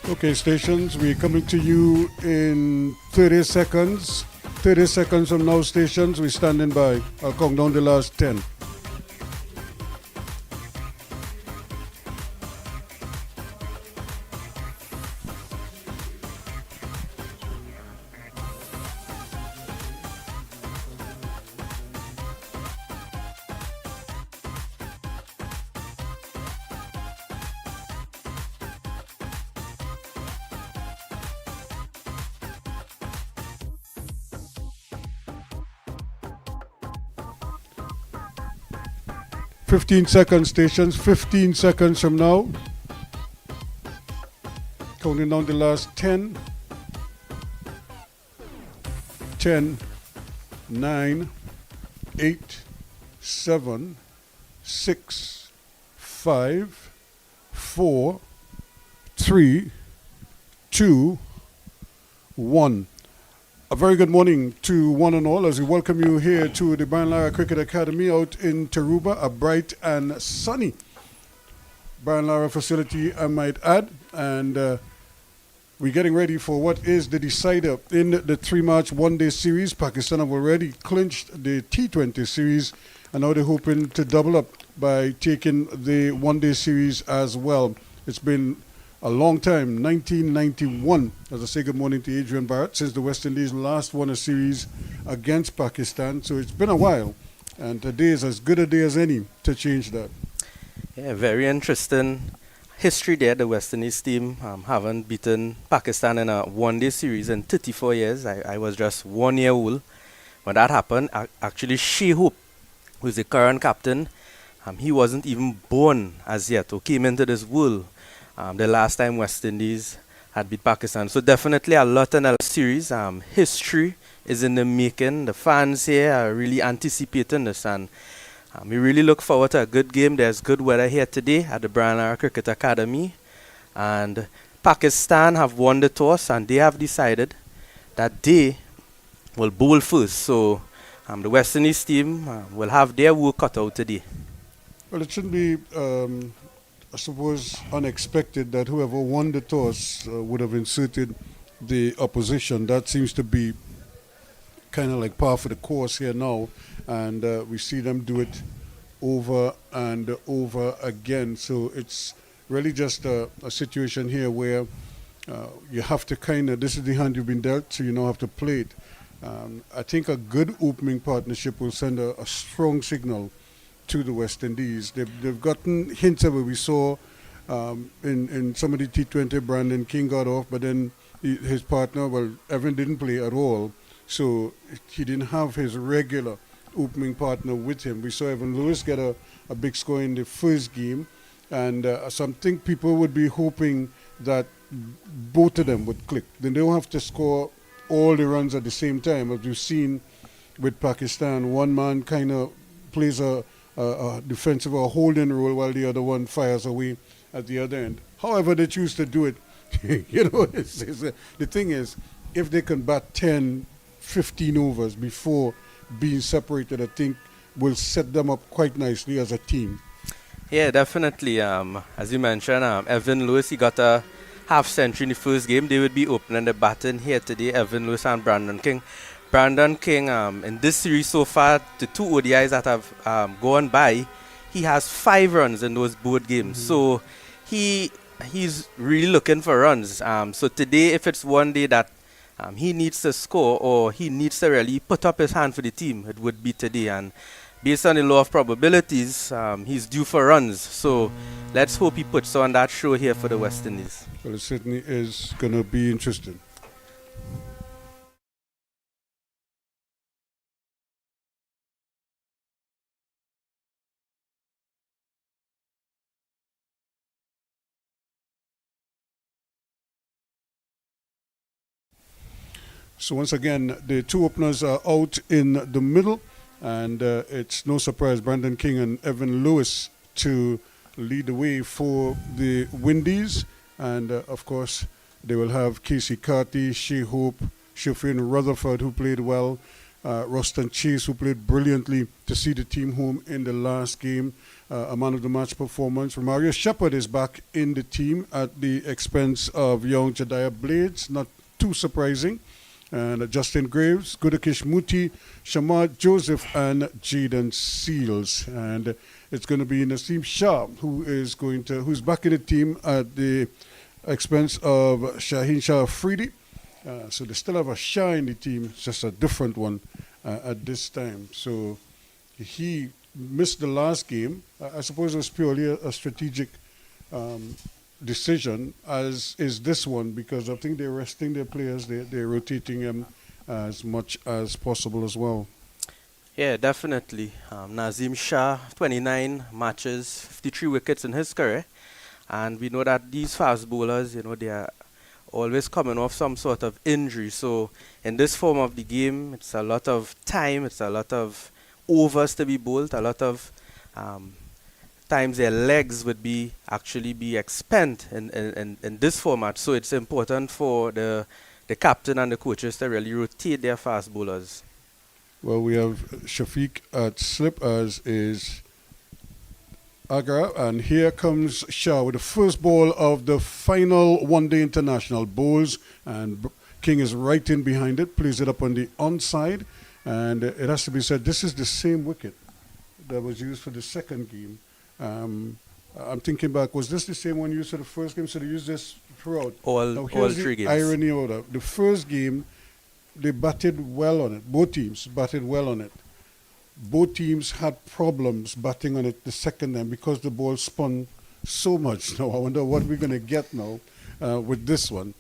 Okay, stations, we're coming to you in 30 seconds. 30 seconds from now, stations, we're standing by. I'll count down the last 10. 15 seconds, stations. 15 seconds from now. Counting down the last 10. 10, 9, 8, 7, 6, 5, 4, 3, 2, 1. A very good morning to one and all as we welcome you here to the Brian Lara Cricket Academy out in Taruba, a bright and sunny Brian Lara facility, I might add. And we're getting ready for what is the decider in the 3-match one-day series. Pakistan have already clinched the T20 series, and now they're hoping to double up by taking the one-day series as well. It's been a long time, 1991, as I say good morning to Adrian Barrett, since the West Indies last won a series against Pakistan. So it's been a while, and today is as good a day as any to change that. Yeah, very interesting history there. The West Indies team haven't beaten Pakistan in a one-day series in 34 years. I was just 1 year old when that happened. Actually, Shai Hope, who's the current captain, he wasn't even born as yet or came into this world the last time West Indies had beat Pakistan. So definitely a lot in a series. History is in the making. The fans here are really anticipating this, and we really look forward to a good game. There's good weather here today at the Brian Lara Cricket Academy. And Pakistan have won the toss, and they have decided that they will bowl first. So the West Indies team will have their work cut out today. Well, it shouldn't be, I suppose, unexpected that whoever won the toss would have inserted the opposition. That seems to be kind of like par for the course here now, and we see them do it over and over again. So it's really just a situation here where you have to kind of, this is the hand you've been dealt, so you now have to play it. I think a good opening partnership will send a strong signal to the West Indies. They've gotten hints of it. We saw in some of the T20, Brandon King got off, but then his partner, well, Evan didn't play at all, so he didn't have his regular opening partner with him. We saw Evan Lewis get a big score in the first game, and something people would be hoping that both of them would click. Then they don't have to score all the runs at the same time. As you've seen with Pakistan, one man kind of plays a defensive or holding role while the other one fires away at the other end. However they choose to do it, the thing is, if they can bat 10, 15 overs before being separated, I think will set them up quite nicely as a team. Yeah, definitely. As you mentioned, Evan Lewis, he got a half century in the first game. They would be opening the batting here today, Evan Lewis and Brandon King. Brandon King, in this series so far, the 2 ODIs that have gone by, he has 5 runs in those both games. So he's really looking for runs. So today, if it's one day that he needs to score or he needs to really put up his hand for the team, it would be today. And based on the law of probabilities, he's due for runs. So let's hope he puts on that show here for the West Indies. Well, it certainly is going to be interesting. So once again, the 2 openers are out in the middle, and it's no surprise Brandon King and Evan Lewis to lead the way for the Windies. And of course, they will have Casey Carty, Shai Hope, Shafin Rutherford, who played well, Ruston Chase, who played brilliantly to see the team home in the last game. A man of the match performance. Romario Shepherd is back in the team at the expense of young Jediah Blades, not too surprising. And Justin Graves, Gudakish Muti, Shamad Joseph, and Jaden Seals. And it's going to be Naseem Shah who's back in the team at the expense of Shaheen Shah Afridi. So they still have a Shah in the team, just a different one at this time. So he missed the last game. I suppose it was purely a strategic decision, as is this one, because I think they're resting their players. They're rotating them as much as possible as well. Yeah, definitely. Nazim Shah, 29 matches, 53 wickets in his career. And we know that these fast bowlers, they are always coming off some sort of injury. So in this form of the game, it's a lot of time, it's a lot of overs to be bowled, a lot of times their legs would actually be expended in this format. So it's important for the captain and the coaches to really rotate their fast bowlers. Well, we have Shafiq at slip, as is Agra, and here comes Shah with the first ball of the final one-day international. Bowls, and King is right in behind it, plays it up on the onside, and it has to be said, this is the same wicket that was used for the second game. I'm thinking back, was this the same one used for the first game? So they used this throughout. All three games. Irony out of the first game, they batted well on it. Both teams batted well on it. Both teams had problems batting on it the second time because the ball spun so much. Now I wonder what we're going to get now with this one.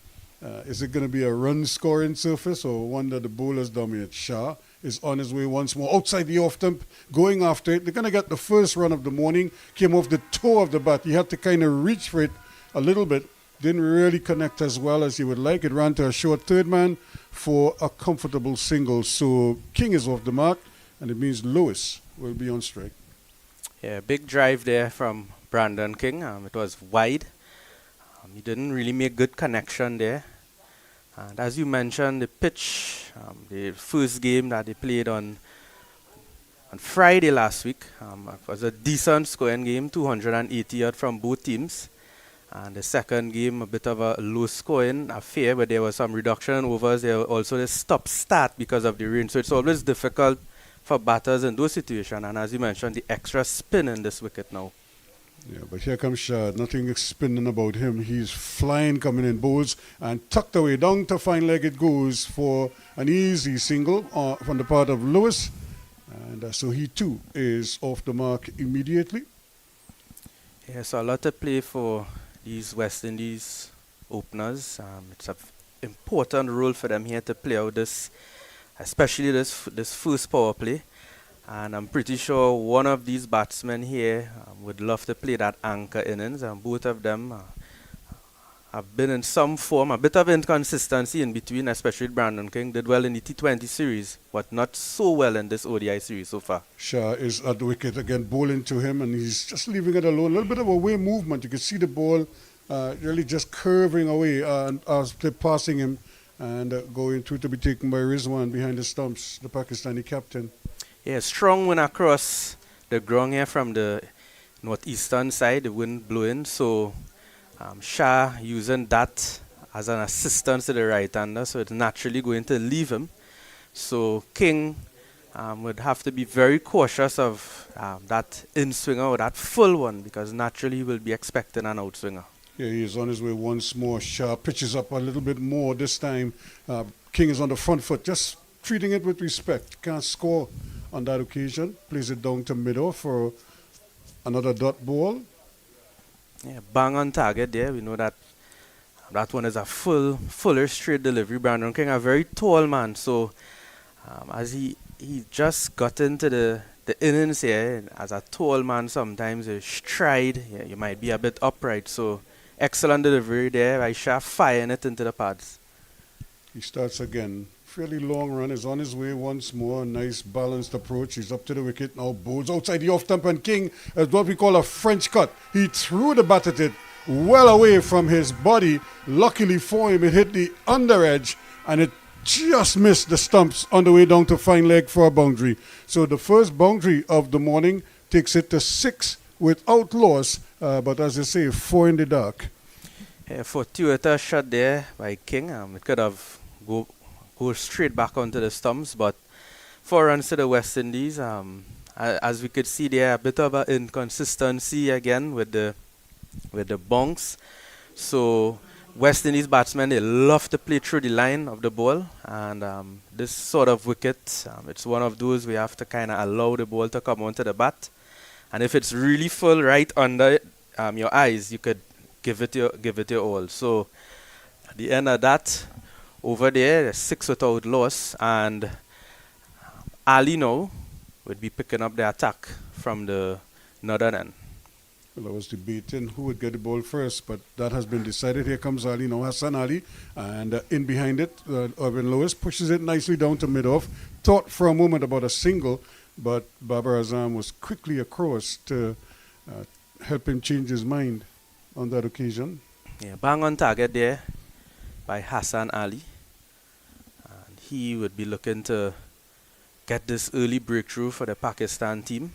Is it going to be a run-scoring surface or one that the bowlers dominate? Shah is on his way once more outside the off-stump, going after it. They're going to get the first run of the morning. Came off the toe of the bat. He had to kind of reach for it a little bit. Didn't really connect as well as he would like. It ran to a short third man for a comfortable single. So King is off the mark, and it means Lewis will be on strike. Yeah, big drive there from Brandon King. It was wide. He didn't really make good connection there. And as you mentioned, the pitch, the first game that they played on Friday last week, was a decent scoring game, 280 yards from both teams. And the second game, a bit of a low scoring affair, where there was some reduction in overs. There was also a stop-start because of the rain. So it's always difficult for batters in those situations. And as you mentioned, the extra spin in this wicket now. Yeah, but here comes Shah. Nothing spinning about him. He's flying, coming in, bowls, and tucked away. Down to fine leg it goes for an easy single from the part of Lewis. And so he too is off the mark immediately. Yeah, so a lot to play for these West Indies openers. It's an important role for them here to play out this, especially this first power play. And I'm pretty sure one of these batsmen here would love to play that anchor innings. And both of them have been in some form, a bit of inconsistency in between, especially Brandon King. Did well in the T20 series, but not so well in this ODI series so far. Shah is at the wicket again, bowling to him, and he's just leaving it alone. A little bit of away movement. You can see the ball really just curving away as they're passing him and going through to be taken by Rizwan behind the stumps, the Pakistani captain. Yeah, strong wind across the ground here from the northeastern side, the wind blowing. So Shah using that as an assistance to the right-hander, so it's naturally going to leave him. So King would have to be very cautious of that in-swinger or that full one, because naturally he will be expecting an outswinger. Yeah, he is on his way once more. Shah pitches up a little bit more this time. King is on the front foot, just treating it with respect. Can't score on that occasion. Plays it down to mid-off for another dot ball. Yeah, bang on target there. We know that one is a fuller straight delivery. Brandon King, a very tall man. So as he just got into the innings here, as a tall man, sometimes his stride, you might be a bit upright. So excellent delivery there by Shah, firing it into the pads. He starts again. Fairly long run, is on his way once more. Nice balanced approach. He's up to the wicket now. Bowls outside the off stump, and King has what we call a French cut. He threw the bat at it well away from his body. Luckily for him, it hit the under edge and it just missed the stumps on the way down to fine leg for a boundary. So the first boundary of the morning takes it to 6 without loss, but as they say, 4 in the dark. Fortuitous shot there by King. It could have go straight back onto the stumps, but 4 runs to the West Indies. As we could see there, a bit of an inconsistency again with the bonks. So West Indies batsmen, they love to play through the line of the ball, and this sort of wicket, it's one of those we have to kind of allow the ball to come onto the bat, and if it's really full right under your eyes, you could give it your all. So at the end of that, over there, 6 without loss, and Ali now would be picking up the attack from the northern end. Well, I was debating who would get the ball first, but that has been decided. Here comes Ali now, Hassan Ali, and in behind it, Irvin Lewis pushes it nicely down to mid-off. Thought for a moment about a single, but Babar Azam was quickly across to help him change his mind on that occasion. Yeah, bang on target there by Hassan Ali, and he would be looking to get this early breakthrough for the Pakistan team.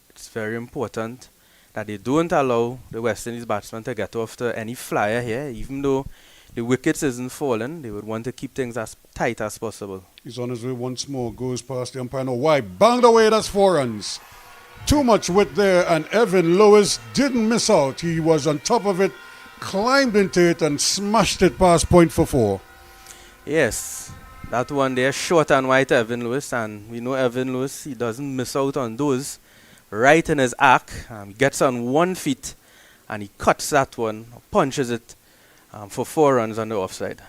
It's very important that they don't allow the West Indies batsmen to get off to any flyer here. Even though the wickets isn't falling, they would want to keep things as tight as possible. He's on his way once more, goes past the umpire. No, why? Banged away, that's 4 runs. Too much width there, and Evan Lewis didn't miss out. He was on top of it, climbed into it, and smashed it past point for 4. Yes, that one there, short and wide to Evan Lewis, and we know Evan Lewis, he doesn't miss out on those. Right in his arc, he gets on 1 foot, and he cuts that one, punches it for 4 runs on the offside.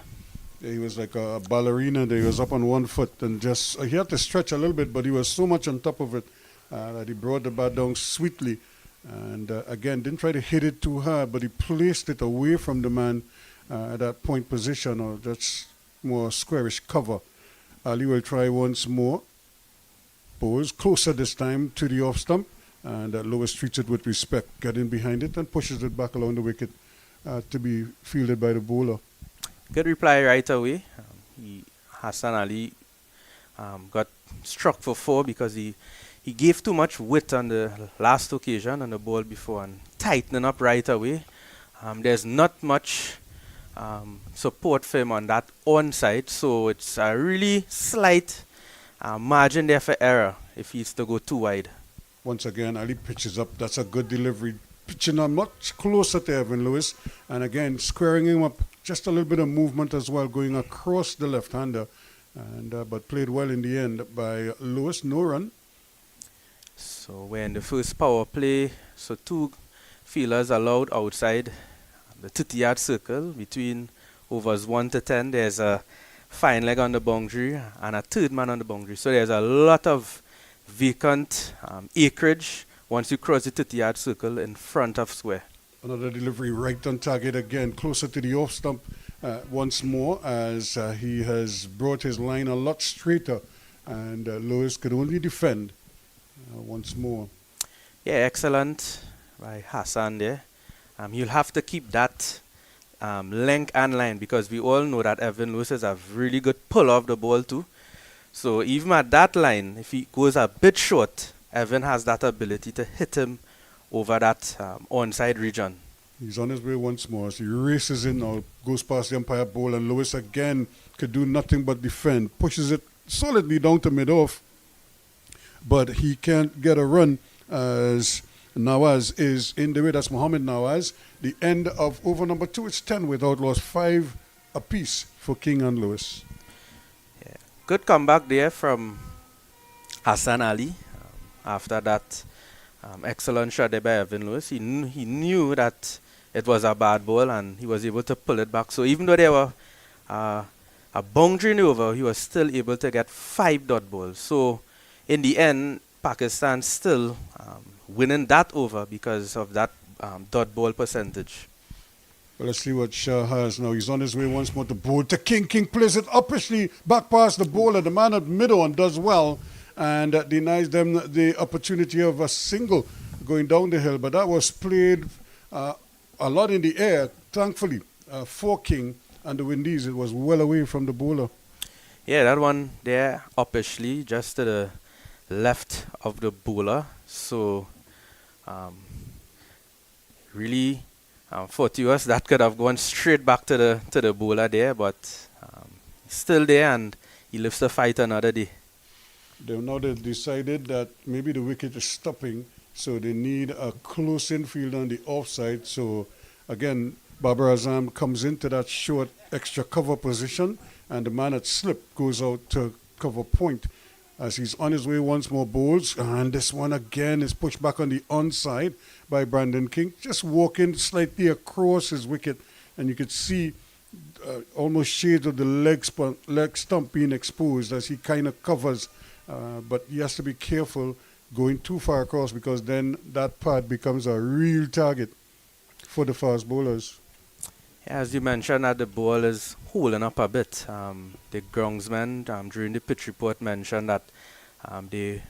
Yeah, he was like a ballerina there. He was up on 1 foot, and just he had to stretch a little bit, but he was so much on top of it that he brought the bat down sweetly. And again, didn't try to hit it too hard, but he placed it away from the man at that point position, or just more squarish cover. Ali will try once more. Bowles closer this time to the off stump, and Lewis treats it with respect, getting behind it and pushes it back along the wicket to be fielded by the bowler. Good reply right away. Hassan Ali got struck for 4 because he gave too much width on the last occasion on the ball before, and tightening up right away. There's not much support for him on that onside, so it's a really slight margin there for error if he's to go too wide. Once again, Ali pitches up. That's a good delivery. Pitching on much closer to Evan Lewis, and again squaring him up. Just a little bit of movement as well, going across the left-hander, and but played well in the end by Lewis. No run. So we're in the first power play. So 2 fielders allowed outside the 30-yard circle between overs 1 to 10. There's a fine leg on the boundary and a third man on the boundary. So there's a lot of vacant acreage once you cross the 30-yard circle in front of square. Another delivery right on target again, closer to the off stump once more, as he has brought his line a lot straighter, and Lewis could only defend once more. Yeah, excellent by Hassan there. You'll have to keep that length and line, because we all know that Evan Lewis has a really good pull off the ball too. So even at that line, if he goes a bit short, Evan has that ability to hit him over that onside region. He's on his way once more as he races in now, goes past the umpire ball, and Lewis again could do nothing but defend. Pushes it solidly down to mid-off, but he can't get a run as Nawaz is in the way. That's Mohammed Nawaz. The end of over number 2, it's 10 without loss, 5 apiece for King and Lewis. Yeah. Good comeback there from Hassan Ali. After that excellent shot there by Evan Lewis, he knew that it was a bad ball, and he was able to pull it back. So even though there were a boundary in the over, he was still able to get 5 dot balls. So in the end, Pakistan still winning that over because of that dot ball percentage. Well, let's see what Shah has now. He's on his way once more to bowl to King. King plays it uppishly back past the bowler. The man at middle and does well, and denies them the opportunity of a single going down the hill. But that was played a lot in the air, thankfully, for King, and the Windies. It was well away from the bowler. Yeah, that one there, upishly, just to the left of the bowler. So, um, really fortuitous. That could have gone straight back to the bowler there, but he's still there and he lives to fight another day. They've decided that maybe the wicket is stopping, so they need a close infield on the offside. So again, Babar Azam comes into that short extra cover position, and the man at slip goes out to cover point. As he's on his way once more, bowls, and this one again is pushed back on the onside by Brandon King, just walking slightly across his wicket, and you could see almost shades of the leg stump being exposed as he kind of covers, but he has to be careful going too far across, because then that pad becomes a real target for the fast bowlers. Yeah, as you mentioned, that the ball is holding up a bit. The groundsman during the pitch report mentioned that they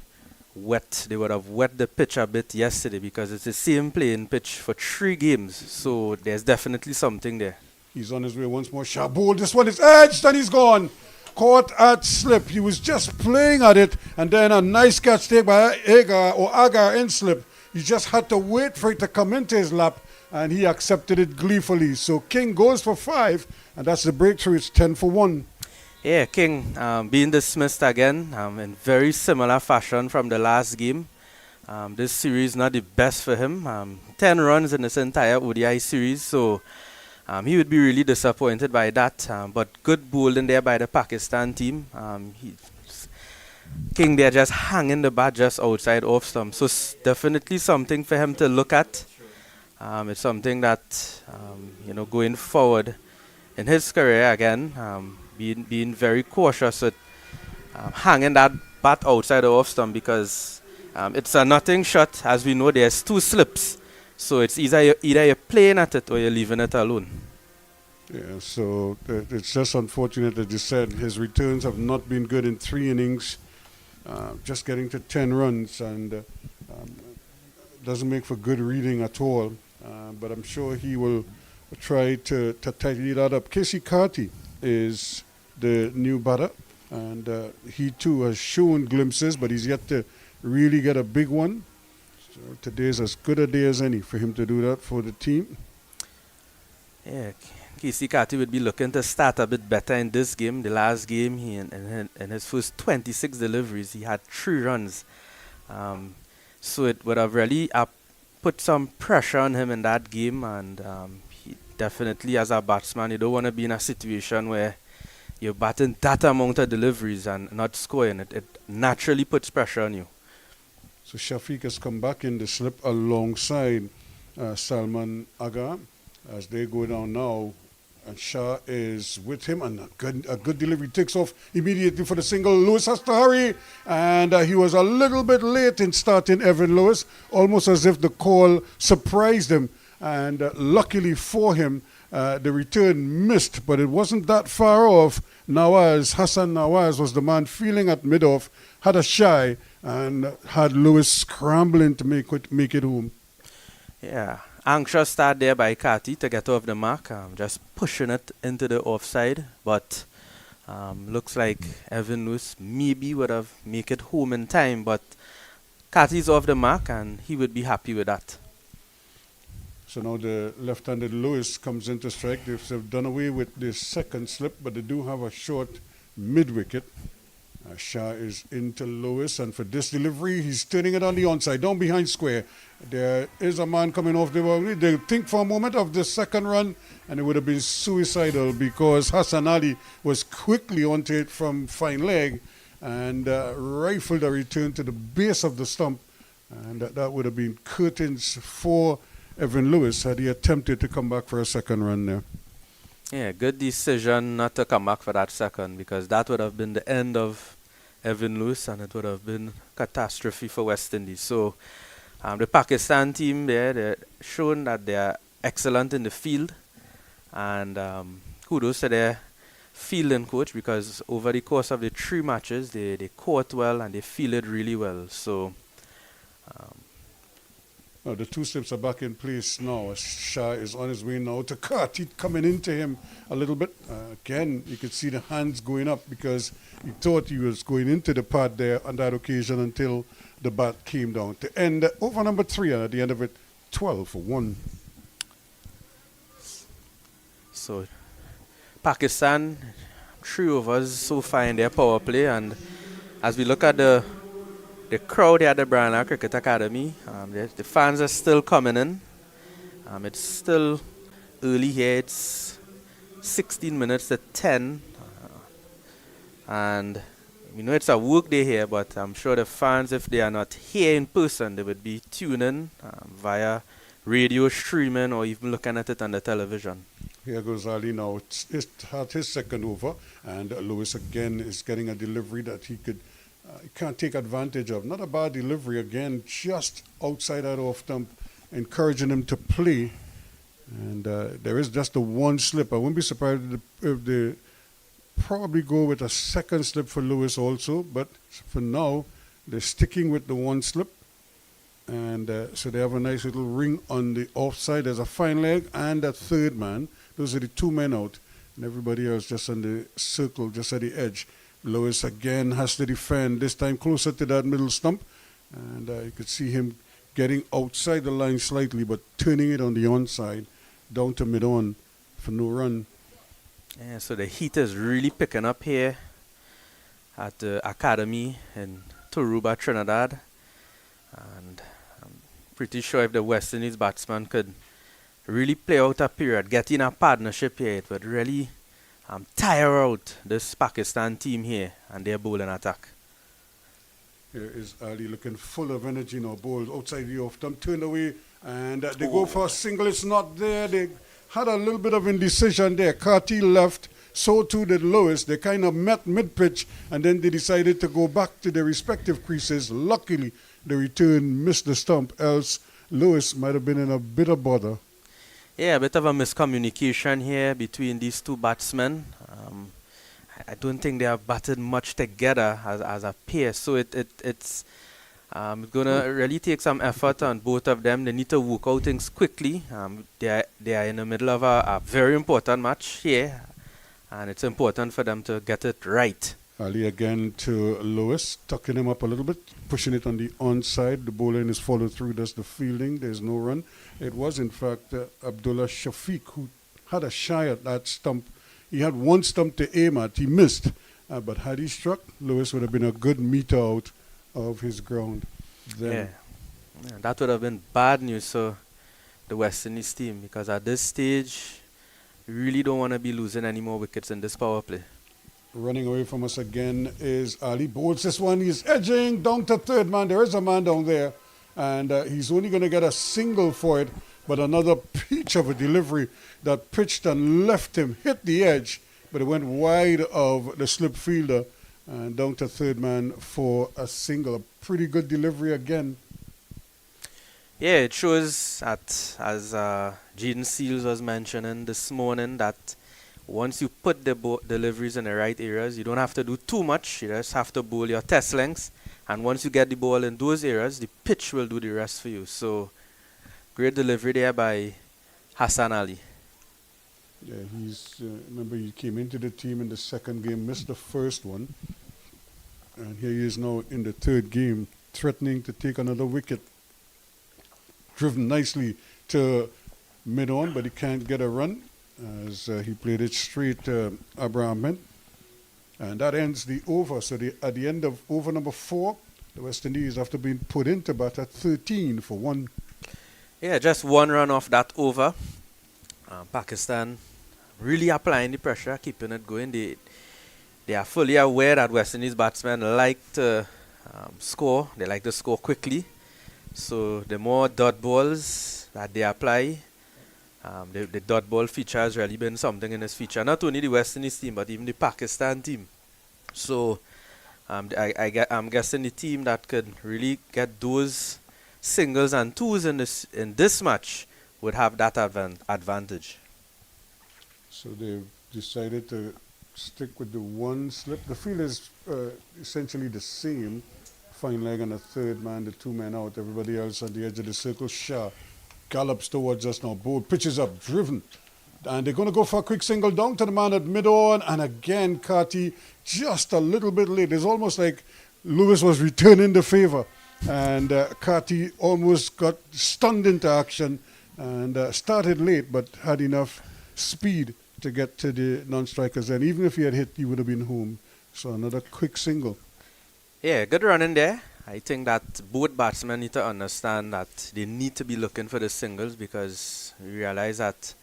would have wet the pitch a bit yesterday, because it's the same playing pitch for 3 games. So there's definitely something there. He's on his way once more. Shabul, this one is edged and he's gone. Caught at slip. He was just playing at it, and then a nice catch take by Agar in slip. He just had to wait for it to come into his lap, and he accepted it gleefully. So King goes for 5, and that's the breakthrough. It's 10 for 1. Yeah, King being dismissed again in very similar fashion from the last game. This series not the best for him. 10 runs in this entire ODI series, so he would be really disappointed by that. But good bowling there by the Pakistan team. King there just hanging the bat just outside off stump. So definitely something for him to look at. It's something that going forward in his career again, being very cautious with hanging that bat outside the off stump, because it's a nothing shot. As we know, there's 2 slips, so it's either you're playing at it or you're leaving it alone. Yeah, so it's just unfortunate that you said his returns have not been good in 3 innings, just getting to 10 runs, and doesn't make for good reading at all. But I'm sure he will try to tidy that up. Casey Carty is the new batter, and he too has shown glimpses, but he's yet to really get a big one. So today's as good a day as any for him to do that for the team. Yeah, Casey Carty would be looking to start a bit better in this game. The last game, he in his first 26 deliveries, he had 3 runs. So it would have really put some pressure on him in that game, and he definitely, as a batsman, you don't want to be in a situation where you're batting that amount of deliveries and not scoring. It naturally puts pressure on you. So Shafiq has come back in the slip alongside Salman Aga as they go down now, and Shah is with him, and a good delivery, takes off immediately for the single. Lewis has to hurry, and he was a little bit late in starting Evan Lewis, almost as if the call surprised him, and luckily for him, the return missed, but it wasn't that far off. Hassan Nawaz was the man feeling at mid-off, had a shy, and had Lewis scrambling to make it home. Yeah, anxious start there by Carty to get off the mark, just pushing it into the offside, but looks like Evan Lewis maybe would have make it home in time, but Carty's off the mark and he would be happy with that. So now the left-handed Lewis comes into strike. They've done away with the second slip, but they do have a short mid-wicket. Shah is into Lewis, and for this delivery, he's turning it on the onside, down behind square. There is a man coming off the boundary. They think for a moment of the second run, and it would have been suicidal because Hassan Ali was quickly onto it from fine leg and rifled a return to the base of the stump, and that would have been curtains for Evan Lewis had he attempted to come back for a second run there. Yeah, good decision not to come back for that second, because that would have been the end of Evan Lewis and it would have been catastrophe for West Indies. So the Pakistan team there, they're showing that they are excellent in the field, and kudos to their fielding coach, because over the course of the 3 matches they caught well and they fielded really well. So The two slips are back in place now. Shai is on his way now to cut. He's coming into him a little bit. Again, you could see the hands going up because he thought he was going into the pad there on that occasion until the bat came down. To end over number 3, and at the end of it, 12 for 1. So Pakistan, 3 overs so far in their power play, and as we look at the crowd here at the Brana Cricket Academy, the fans are still coming in. It's still early here. It's 16 minutes to 10. And we know it's a work day here, but I'm sure the fans, if they are not here in person, they would be tuning via radio streaming or even looking at it on the television. Here goes Ali now. It's at his second over, and Lewis again is getting a delivery that he can't take advantage of. Not a bad delivery again, just outside that off stump, encouraging him to play. And there is just the one slip. I wouldn't be surprised if they probably go with a second slip for Lewis also, but for now, they're sticking with the one slip. And so they have a nice little ring on the offside. There's a fine leg and a third man. Those are the 2 men out, and everybody else just on the circle, just at the edge. Lewis again has to defend, this time closer to that middle stump. And you could see him getting outside the line slightly, but turning it on the onside, down to mid-on for no run. Yeah, so the heat is really picking up here at the academy in Toruba, Trinidad. And I'm pretty sure if the West Indies batsman could really play out a period, get in a partnership here, it would really tire out this Pakistan team here and their bowling attack. Here is Ali looking full of energy now. Bowls outside the off stump, turned away, and they go for a single. It's not there. They had a little bit of indecision there. Karti left, so too did Lewis. They kind of met mid-pitch, and then they decided to go back to their respective creases. Luckily, the return missed the stump, else Lewis might have been in a bit of bother. Yeah, a bit of a miscommunication here between these two batsmen. I don't think they have batted much together as a pair, so it's going to really take some effort on both of them. They need to work out things quickly. They are in the middle of a very important match here, and it's important for them to get it right. Ali again to Lewis, tucking him up a little bit, pushing it on the onside. The bowler in his follow through does the fielding. There's no run. It was, in fact, Abdullah Shafiq who had a shy at that stump. He had one stump to aim at. He missed. But had he struck, Lewis would have been a good meter out of his ground. Then Yeah, that would have been bad news for the West Indies team, because at this stage, we really don't want to be losing any more wickets in this power play. running away from us again is Ali. Bowls this one. He's edging down to third man. There is a man down there. And he's only going to get a single for it. But another peach of a delivery that pitched and left him, hit the edge. But it went wide of the slip fielder. And down to third man for a single. A pretty good delivery again. Yeah, it shows that, as Jaden Seals was mentioning this morning, that once you put the deliveries in the right areas, you don't have to do too much. You just have to bowl your test lengths. And once you get the ball in those areas, the pitch will do the rest for you. So, great delivery there by Hassan Ali. Yeah, he's remember he came into the team in the second game, missed the first one. And here he is now in the third game, threatening to take another wicket. Driven nicely to mid-on, but he can't get a run as he played it straight to Abraham Ahmed. And that ends the over. So at the end of over number 4, the West Indies, after being put into bat at 13 for 1. Yeah, just one run off that over. Pakistan really applying the pressure, keeping it going. They are fully aware that West Indies batsmen like to score. They like to score quickly. So the more dot balls that they apply, the dot ball feature has really been something in this feature. Not only the West Indies team, but even the Pakistan team. So I'm guessing the team that could really get those singles and twos in this match would have that advantage. So they've decided to stick with the one slip. The field is essentially the same fine leg and a third man, the two men out, everybody else on the edge of the circle. Shah gallops towards us now. Bold pitches up, driven. And they're going to go for a quick single down to the man at mid-on. And again, Carty just a little bit late. It's almost like Lewis was returning the favor. And Carty almost got stunned into action and started late, but had enough speed to get to the non-strikers. And even if he had hit, he would have been home. So another quick single. Yeah, good run in there. I think that both batsmen need to understand that they need to be looking for the singles, because we realize that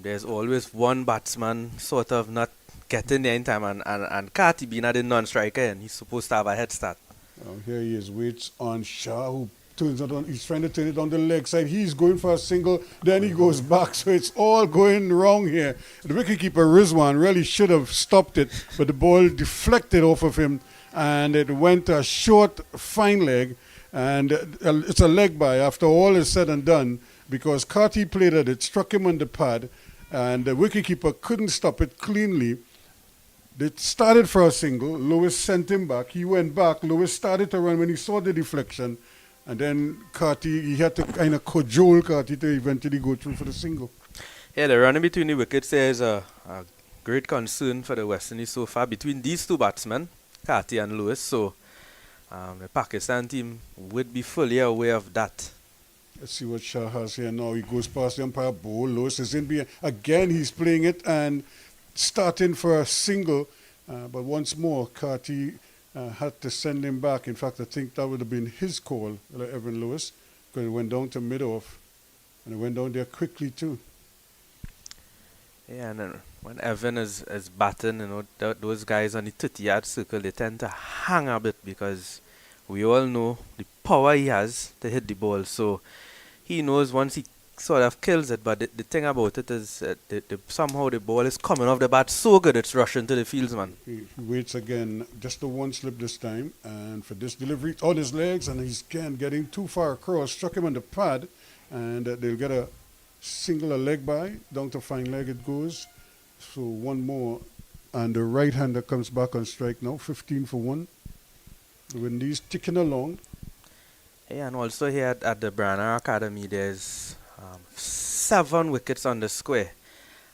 there's always one batsman sort of not getting there in time, and Carty being at the non-striker, and he's supposed to have a head start. Here he is, waits on Shah, who turns it on. He's trying to turn it on the leg side. He's going for a single, then he goes back. So it's all going wrong here. The wicketkeeper Rizwan really should have stopped it, but the ball deflected off of him, and it went a short, fine leg, and it's a leg by after all is said and done, because Carty played at it, struck him on the pad, and the wicketkeeper couldn't stop it cleanly. They started for a single. Lewis sent him back. He went back. Lewis started to run when he saw the deflection, and then Carty, he had to kind of cajole Carty to eventually go through for the single. Yeah, the running between the wickets there is a great concern for the West Indies so far between these two batsmen, Carty and Lewis. So the Pakistan team would be fully aware of that. Let's see what Shah has here now. He goes past the umpire. Bowl. Lewis is in behind. Again, he's playing it and starting for a single. But once more, Carty had to send him back. In fact, I think that would have been his call, Evan Lewis, because it went down to mid-off. And it went down there quickly, too. Yeah, and then when Evan is batting, those guys on the 30-yard circle, they tend to hang a bit, because we all know the power he has to hit the ball. So he knows once he sort of kills it, but the thing about it is somehow the ball is coming off the bat so good it's rushing to the fieldsman. He waits again, just the one slip this time, and for this delivery on his legs, and he's again getting too far across, struck him on the pad, and they'll get a single, a leg by, down to fine leg it goes. So one more, and the right-hander comes back on strike now, 15 for 1. The Windies ticking along. Yeah, and also here at the Branner Academy, there's 7 wickets on the square.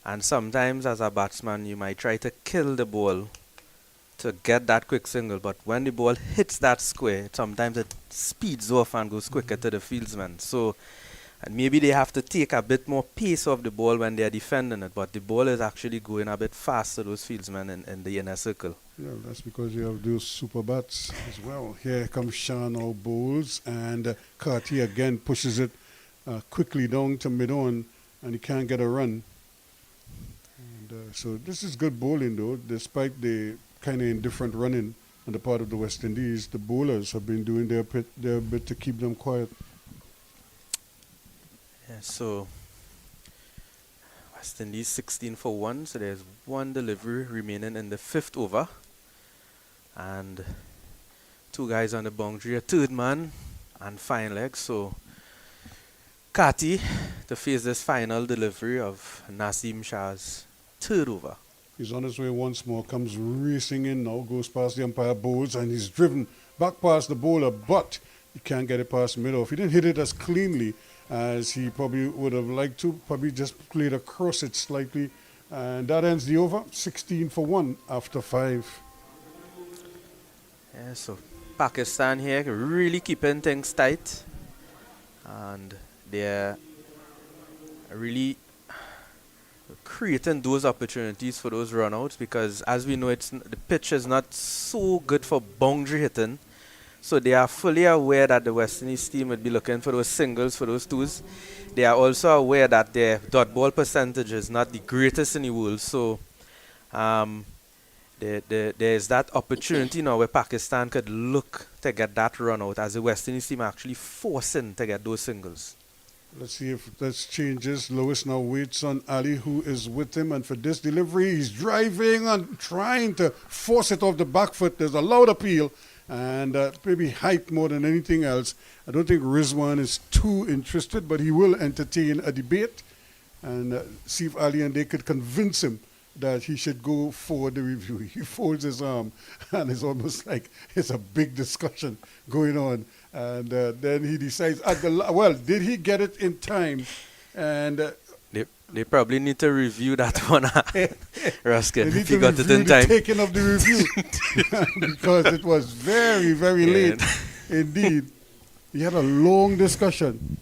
And sometimes as a batsman, you might try to kill the ball to get that quick single. But when the ball hits that square, sometimes it speeds off and goes quicker to the fieldsman. So and maybe they have to take a bit more pace off the ball when they're defending it. But the ball is actually going a bit fast to those fieldsmen in the inner circle. Yeah, that's because you have those super bats as well. Here comes Shah now, bowls, and Carty again pushes it quickly down to mid-on, and he can't get a run. And so this is good bowling, though. Despite the kind of indifferent running on the part of the West Indies, the bowlers have been doing their bit to keep them quiet. Yeah, so West Indies 16 for 1, so there's one delivery remaining in the 5th over. And 2 guys on the boundary, a third man and fine leg. So Carty to face this final delivery of Naseem Shah's 3rd over. He's on his way once more, comes racing in now, goes past the umpire, bowls, and he's driven back past the bowler, but he can't get it past mid-off. He didn't hit it as cleanly as he probably would have liked to, probably just played across it slightly. And that ends the over, 16 for 1 after 5. Yeah, so Pakistan here really keeping things tight, and they're really creating those opportunities for those runouts, because as we know, the pitch is not so good for boundary hitting. So they are fully aware that the West Indies team would be looking for those singles, for those twos. They are also aware that their dot ball percentage is not the greatest in the world. So there's that opportunity now where Pakistan could look to get that run out, as the West Indies team are actually forcing to get those singles. Let's see if that changes. Lewis now waits on Ali, who is with him. And for this delivery, he's driving and trying to force it off the back foot. There's a loud appeal. And maybe hype more than anything else. I don't think Rizwan is too interested, but he will entertain a debate and see if Ali and they could convince him that he should go for the review. He folds his arm, and it's almost like it's a big discussion going on. And then he decides, well, did he get it in time? And They probably need to review that one, Ruskin, they need if he to got it review in the time. taking of the review because it was very, very late indeed. He had a long discussion.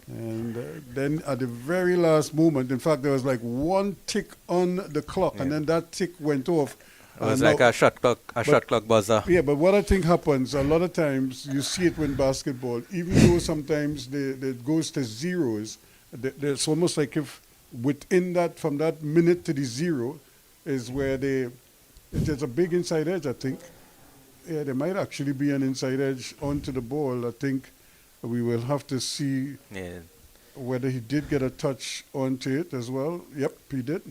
And then at the very last moment, in fact, there was like one tick on the clock, and then that tick went off. It was like a shot clock buzzer. Yeah, but what I think happens, a lot of times, you see it when basketball, even though sometimes it goes to zeros, it's almost like if within that, from that minute to the zero, is where there's a big inside edge, I think. Yeah, there might actually be an inside edge onto the ball. I think we will have to see whether he did get a touch onto it as well. Yep, he did.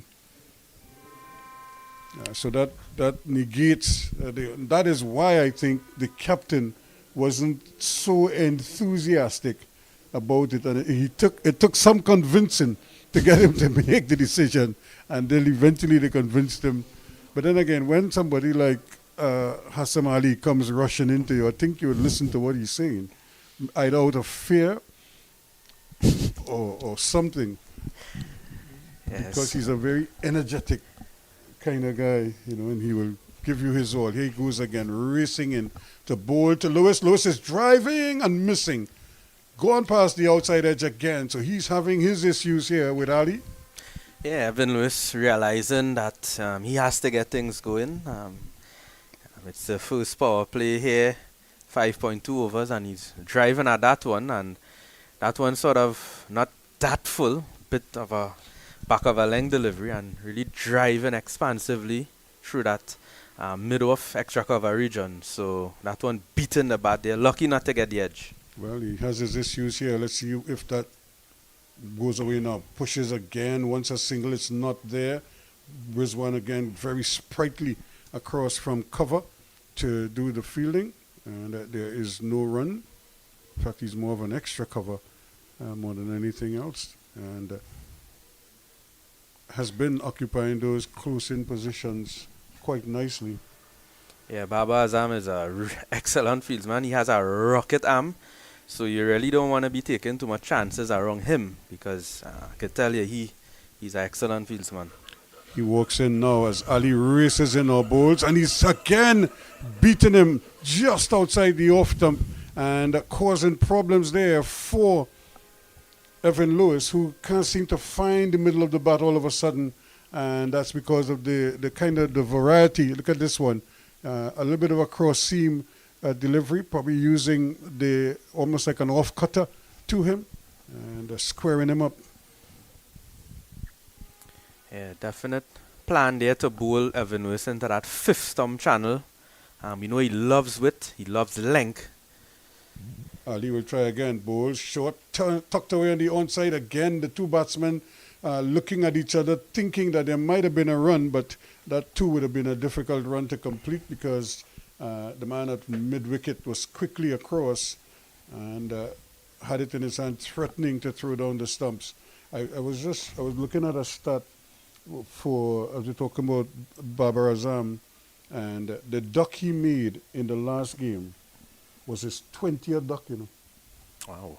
So that negates, that is why I think the captain wasn't so enthusiastic about it. And it took some convincing to get him to make the decision, and then eventually they convinced him. But then again, when somebody like Hassan Ali comes rushing into you, I think you would listen to what he's saying, either out of fear or something. Yes. Because he's a very energetic kind of guy, and he will give you his all. Here he goes again, racing in to bowl to Lewis. Lewis is driving and missing. Going past the outside edge again. So he's having his issues here with Ali. Yeah, Evan Lewis realizing that he has to get things going. It's the first power play here, 5.2 overs, and he's driving at that one. And that one sort of not that full, bit of a back of a length delivery, and really driving expansively through that mid-off extra cover region. So that one beating the bat. They're lucky not to get the edge. Well, he has his issues here. Let's see if that goes away now. Pushes again. Once a single, it's not there. Rizwan again, very sprightly across from cover to do the fielding. And there is no run. In fact, he's more of an extra cover more than anything else. And has been occupying those close-in positions quite nicely. Yeah, Baba Azam is an excellent fieldsman. He has a rocket arm. So you really don't want to be taking too much chances around him, because I can tell you he's an excellent fieldsman. He walks in now as Ali races in our bowls, and he's again beating him just outside the off stump and causing problems there for Evan Lewis, who can't seem to find the middle of the bat all of a sudden, and that's because of the kind of the variety. Look at this one, a little bit of a cross seam delivery, probably using almost like an off cutter to him and squaring him up. Yeah, definite plan there to bowl Evan Lewis into that fifth stump channel. He loves width, he loves length. Ali will try again. Bowl short, tucked away on the onside again. The two batsmen looking at each other, thinking that there might have been a run, but that too would have been a difficult run to complete because the man at mid-wicket was quickly across and had it in his hand, threatening to throw down the stumps. I was looking at a stat as we're talking about Babar Azam, and the duck he made in the last game was his 20th duck, Wow.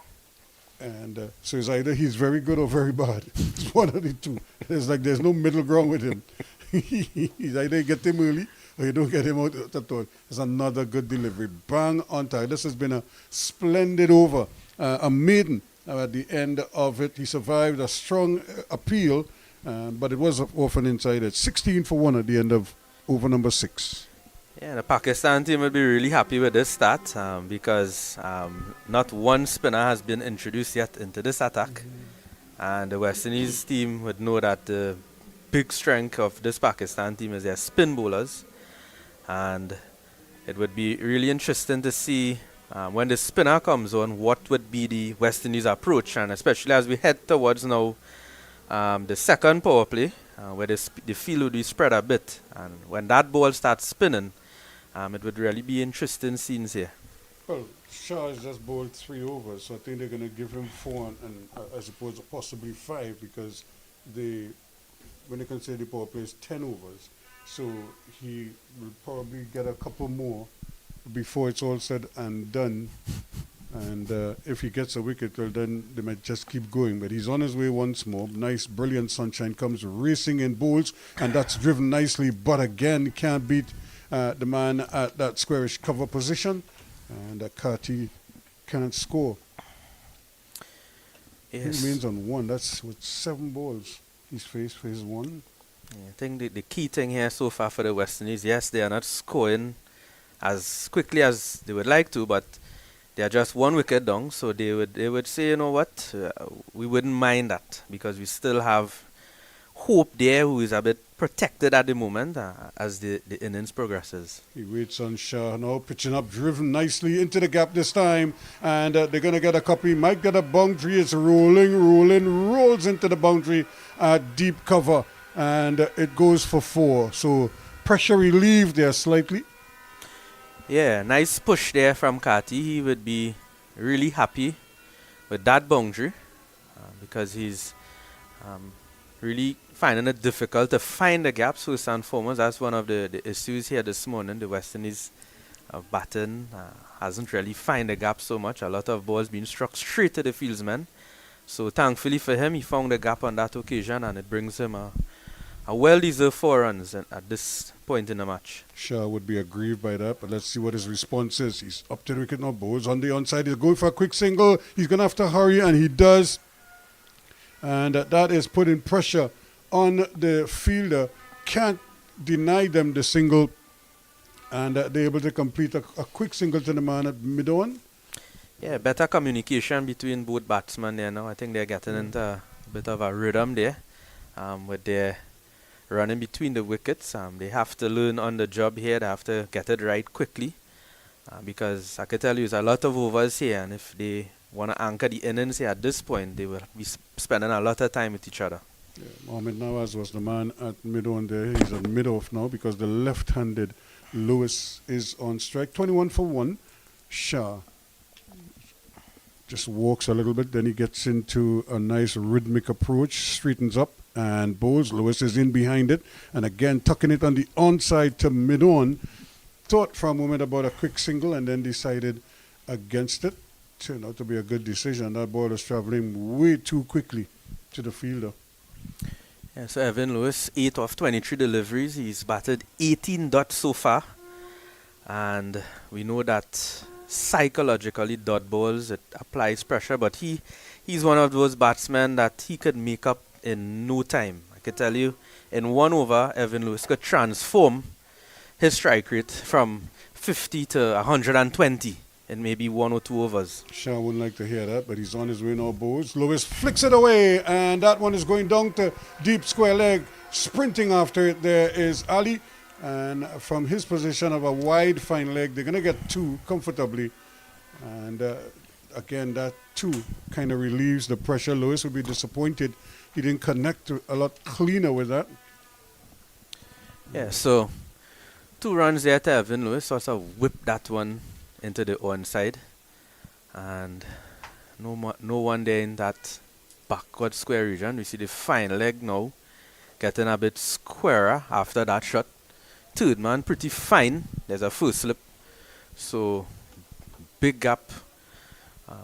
And so it's either he's very good or very bad. It's one of the two. It's like there's no middle ground with him. He's either you get him early or you don't get him out at all. It's another good delivery. Bang on time. This has been a splendid over. A maiden at the end of it. He survived a strong appeal, but it was off and inside it. 16 for 1 at the end of over number 6. Yeah, the Pakistan team will be really happy with this stat because not one spinner has been introduced yet into this attack. And the West Indies team would know that the big strength of this Pakistan team is their spin bowlers. And it would be really interesting to see when the spinner comes on, what would be the West Indies approach. And especially as we head towards now the second power play, where the field would be spread a bit. And when that ball starts spinning, it would really be interesting scenes here. Well, Shah has just bowled 3 overs, so I think they're going to give him 4 and as opposed to possibly 5 because the when they consider the power play is 10 overs. So he will probably get a couple more before it's all said and done. And if he gets a wicket, well, then they might just keep going. But he's on his way once more. Nice, brilliant sunshine comes racing in bowls, and that's driven nicely. But again, can't beat the man at that squarish cover position. And Carty can't score. Yes. He remains on one. That's with 7 balls. He's faced phase 1. Yeah, I think the key thing here so far for the West Indies, yes, they are not scoring as quickly as they would like to, but they are just 1 wicket down, so they would say, you know what, we wouldn't mind that because we still have Hope there, who is a bit protected at the moment as the innings progresses. He waits on Shah now, pitching up, driven nicely into the gap this time, and they're going to get a copy. Might get a boundary. It's rolls into the boundary at deep cover, and it goes for 4. So pressure relieved there slightly. Yeah, nice push there from Carty. He would be really happy with that boundary because he's really finding it difficult to find the gaps first and foremost. That's one of the issues here this morning. The West Indies batting hasn't really found the gap so much. A lot of balls being struck straight to the fieldsman. So thankfully for him, he found the gap on that occasion, and it brings him a well-deserved 4 runs at this point in the match. Shah would be aggrieved by that, but let's see what his response is. He's up to the wicket now. Bowles on the onside. He's going for a quick single. He's going to have to hurry, and he does. And that is putting pressure on the fielder. Can't deny them the single, and they're able to complete a quick single to the man at mid-on. Yeah, better communication between both batsmen there now. I think they're getting into a bit of a rhythm there with their running between the wickets. They have to learn on the job here. They have to get it right quickly because I can tell you, there's a lot of overs here, and if they want to anchor the innings here at this point, they will be spending a lot of time with each other. Yeah, Mohamed Nawaz was the man at mid-on there. He's at mid-off now because the left-handed Lewis is on strike. 21 for 1. Shah just walks a little bit, then he gets into a nice rhythmic approach, straightens up, and bowls. Lewis is in behind it, and again tucking it on the onside to mid-on. Thought for a moment about a quick single and then decided against it. Turned out to be a good decision. That ball is traveling way too quickly to the fielder. Yeah, so Evan Lewis, 8 of 23 deliveries. He's batted 18 dots so far. And we know that psychologically dot balls, it applies pressure, but he's one of those batsmen that he could make up in no time. I can tell you, in 1 over, Evan Lewis could transform his strike rate from 50 to 120 in maybe 1 or 2 overs. Shah wouldn't like to hear that, but he's on his way now, Bowles. Lewis flicks it away, and that one is going down to deep square leg. Sprinting after it there is Ali, and from his position of a wide fine leg, they're going to get 2 comfortably. And again, that 2 kind of relieves the pressure. Lewis will be disappointed he didn't connect a lot cleaner with that. Yeah, so 2 runs there to Evan Lewis. Sort of whipped that one into the onside, and no one there in that backward square region. We see the fine leg now getting a bit squarer after that shot. Third man pretty fine. There's a first slip, so big gap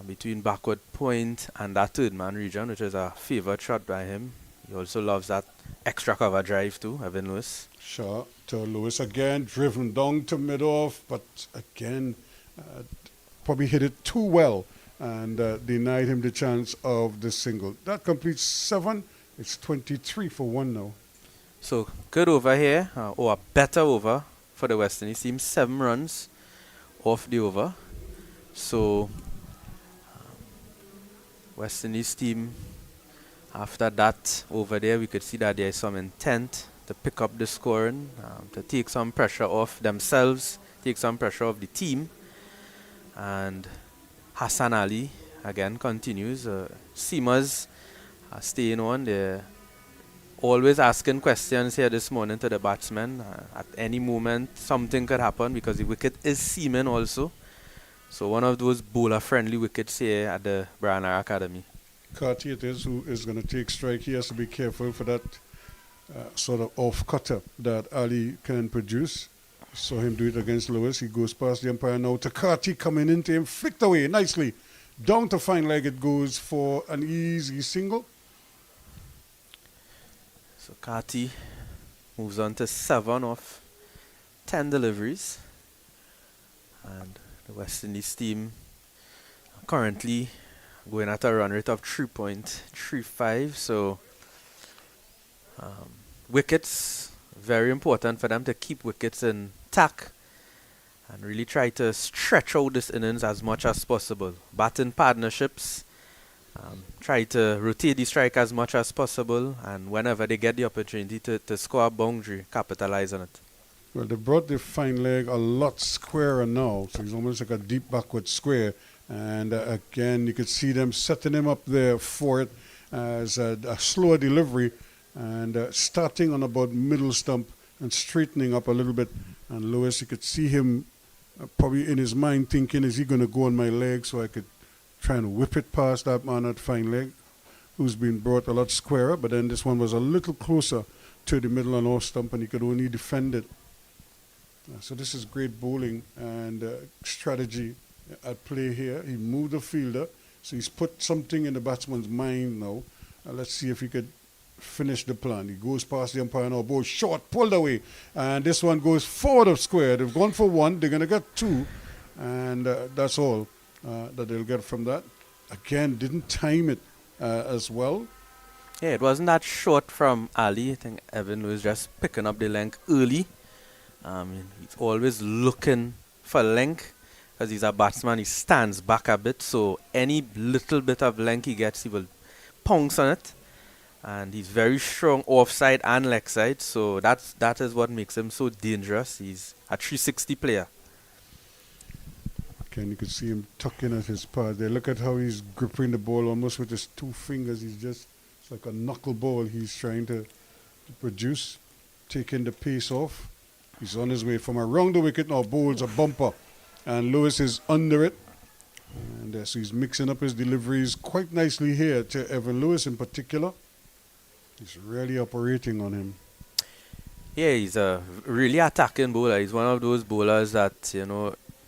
between backward point and that third man region, which is a favourite shot by him. He also loves that extra cover drive too, Evan Lewis. Shah to Lewis again, driven down to mid-off, but again probably hit it too well and denied him the chance of the single. That completes 7. It's 23 for 1 now. So good over here, or a better over for the West Indies team. 7 runs off the over. So West Indies team, after that over there, we could see that there is some intent to pick up the scoring, to take some pressure off themselves, take some pressure off the team. And Hassan Ali again continues. Seamers staying on. They're always asking questions here this morning to the batsmen. At any moment, something could happen because the wicket is seaming also. So one of those bowler-friendly wickets here at the Branagh Academy. Carty it is who is going to take strike. He has to be careful for that sort of off-cutter that Ali can produce. Saw him do it against Lewis. He goes past the umpire now. Takati coming into him, flicked away nicely. Down to fine leg it goes for an easy single. So Kati moves on to 7 of 10 deliveries. And the West Indies team currently going at a run rate of 3.35. So wickets, very important for them to keep wickets intact and really try to stretch out this innings as much as possible. Batting partnerships, try to rotate the strike as much as possible, and whenever they get the opportunity to score a boundary, capitalize on it. Well, they brought the fine leg a lot squarer now, so he's almost like a deep backward square. And again, you could see them setting him up there for it as a slower delivery and starting on about middle stump and straightening up a little bit. And Lewis, you could see him probably in his mind thinking, is he going to go on my leg so I could try and whip it past that man at fine leg, who's been brought a lot squarer. But then this one was a little closer to the middle and off stump, and he could only defend it. So this is great bowling and strategy at play here. He moved the fielder, so he's put something in the batsman's mind now. Let's see if he could finish the plan. He goes past the umpire now, ball short, pulled away, and this one goes forward of square. They've gone for 1, they're going to get 2, and that's all that they'll get from that. Again, didn't time it as well. Yeah, it wasn't that short from Ali. I think Evan was just picking up the length early. He's always looking for length because he's a batsman. He stands back a bit, so any little bit of length he gets, he will pounce on it. And he's very strong offside and leg side, so that is what makes him so dangerous. He's a 360 player. Again, you can see him tucking at his pad there. Look at how he's gripping the ball almost with his 2 fingers. It's like a knuckle ball he's trying to produce, taking the pace off. He's on his way from around the wicket now, bowls a bumper, and Lewis is under it. And so he's mixing up his deliveries quite nicely here to Evan Lewis in particular. He's really operating on him. Yeah, he's a really attacking bowler. He's one of those bowlers that,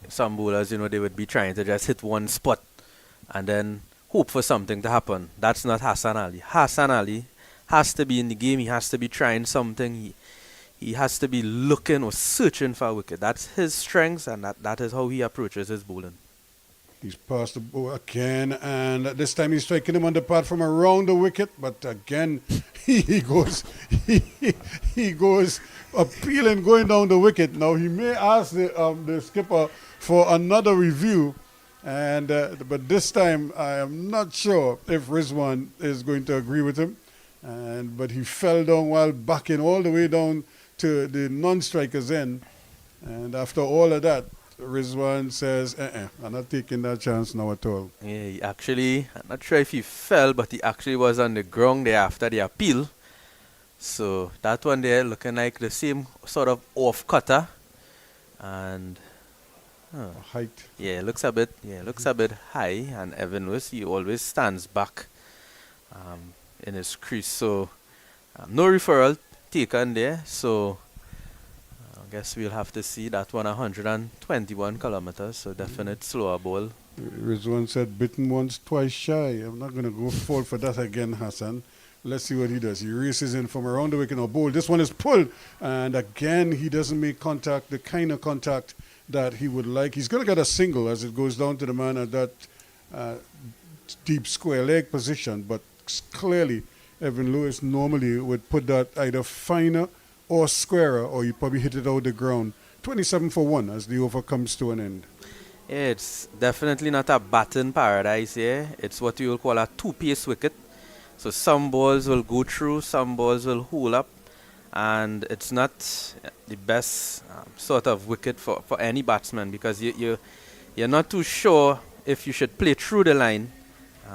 some bowlers, they would be trying to just hit one spot and then hope for something to happen. That's not Hassan Ali. Hassan Ali has to be in the game. He has to be trying something. He has to be looking or searching for a wicket. That's his strengths, and that is how he approaches his bowling. He's passed the ball again, and this time he's striking him on the pad from around the wicket. But again, he goes appealing, going down the wicket. Now he may ask the skipper for another review, and but this time I am not sure if Rizwan is going to agree with him. But he fell down while backing all the way down to the non-striker's end, and after all of that, Rizwan says, I'm not taking that chance now at all. Yeah, he actually, I'm not sure if he fell, but he actually was on the ground there after the appeal. So that one there looking like the same sort of off-cutter. And height. Yeah, looks a bit high. And Evan Lewis, he always stands back in his crease. So no referral taken there. So I guess we'll have to see that one 121 kilometers, so definite slower ball. Rizwan said bitten once, twice shy. I'm not going to go fall for that again, Hassan. Let's see what he does. He races in from around the wicket or bowl. This one is pulled, and again he doesn't make contact, the kind of contact that he would like. He's going to get a single as it goes down to the man at that deep square leg position, but clearly Evan Lewis normally would put that either finer or squarer, or you probably hit it out the ground. 27 for 1 as the over comes to an end. Yeah, it's definitely not a batting paradise here. It's what you will call a two-pace wicket. So some balls will go through, some balls will hold up, and it's not the best sort of wicket for any batsman, because you're not too sure if you should play through the line,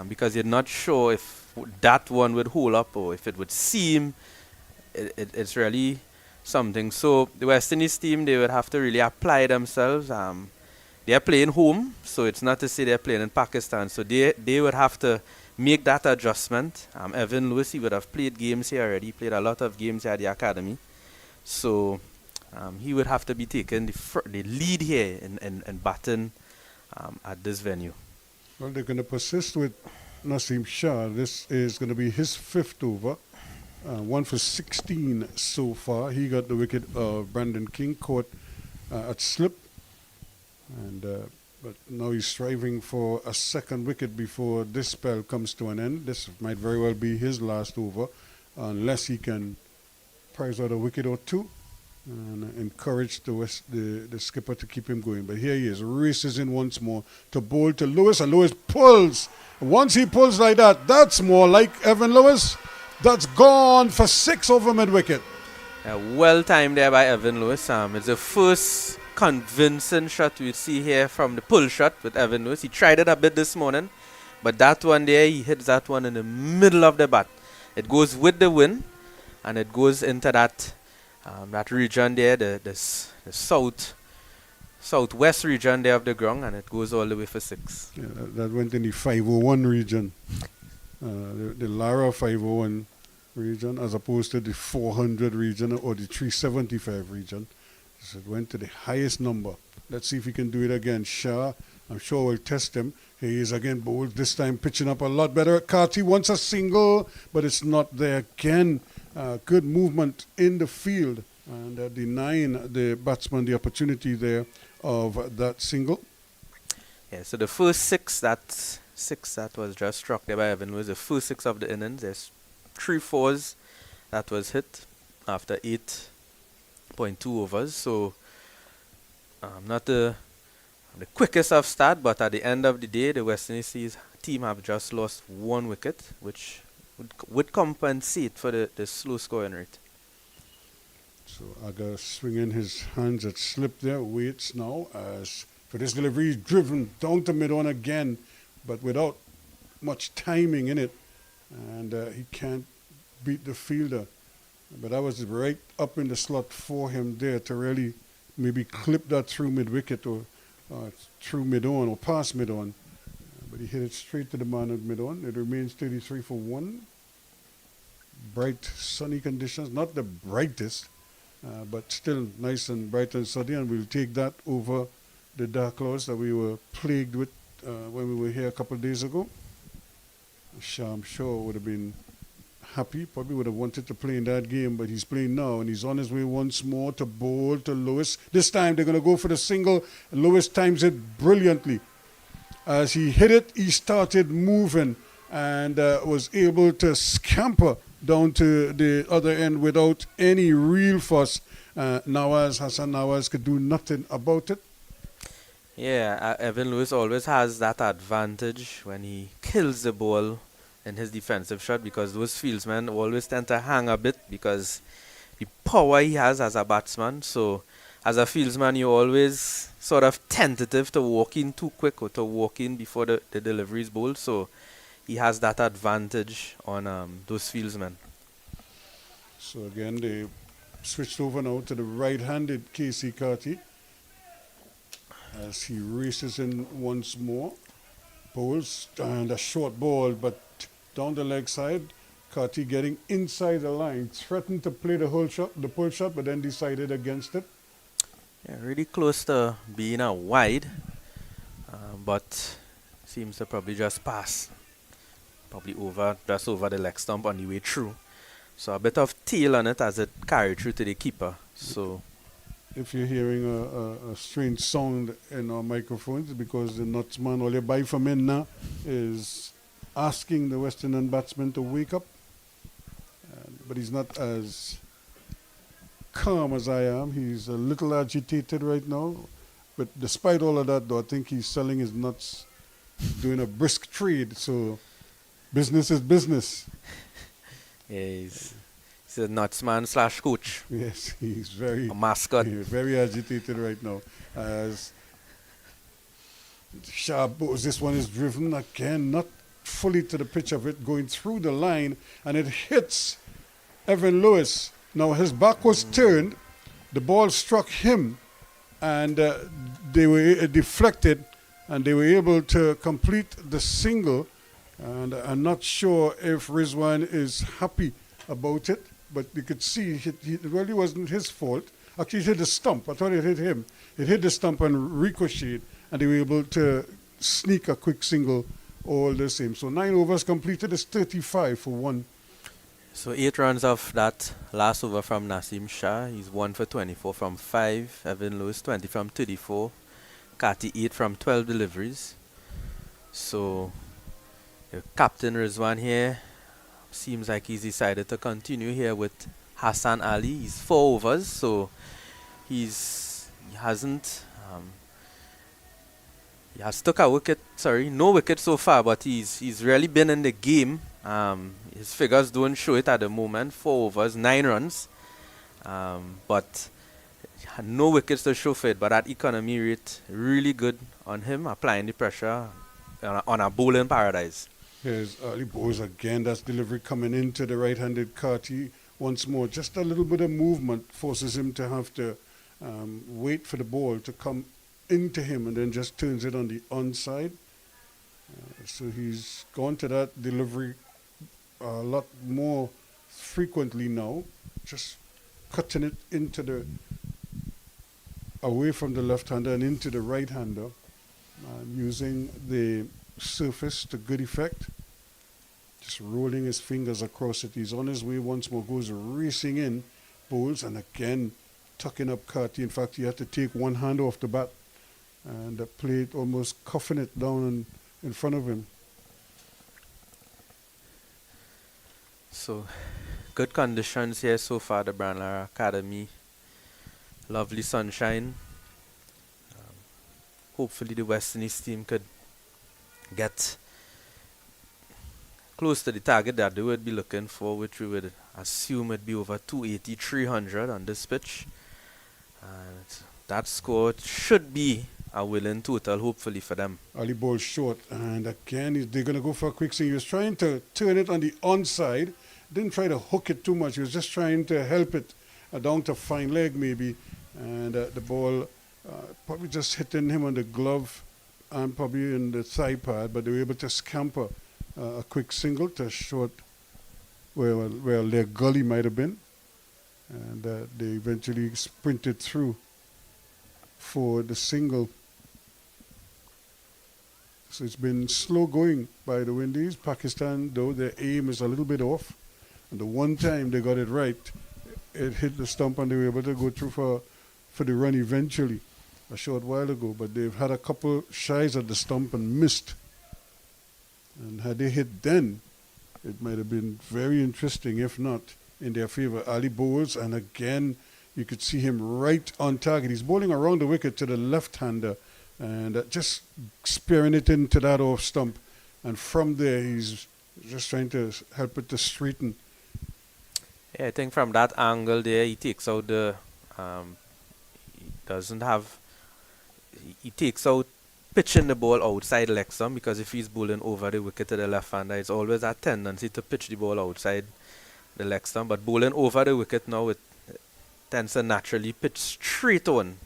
because you're not sure if that one would hold up or if it would seam. It's really something. So the West Indies team, they would have to really apply themselves. They are playing home, so it's not to say they're playing in Pakistan. So they would have to make that adjustment. Evan Lewis, he would have played games here already, played a lot of games here at the academy. So he would have to be taking the lead here in batting at this venue. Well, they're going to persist with Naseem Shah. This is going to be his 5th over. 1 for 16 so far. He got the wicket of Brandon King, caught at slip. But now he's striving for a 2nd wicket before this spell comes to an end. This might very well be his last over, unless he can prize out a wicket or 2 and encourage the skipper to keep him going. But here he is, races in once more to bowl to Lewis, and Lewis pulls. Once he pulls like that, that's more like Evan Lewis. That's gone for 6 over mid-wicket. Well timed there by Evan Lewis. It's the first convincing shot we see here from the pull shot with Evan Lewis. He tried it a bit this morning, but that one there, he hits that one in the middle of the bat. It goes with the wind, and it goes into that region there, the southwest region there of the ground, and it goes all the way for 6. Yeah, that went in the 501 region, the Lara 501 region, as opposed to the 400 region or the 375 region. So it went to the highest number. Let's see if he can do it again. Shah, I'm sure we'll test him. He is again bowled, this time pitching up a lot better. Carty wants a single, but it's not there again. Good movement in the field, and denying the batsman the opportunity there of that single. Yeah, so the first six that was just struck there by Evan was the first 6 of the innings. There's 3 fours that was hit after 8.2 overs. So not the quickest of start, but at the end of the day, the West Indies team have just lost 1 wicket, which would compensate for the slow scoring rate. So Aga swinging his hands at slip there, waits now as for this delivery, he's driven down to mid-on again, but without much timing in it, and he can't beat the fielder. But that was right up in the slot for him there to really maybe clip that through mid-wicket or through mid-on or past mid-on. But he hit it straight to the man at mid-on. It remains 33 for 1. Bright, sunny conditions. Not the brightest, but still nice and bright and sunny. And we'll take that over the dark clouds that we were plagued with when we were here a couple of days ago. Shah, I'm sure, would have been happy. Probably would have wanted to play in that game, but he's playing now, and he's on his way once more to bowl to Lewis. This time they're going to go for the single. Lewis times it brilliantly. As he hit it, he started moving and was able to scamper down to the other end without any real fuss. Hassan Nawaz could do nothing about it. Yeah, Evan Lewis always has that advantage when he kills the ball in his defensive shot, because those fieldsmen always tend to hang a bit because the power he has as a batsman. So as a fieldsman, you're always sort of tentative to walk in too quick or to walk in before the delivery is bowled. So he has that advantage on those fieldsmen. So again, they switched over now to the right-handed Casey Carty as he races in once more. Bowls and a short ball, but down the leg side. Carty getting inside the line, threatened to play the pull shot, but then decided against it. Yeah, really close to being a wide, but seems to probably just pass, probably just over the leg stump on the way through. So a bit of tail on it as it carried through to the keeper. So if you're hearing a strange sound in our microphones, because the Nutsman, all you buy from in now, is asking the West Indian batsman to wake up. But he's not as calm as I am. He's a little agitated right now. But despite all of that, though, I think he's selling his nuts, doing a brisk trade. So business is business. Yeah, he's a nutsman / coach. Yes, he's very a mascot. He's very agitated right now. As sharp, this one is driven again, not fully to the pitch of it, going through the line, and it hits Evan Lewis. Now his back was turned, the ball struck him, and they were deflected, and they were able to complete the single And I'm not sure if Rizwan is happy about it, but you could see it really wasn't his fault. Actually, it hit the stump. I thought it hit him. It hit the stump and ricocheted, and they were able to sneak a quick single all the same. So 9 overs completed is 35 for 1. So 8 runs off that last over from Nasim Shah. He's 1 for 24 from 5. Evan Lewis 20 from 34. Kati 8 from 12 deliveries. So Captain Rizwan here seems like he's decided to continue here with Hassan Ali. He's 4 overs, so he hasn't he has took a wicket, no wicket so far, but he's really been in the game. His figures don't show it at the moment. 4 overs, 9 runs, but no wickets to show for it. But that economy rate really good on him, applying the pressure on a bowling paradise. Here's Ali Bowes again. That's delivery coming into the right-handed Kati once more. Just a little bit of movement forces him to have to wait for the ball to come into him, and then just turns it on the onside. So he's gone to that delivery a lot more frequently now, just cutting it into the away from the left-hander and into the right-hander, using the surface to good effect. Just rolling his fingers across it. He's on his way once more, goes racing in, bowls, and again tucking up Kati. In fact, he had to take one hand off the bat and play it almost cuffing it down in front of him. So good conditions here so far, the Branlara Academy. Lovely sunshine. Hopefully the West Indies team could get close to the target that they would be looking for, which we would assume would be over 280, 300 on this pitch. And that score should be a winning total, hopefully, for them. Ali ball short, and again they're going to go for a quick swing. He was trying to turn it on the onside, didn't try to hook it too much. He was just trying to help it down to fine leg maybe, and the ball probably just hitting him on the glove and probably in the thigh pad, but they were able to scamper a quick single to short where their gully might have been, and they eventually sprinted through for the single. So it's been slow going by the Windies. Pakistan, though, their aim is a little bit off. And the one time they got it right, it hit the stump and they were able to go through for the run eventually a short while ago. But they've had a couple shies at the stump and missed. And had they hit then, it might have been very interesting, if not in their favor. Ali bowls, and again, you could see him right on target. He's bowling around the wicket to the left-hander, and just spearing it into that off stump. And from there, he's just trying to help it to straighten. Yeah, I think from that angle there, he takes out the, he takes out pitching the ball outside leg stump, because if he's bowling over the wicket to the left-hander, it's always a tendency to pitch the ball outside the leg stump. But bowling over the wicket now, it tends to naturally pitch straight on.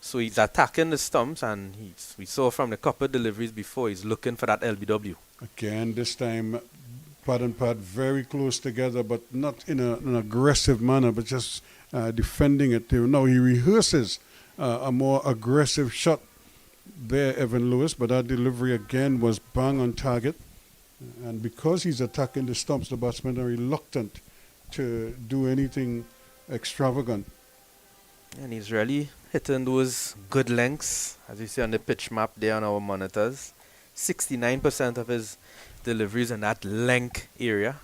So he's attacking the stumps, and we saw from the couple deliveries before, he's looking for that LBW. Again, this time, pad and pad very close together, but not in an aggressive manner, but just defending it. Now he rehearses a more aggressive shot there, Evan Lewis, but that delivery again was bang on target. And because he's attacking the stumps, the batsmen are reluctant to do anything extravagant. And he's really hitting those good lengths, as you see on the pitch map there on our monitors. 69% of his deliveries in that length area.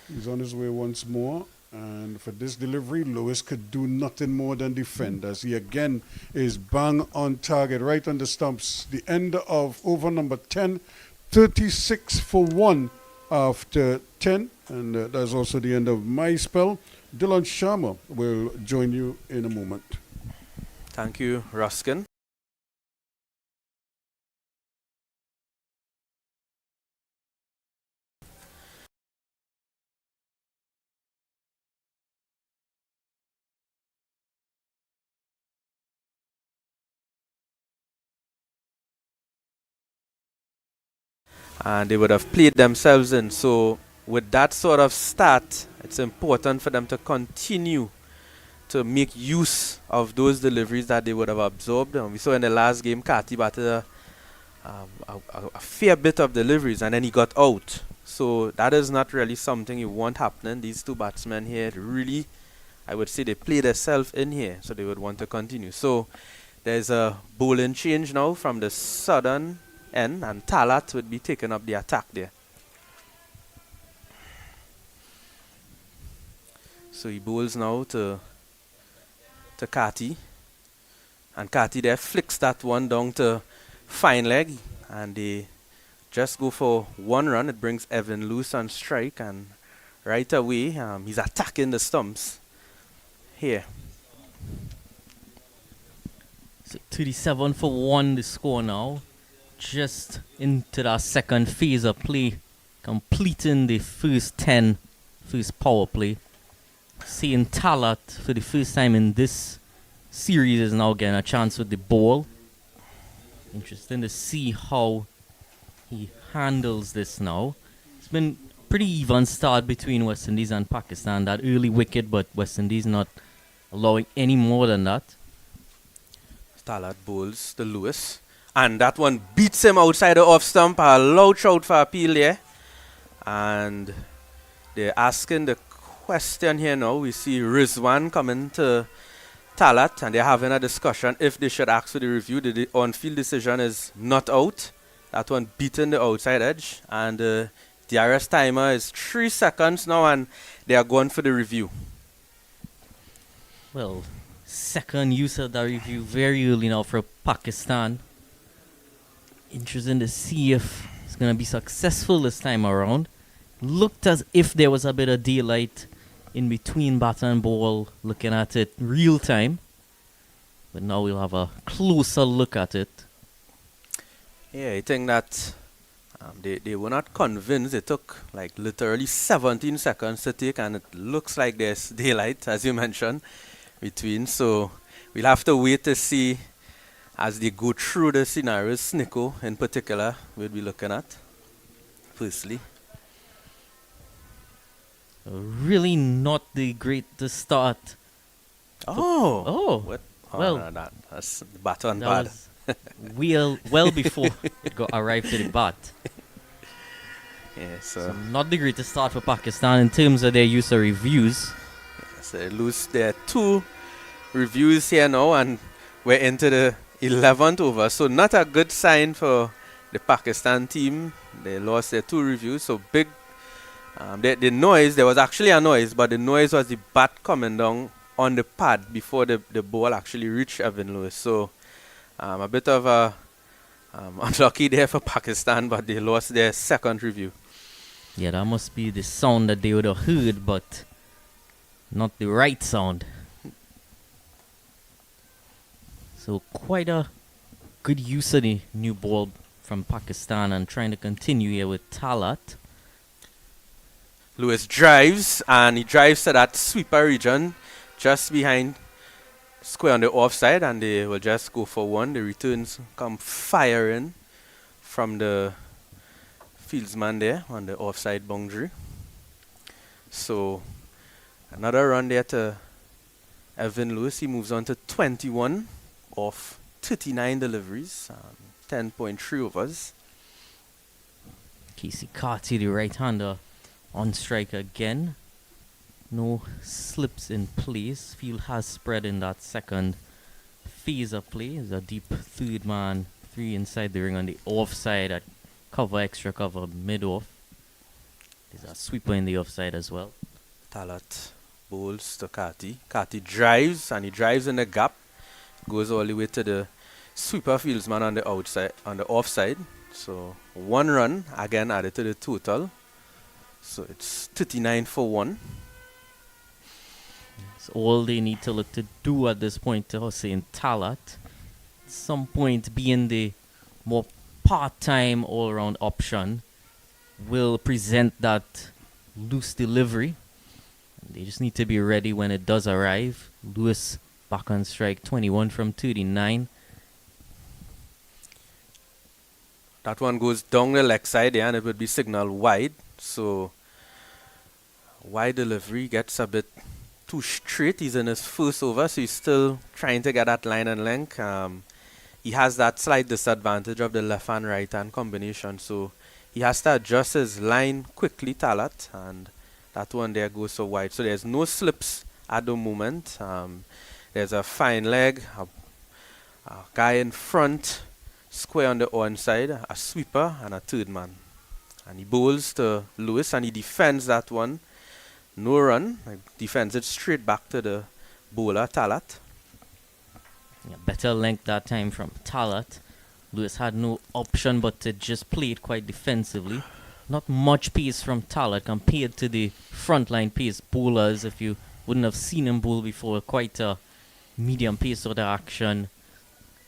He's on his way once more, and for this delivery, Lewis could do nothing more than defend, as he again is bang on target, right on the stumps. The end of over number 10, 36 for 1 after 10, and that's also the end of my spell. Dylan Sharma will join you in a moment. Thank you, Ruskin. and they would have played themselves in. So with that sort of start, it's important for them to continue to make use of those deliveries that they would have absorbed. And we saw in the last game, Kati batted a fair bit of deliveries, and then he got out. So that is not really something you want happening. These two batsmen here really, I would say, they play themselves in here, so they would want to continue. So there's a bowling change now from the southern end, and Talat would be taking up the attack there. So he bowls now to Kati, and Kati there flicks that one down to fine leg, and they just go for 1 run. It brings Evan Lewis on strike, and right away he's attacking the stumps here. So 37 for 1 the score now. Just into that second phase of play, completing the first power play. Seeing Talat for the first time in this series is now getting a chance with the ball. Interesting to see how he handles this now. It's been pretty even start between West Indies and Pakistan. That early wicket, but West Indies not allowing any more than that. Talat bowls to Lewis, and that one beats him outside the off stump. A loud shout for appeal there, and they're asking the question here now. We see Rizwan coming to Talat, and they're having a discussion if they should ask for the review. The on-field decision is not out. That one beating the outside edge, and the DRS timer is 3 seconds now, and they are going for the review. Well, second use of the review very early now for Pakistan. Interesting to see if it's going to be successful this time around. Looked as if there was a bit of daylight in between bat and ball, looking at it real time. But now we'll have a closer look at it. Yeah, I think that they were not convinced. It took like literally 17 seconds to take, and it looks like there's daylight, as you mentioned, between. So we'll have to wait to see as they go through the scenarios. Snicko in particular we'll be looking at firstly. Really not the greatest start. Oh, what? Oh, well, no, that's the bat on that bad. was well before it got arrived to the bat. Yeah, So not the greatest start for Pakistan in terms of their use of reviews. so they lose their 2 reviews here now, and we're into the 11th over. So not a good sign for the Pakistan team. They lost their 2 reviews. So big. The noise, there was actually a noise, but the noise was the bat coming down on the pad before the ball actually reached Evan Lewis. So a bit of a unlucky there for Pakistan, but they lost their second review. Yeah, that must be the sound that they would have heard, but not the right sound. So quite a good use of the new ball from Pakistan, and trying to continue here with Talat. Lewis drives, and he drives to that sweeper region just behind square on the offside, and they will just go for 1. The returns come firing from the fieldsman there on the offside boundary. So another run there to Evan Lewis. He moves on to 21 off 39 deliveries, 10.3 overs. Casey Carty, the right-hander, on strike again. No slips in place. Field has spread in that second phase of play. There's a deep third man, 3 inside the ring on the offside at cover, extra cover, mid-off. There's a sweeper in the offside as well. Talat bowls to Kati. Kati drives, and he drives in the gap. Goes all the way to the sweeper fieldsman on the outside, on the offside. So 1 run again added to the total. So it's 39 for 1. It's all they need to look to do at this point to Hussein Talat. At some point, being the more part-time all-round option will present that loose delivery. They just need to be ready when it does arrive. Lewis back on strike, 21 from 39. that one goes down the leg side there and it would be signaled wide. So wide delivery gets a bit too straight. He's in his first over, so he's still trying to get that line and length. He has that slight disadvantage of the left and right hand combination, so he has to adjust his line quickly, Talat, and that one there goes so wide. So there's no slips at the moment. There's a fine leg, a guy in front, square on the onside, a sweeper, and a third man. And he bowls to Lewis, and he defends that one. No run. Defends it straight back to the bowler, Talat. Yeah, better length that time from Talat. Lewis had no option but to just play it quite defensively. Not much pace from Talat compared to the frontline pace bowlers. If you wouldn't have seen him bowl before, quite a medium pace sort of action.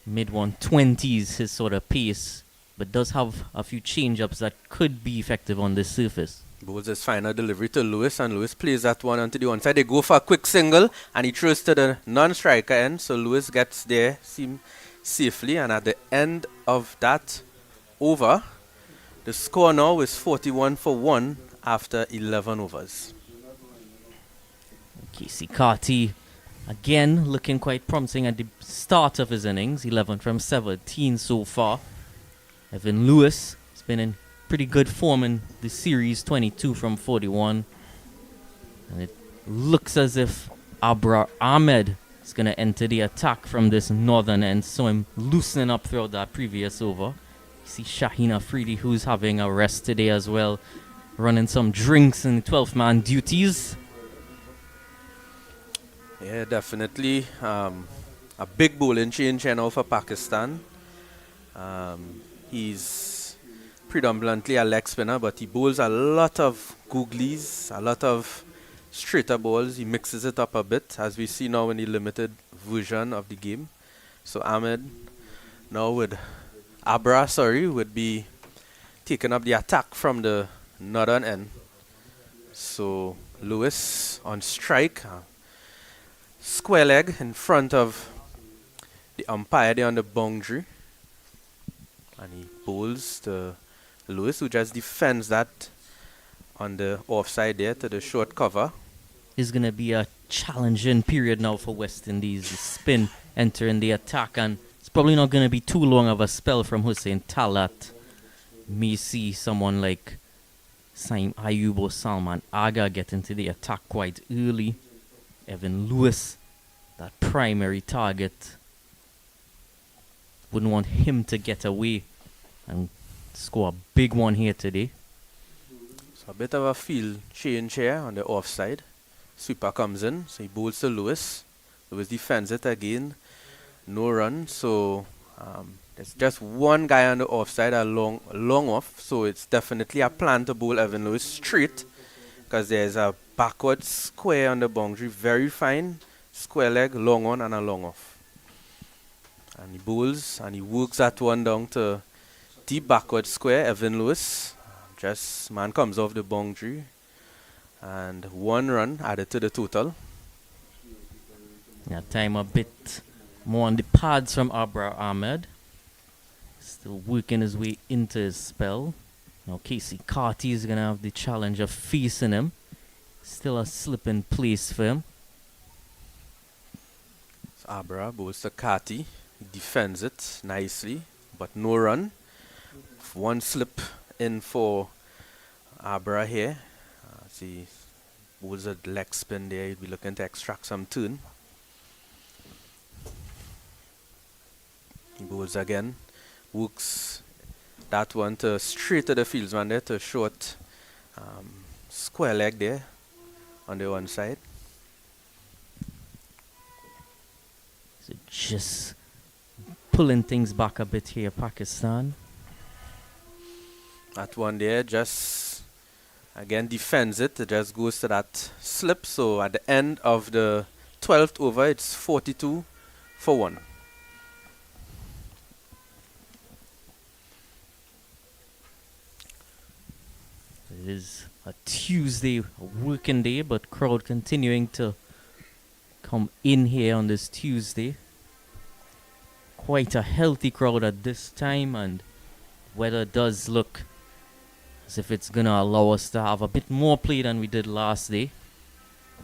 Mid 120s his sort of pace, but does have a few change-ups that could be effective on this surface. Bowls his final delivery to Lewis, and Lewis plays that one onto the one side. They go for a quick single, and he throws to the non-striker end, so Lewis gets there safely. And at the end of that over, the score now is 41 for 1 after 11 overs. Casey Carty again looking quite promising at the start of his innings. 11 from 17 so far. Evan Lewis has been in pretty good form in the series, 22 from 41. And it looks as if Abrar Ahmed is going to enter the attack from this northern end. So him loosening up throughout that previous over. You see Shaheen Afridi, who's having a rest today as well, running some drinks in 12th man duties. Yeah, definitely a big bowling change here now for Pakistan. He's predominantly a leg spinner, but he bowls a lot of googlies, a lot of straighter balls. He mixes it up a bit, as we see now in the limited version of the game. So Ahmed now would be taking up the attack from the northern end. So Lewis on strike, square leg in front of the umpire there on the boundary, and he bowls to Lewis, who just defends that on the offside there to the short cover. Is going to be a challenging period now for West Indies. The spin entering the attack, and it's probably not going to be too long of a spell from Hussein Talat. May see someone like Saim Ayub or Salman Aga get into the attack quite early. Evan Lewis, that primary target. Wouldn't want him to get away and score a big one here today. So a bit of a field change here on the offside. Sweeper comes in, so he bowls to Lewis. Lewis defends it again. No run, so there's just one guy on the offside, a long off. So it's definitely a plan to bowl Evan Lewis straight, because there's a backward square on the boundary, very fine. Square leg, long on, and a long off. And he bowls, and he works that one down to deep backward square. Evan Lewis, just man comes off the boundary, and one run added to the total. Yeah, time a bit more on the pads from Abrar Ahmed. Still working his way into his spell. Now Casey Carty is going to have the challenge of facing him. Still a slip in place for him. So Abra bowls to Carty. He defends it nicely, but no run. One slip in for Abra here. See, bowls a leg spin there. He'll be looking to extract some turn. He bowls again. Works that one to straight to the fieldsman there, to short square leg there on the one side. So just pulling things back a bit here, Pakistan. That one there just again defends it. It just goes to that slip. So at the end of the 12th over, it's 42 for 1. It is a Tuesday, a working day, but crowd continuing to come in here on this Tuesday. Quite a healthy crowd at this time, and weather does look as if it's gonna allow us to have a bit more play than we did last day.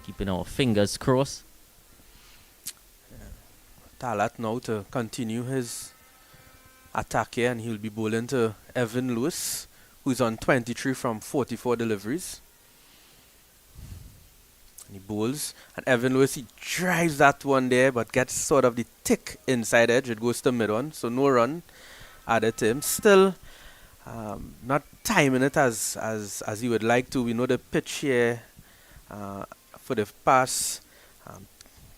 Keeping our fingers crossed. Talat now to continue his attack here, and he'll be bowling to Evan Lewis, who's on 23 from 44 deliveries. And he bowls, and Evan Lewis, he drives that one there, but gets sort of the thick inside edge. It goes to mid-on, so no run added to him. Still not timing it as he would like to. We know the pitch here for the past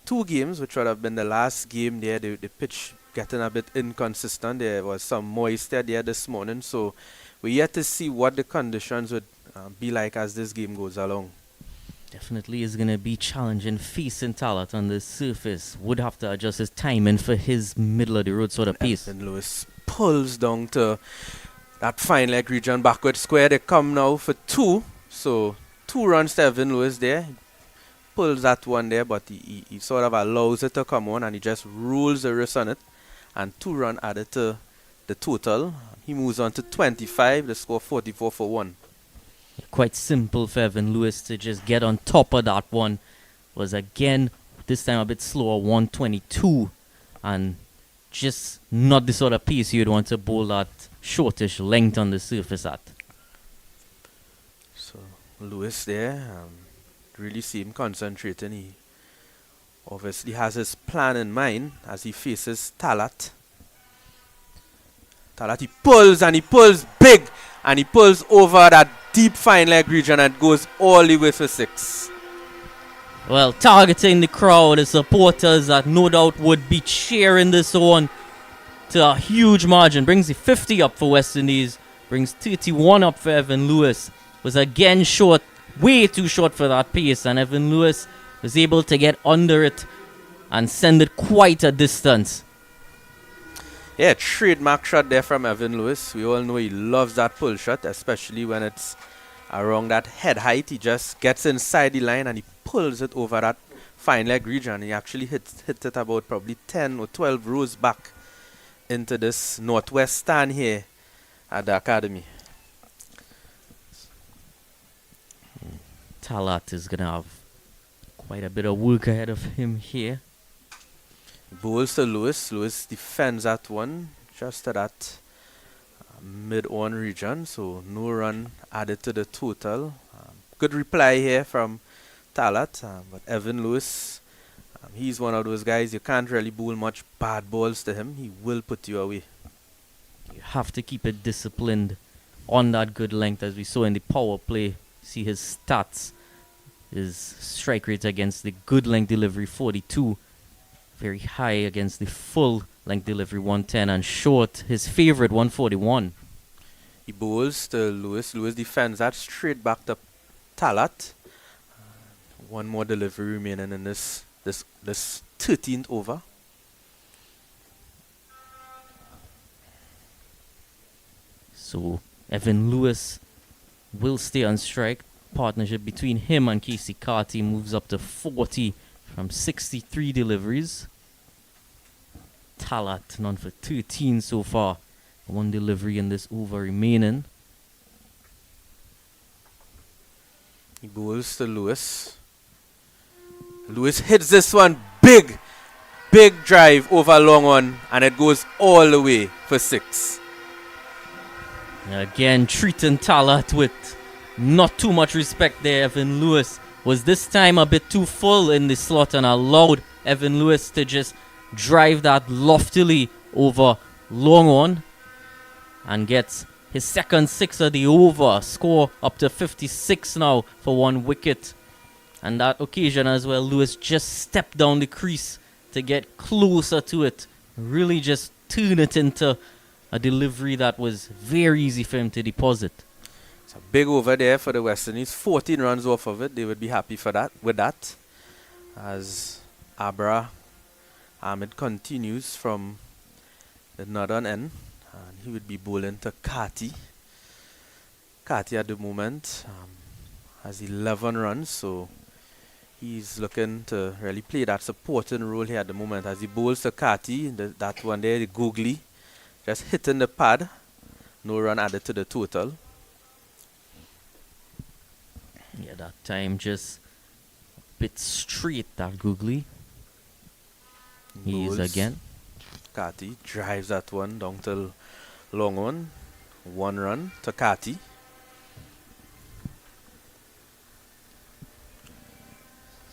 2 games, which would have been the last game there, the pitch getting a bit inconsistent. There was some moisture there this morning, so we're yet to see what the conditions would be like as this game goes along. Definitely is going to be challenging facing Talat on the surface. Would have to adjust his timing for his middle of the road sort of pace. And Lewis pulls down to that fine leg region backward square. They come now for 2, so 2 runs to Evan Lewis there. He pulls that one there, but he sort of allows it to come on, and he just rolls the wrist on it, and 2 runs added to the total. He moves on to 25, the score 44 for 1. Quite simple for Evan Lewis to just get on top of that one. Was again, this time a bit slower, 122, and just not the sort of pace you'd want to bowl that shortish length on the surface at. So Lewis there, really see him concentrating. He obviously has his plan in mind as he faces Talat. Talat, he pulls, and he pulls big, and he pulls over that deep fine leg region and goes all the way for 6. Well, targeting the crowd, the supporters that no doubt would be cheering this on to a huge margin. Brings the 50 up for West Indies, brings 31 up for Evan Lewis. Was again short, way too short for that pace, and Evan Lewis was able to get under it and send it quite a distance. Yeah, trademark shot there from Evan Lewis. We all know he loves that pull shot, especially when it's around that head height. He just gets inside the line and he pulls it over that fine leg region. He actually hit it about probably 10 or 12 rows back into this northwest stand here at the academy. Talat is going to have quite a bit of work ahead of him here. Bowls to Lewis. Lewis defends that one just to that mid-on region, so no run added to the total. Good reply here from Talat, but Evan Lewis, he's one of those guys you can't really bowl much bad balls to him. He will put you away. You have to keep it disciplined on that good length, as we saw in the power play. See his stats, his strike rate against the good length delivery 42. Very high against the full length delivery 110, and short his favorite 141. He bowls to Lewis. Lewis defends that straight back to Talat. One more delivery remaining in this 13th over. So Evan Lewis will stay on strike. Partnership between him and Casey Carty moves up to 40 from 63 deliveries. Talat none for 13 so far. 1 delivery in this over remaining. He bowls to Lewis. Lewis hits this one big drive over long on, and it goes all the way for 6. Again, treating Talat with not too much respect there. Evan Lewis was this time a bit too full in the slot and allowed Evan Lewis to just drive that loftily over long on and gets his second 6 of the over. Score up to 56 now for 1 wicket. And that occasion as well, Lewis just stepped down the crease to get closer to it. Really just turn it into a delivery that was very easy for him to deposit. It's a big over there for the West Indies. 14 runs off of it. They would be happy with that. As Abra Ahmed continues from the northern end. And he would be bowling to Carty. Carty at the moment has 11 runs, so he's looking to really play that supporting role here at the moment. As he bowls to Carty, that one there, the googly, just hitting the pad No run added to the total. Yeah, that time just a bit straight, that Googly. He is Bowls. again. Kati drives that one down to long on. 1 run to Kati.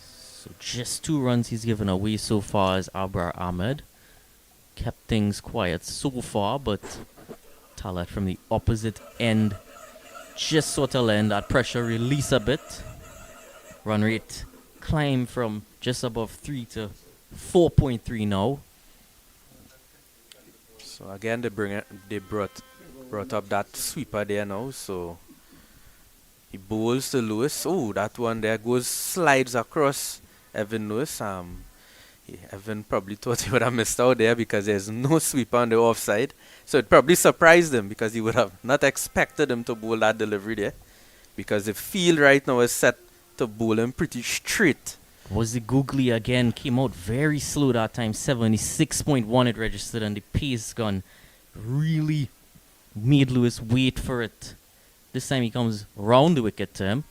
So just 2 runs he's given away so far as Abrar Ahmed. Kept things quiet so far, but Talat from the opposite end just sort of letting that pressure release a bit. Run rate climb from just above 3 to 4.3 now. So again, they brought up that sweeper there now. So he bowls to Lewis. Oh, that one there slides across Evan Lewis. Evan probably thought he would have missed out there because there's no sweeper on the offside. So it probably surprised him because he would have not expected him to bowl that delivery there. Because the field right now is set to bowl him pretty straight. Was the Googly again, came out very slow that time, 76.1 it registered, and the pace gun really made Lewis wait for it. This time he comes round the wicket to him.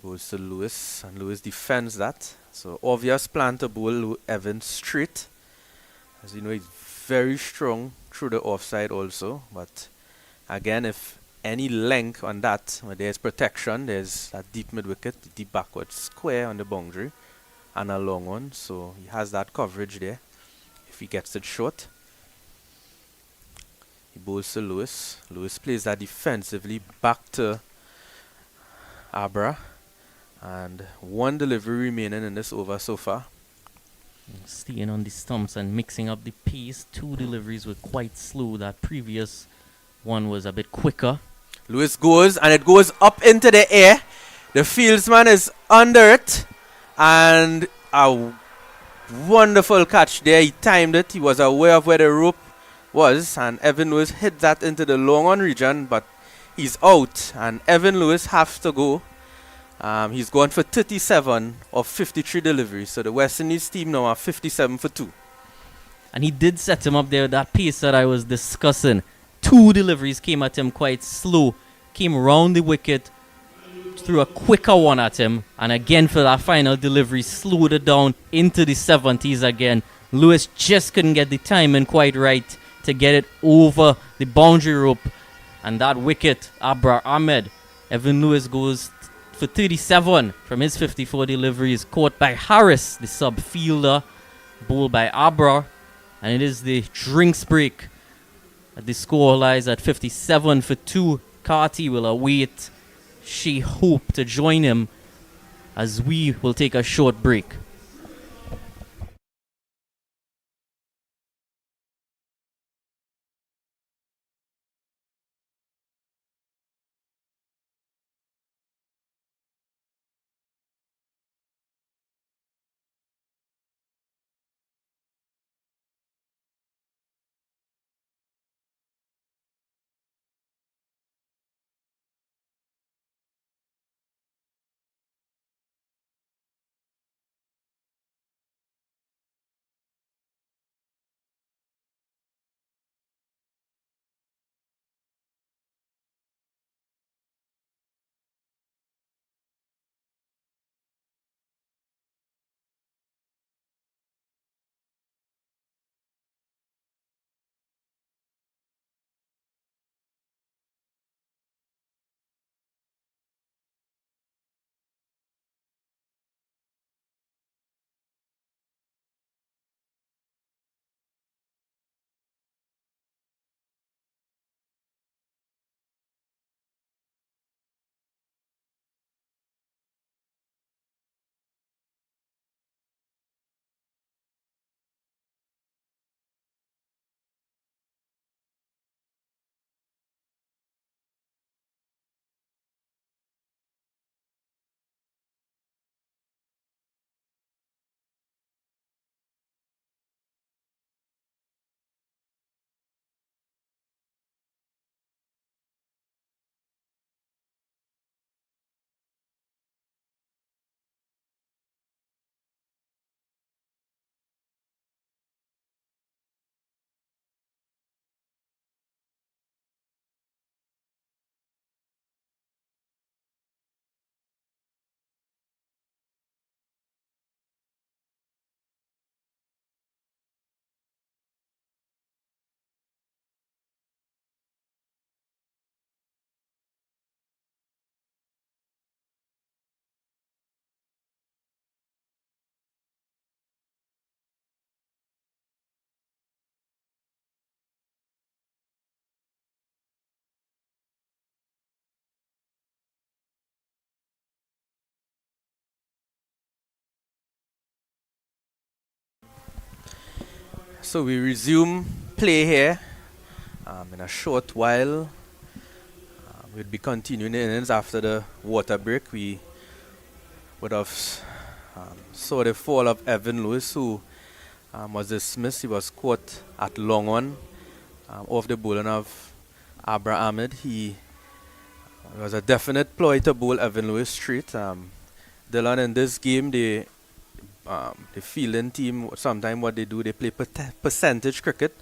Goes to Lewis, and Lewis defends that. So obvious plan to bowl Evan straight. As you know, he's very strong through the offside also. But again, if any length on that, where there's protection, there's that deep mid wicket, deep backward square on the boundary, and a long one. So he has that coverage there if he gets it short. He bowls to Lewis. Lewis plays that defensively back to Abra. And 1 delivery remaining in this over so far. Staying on the stumps and mixing up the pace. 2 deliveries were quite slow. That previous one was a bit quicker. Lewis goes, and it goes up into the air. The fieldsman is under it. And a wonderful catch there. He timed it. He was aware of where the rope was. And Evan Lewis hit that into the long on region. But he's out. And Evan Lewis has to go. He's gone for 37 of 53 deliveries. So the West Indies team now are 57 for 2. And he did set him up there with that pace that I was discussing. 2 deliveries came at him quite slow. Came round the wicket, threw a quicker one at him. And again for that final delivery, slowed it down into the 70s again. Lewis just couldn't get the timing quite right to get it over the boundary rope. And that wicket, Abrar Ahmed. Evan Lewis goes for 37 from his 54 deliveries, caught by Harris, the sub fielder, bowled by Abra, and it is the drinks break. The score lies at 57 for 2. Carty will await Shai Hope to join him as we will take a short break. So we resume play here in a short while. We'll be continuing the innings after the water break. We would have saw the fall of Evan Lewis, who was dismissed. He was caught at long on off the bowling of Abra Ahmed. He was a definite ploy to bowl Evan Lewis straight. Dylan, in this game, the fielding team, sometimes what they do, they play percentage cricket.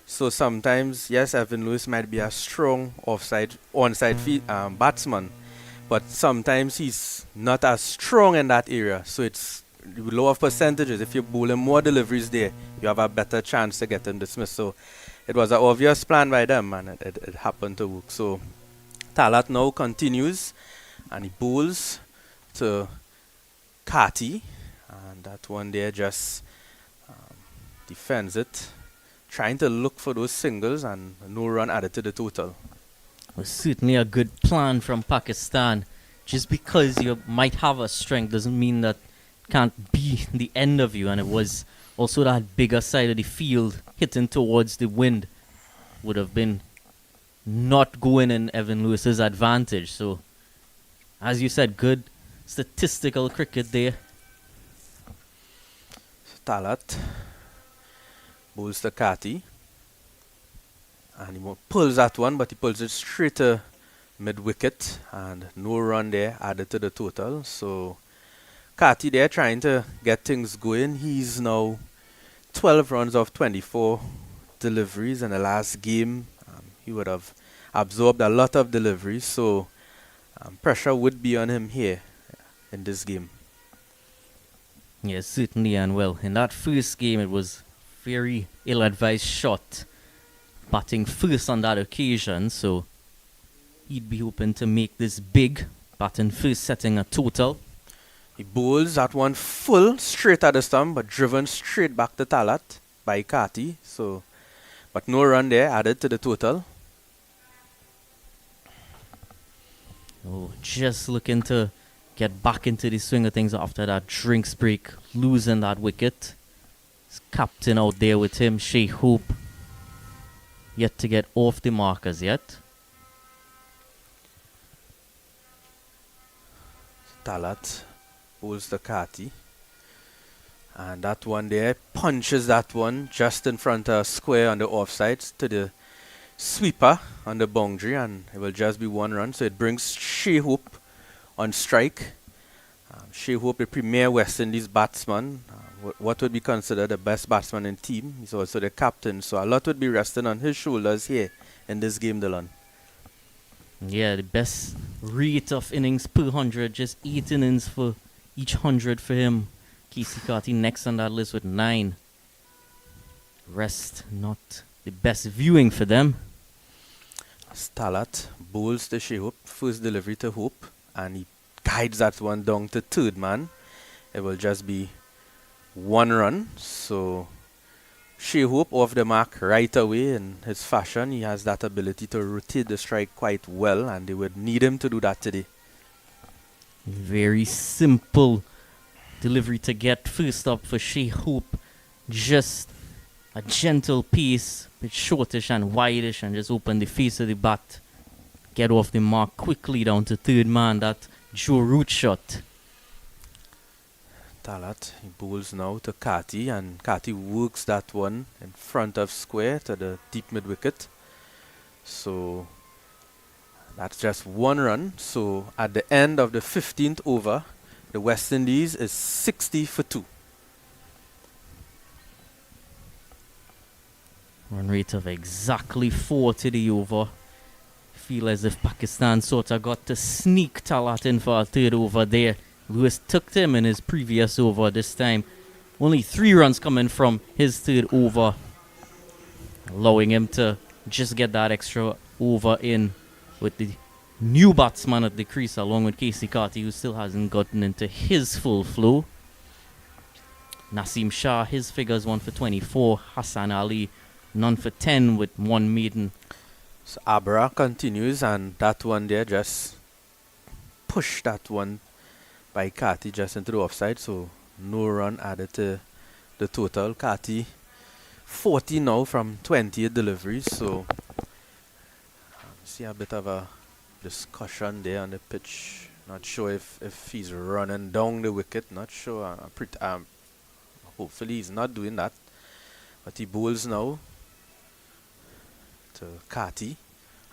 So sometimes, yes, Evan Lewis might be a strong onside batsman, but sometimes he's not as strong in that area. So it's low of percentages. If you're bowling more deliveries there, you have a better chance to get him dismissed. So it was an obvious plan by them, and it happened to work. So Talat now continues, and he bowls to Kati, and that one there just defends it, trying to look for those singles, and no run added to the total. Was certainly a good plan from Pakistan. Just because you might have a strength doesn't mean that it can't be the end of you. And it was also that bigger side of the field hitting towards the wind would have been not going in Evan Lewis's advantage. So, as you said, good statistical cricket there. Talat bowls to Kati, and he pulls that one, but he pulls it straight to mid-wicket, and no run there added to the total. So Kati there trying to get things going. He's now 12 runs off 24 deliveries in the last game. He would have absorbed a lot of deliveries, so pressure would be on him here in this game. Yes, certainly, and well, in that first game it was very ill-advised shot, batting first on that occasion, so he'd be hoping to make this big, batting first, setting a total. He bowls that one full straight at the stump, but driven straight back to Talat by Kati, so but no run there added to the total. Oh, just looking to get back into the swing of things after that drinks break, losing that wicket. His captain out there with him, Shai Hope, yet to get off the markers yet. Talat bowls the Kati, and that one there punches that one just in front of square on the offside to the sweeper on the boundary, and it will just be one run. So it brings Shai Hope on strike. Shai Hope, the premier West Indies batsman, what would be considered the best batsman in team. He's also the captain, so a lot would be resting on his shoulders here in this game, Dylan. Yeah, the best rate of innings per 100, just 8 innings for each 100 for him. Casey Carty next on that list with 9. Rest not the best viewing for them. Talat bowls to Shai Hope, first delivery to Hope, and he guides that one down to third man. It will just be one run. So Shai Hope off the mark right away in his fashion. He has that ability to rotate the strike quite well, and they would need him to do that today. Very simple delivery to get first up for Shai Hope. Just a gentle pace, bit shortish and wideish, and just open the face of the bat. Get off the mark quickly down to third man. That Joe Root shot. Talat, he bowls now to Kati, and Kati works that one in front of square to the deep mid wicket. So that's just one run. So at the end of the 15th over, the West Indies is 60 for 2. Run rate of exactly 4 to the over. Feel as if Pakistan sort of got to sneak Talat in for a third over there. Lewis took him in his previous over this time. Only 3 runs coming from his third over, allowing him to just get that extra over in with the new batsman at the crease, along with Casey Carty, who still hasn't gotten into his full flow. Naseem Shah, his figures 1 for 24. Hassan Ali, none for 10 with 1 maiden. So Abra continues, and that one there just pushed that one by Kati just into the offside, so no run added to the total. Kati 40 now from 28 deliveries, so see a bit of a discussion there on the pitch. Not sure if he's running down the wicket, not sure. Hopefully he's not doing that. But he bowls now to Kati,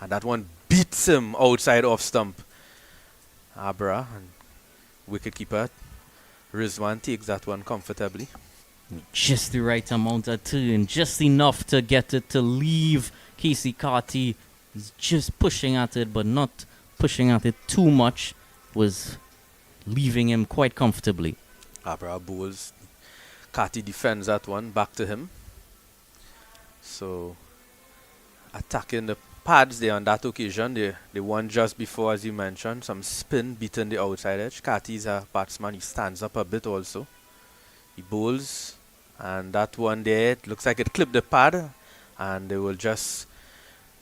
and that one beats him outside off stump. Abra and wicketkeeper Rizwan takes that one comfortably. Just the right amount of turn, just enough to get it to leave Casey Carty. He's just pushing at it, but not pushing at it too much. Was leaving him quite comfortably. Abra bowls. Carty defends that one back to him. So attacking the pads there on that occasion. The one just before, as you mentioned, some spin beating the outside edge. Carty is a batsman. He stands up a bit also. He bowls, and that one there, it looks like it clipped the pad, and they will just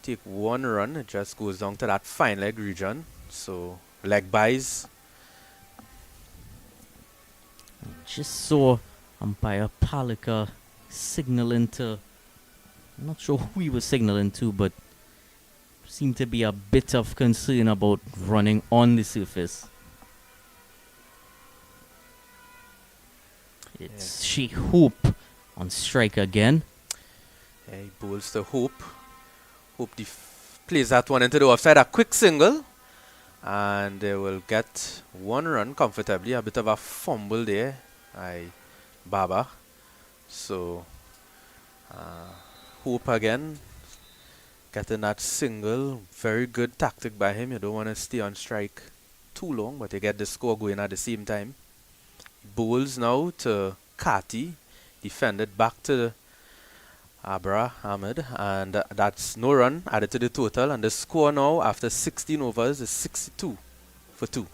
take one run. It just goes down to that fine leg region. So leg buys. Just saw umpire Palika signaling to, I'm not sure who he was signaling to, but seemed to be a bit of concern about running on the surface. It's Shai Hope on strike again. Yeah, he bowls to Hope. Hope plays that one into the offside. A quick single. And they will get one run comfortably. A bit of a fumble there by Baba. So Hope again getting that single. Very good tactic by him. You don't want to stay on strike too long, but you get the score going at the same time. Bowls now to Kati, defended back to Abra Ahmed, and that's no run added to the total, and the score now after 16 overs is 62 for 2.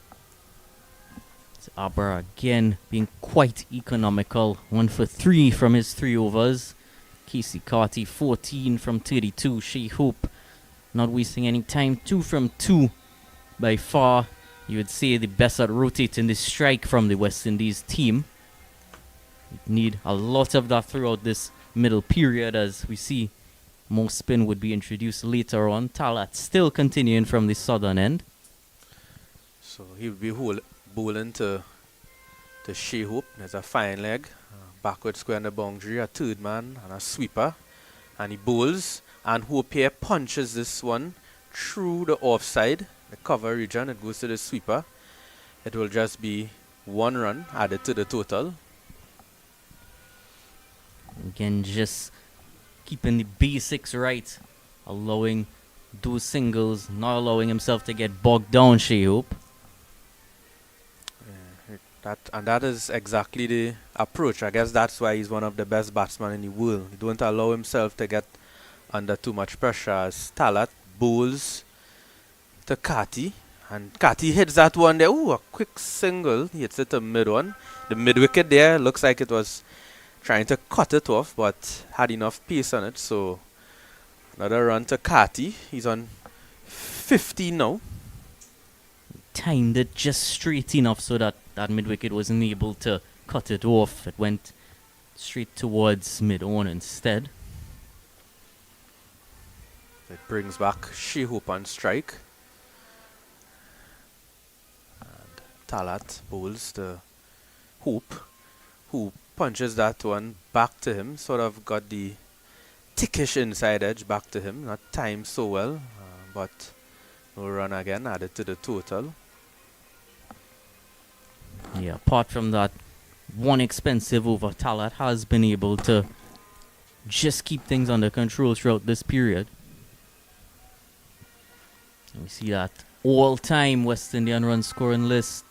So Abra again being quite economical, 1 for 3 from his 3 overs. Casey Carty 14 from 32. Shai Hope not wasting any time, 2 from 2. By far, you would say the best at rotating the strike from the West Indies team. Need a lot of that throughout this middle period, as we see more spin would be introduced later on. Talat still continuing from the southern end. So he will be bowling to Shai Hope. There's a fine leg, backward square on the boundary, a third man and a sweeper, and he bowls, and Hope here punches this one through the offside, the cover region. It goes to the sweeper. It will just be 1 run added to the total. Again, just keeping the basics right, allowing those singles, not allowing himself to get bogged down, Shai Hope. That is exactly the approach. I guess that's why he's one of the best batsmen in the world. He don't allow himself to get under too much pressure. As Talat bowls to Kati, and Kati hits that one there. Ooh, a quick single. He hits it to mid one. The mid wicket there looks like it was trying to cut it off, but had enough pace on it. So another run to Kati. He's on 50 now. Timed it just straight enough so that that mid wicket wasn't able to cut it off. It went straight towards mid on instead. It brings back Shai Hope on strike. And Talat bowls to Hope, who punches that one back to him. Sort of got the tickish inside edge back to him. Not timed so well, but no run again added to the total. Yeah, apart from that one expensive over, Talat has been able to just keep things under control throughout this period. And we see that all-time West Indian run scoring list.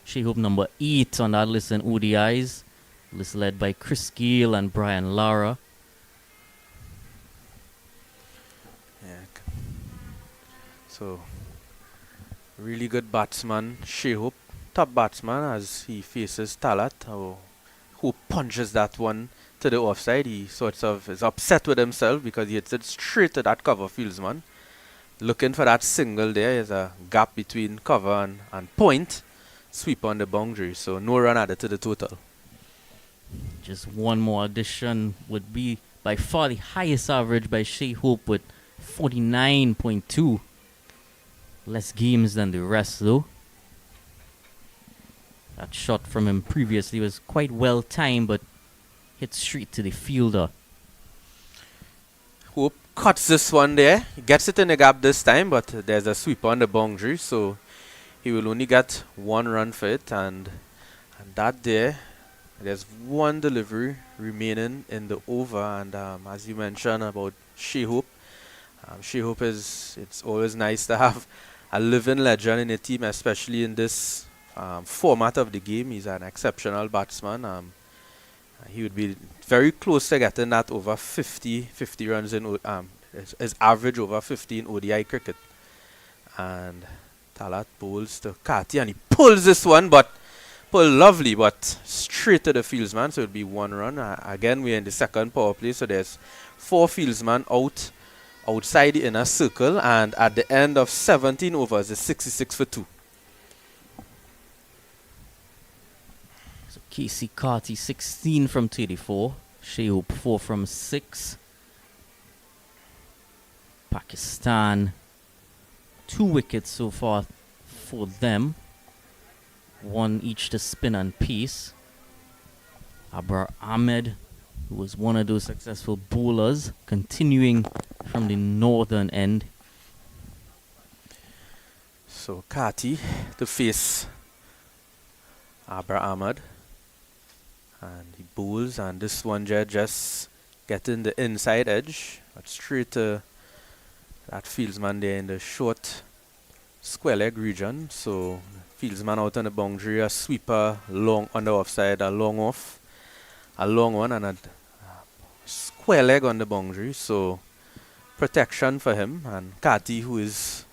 Shai Hope number 8 on that list in ODIs. List led by Chris Gale and Brian Lara. Yeah. So really good batsman, Shai Hope. Top batsman as he faces Talat, who punches that one to the offside. He sort of is upset with himself because he hits it straight to that cover fieldsman. Looking for that single there. There's a gap between cover and point. Sweep on the boundary. So no run added to the total. Just one more addition would be by far the highest average by Shai Hope with 49.2. Less games than the rest though. That shot from him previously was quite well timed but hit straight to the fielder. Hope cuts this one there. He gets it in the gap this time, but there's a sweeper on the boundary, so he will only get 1 run for it. And that there, there's 1 delivery remaining in the over. And as you mentioned about Shai Hope, Shai Hope it's always nice to have a living legend in the team, especially in this format of the game. He's an exceptional batsman. He would be very close to getting that over 50 runs in his average over 50 in ODI cricket. And Talat bowls to Kati and he pulls this one, but pull lovely, but straight to the fieldsman, so it'll be 1 run. Again, we're in the second power play, so there's 4 fieldsmen outside the inner circle, and at the end of 17 overs, it's 66 for 2. Casey Carty 16 from 34. Shai Hope 4 from 6. Pakistan 2 wickets so far for them. 1 each to spin and pace. Abrar Ahmed, who was one of those successful bowlers, continuing from the northern end. So Kati to face Abrar Ahmed. And he bowls, and this one just getting the inside edge, but straight to that fieldsman there in the short square leg region. So fieldsman out on the boundary, a sweeper long on the offside, a long off, a long one, and a square leg on the boundary. So protection for him. And Kati, who is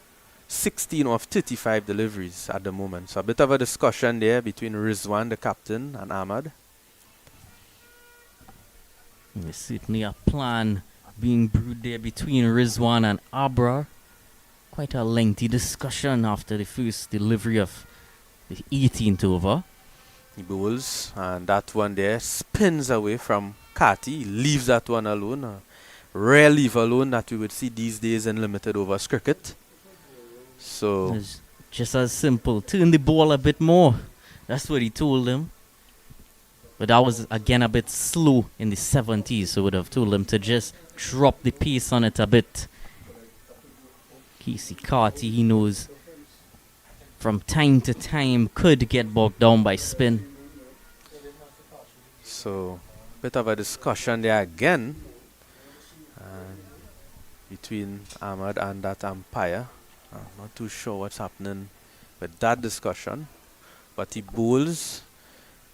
16 of 35 deliveries at the moment. So a bit of a discussion there between Rizwan, the captain, and Ahmad. There's certainly a plan being brewed there between Rizwan and Abrar. Quite a lengthy discussion after the first delivery of the 18th over. He bowls, and that one there spins away from Kati. He leaves that one alone. A rare leave alone that we would see these days in limited overs cricket. So It's just as simple. Turn the ball a bit more. That's what he told him. But that was again a bit slow in the 70s, so would have told him to just drop the pace on it a bit. Casey Carty, he knows from time to time could get bogged down by spin. So bit of a discussion there again between Ahmad and that umpire. I'm not too sure what's happening with that discussion, but he bowls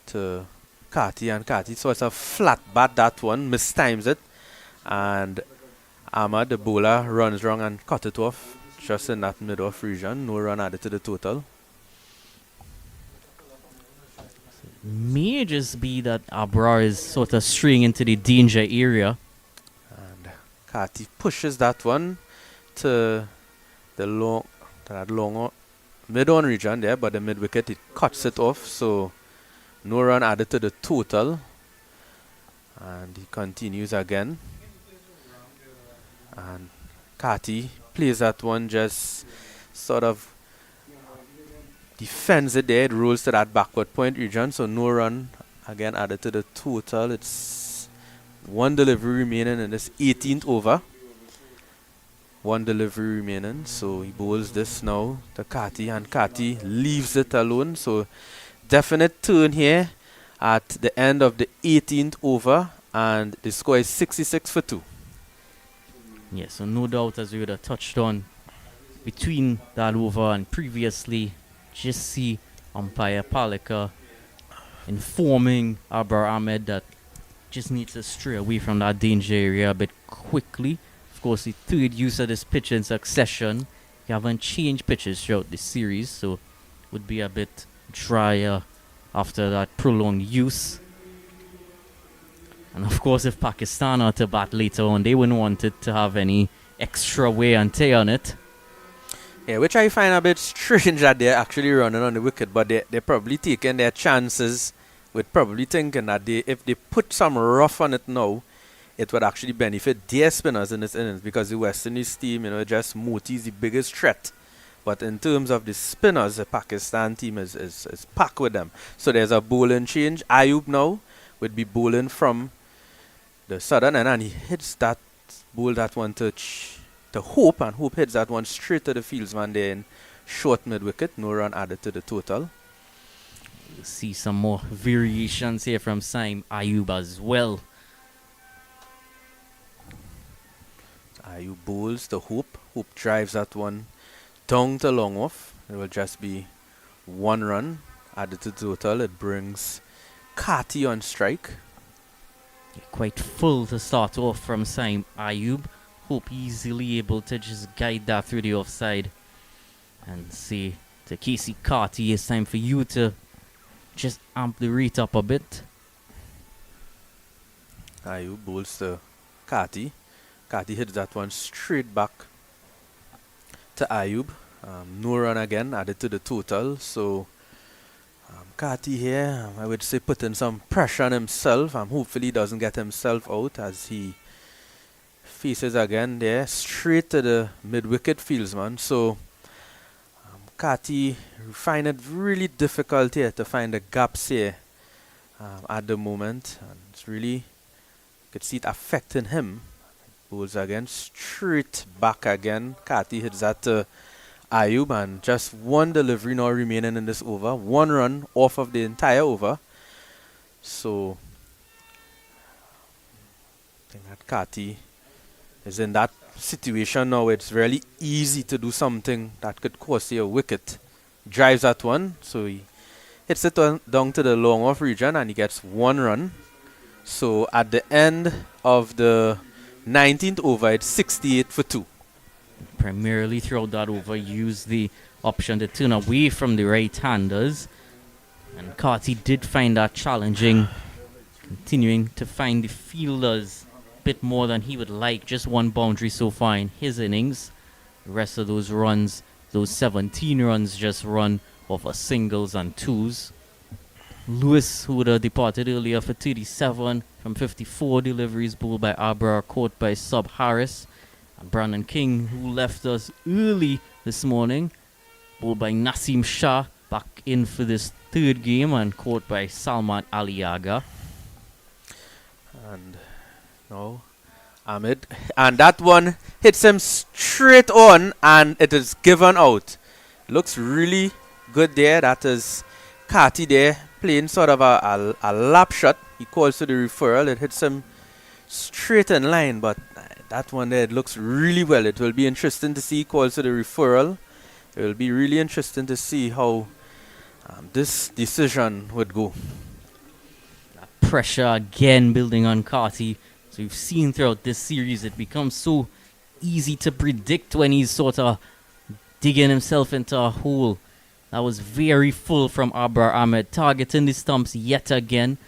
to Kati, and Kati sort of flat bat that one, mistimes it, and Ahmad, the bowler, runs wrong and cut it off just in that mid-off region. No run added to the total. May just be that Abrar is sort of straying into the danger area. And Kati pushes that one to the long mid-on region there, but the mid-wicket, it cuts it off, so no run added to the total. And he continues again. And Kati plays that one, just sort of defends it there. It rolls to that backward point region, so no run again added to the total. It's 1 delivery remaining in this 18th over. 1 delivery remaining, so he bowls this now to Kati, and Kati leaves it alone. So definite turn here at the end of the 18th over, and the score is 66 for 2. Yeah, so no doubt, as we would have touched on between that over and previously, just see umpire Palika informing Abrar Ahmed that just needs to stray away from that danger area a bit quickly. Of course, the 3rd use of this pitch in succession. You haven't changed pitches throughout the series, so would be a bit drier after that prolonged use. And of course, if Pakistan are to bat later on, they wouldn't want it to have any extra wear and tear on it. Yeah, which I find a bit strange that they're actually running on the wicket, but they're probably taking their chances with probably thinking that if they put some rough on it now, it would actually benefit their spinners in this innings, because the West Indies team, just Moti is the biggest threat. But in terms of the spinners, the Pakistan team is packed with them. So there's a bowling change. Ayub now would be bowling from the southern end, and he hits that bowl that one to Hope, and Hope hits that one straight to the fieldsman there in short mid wicket. No run added to the total. We'll see some more variations here from Saim Ayub as well. Ayub bowls to Hope. Hope drives that one down to long off. It will just be 1 run added to the total. It brings Kati on strike. Quite full to start off from Saim Ayub. Hope easily able to just guide that through the offside. And say to Casey Carty, it's time for you to just amp the rate up a bit. Ayub bowls to Kati. Kati hits that one straight back to Ayub. No run again added to the total. So Kati here, I would say, putting some pressure on himself. Hopefully he doesn't get himself out as he faces again there straight to the mid-wicket fieldsman. So Kati find it really difficult here to find the gaps here at the moment. And it's really, you could see it affecting him. Bowls again, straight back again. Kati hits that to Ayub, and just one delivery now remaining in this over. 1 run off of the entire over. So I think that Kati is in that situation now. It's really easy to do something that could cost you a wicket. Drives that one, so he hits it down to the long off region, and he gets 1 run. So at the end of the 19th over, it's 68 for 2. Primarily throughout that over, used the option to turn away from the right-handers. And Carty did find that challenging, continuing to find the fielders a bit more than he would like. Just 1 boundary so far in his innings. The rest of those runs, those 17 runs, just run off of singles and twos. Lewis, who would have departed earlier for 37 from 54 deliveries, bowled by Abrar, caught by Sub Harris. And Brandon King, who left us early this morning, bowled by Nasim Shah, back in for this 3rd game, and caught by Salman Aliaga. And no, Ahmed. And that one hits him straight on, and it is given out. Looks really good there. That is Kati there, playing sort of a lap shot. He calls to the referral. It hits him straight in line, but that one there, it looks really well. It will be interesting to see. He calls to the referral. It will be really interesting to see how this decision would go. That pressure again building on Carty. So we've seen throughout this series, it becomes so easy to predict when he's sort of digging himself into a hole. That was very full from Abrar Ahmed, targeting the stumps yet again.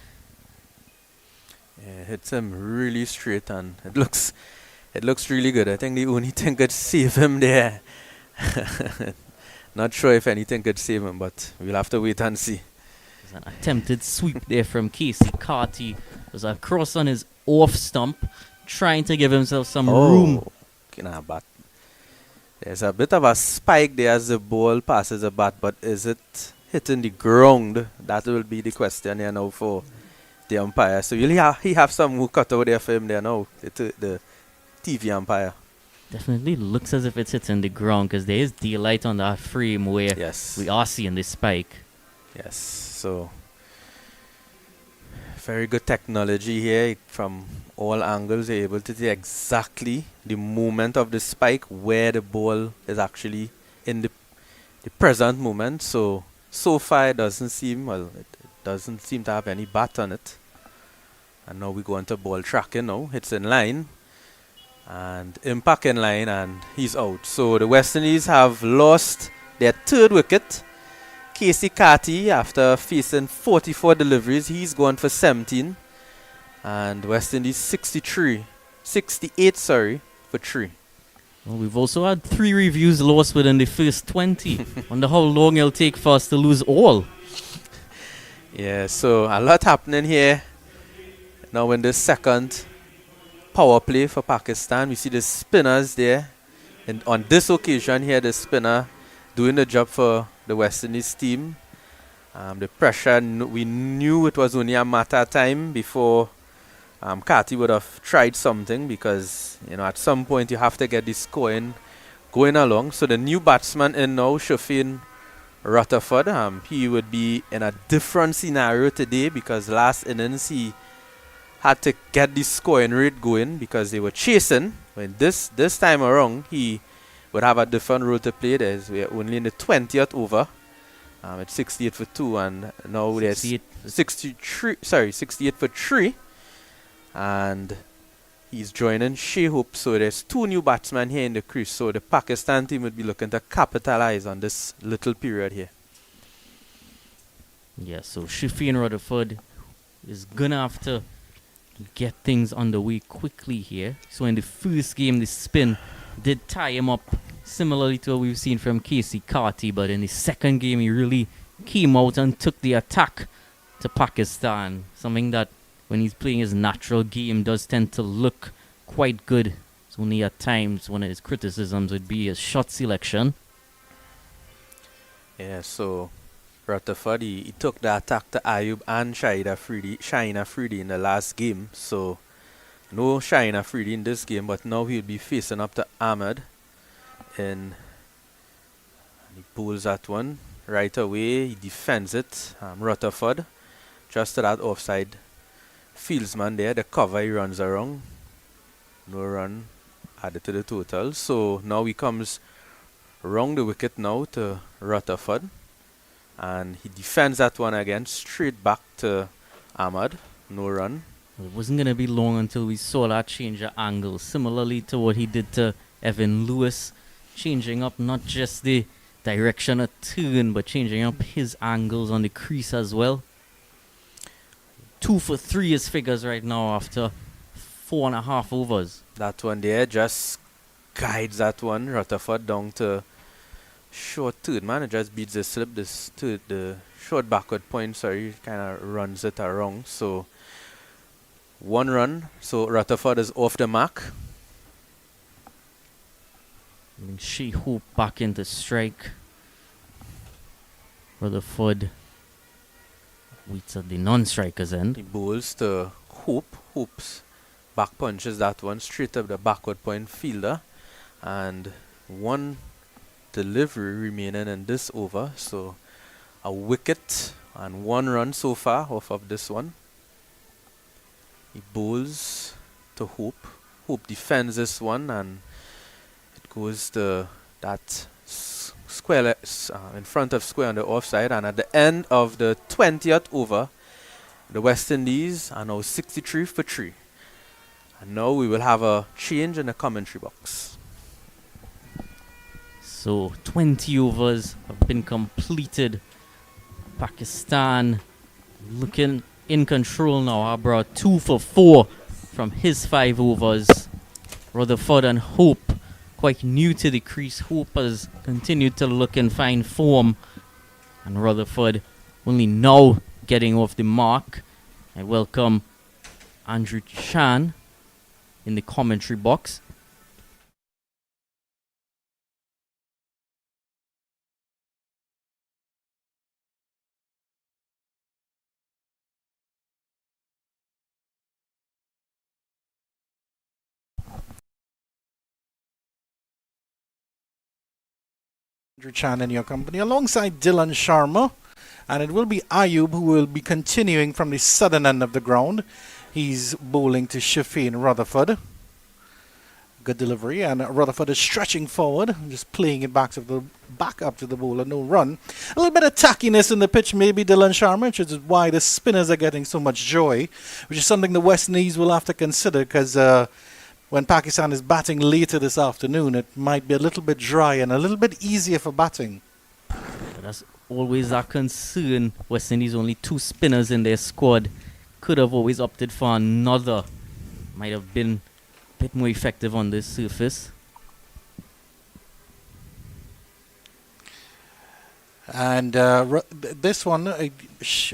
Yeah, hits him really straight, and it looks really good. I think the only thing could save him there. Not sure if anything could save him, but we'll have to wait and see. There's an attempted sweep there from Casey Carty. Was a cross on his off stump, trying to give himself some room. But there's a bit of a spike there as the ball passes the bat, but is it hitting the ground? That will be the question here now for the umpire. So he have some work cut out there for him there now, the TV umpire. Definitely looks as if it's hitting the ground, because there is daylight on that frame where we are seeing this spike. Yes, so very good technology here from all angles. They're able to see exactly the moment of the spike, where the ball is actually in the present moment. So far it doesn't seem to have any bat on it. And now we go into ball tracking now. It's in line. And impact in line, and he's out. So the West Indies have lost their 3rd wicket. Casey Carty, after facing 44 deliveries, he's gone for 17. And West Indies 68 for 3. Well, we've also had 3 reviews lost within the first 20. Wonder how long it'll take for us to lose all. Yeah, so a lot happening here. Now in the second power play for Pakistan, we see the spinners there. And on this occasion here, the spinner doing the job for the West Indies team. The pressure, we knew it was only a matter of time before Kati would have tried something, because at some point you have to get this scoring going along. So the new batsman in now, Shai Rutherford, he would be in a different scenario today, because last innings he had to get the scoring rate going because they were chasing. When this time around, he would have a different role to play. We're only in the 20th over. It's 68 for 2, and now there's 68 for 3. And he's joining Shai Hope. So there's 2 new batsmen here in the crease. So the Pakistan team would be looking to capitalize on this little period here. Yeah, so Shai Rutherford is going to have to get things underway quickly here. So in the first game, the spin did tie him up, similarly to what we've seen from Casey Carty, but in the second game, he really came out and took the attack to Pakistan, something that when he's playing his natural game does tend to look quite good. It's only at times one of his criticisms would be his shot selection. Yeah, so Rutherford, he took the attack to Ayub and Shai Afridi in the last game. So no Shai Afridi in this game, but now he'll be facing up to Ahmed. And he pulls that one right away. He defends it. Rutherford, just to that offside fieldsman there. The cover, he runs around. No run added to the total. So now he comes around the wicket now to Rutherford. And he defends that one again, straight back to Ahmad. No run. Well, it wasn't going to be long until we saw that change of angle, similarly to what he did to Evan Lewis, changing up not just the direction of turn, but changing up his angles on the crease as well. 2 for 3 his figures right now after 4.5 overs. That one there just guides that one, Rutherford, down to short third, man. It just beats the slip, the short backward point, sorry, kind of runs it around. So 1 run. So Rutherford is off the mark. Shai Hope back into strike. Rutherford waits at the non-striker's end. He bowls to Hope. Hope's back punches that one straight up the backward point fielder. And 1 delivery remaining in this over. So a wicket and 1 run so far off of this one. He bowls to Hope. Hope defends this one, and it goes to that square in front of square on the offside. And at the end of the 20th over, the West Indies are now 63 for 3. And now we will have a change in the commentary box. So 20 overs have been completed. Pakistan looking in control now. Abra 2 for 4 from his 5 overs. Rutherford and Hope quite new to the crease. Hope has continued to look in fine form, and Rutherford only now getting off the mark. I welcome Andrew Chan in the commentary box. Andrew Chan in your company alongside Dylan Sharma, and it will be Ayub who will be continuing from the southern end of the ground. He's bowling to Shai Rutherford. Good delivery, and Rutherford is stretching forward, just playing it back up to the bowler. No run. A little bit of tackiness in the pitch, maybe Dylan Sharma, which is why the spinners are getting so much joy, which is something the West Indies will have to consider, because when Pakistan is batting later this afternoon, it might be a little bit dry and a little bit easier for batting. But that's always our concern. West Indies only 2 spinners in their squad. Could have always opted for another. Might have been a bit more effective on this surface. And this one,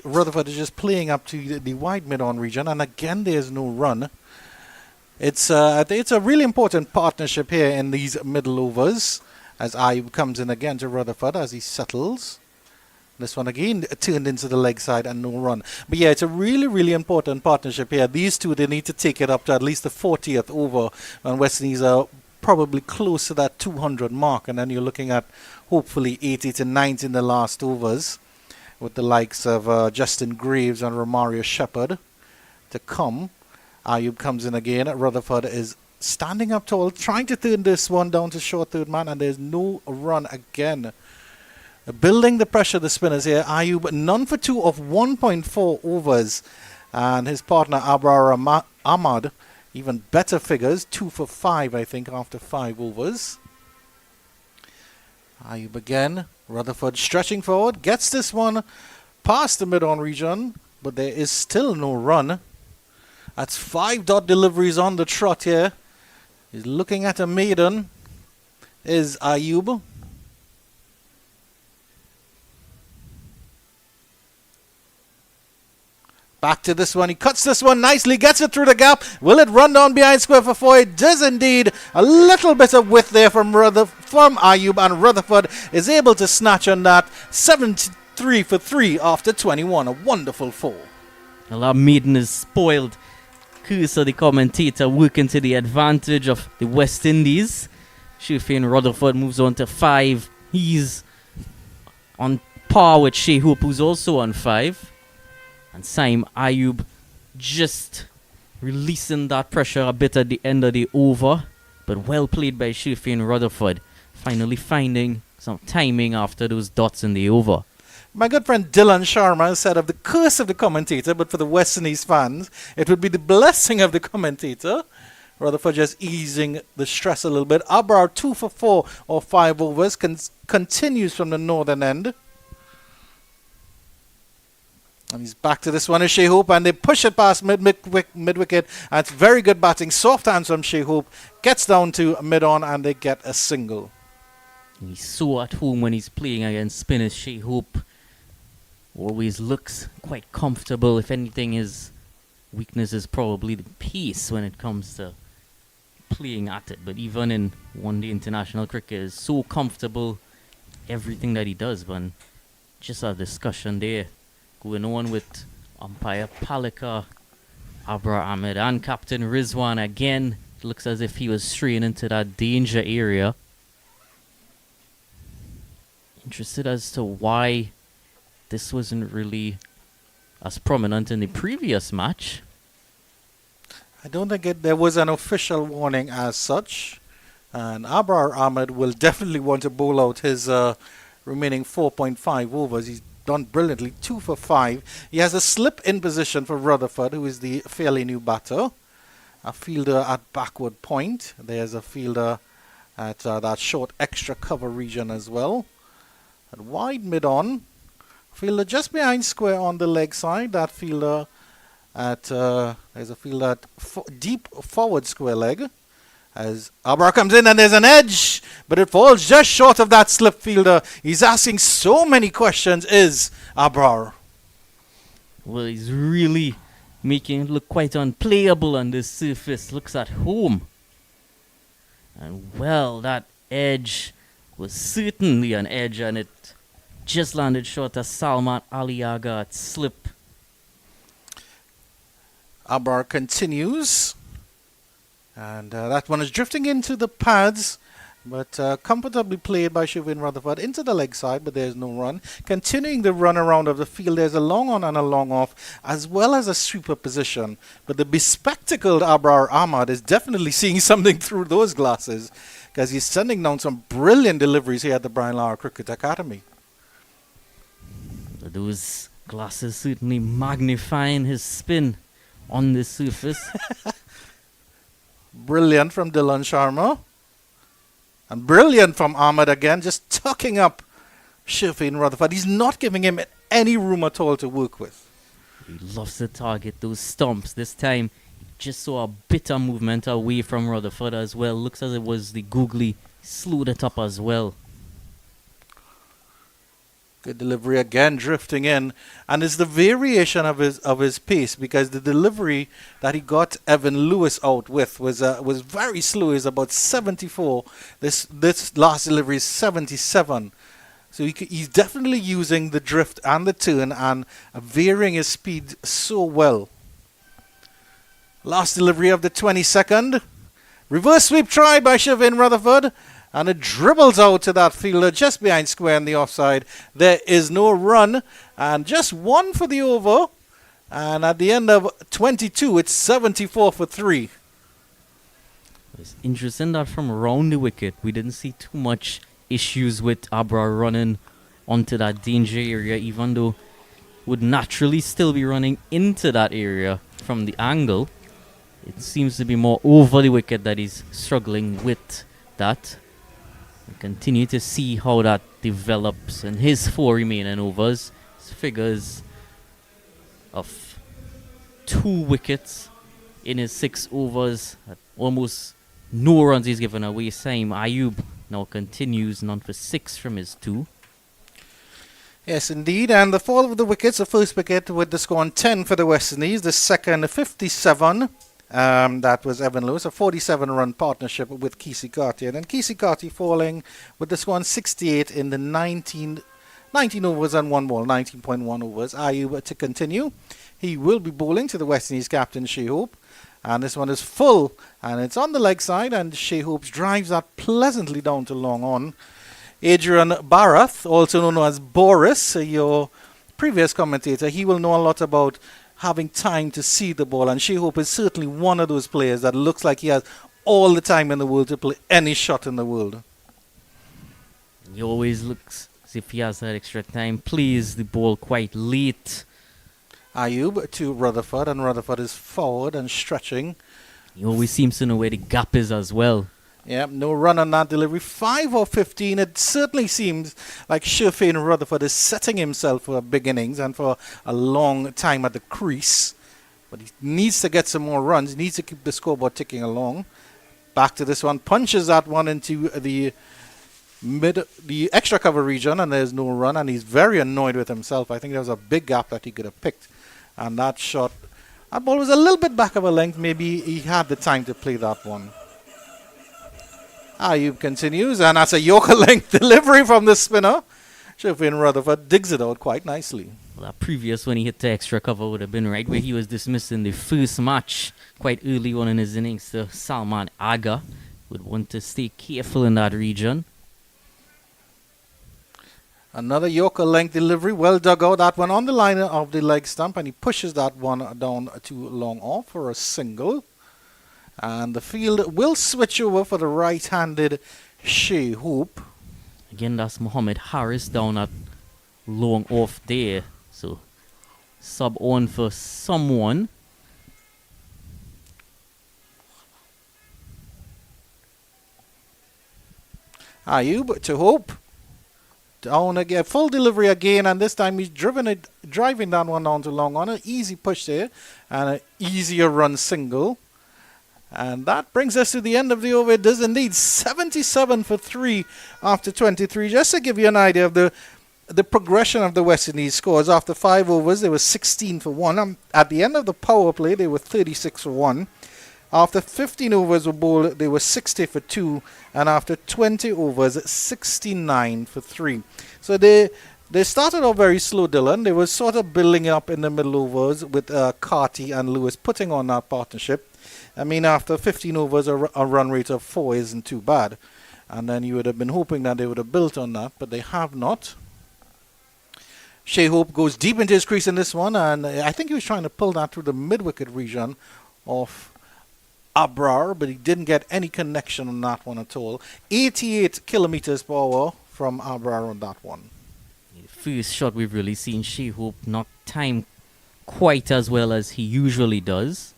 Rutherford is just playing up to the wide mid-on region, and again there's no run. It's a really important partnership here in these middle overs, as Ayub comes in again to Rutherford as he settles. This one again turned into the leg side and no run. But yeah, it's a really, really important partnership here. These two, they need to take it up to at least the 40th over, when West Indies are probably close to that 200 mark, and then you're looking at hopefully 80 to 90 in the last overs, with the likes of Justin Graves and Romario Shepherd to come. Ayub comes in again. Rutherford is standing up tall, trying to turn this one down to short third man, and there's no run again. Building the pressure, the spinners here. Ayub none for two of 1.4 overs, and his partner Abrar Ahmad even better figures, 2 for 5 I think after 5 overs. Ayub again. Rutherford stretching forward, gets this one past the mid-on region, but there is still no run. That's 5 dot deliveries on the trot here. He's looking at a maiden. Is Ayub. Back to this one. He cuts this one nicely, gets it through the gap. Will it run down behind square for 4? It does indeed. A little bit of width there from Ayub, and Rutherford is able to snatch on that. 73 for 3 after 21. A wonderful 4. Well, our maiden is spoiled. Curse of the commentator working to the advantage of the West Indies. Shai Rutherford moves on to 5. He's on par with Shai Hope, who's also on 5. And Saim Ayub just releasing that pressure a bit at the end of the over. But well played by Shai Rutherford. Finally finding some timing after those dots in the over. My good friend Dylan Sharma said of the curse of the commentator, but for the West Indies fans, it would be the blessing of the commentator. Rutherford just easing the stress a little bit. Abrar 2 for 4 or 5 overs, continues from the northern end. And he's back to this one is Shai Hope, and they push it past mid-wicket. And it's very good batting. Soft hands from Shai Hope. Gets down to mid-on, and they get a single. He's so at home when he's playing against spinners. Shai Hope always looks quite comfortable. If anything, his weakness is probably the pace when it comes to playing at it. But even in one-day international cricket, is so comfortable everything that he does. But just a discussion there going on with umpire Palika, Abrar Ahmed, and Captain Rizwan again. It looks as if he was straying into that danger area. Interested as to why this wasn't really as prominent in the previous match. I don't think there was an official warning as such. And Abrar Ahmed will definitely want to bowl out his remaining 4.5 overs. He's done brilliantly, 2 for 5. He has a slip in position for Rutherford, who is the fairly new batter. A fielder at backward point. There's a fielder at that short extra cover region as well. At wide mid-on. Fielder just behind square on the leg side. That fielder at there's a fielder at deep forward square leg. As Abrar comes in, and there's an edge, but it falls just short of that slip fielder. He's asking so many questions. Is Abrar? Well, he's really making it look quite unplayable on this surface. Looks at home. And well, that edge was certainly an edge, and it just landed short of Salman Aliaga at slip. Abrar continues. And that one is drifting into the pads, but comfortably played by Shai Rutherford into the leg side, but there's no run. Continuing the run around of the field, there's a long on and a long off, as well as a sweeper position. But the bespectacled Abrar Ahmad is definitely seeing something through those glasses, because he's sending down some brilliant deliveries here at the Brian Lara Cricket Academy. Those glasses certainly magnifying his spin on the surface. Brilliant from Dylan Sharma. And brilliant from Ahmed again, just tucking up Shai Rutherford. He's not giving him any room at all to work with. He loves to target those stumps. This time, just saw a bit of movement away from Rutherford as well. Looks as it was the googly slowed it up as well. Good delivery again, drifting in, and it's the variation of his pace, because the delivery that he got Evan Lewis out with was very slow. It's about 74. This last delivery is 77. So he's definitely using the drift and the turn and varying his speed so well. Last delivery of the 22nd. Reverse sweep try by Shai Rutherford. And it dribbles out to that fielder just behind square in the offside. There is no run. And just one for the over. And at the end of 22, it's 74 for 3. It's interesting that from around the wicket, we didn't see too much issues with Abra running onto that danger area, even though would naturally still be running into that area from the angle. It seems to be more over the wicket that he's struggling with that. We continue to see how that develops in his 4 remaining overs. His figures of 2 wickets in his 6 overs. Almost no runs he's given away. Same Ayub now continues, none for 6 from his 2. Yes, indeed. And the fall of the wickets, the first wicket with the score on 10 for the West Indies. The second, 57. That was Evan Lewis, a 47-run partnership with Kesey Carty. And then Kesey Carty falling with the score on 68 in the 19 overs and 1 ball, 19.1 overs. Ayub to continue. He will be bowling to the West Indies captain, Shai Hope. And this one is full, and it's on the leg side, and Shai Hope drives that pleasantly down to long on. Adrian Barath, also known as Boris, your previous commentator, he will know a lot about having time to see the ball, and Shai Hope is certainly one of those players that looks like he has all the time in the world to play any shot in the world. He always looks as if he has that extra time. Plays the ball quite late. Ayub to Rutherford, and Rutherford is forward and stretching. He always seems to know where the gap is as well. Yeah, no run on that delivery. 5 or 15. It certainly seems like Shai Rutherford is setting himself for big innings and for a long time at the crease. But he needs to get some more runs. He needs to keep the scoreboard ticking along. Back to this one. Punches that one into the extra cover region, and there's no run. And he's very annoyed with himself. I think there was a big gap that he could have picked. And that shot, that ball was a little bit back of a length. Maybe he had the time to play that one. Ayub continues, and that's a Yorker length delivery from the spinner. Shai Rutherford digs it out quite nicely. Well, that previous when he hit the extra cover would have been right where he was dismissed in the first match, quite early on in his innings. So Salman Aga would want to stay careful in that region. Another Yorker length delivery, well dug out. That one on the line of the leg stump, and he pushes that one down too long off for a single. And the field will switch over for the right-handed Shai Hope. Again, that's Muhammad Harris down at long off there. So, sub on for someone. Ayub to Hope. Down again, full delivery again, and this time he's driving that one down to long on. An easy push there, and an easier run single. And that brings us to the end of the over. It does indeed 77 for 3 after 23. Just to give you an idea of the progression of the West Indies scores. After 5 overs, they were 16 for 1. At the end of the power play, they were 36 for 1. After 15 overs were bowled, they were 60 for 2. And after 20 overs, 69 for 3. So they started off very slow, Dylan. They were sort of building up in the middle overs with Carty and Lewis putting on that partnership. I mean, after 15 overs, a run rate of 4 isn't too bad. And then you would have been hoping that they would have built on that, but they have not. Shai Hope goes deep into his crease in this one, and I think he was trying to pull that through the mid-wicket region of Abrar, but he didn't get any connection on that one at all. 88 kilometers per hour from Abrar on that one. The first shot we've really seen Shai Hope not time quite as well as he usually does.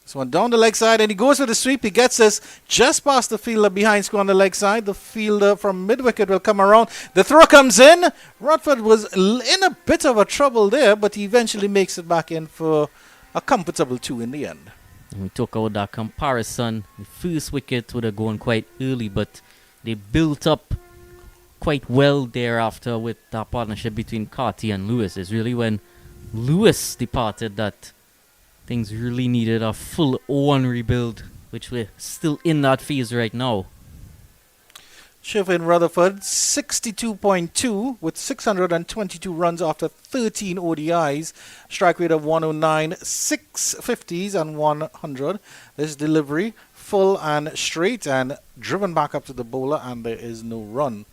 This one down the leg side, and he goes for the sweep. He gets this just past the fielder behind score on the leg side. The fielder from mid-wicket will come around. The throw comes in. Rutherford was in a bit of a trouble there, but he eventually makes it back in for a comfortable 2 in the end. And we took out that comparison. The first wicket would have gone quite early, but they built up quite well thereafter with that partnership between Carty and Lewis. It's really when Lewis departed that things really needed a full 0-1 rebuild, which we're still in that phase right now. Shifin Rutherford, 62.2 with 622 runs after 13 ODIs. Strike rate of 109, 650s and 100. This delivery, full and straight and driven back up to the bowler, and there is no run.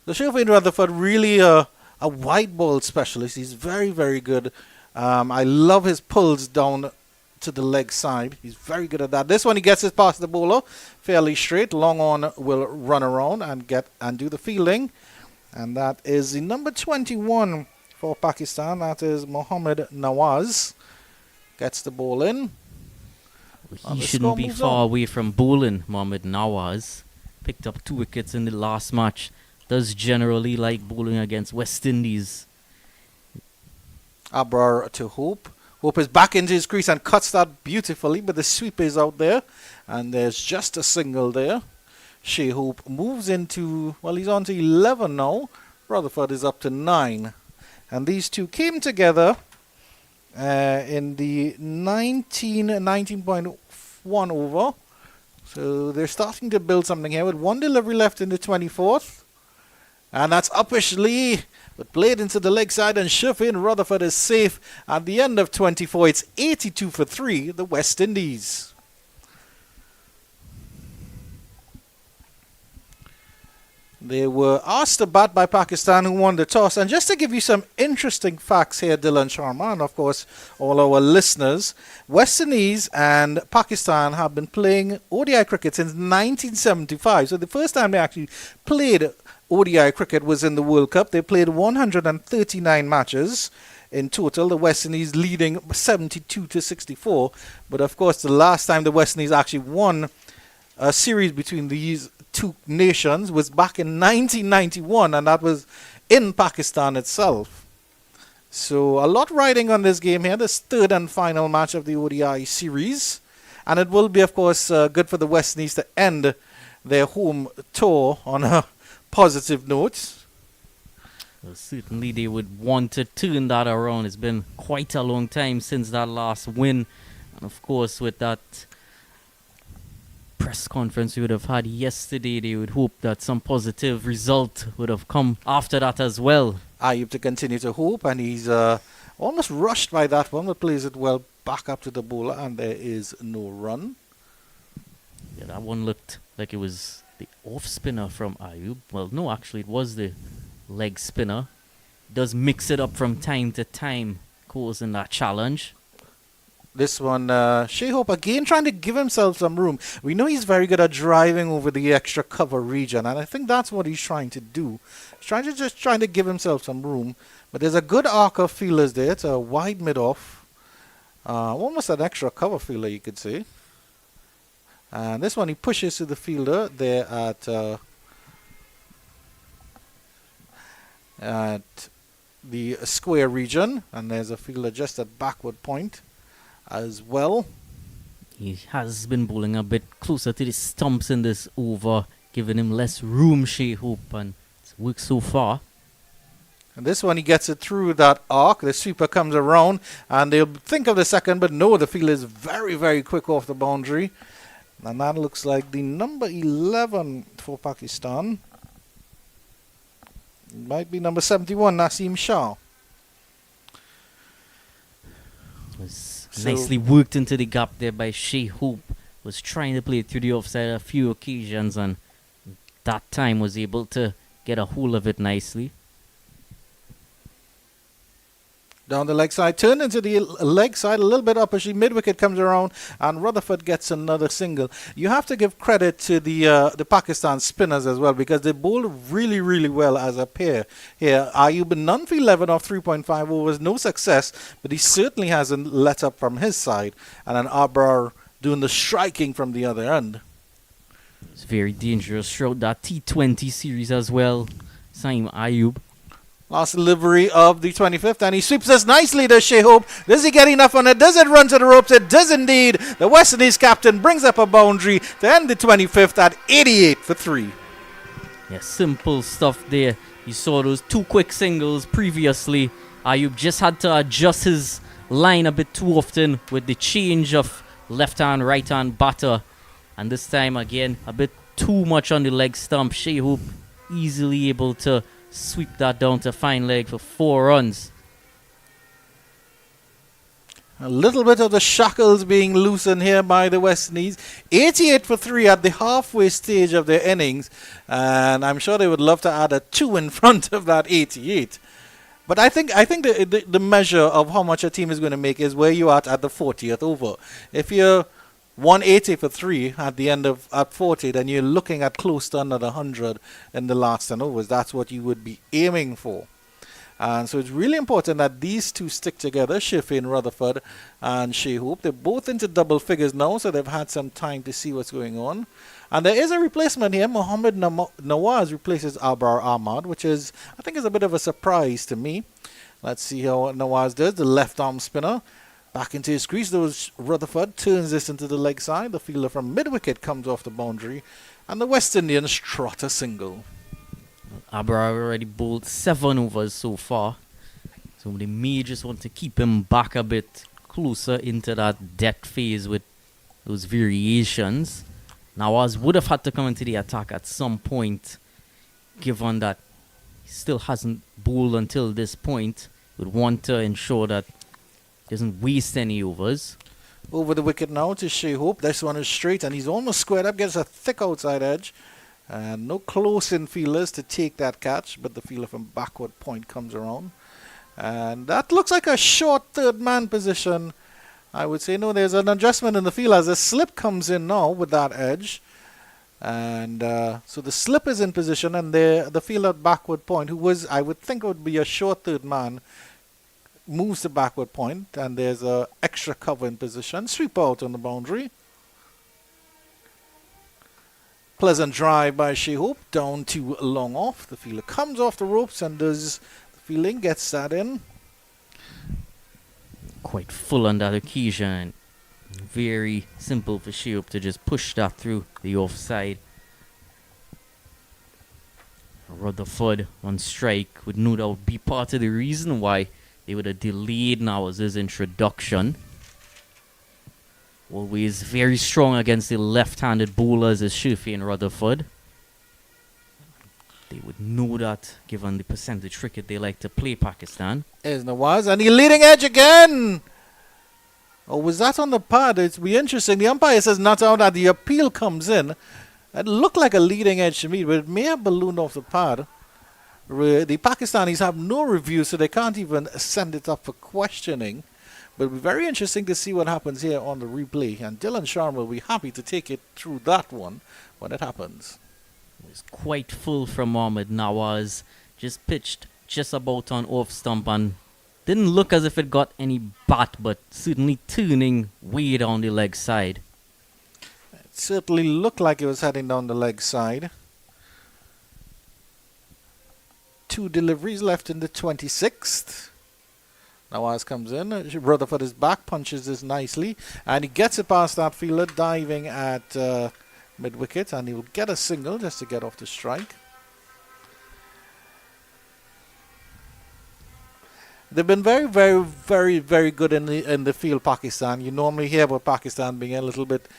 The Shifin Rutherford really a wide ball specialist. He's very, very good. I love his pulls down to the leg side. He's very good at that. This one he gets it past the bowler fairly straight. Long on will run around and do the fielding, and that is the number 21 for Pakistan. That is Mohammad Nawaz. Gets the ball in. He shouldn't be far away from bowling. Mohammad Nawaz picked up 2 wickets in the last match. Does generally like bowling against West Indies. Abrar to Hope. Hope is back into his crease and cuts that beautifully, but the sweep is out there, and there's just a single there. Shai Hope moves into, well, he's on to 11 now. Rutherford is up to 9. And these two came together in the 19.1 over. So they're starting to build something here with 1 delivery left in the 24th. And that's uppishly, but played into the leg side, and Shifin Rutherford is safe. At the end of 24, it's 82 for 3, the West Indies. They were asked to bat by Pakistan, who won the toss. And just to give you some interesting facts here, Dylan Sharma, and of course all our listeners, West Indies and Pakistan have been playing ODI cricket since 1975. So the first time they actually played ODI cricket was in the World Cup. They played 139 matches in total, the West Indies leading 72 to 64. But of course, the last time the West Indies actually won a series between these two nations was back in 1991, and that was in Pakistan itself. So a lot riding on this game here, this third and final match of the ODI series. And it will be, of course, good for the West Indies to end their home tour on a positive note. Well, certainly they would want to turn that around. It's been quite a long time since that last win. And of course, with that press conference we would have had yesterday, they would hope that some positive result would have come after that as well. Ayub to continue to hope, and he's almost rushed by that one, but plays it well back up to the bowler, and there is no run. Yeah, that one looked like it was the off spinner from Ayub. Well, no, actually it was the leg spinner. Does mix it up from time to time, causing that challenge. This one, Shai Hope again trying to give himself some room. We know he's very good at driving over the extra cover region, and I think that's what he's trying to do. He's trying to give himself some room. But there's a good arc of fielders there. It's a wide mid-off. Almost an extra cover fielder, you could say. And this one he pushes to the fielder there at the square region, and there's a fielder just at backward point as well. He has been bowling a bit closer to the stumps in this over, giving him less room, Shai Hope, and it's worked so far. And this one he gets it through that arc. The sweeper comes around, and they'll think of the second, but no, the fielder is very, very quick off the boundary. And that looks like the number 11 for Pakistan. It might be number 71, Naseem Shah. Nicely worked into the gap there by Shai Hope. Was trying to play through the offside a few occasions, and that time was able to get a hold of it nicely. Down the leg side, turned into the leg side, a little bit up as she mid-wicket comes around, and Rutherford gets another single. You have to give credit to the Pakistan spinners as well, because they bowl really, really well as a pair here. Ayub none for 11 off 3.5 overs, no success, but he certainly hasn't let up from his side. And an Abrar doing the striking from the other end. It's very dangerous throughout that T20 series as well. Same Ayub. Last delivery of the 25th, and he sweeps this nicely to Shai Hope. Does he get enough on it? Does it run to the ropes? It does indeed. The West Indies captain brings up a boundary to end the 25th at 88 for 3. Yeah, simple stuff there. You saw those 2 quick singles previously. Ayub just had to adjust his line a bit too often with the change of left-hand, right-hand batter. And this time, again, a bit too much on the leg stump. Shai Hope easily able to sweep that down to fine leg for 4 runs. A little bit of the shackles being loosened here by the West Indies. 88 for 3 at the halfway stage of their innings. And I'm sure they would love to add a 2 in front of that 88. But I think the measure of how much a team is going to make is where you are at the 40th over. If you're 180 for 3 at the end of at 40, then you're looking at close to another 100 in the last 10 overs. That's what you would be aiming for. And so it's really important that these two stick together, Shifin Rutherford and Shai Hope. They're both into double figures now, so they've had some time to see what's going on. And there is a replacement here. Mohammed Nawaz replaces Abrar Ahmad, which is, I think, is a bit of a surprise to me. Let's see how Nawaz does. The left arm spinner back into his crease. Those Rutherford turns this into the leg side. The fielder from mid-wicket comes off the boundary. And the West Indians trot a single. Abra already bowled 7 overs so far. So they may just want to keep him back a bit closer into that death phase with those variations. Nawaz would have had to come into the attack at some point, given that he still hasn't bowled until this point. Would want to ensure that he doesn't waste any overs. Over the wicket now to Shai Hope. This one is straight and he's almost squared up, gets a thick outside edge. And no close-in fielders to take that catch, but the fielder from backward point comes around. And that looks like a short third-man position. I would say no, there's an adjustment in the field as a slip comes in now with that edge. And so the slip is in position, and the fielder at backward point, who was, I would think would be a short third man, moves to backward point, and there's a extra cover in position. Sweep out on the boundary. Pleasant drive by Shai Hope, down to long off. The fielder comes off the ropes and does the fielding, gets that in. Quite full on that occasion. Very simple for Shai Hope to just push that through the offside. Rutherford on strike would no doubt be part of the reason why they would have delayed Nawaz's introduction. Always very strong against the left-handed bowlers is Shifin and Rutherford. They would know that given the percentage cricket they like to play Pakistan. There's Nawaz and the leading edge again. Oh, was that on the pad? It's be interesting. The umpire says not out that the appeal comes in. It looked like a leading edge to me, but it may have ballooned off the pad. The Pakistanis have no review, so they can't even send it up for questioning. But it'll be very interesting to see what happens here on the replay. And Dylan Sharma will be happy to take it through that one when it happens. It was quite full from Mohammed Nawaz. Just pitched just about on off stump and didn't look as if it got any bat, but certainly turning way down the leg side. It certainly looked like it was heading down the leg side. 2 deliveries left in the 26th. Nawaz comes in, Rutherford is back, punches this nicely, and he gets it past that fielder, diving at mid-wicket, and he'll get a single just to get off the strike. They've been very, very, very, very good in the field, Pakistan. You normally hear about Pakistan being a little bit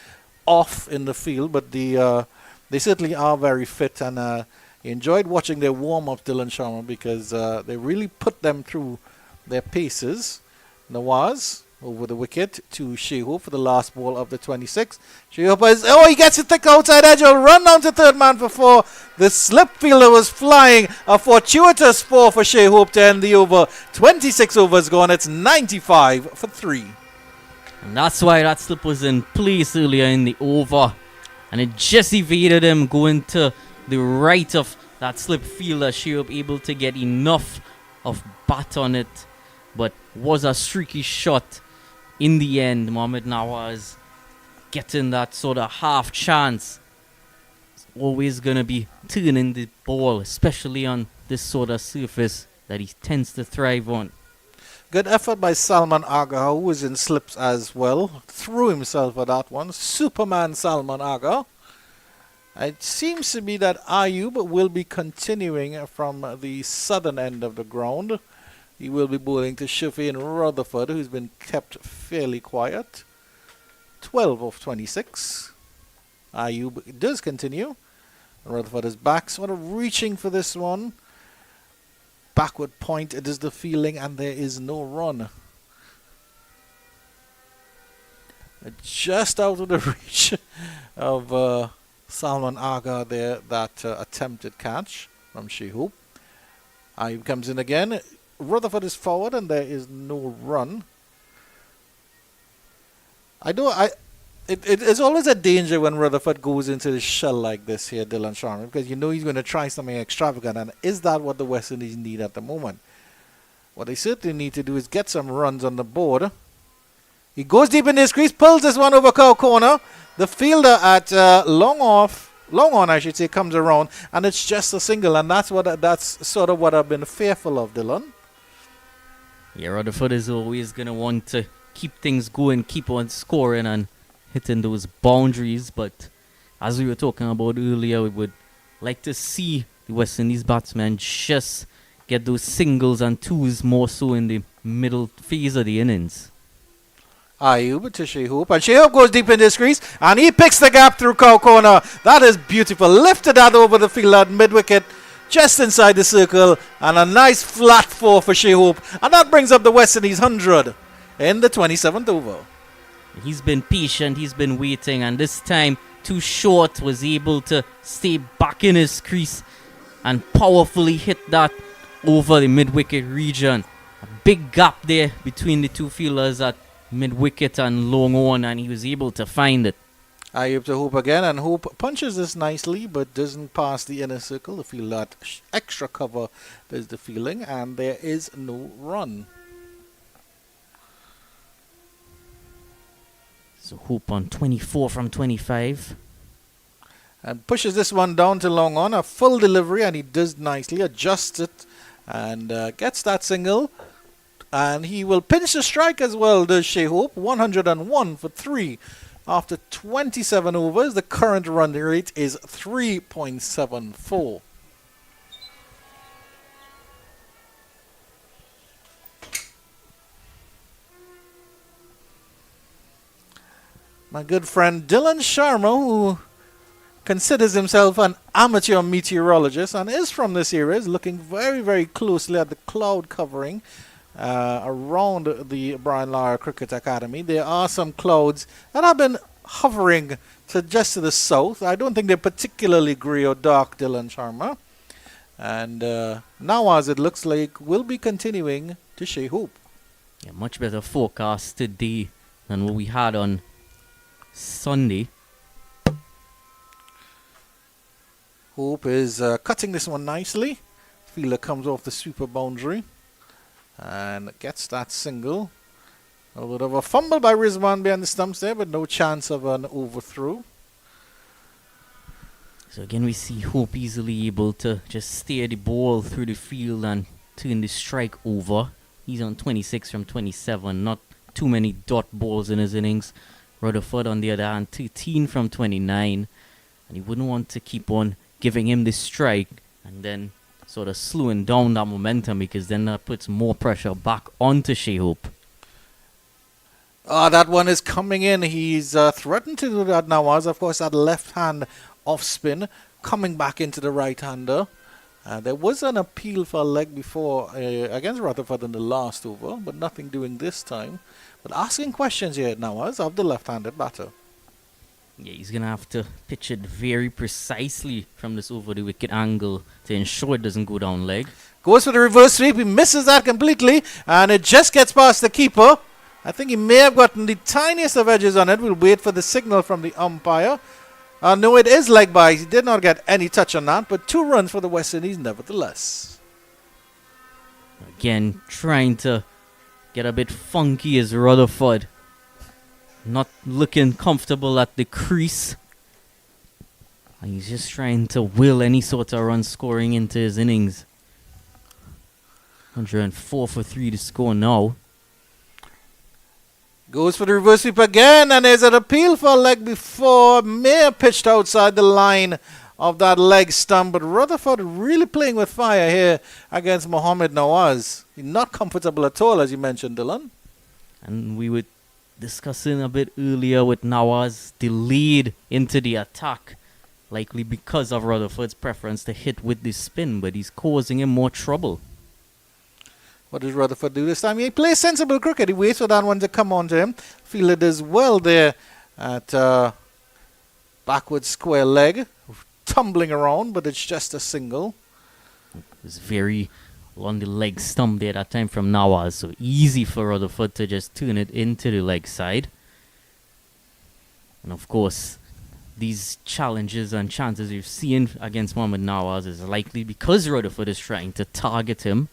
off in the field, but they certainly are very fit, and enjoyed watching their warm-up, Dylan Sharma, because they really put them through their paces. Nawaz over the wicket to Shai Hope for the last ball of the 26. Shai Hope is, he gets a thick outside edge. He'll run down to third man for 4. The slip fielder was flying. A fortuitous 4 for Shai Hope to end the over. 26 overs gone. It's 95 for 3. And that's why that slip was in place earlier in the over. And it just evaded him going to the right of that slip fielder. Shai Hope able to get enough of bat on it, but was a streaky shot in the end. Mohammed Nawaz getting that sort of half chance. It's always going to be turning the ball, especially on this sort of surface that he tends to thrive on. Good effort by Salman Agha, who was in slips as well. Threw himself at that one. Superman Salman Agha. It seems to be that Ayub will be continuing from the southern end of the ground. He will be bowling to Shai Rutherford, who's been kept fairly quiet. 12 of 26. Ayub does continue. Rutherford is back, sort of reaching for this one. Backward point, it is the feeling, and there is no run. Just out of the reach of Salman Aga there, that attempted catch from Shai Hope. Ayub comes in again. Rutherford is forward, and there is no run. It is always a danger when Rutherford goes into the shell like this here, Dylan Sharma, because you know he's going to try something extravagant, and is that what the West Indies need at the moment? What they certainly need to do is get some runs on the board. He goes deep in his crease, pulls this one over cow corner. The fielder at long on, I should say, comes around, and it's just a single, and that's sort of what I've been fearful of, Dylan. Yeah, Rutherford is always going to want to keep things going, keep on scoring and hitting those boundaries. But as we were talking about earlier, we would like to see the West Indies batsmen just get those singles and twos more so in the middle phase of the innings. Ayub to Shai Hope, and Shai Hope goes deep in his crease, and he picks the gap through cow corner. That is beautiful. Lifted that over the field at mid-wicket, just inside the circle, and a nice flat four for Shai Hope, and that brings up the West Indies 100 in the 27th over. He's been patient, he's been waiting, and this time Too Short was able to stay back in his crease and powerfully hit that over the mid-wicket region. A big gap there between the two fielders at mid-wicket and long on, and he was able to find it. Ayub to Hope again, and Hope punches this nicely but doesn't pass the inner circle. The field that extra cover is the feeling, and there is no run. So Hope on 24 from 25. And pushes this one down to long on, a full delivery, and he does nicely, adjusts it, and gets that single. And he will pinch the strike as well, does Shai Hope. 101 for 3. After 27 overs, the current run rate is 3.74. My good friend Dylan Sharma, who considers himself an amateur meteorologist and is from this area, is looking very, very closely at the cloud covering around the Brian Lara Cricket Academy. There are some clouds that have been hovering just to the south. I don't think they're particularly grey or dark, Dylan Sharma. And now, as it looks like, we'll be continuing to Shai Hope. Yeah, much better forecast today than what we had on Sunday. Hope is cutting this one nicely. Fielder comes off the super boundary and gets that single. A bit of a fumble by Rizwan behind the stumps there, but no chance of an overthrow. So again, we see Hope easily able to just steer the ball through the field and turn the strike over. He's on 26 from 27, not too many dot balls in his innings. Rutherford, on the other hand, 13 from 29, and he wouldn't want to keep on giving him the strike and then sort of slowing down that momentum, because then that puts more pressure back onto Shai Hope. That one is coming in. He's threatened to do that now, as of course that left hand off spin coming back into the right hander. There was an appeal for a leg before against Rutherford in the last over, but nothing doing this time. But asking questions here now as of the left-handed batter. Yeah, he's going to have to pitch it very precisely from this over the wicket angle to ensure it doesn't go down leg. Goes for the reverse sweep. He misses that completely, and it just gets past the keeper. I think he may have gotten the tiniest of edges on it. We'll wait for the signal from the umpire. No, it is leg by. He did not get any touch on that, but 2 runs for the West Indies nevertheless. Again, trying to get a bit funky is Rutherford. Not looking comfortable at the crease. And he's just trying to will any sort of run scoring into his innings. 104 for 3 to score now. Goes for the reverse sweep again, and there's an appeal for a leg before. May have pitched outside the line of that leg stump, but Rutherford really playing with fire here against Mohamed Nawaz. He's not comfortable at all, as you mentioned, Dylan. And we were discussing a bit earlier with Nawaz the lead into the attack, likely because of Rutherford's preference to hit with the spin, but he's causing him more trouble. What does Rutherford do this time? He plays sensible cricket. He waits for that one to come on to him. Fielder does well there at backward square leg, tumbling around, but it's just a single. It was very on the leg stump there that time from Nawaz, so easy for Rutherford to just turn it into the leg side. And of course, these challenges and chances we've seen against Mohamed Nawaz is likely because Rutherford is trying to target him.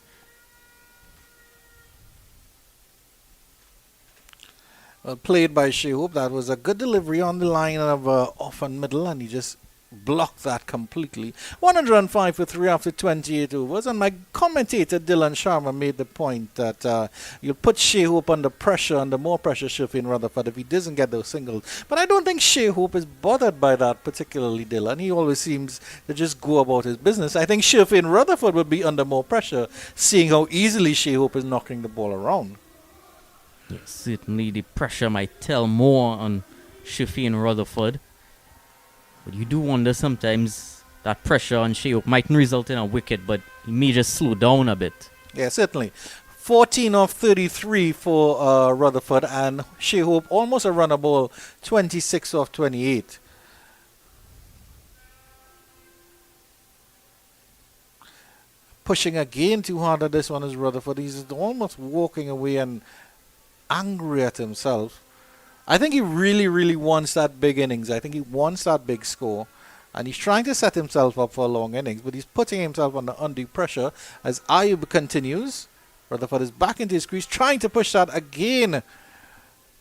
Well played by Shai Hope. That was a good delivery on the line of off and middle, and he just blocked that completely. 105 for 3 after 28 overs, and my commentator Dylan Sharma made the point that you'll put Shai Hope under pressure, under more pressure, Shafin Rutherford, if he doesn't get those singles. But I don't think Shai Hope is bothered by that particularly, Dylan. He always seems to just go about his business. I think Shafin Rutherford would be under more pressure, seeing how easily Shai Hope is knocking the ball around. Yes, certainly the pressure might tell more on Shafin Rutherford. But you do wonder sometimes that pressure on Shai Hope mightn't result in a wicket, but he may just slow down a bit. Yeah, certainly. 14 of 33 for Rutherford, and Shai Hope almost a runner ball, 26 of 28. Pushing again too hard at this one is Rutherford. He's almost walking away and angry at himself. I think he really, really wants that big innings. I think he wants that big score. And he's trying to set himself up for a long innings, but he's putting himself under undue pressure as Ayub continues. Rutherford is back into his crease, trying to push that again.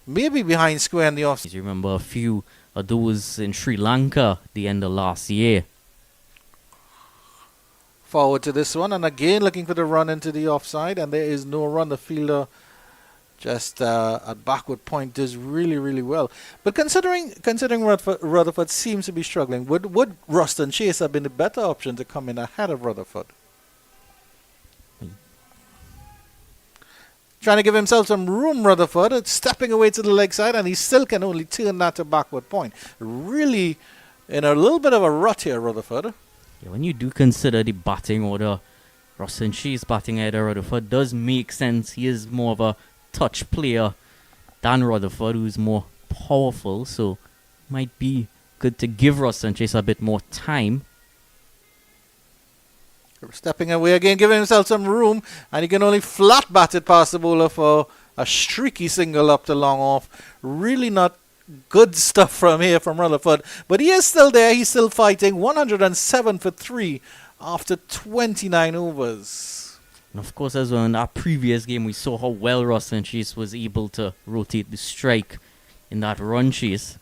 Maybe behind square in the off. You remember a few of those in Sri Lanka the end of last year. Forward to this one, and again looking for the run into the offside, and there is no run. The fielder just at backward point does really, really well. But considering Rutherford seems to be struggling, would Ruston Chase have been the better option to come in ahead of Rutherford? Trying to give himself some room, Rutherford, stepping away to the leg side, and he still can only turn that to backward point. Really in a little bit of a rut here, Rutherford. Yeah, when you do consider the batting order, Ruston Chase batting ahead of Rutherford does make sense. He is more of a touch player than Rutherford, who's more powerful, so might be good to give Ruston Chase a bit more time. Stepping away again, giving himself some room, and he can only flat bat it past the bowler for a streaky single up the long off. Really not good stuff from here from Rutherford, but he is still there. He's still fighting. 107 for 3 after 29 overs. And of course, as well, in our previous game, we saw how well Ruston Chase was able to rotate the strike in that run chase.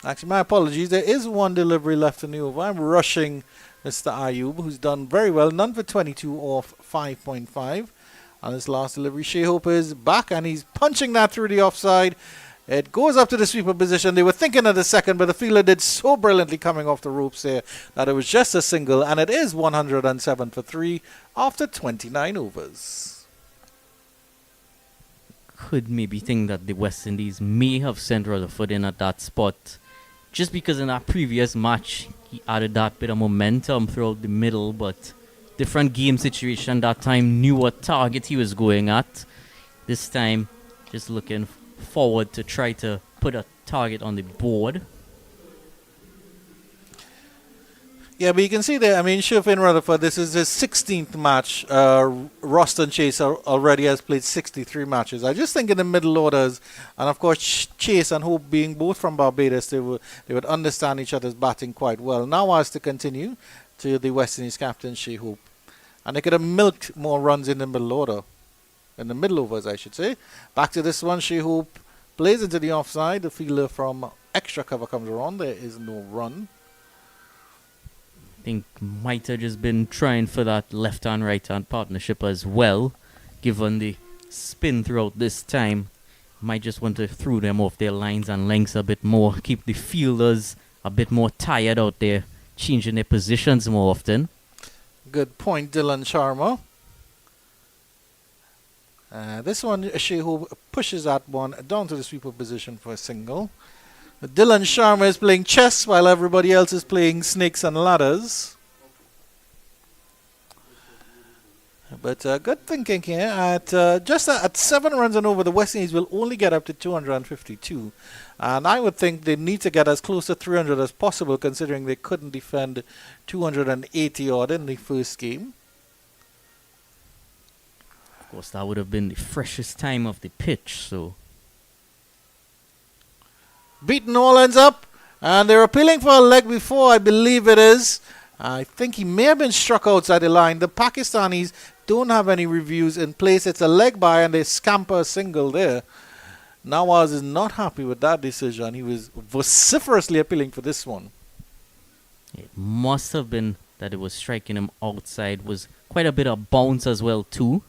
Actually, my apologies. There is one delivery left in the over. I'm rushing Mr. Ayub, who's done very well. None for 22 off 5.5. On his last delivery, Shai Hope is back, and he's punching that through the offside. It goes up to the sweeper position. They were thinking of the second, but the fielder did so brilliantly coming off the ropes there that it was just a single, and it is 107 for 3 after 29 overs. Could maybe think that the West Indies may have sent Rutherford in at that spot, just because in that previous match, he added that bit of momentum throughout the middle, but different game situation that time, knew what target he was going at. This time, just looking forward to try to put a target on the board. Yeah, but you can see there, I mean, Shafin Rutherford, this is his 16th match. Ruston Chase already has played 63 matches. I just think in the middle orders, and of course Chase and Hope being both from Barbados, they would understand each other's batting quite well. Now as to continue to the West Indies captain, Shai Hope. And they could have milked more runs in the middle order. In the middle overs, I should say. Back to this one, Shai Hope plays into the offside. The fielder from extra cover comes around. There is no run. I think might have just been trying for that left-hand, right-hand partnership as well, given the spin throughout this time. might just want to throw them off their lines and lengths a bit more, keep the fielders a bit more tired out there, changing their positions more often. Good point, Dylan Sharma. This one, Shai Hope pushes that one down to the sweeper position for a single. But Dylan Sharma is playing chess while everybody else is playing snakes and ladders. But good thinking here. Just at 7 runs and over, the West Indies will only get up to 252. And I would think they need to get as close to 300 as possible, considering they couldn't defend 280 odd in the first game. Of course, that would have been the freshest time of the pitch, so... Beaten all ends up, and they're appealing for a leg before, I believe it is. I think he may have been struck outside the line. The Pakistanis don't have any reviews in place. It's a leg by, and they scamper a single there. Nawaz is not happy with that decision. He was vociferously appealing for this one. It must have been that it was striking him outside. Was quite a bit of bounce as well too.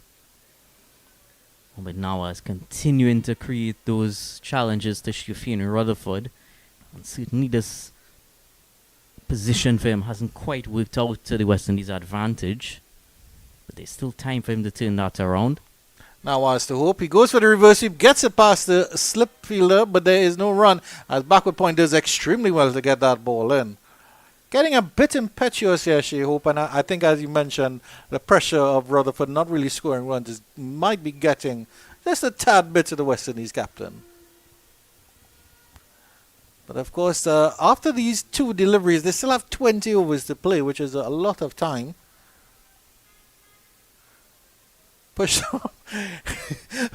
But Nawaz continuing to create those challenges to Shai and Rutherford. And certainly this position for him hasn't quite worked out to the West Indies' advantage. But there's still time for him to turn that around. Nawaz to Hope. He goes for the reverse sweep, gets it past the slip fielder, but there is no run. As backward point does extremely well to get that ball in. Getting a bit impetuous here, Shai Hope, and I think, as you mentioned, the pressure of Rutherford not really scoring runs might be getting just a tad bit to the West Indies captain. But of course, after these 2 deliveries, they still have 20 overs to play, which is a lot of time. Pushed up.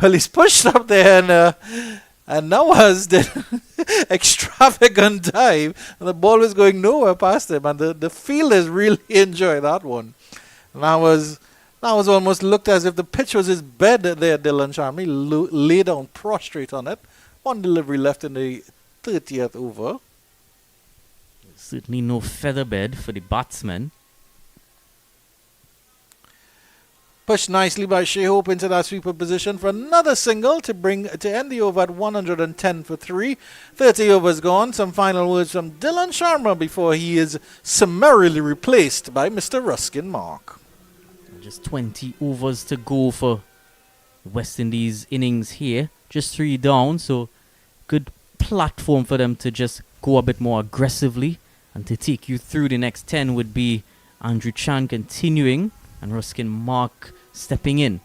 Well, he's pushed up there, and Nawaz did extravagant dive, and the ball was going nowhere past him, and the fielders really enjoyed that one. Nawaz almost looked as if the pitch was his bed there, Dylan Sharma. He lay down prostrate on it. 1 delivery left in the 30th over. Certainly no feather bed for the batsmen. Pushed nicely by Shai Hope into that sweeper position for another single to end the over at 110 for 3. 30 overs gone. Some final words from Dylan Sharma before he is summarily replaced by Mr. Ruskin Mark. Just 20 overs to go for West Indies innings here. Just 3 down, so good platform for them to just go a bit more aggressively. And to take you through the next 10 would be Andrew Chan continuing and Ruskin Mark stepping in.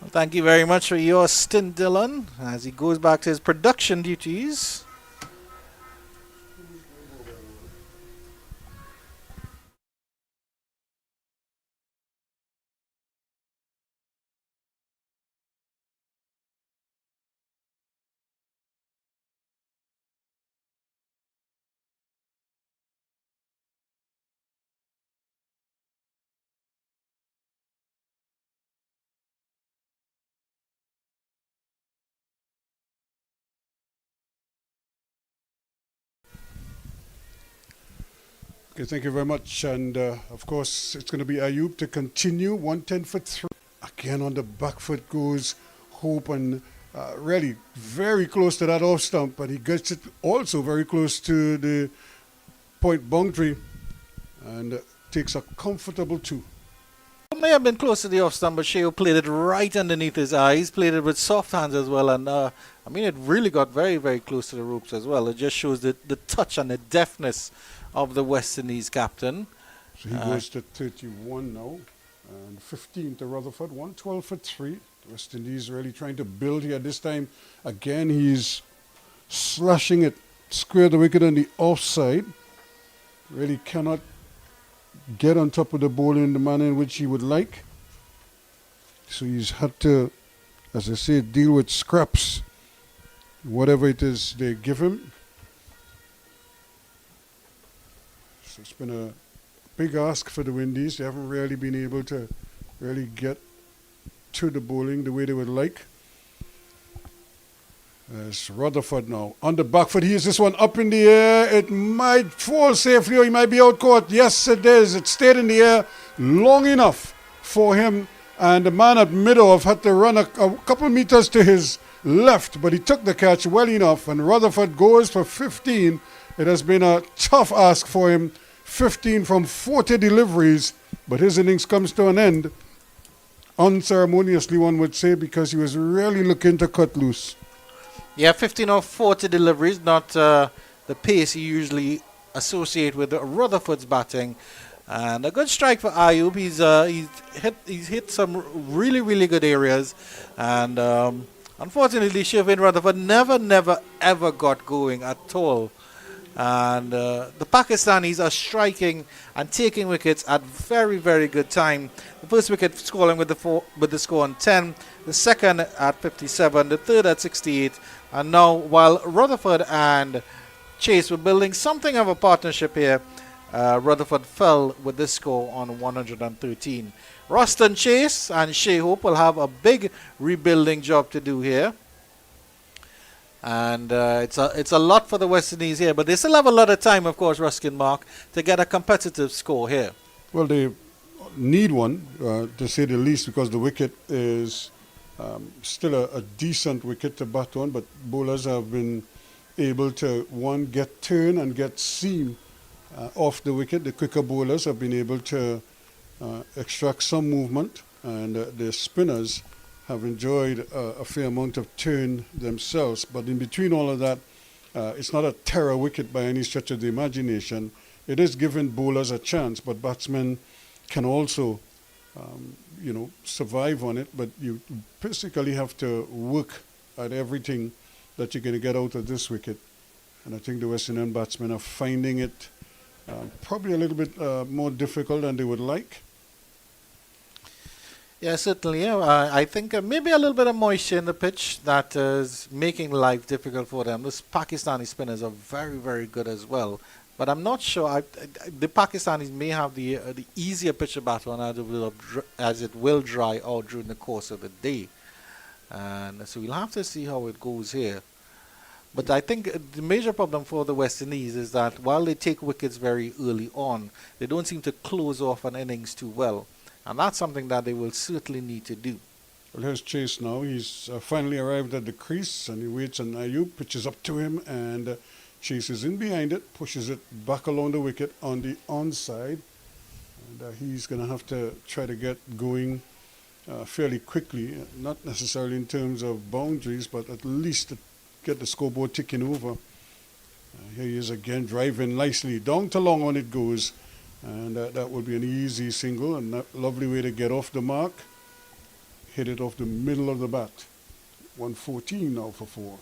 Well, thank you very much for your stint, Dylan, as he goes back to his production duties. Okay, thank you very much. And of course, it's going to be Ayub to continue. 110 for 3. Again, on the back foot goes Hope, and really very close to that off stump. But he gets it also very close to the point boundary and takes a comfortable 2. It may have been close to the off stump, but Shai Hope played it right underneath his eyes, played it with soft hands as well. And it really got very, very close to the ropes as well. It just shows the touch and the deftness of the West Indies captain. So he goes to 31 now, and 15 to Rutherford, 112 for 3. The West Indies really trying to build here. This time, again, he's slashing it square the wicket on the offside. Really cannot get on top of the ball in the manner in which he would like. So he's had to, as I say, deal with scraps, whatever it is they give him. So it's been a big ask for the Windies. They haven't really been able to really get to the bowling the way they would like. There's Rutherford now on the back foot. He is this one up in the air. It might fall safely, or he might be out caught. Yes, it is. It stayed in the air long enough for him And the man at mid-off had to run a couple meters to his left, but he took the catch well enough, and Rutherford goes for 15. It has been a tough ask for him, 15 from 40 deliveries, but his innings comes to an end, unceremoniously one would say, because he was really looking to cut loose. Yeah, 15 of 40 deliveries, not the pace you usually associate with Rutherford's batting. And a good strike for Ayub. He's hit some really, really good areas. And unfortunately, Shai Rutherford never, ever got going at all. And the Pakistanis are striking and taking wickets at very, very good time. The first wicket scoring with the score on 10, the second at 57, the third at 68. And now, while Rutherford and Chase were building something of a partnership here, Rutherford fell with this score on 113. Roston Chase and Shai Hope will have a big rebuilding job to do here. And it's a lot for the West Indies here, but they still have a lot of time, of course, Ruskin Mark, to get a competitive score here. Well, they need one, to say the least, because the wicket is still a decent wicket to bat on, but bowlers have been able to, one, get turn and get seam off the wicket. The quicker bowlers have been able to extract some movement, and the spinners have enjoyed a fair amount of turn themselves. But in between all of that, it's not a terror wicket by any stretch of the imagination. It is giving bowlers a chance, but batsmen can also, survive on it. But you basically have to work at everything that you're going to get out of this wicket. And I think the West Indian batsmen are finding it probably a little bit more difficult than they would like. Yeah, certainly. Yeah. I think maybe a little bit of moisture in the pitch that is making life difficult for them. Those Pakistani spinners are very, very good as well. But I'm not sure. The Pakistanis may have the easier pitch to bat on as it will dry out during the course of the day. And so we'll have to see how it goes here. But I think the major problem for the West Indies is that while they take wickets very early on, they don't seem to close off an innings too well. And that's something that they will certainly need to do. Well, here's Chase now. He's finally arrived at the crease, and he waits, and Ayub pitches up to him, and Chase is in behind it, pushes it back along the wicket on the onside. And he's going to have to try to get going fairly quickly, not necessarily in terms of boundaries, but at least to get the scoreboard ticking over. Here he is again, driving nicely. Down to long on it goes. And that will be an easy single, and a lovely way to get off the mark. Hit it off the middle of the bat. 114 now for 4.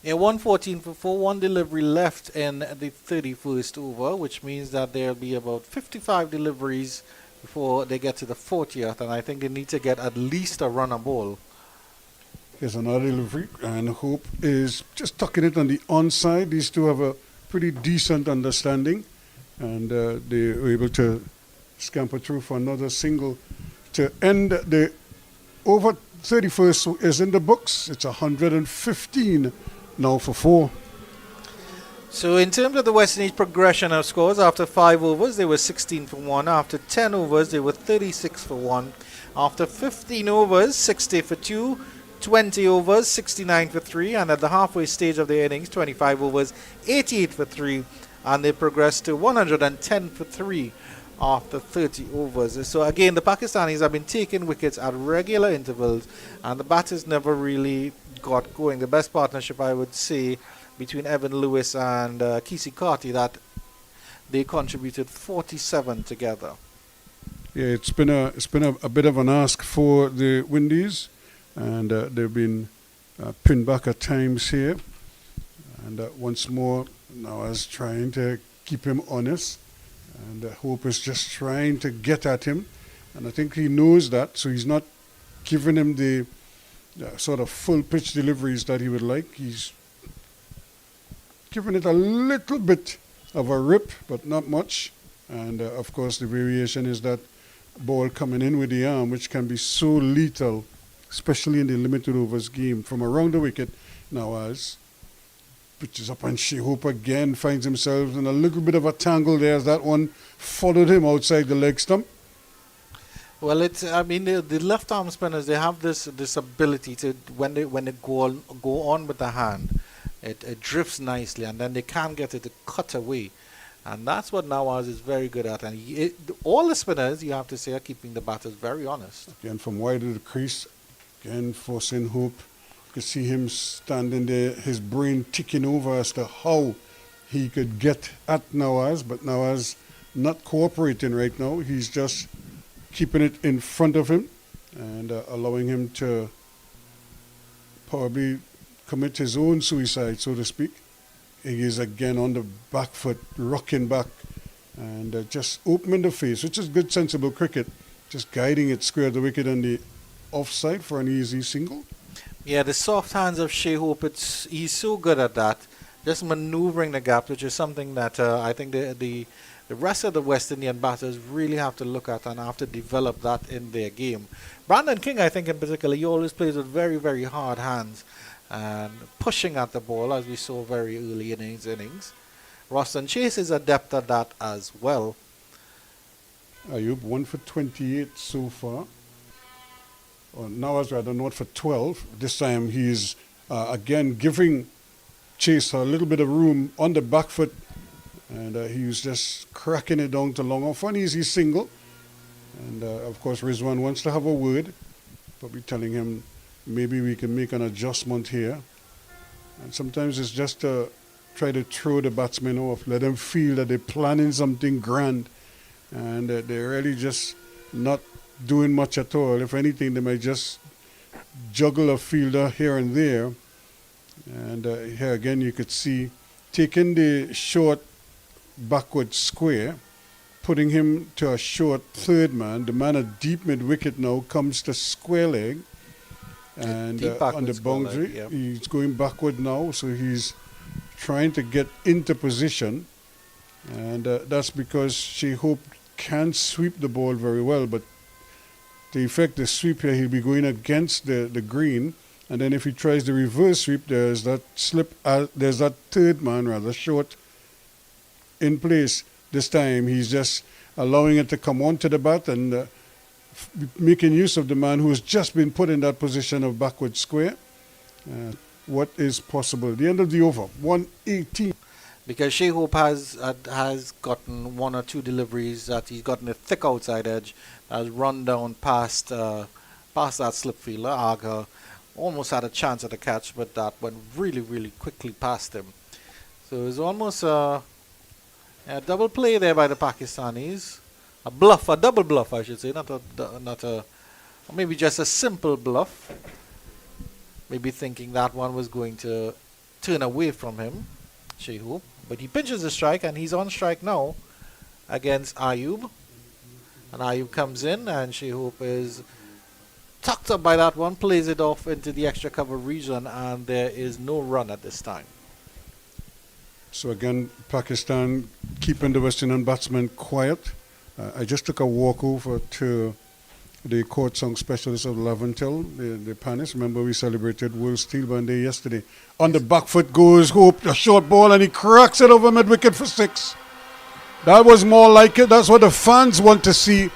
Yeah, 114 for 4. One delivery left in the 31st over, which means that there'll be about 55 deliveries before they get to the 40th, and I think they need to get at least a run a ball. Here's another delivery, and Hope is just tucking it on the onside. These two have a pretty decent understanding, and they were able to scamper through for another single to end the over. 31st is in the books. It's 115 now for 4. So in terms of the West Indies progression of scores, after 5 overs they were 16 for 1, after 10 overs they were 36 for 1, after 15 overs 60 for 2, 20 overs, 69 for 3, and at the halfway stage of the innings, 25 overs, 88 for 3, and they progressed to 110 for 3 after 30 overs. So again, the Pakistanis have been taking wickets at regular intervals, and the batters never really got going. The best partnership, I would say, between Evan Lewis and Kisi Karti, that they contributed 47 together. Yeah, it's been a bit of an ask for the Windies. And they've been pinned back at times here. And once more, Nawaz trying to keep him honest. And Hope is just trying to get at him. And I think he knows that, so he's not giving him the sort of full pitch deliveries that he would like. He's giving it a little bit of a rip, but not much. And of course, the variation is that ball coming in with the arm, which can be so lethal, especially in the limited overs game. From around the wicket, Nawaz pitches up, and Shai Hope again finds himself in a little bit of a tangle there as that one followed him outside the leg stump. Well, I mean, the left arm spinners, they have this ability to when they go on with the hand, it drifts nicely, and then they can get it to cut away, and that's what Nawaz is very good at. And all the spinners, you have to say, are keeping the batters very honest. Again, from wide of the crease, again, forcing Hope. You could see him standing there, his brain ticking over as to how he could get at Nawaz, but Nawaz not cooperating right now. He's just keeping it in front of him and allowing him to probably commit his own suicide, so to speak. He is again on the back foot, rocking back and just opening the face, which is good, sensible cricket, just guiding it square the wicket on the offside for an easy single. Yeah, the soft hands of Shai Hope, he's so good at that, just maneuvering the gap, which is something that I think the rest of the West Indian batters really have to look at and have to develop that in their game. Brandon King, I think in particular, he always plays with very, very hard hands and pushing at the ball, as we saw very early in his innings. Roston Chase is adept at that as well. Ayub, 1 for 28 so far. Now as rather not for 12. This time he's again giving Chase a little bit of room on the back foot, and he was just cracking it down to long off for an easy single. And of course Rizwan wants to have a word, probably telling him maybe we can make an adjustment here. And sometimes it's just to try to throw the batsmen off, let them feel that they're planning something grand, and they're really just not doing much at all. If anything, they might just juggle a fielder here and there. And here again you could see taking the short backward square, putting him to a short third man. The man at deep mid-wicket now comes to square leg, and on the boundary, leg, yeah. He's going backward now, so he's trying to get into position, and that's because Shai Hope can sweep the ball very well, but to effect the sweep here, he'll be going against the green, and then if he tries the reverse sweep, there's that there's that third man rather short in place. This time he's just allowing it to come onto the bat and making use of the man who has just been put in that position of backward square. What is possible? The end of the over, 118. Because Shai Hope has gotten one or two deliveries that he's gotten a thick outside edge, has run down past that slip fielder. Aga almost had a chance at a catch, but that went really, really quickly past him. So it was almost a double play there by the Pakistanis. A double bluff, I should say, not a, or maybe just a simple bluff. Maybe thinking that one was going to turn away from him, Shai Hope. But he pinches the strike, and he's on strike now against Ayub. And Ayub comes in, and Shai Hope is tucked up by that one, plays it off into the extra cover region, and there is no run at this time. So again, Pakistan keeping the West Indian batsmen quiet. I just took a walk over to the court song specialist of Laventil, the Panis. Remember, we celebrated World Steel Band Day yesterday. On the back foot goes Hope, a short ball, and he cracks it over mid-wicket for 6. That was more like it. That's what the fans want to see.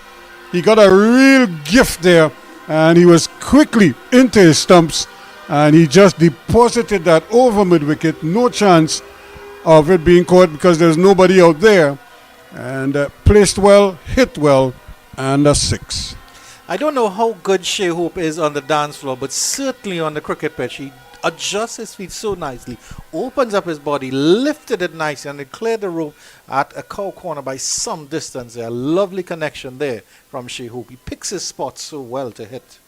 He got a real gift there, and he was quickly into his stumps, and he just deposited that over mid-wicket. No chance of it being caught because there's nobody out there. And placed well, hit well, and a 6. I don't know how good Shai Hope is on the dance floor, but certainly on the cricket pitch, he adjusts his feet so nicely, opens up his body, lifted it nicely, and it cleared the rope at a cow corner by some distance there. Lovely connection there from Shai Hope. He picks his spots so well to hit.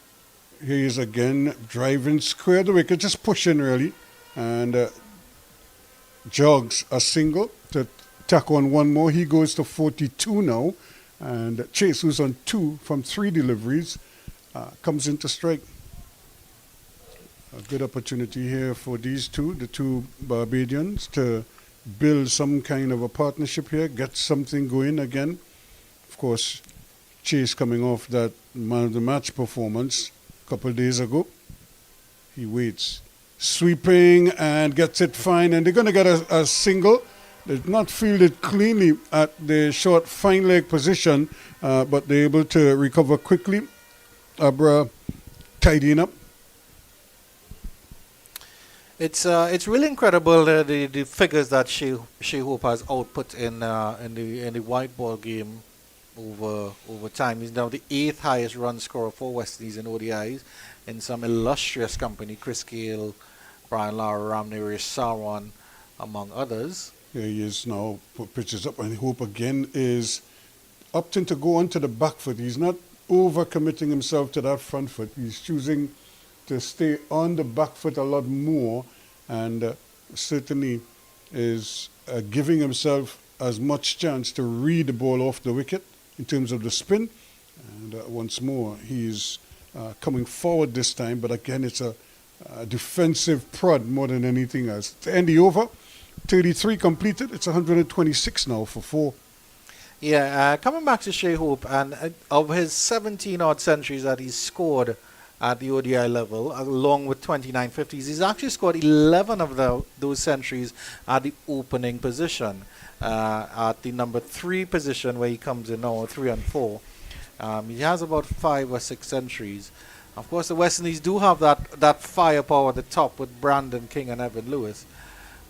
He is again driving square the wicket, just pushing really, and jogs a single to tack on one more. He goes to 42 now, and Chase, who's on 2 from 3 deliveries, comes into strike. A good opportunity here for these two, the two Barbadians, to build some kind of a partnership here, get something going again. Of course, Chase coming off that man of the match performance a couple of days ago. He waits, sweeping and gets it fine, and they're going to get a single. Did not fielded cleanly at the short fine leg position, but they're able to recover quickly. Abra tidying up. It's really incredible the figures that Shai Hope has output in the white ball game over time. He's now the 8th highest run scorer for West Indies in ODIs in some illustrious company: Chris Gale, Brian Lara, Ramneri Sarwan, among others. Here he is now, put pitches up, and Hope again is opting to go onto the back foot. He's not over-committing himself to that front foot. He's choosing to stay on the back foot a lot more, and certainly is giving himself as much chance to read the ball off the wicket in terms of the spin. And once more, he's coming forward this time, but again, it's a defensive prod more than anything else. To end the over, 33 completed. It's 126 now for 4. Yeah, coming back to Shai Hope, and of his 17-odd centuries that he's scored at the ODI level, along with 29 50s, he's actually scored 11 of those centuries at the opening position, at the number 3 position where he comes in now, 3 and 4. He has about 5 or 6 centuries. Of course, the West Indies do have that firepower at the top with Brandon King and Evan Lewis.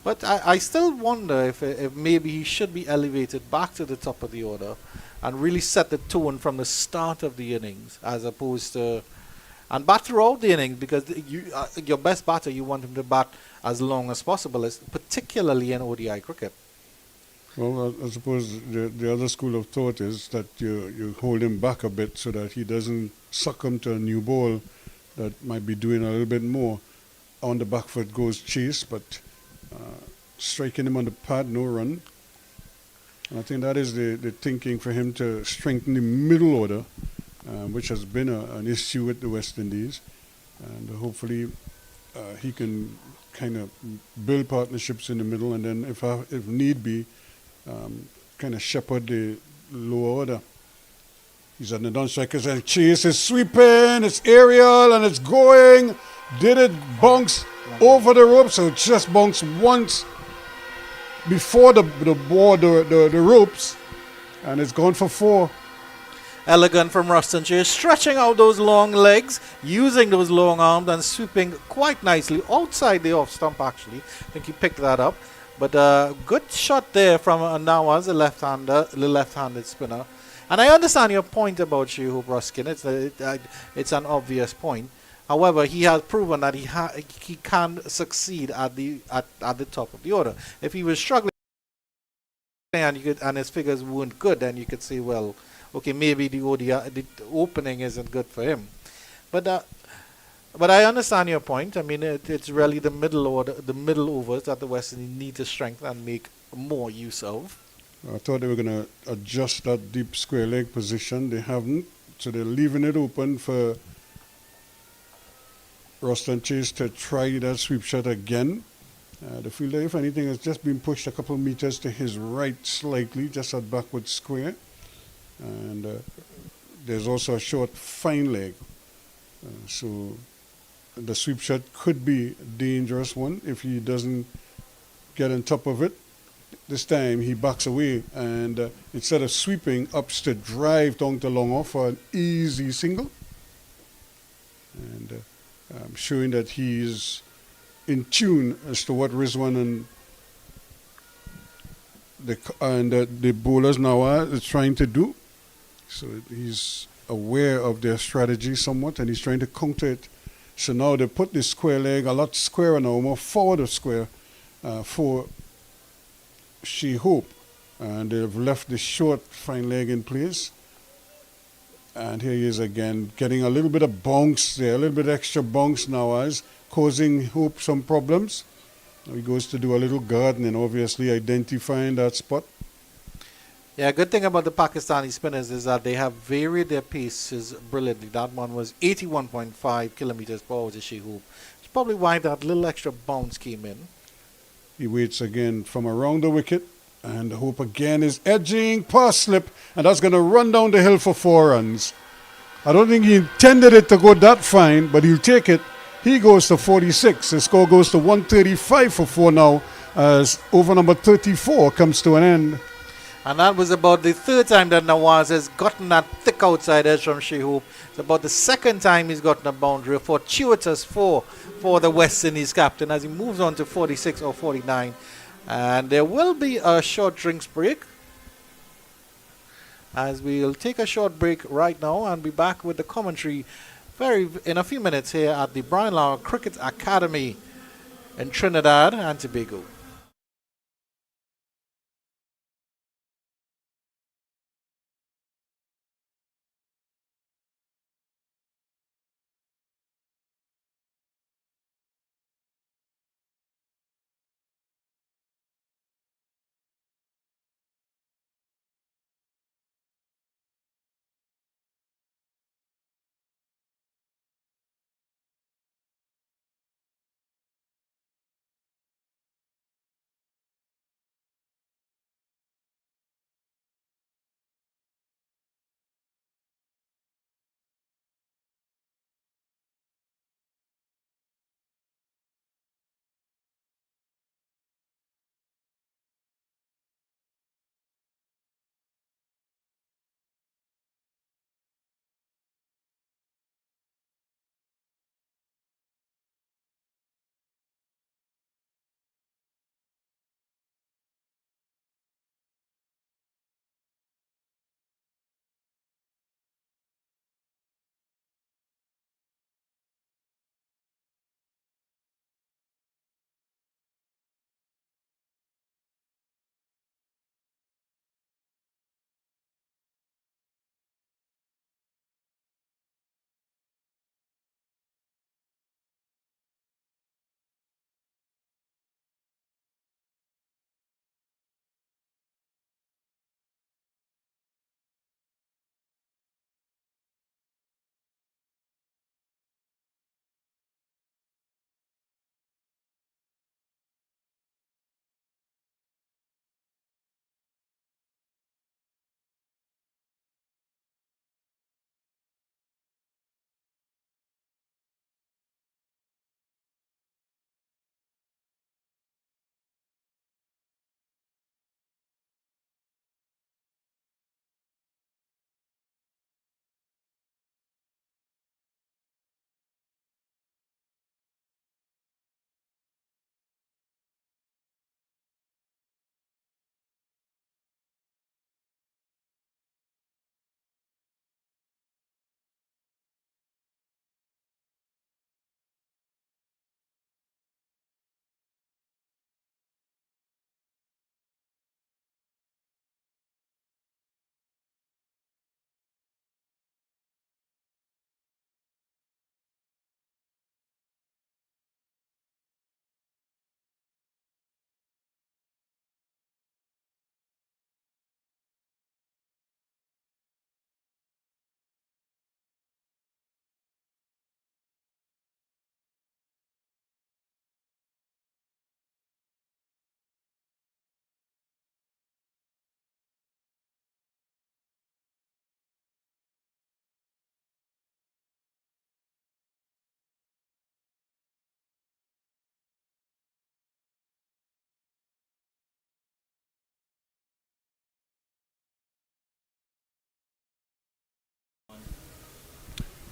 But I still wonder if maybe he should be elevated back to the top of the order and really set the tone from the start of the innings, as opposed to and bat throughout the innings, because your best batter, you want him to bat as long as possible, particularly in ODI cricket. Well, I suppose the other school of thought is that you hold him back a bit so that he doesn't succumb to a new ball that might be doing a little bit more. On the back foot goes Chase, but striking him on the pad, no run. And I think that is the thinking for him, to strengthen the middle order, which has been an issue with the West Indies. And hopefully he can kind of build partnerships in the middle, and then if need be, kind of shepherd the lower order. He's on the down-strikers, and Chase is sweeping, it's aerial, and it's going. Did it bounce over the rope? So it just bounced once before the ropes, and it's gone for 4. Elegant from Ruston Chase, stretching out those long legs, using those long arms, and sweeping quite nicely outside the off stump, actually. I think he picked that up. But good shot there from Nawaz, the left-handed spinner. And I understand your point about Shai Hope, Ruskin. It's an obvious point. However, he has proven that he can succeed at the top of the order. If he was struggling and his figures weren't good, then you could say, well, okay, maybe the opening isn't good for him. But I understand your point. I mean, it's really the middle order, the middle overs that the West Indies need to strengthen and make more use of. I thought they were going to adjust that deep square leg position. They haven't, so they're leaving it open for Ruston Chase to try that sweep shot again. The fielder, if anything, has just been pushed a couple of meters to his right slightly, just at backward square. And there's also a short fine leg. So the sweep shot could be a dangerous one if he doesn't get on top of it. This time he backs away, and instead of sweeping, ups to drive down to long off for an easy single. And showing that he's in tune as to what Rizwan and the bowlers now are trying to do. So he's aware of their strategy somewhat, and he's trying to counter it. So now they put the square leg a lot squarer now, more forward of square for Shai Hope. And they've left the short fine leg in place. And here he is again, getting a little bit of bounce there, a little bit extra bounce now, as causing Hope some problems. Now he goes to do a little gardening, obviously identifying that spot. Yeah, good thing about the Pakistani spinners is that they have varied their paces brilliantly. That one was 81.5 kilometers per hour to Shai Hope. It's probably why that little extra bounce came in. He waits again from around the wicket, and Hope again is edging past slip, and that's going to run down the hill for 4 runs. I don't think he intended it to go that fine, but he'll take it. He goes to 46. The score goes to 135 for 4 now as over number 34 comes to an end. And that was about the third time that Nawaz has gotten that thick outside edge from Shai Hope. It's about the second time he's gotten a boundary, a fortuitous four for the West Indies captain as he moves on to 46 or 49. And there will be a short drinks break, as we'll take a short break right now and be back with the commentary in a few minutes here at the Brian Lara Cricket Academy in Trinidad and Tobago.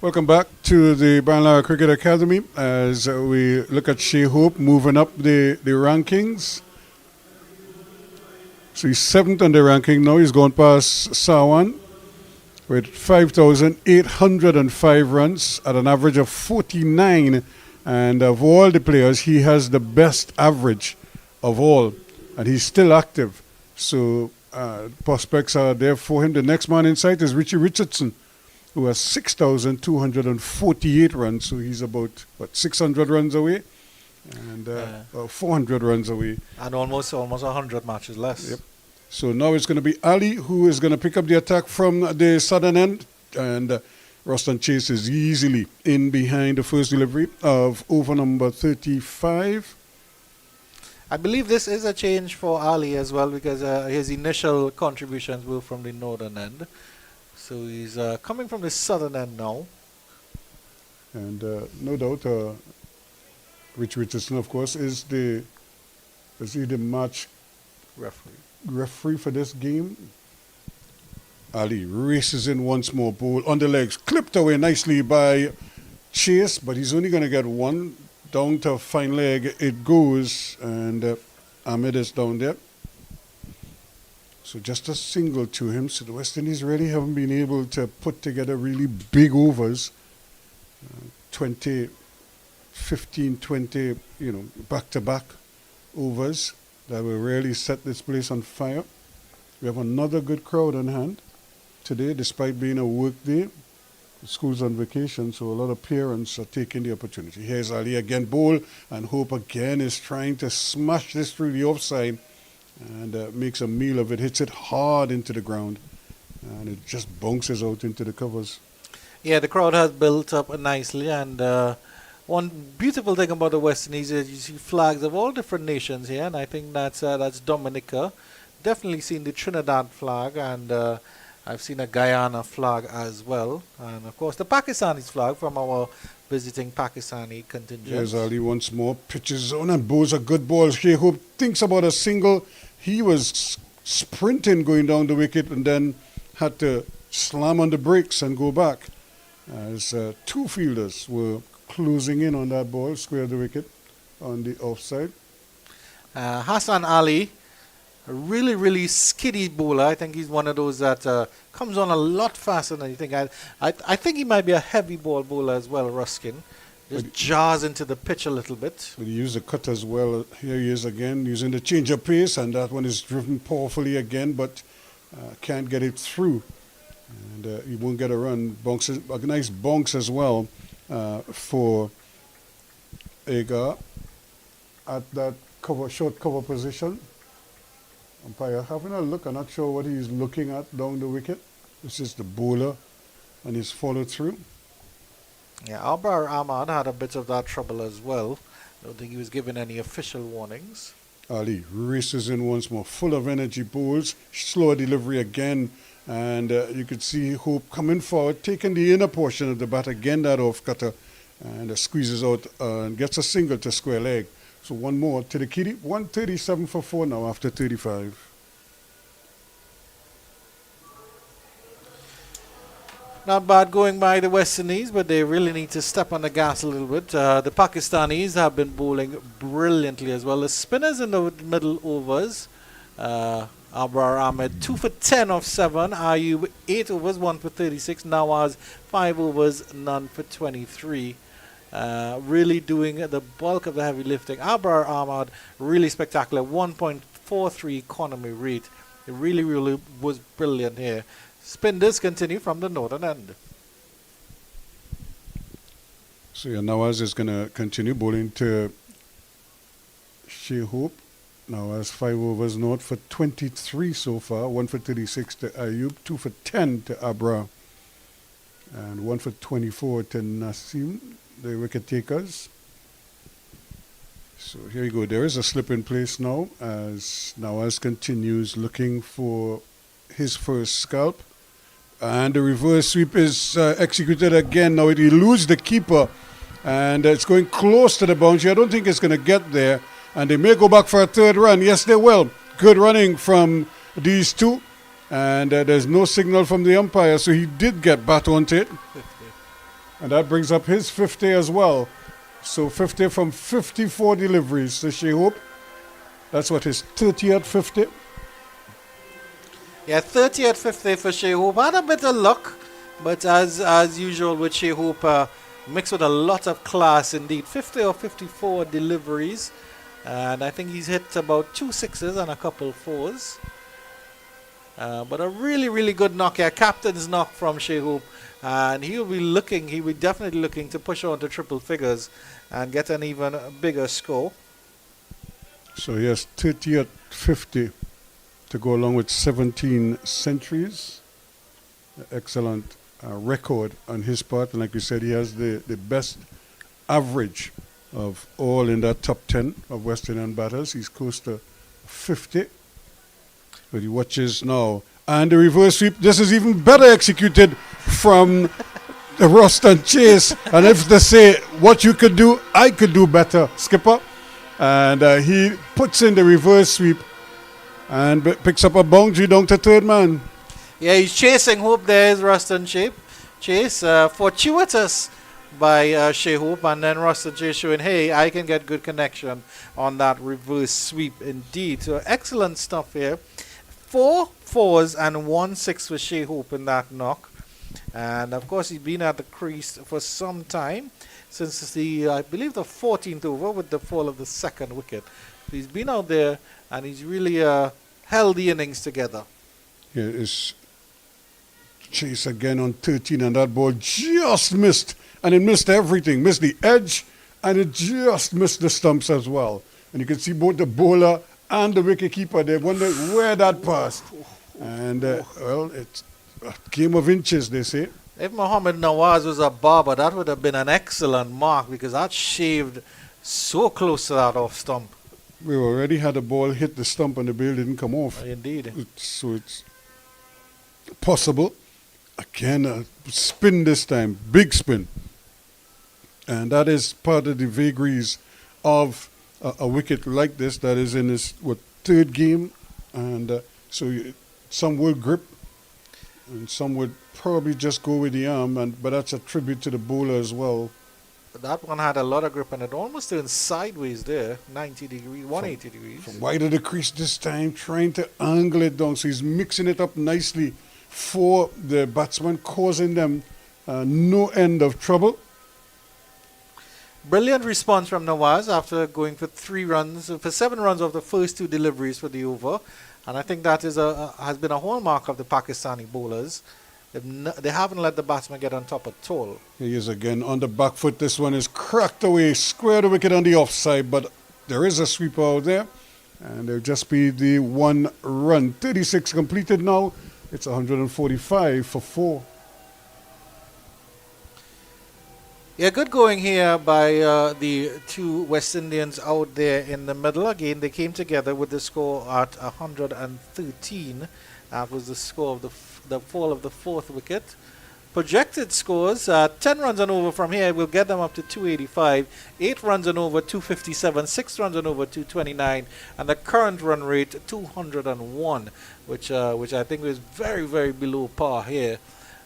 Welcome back to the Brian Lara Cricket Academy as we look at Shai Hope moving up the rankings. So he's 7th on the ranking now. He's gone past Sawan with 5,805 runs at an average of 49. And of all the players, he has the best average of all. And he's still active. So prospects are there for him. The next man in sight is Richie Richardson, who has 6,248 runs. So he's about, 600 runs away? And 400 runs away. And almost 100 matches less. Yep. So now it's going to be Ali who is going to pick up the attack from the southern end. And Roston Chase is easily in behind the first delivery of over number 35. I believe this is a change for Ali as well, because his initial contributions were from the northern end. So he's coming from the southern end now. And no doubt, Rich Richardson, of course, is the Is he the match referee for this game? Ali races in once more, ball on the legs, clipped away nicely by Chase, but he's only going to get one. Down to fine leg it goes, and Ahmed is down there. So just a single to him. So the West Indies really haven't been able to put together really big overs. 20, 15, 20, back-to-back overs that will really set this place on fire. We have another good crowd on hand today, despite being a work day. The school's on vacation, so a lot of parents are taking the opportunity. Here's Ali again, bowl, and Hope again is trying to smash this through the offside, and makes a meal of it, hits it hard into the ground, and it just bounces out into the covers. Yeah, the crowd has built up nicely, and one beautiful thing about the West Indies is you see flags of all different nations here, and I think that's Dominica. Definitely seen the Trinidad flag, and I've seen a Guyana flag as well, and of course the Pakistani flag from our visiting Pakistani contingent. There's Ali once more, pitches on and bowls a good ball. Shai Hope thinks about a single. He was sprinting going down the wicket and then had to slam on the brakes and go back, as two fielders were closing in on that ball, squared the wicket on the offside. Hassan Ali, a really, really skiddy bowler. I think he's one of those that comes on a lot faster than you think. I think he might be a heavy ball bowler as well, Ruskin. Just jars into the pitch a little bit. But he used the cut as well. Here he is again, using the change of pace, and that one is driven powerfully again, but can't get it through. And he won't get a run. Bonks, a nice bonks as well for Agar at that short cover position. Umpire having a look. I'm not sure what he's looking at down the wicket. This is the bowler and his follow through. Yeah, Abrar Ahmad had a bit of that trouble as well. Don't think he was given any official warnings. Ali races in once more, full of energy, bowls, slower delivery again, and you could see Hope coming forward, taking the inner portion of the bat, again that off cutter, and squeezes out and gets a single to square leg. So one more to the kitty. 137 for 4 now after 35. Not bad going by the West Indies, but they really need to step on the gas a little bit. The Pakistanis have been bowling brilliantly as well. The spinners in the middle overs. Abrar Ahmed 2 for 10 off 7. Ayub 8 overs, 1 for 36. Nawaz 5 overs, none for 23. Really doing the bulk of the heavy lifting. Abrar Ahmad, really spectacular. 1.43 economy rate. It really, really was brilliant here. Spin discontinue from the northern end. So yeah, Nawaz is going to continue bowling to Shai Hope. Nawaz 5 overs north for 23 so far. 1 for 36 to Ayub. 2 for 10 to Abra. And 1 for 24 to Nasim, the wicket takers. So here you go. There is a slip in place now as Nawaz continues looking for his first scalp. And the reverse sweep is executed again. Now it eludes the keeper. And it's going close to the boundary. I don't think it's going to get there. And they may go back for a third run. Yes, they will. Good running from these two. And there's no signal from the umpire. So he did get bat onto it. And that brings up his 50 as well. So 50 from 54 deliveries to Shai Hope. That's what his 30th 50. Yeah, 30 at 50 for Shai Hope. Had a bit of luck, but as usual with Shai Hope, mixed with a lot of class indeed. 50 or 54 deliveries, and I think he's hit about 2 sixes and a couple fours. But a really, really good knock here. Captain's knock from Shai Hope, and he will be definitely looking to push on to triple figures and get an even bigger score. So he has 30 at 50. To go along with 17 centuries. Excellent record on his part. And like we said, he has the best average of all in that top 10 of West Indian batters. He's close to 50. But he watches now. And the reverse sweep, this is even better executed from the Rust and Chase. And if they say, what you could do, I could do better, Skipper. And he puts in the reverse sweep and picks up a boundary down to third man. Yeah, he's chasing Hope. There's Ruston Chase. Fortuitous by Shai Hope, and then Ruston Chase showing, hey, I can get good connection on that reverse sweep indeed. So excellent stuff here. 4 4s and 1 6 for Shai Hope in that knock. And of course, he's been at the crease for some time, since I believe the 14th over with the fall of the second wicket. He's been out there and he's really held the innings together. Yeah, it's Chase again on 13, and that ball just missed. And it missed everything. Missed the edge, and it just missed the stumps as well. And you can see both the bowler and the wicketkeeper. They wondered where that passed. And, well, it's a game of inches, they say. If Mohammed Nawaz was a barber, that would have been an excellent mark, because that shaved so close to that off stump. We already had a ball hit the stump and the bail didn't come off. Indeed. So it's possible. Again, a spin this time. Big spin. And that is part of the vagaries of a wicket like this that is in his third game. And some will grip and some would probably just go with the arm. But that's a tribute to the bowler as well. But that one had a lot of grip, and it almost turned sideways there, 90 degrees, 180 degrees. From wide of the crease this time, trying to angle it down. So he's mixing it up nicely for the batsman, causing them no end of trouble. Brilliant response from Nawaz after going for 7 runs of the first 2 deliveries for the over. And I think that has been a hallmark of the Pakistani bowlers. They haven't let the batsman get on top at all. He is again on the back foot. This one is cracked away, square the wicket on the offside, but there is a sweeper out there. And there'll just be the 1 run. 36 completed now. It's 145 for 4. Yeah, good going here by the 2 West Indians out there in the middle. Again, they came together with the score at 113. That was the score of the fall of the 4th wicket. Projected scores, 10 runs and over from here will get them up to 285, 8 runs and over 257, 6 runs and over 229, and the current run rate 201, which I think is very, very below par here.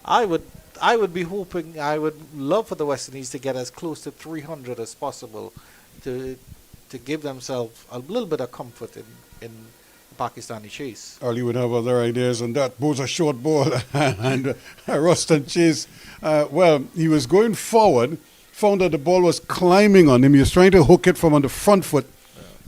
I would be hoping, I would love for the West Indies to get as close to 300 as possible to give themselves a little bit of comfort in Pakistani chase. Ali would have other ideas on that. Bowls a short ball and Ruston Chase. He was going forward, found that the ball was climbing on him. He was trying to hook it from on the front foot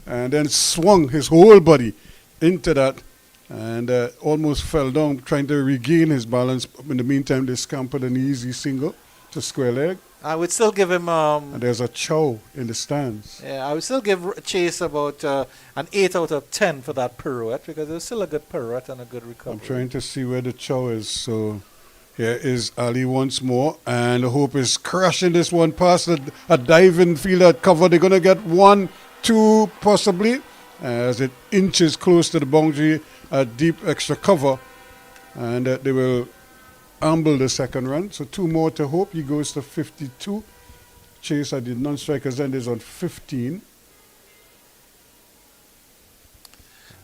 and then swung his whole body into that and almost fell down trying to regain his balance. In the meantime, they scampered an easy single to square leg. I would still give him... and there's a chow in the stands. Yeah, I would still give Chase about an 8 out of 10 for that pirouette, because it was still a good pirouette and a good recovery. I'm trying to see where the chow is. So here is Ali once more, and Hope is crashing this one past a diving field at cover. They're going to get 1, 2 possibly, as it inches close to the boundary, a deep extra cover, and they will amble the second run. So 2 more to Hope. He goes to 52. Chase at the non-strikers end is on 15.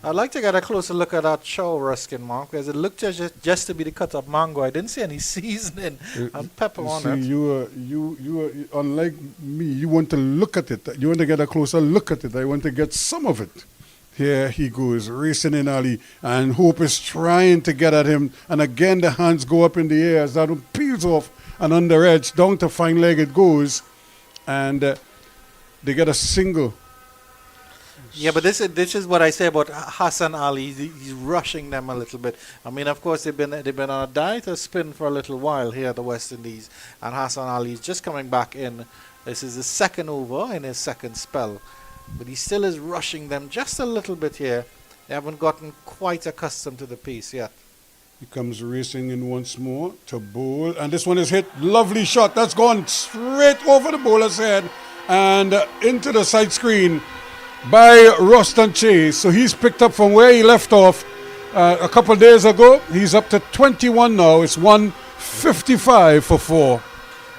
I'd like to get a closer look at that chow, Ruskin, Mark, because it looked just to be the cut up mango. I didn't see any seasoning and pepper on it. You unlike me, you want to look at it. You want to get a closer look at it. I want to get some of it. Here he goes, racing in Ali, and Hope is trying to get at him. And again, the hands go up in the air as that one peels off and under edge, down to fine leg it goes. And they get a single. Yeah, but this is what I say about Hassan Ali. He's rushing them a little bit. I mean, of course, they've been on a diet of spin for a little while here at the West Indies. And Hassan Ali is just coming back in. This is the second over in his second spell. But he still is rushing them just a little bit here. They haven't gotten quite accustomed to the pace yet. He comes racing in once more to bowl. And this one is hit. Lovely shot. That's gone straight over the bowler's head and into the side screen by Ruston Chase. So he's picked up from where he left off a couple of days ago. He's up to 21 now. It's 155 for 4.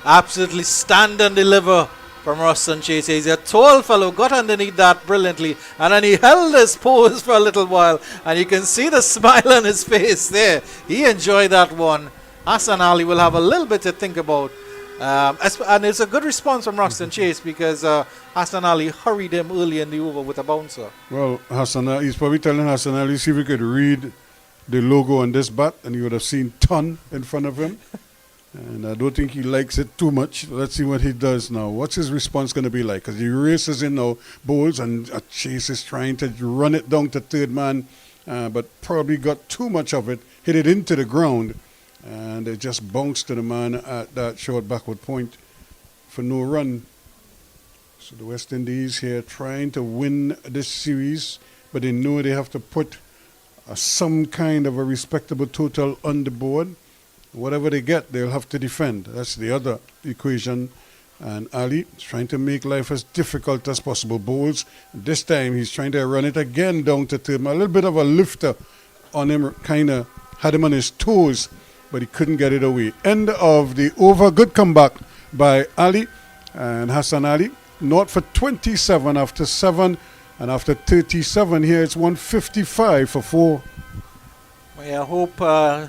Absolutely stand and deliver from Ruston Chase. He's a tall fellow, got underneath that brilliantly, and then he held his pose for a little while, and you can see the smile on his face there. He enjoyed that one. Hassan Ali will have a little bit to think about. And it's a good response from Ruston Chase because Hassan Ali hurried him early in the over with a bouncer. Well, he's probably telling Hassan Ali, see if he could read the logo on this bat, and he would have seen ton in front of him. And I don't think he likes it too much. Let's see what he does now. What's his response going to be like? Because he races in now, bowls, and Chase is trying to run it down to third man, but probably got too much of it, hit it into the ground, and it just bounced to the man at that short backward point for no run. So the West Indies here trying to win this series, but they know they have to put some kind of a respectable total on the board. Whatever they get, they'll have to defend. That's the other equation. And Ali is trying to make life as difficult as possible. Bowls, this time he's trying to run it again down to third. A little bit of a lifter on him, kind of had him on his toes, but he couldn't get it away. End of the over. Good comeback by Ali and Hassan Ali. Not for 27 after 7, and after 37 here it's 155 for 4. Yeah, Hope,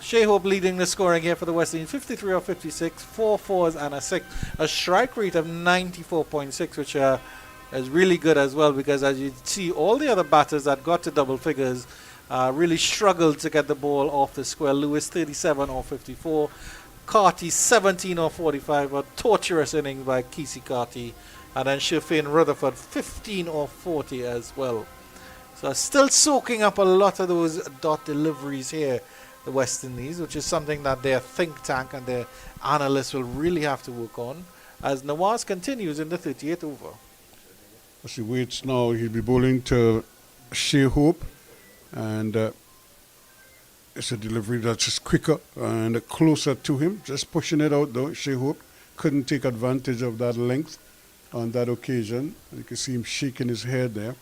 Shai Hope leading the scoring here for the West Indies. 53 or 56, 4 fours and a 6. A strike rate of 94.6, which is really good as well, because as you see, all the other batters that got to double figures really struggled to get the ball off the square. Lewis 37 or 54. Carty 17 or 45. A torturous innings by Kesey Carty. And then Shai Rutherford 15 or 40 as well. So still soaking up a lot of those dot deliveries here, the West Indies, which is something that their think tank and their analysts will really have to work on as Nawaz continues in the 38th over. As he waits now, he'll be bowling to Shai Hope, and it's a delivery that's just quicker and closer to him, just pushing it out though. Shai Hope couldn't take advantage of that length on that occasion. You can see him shaking his head there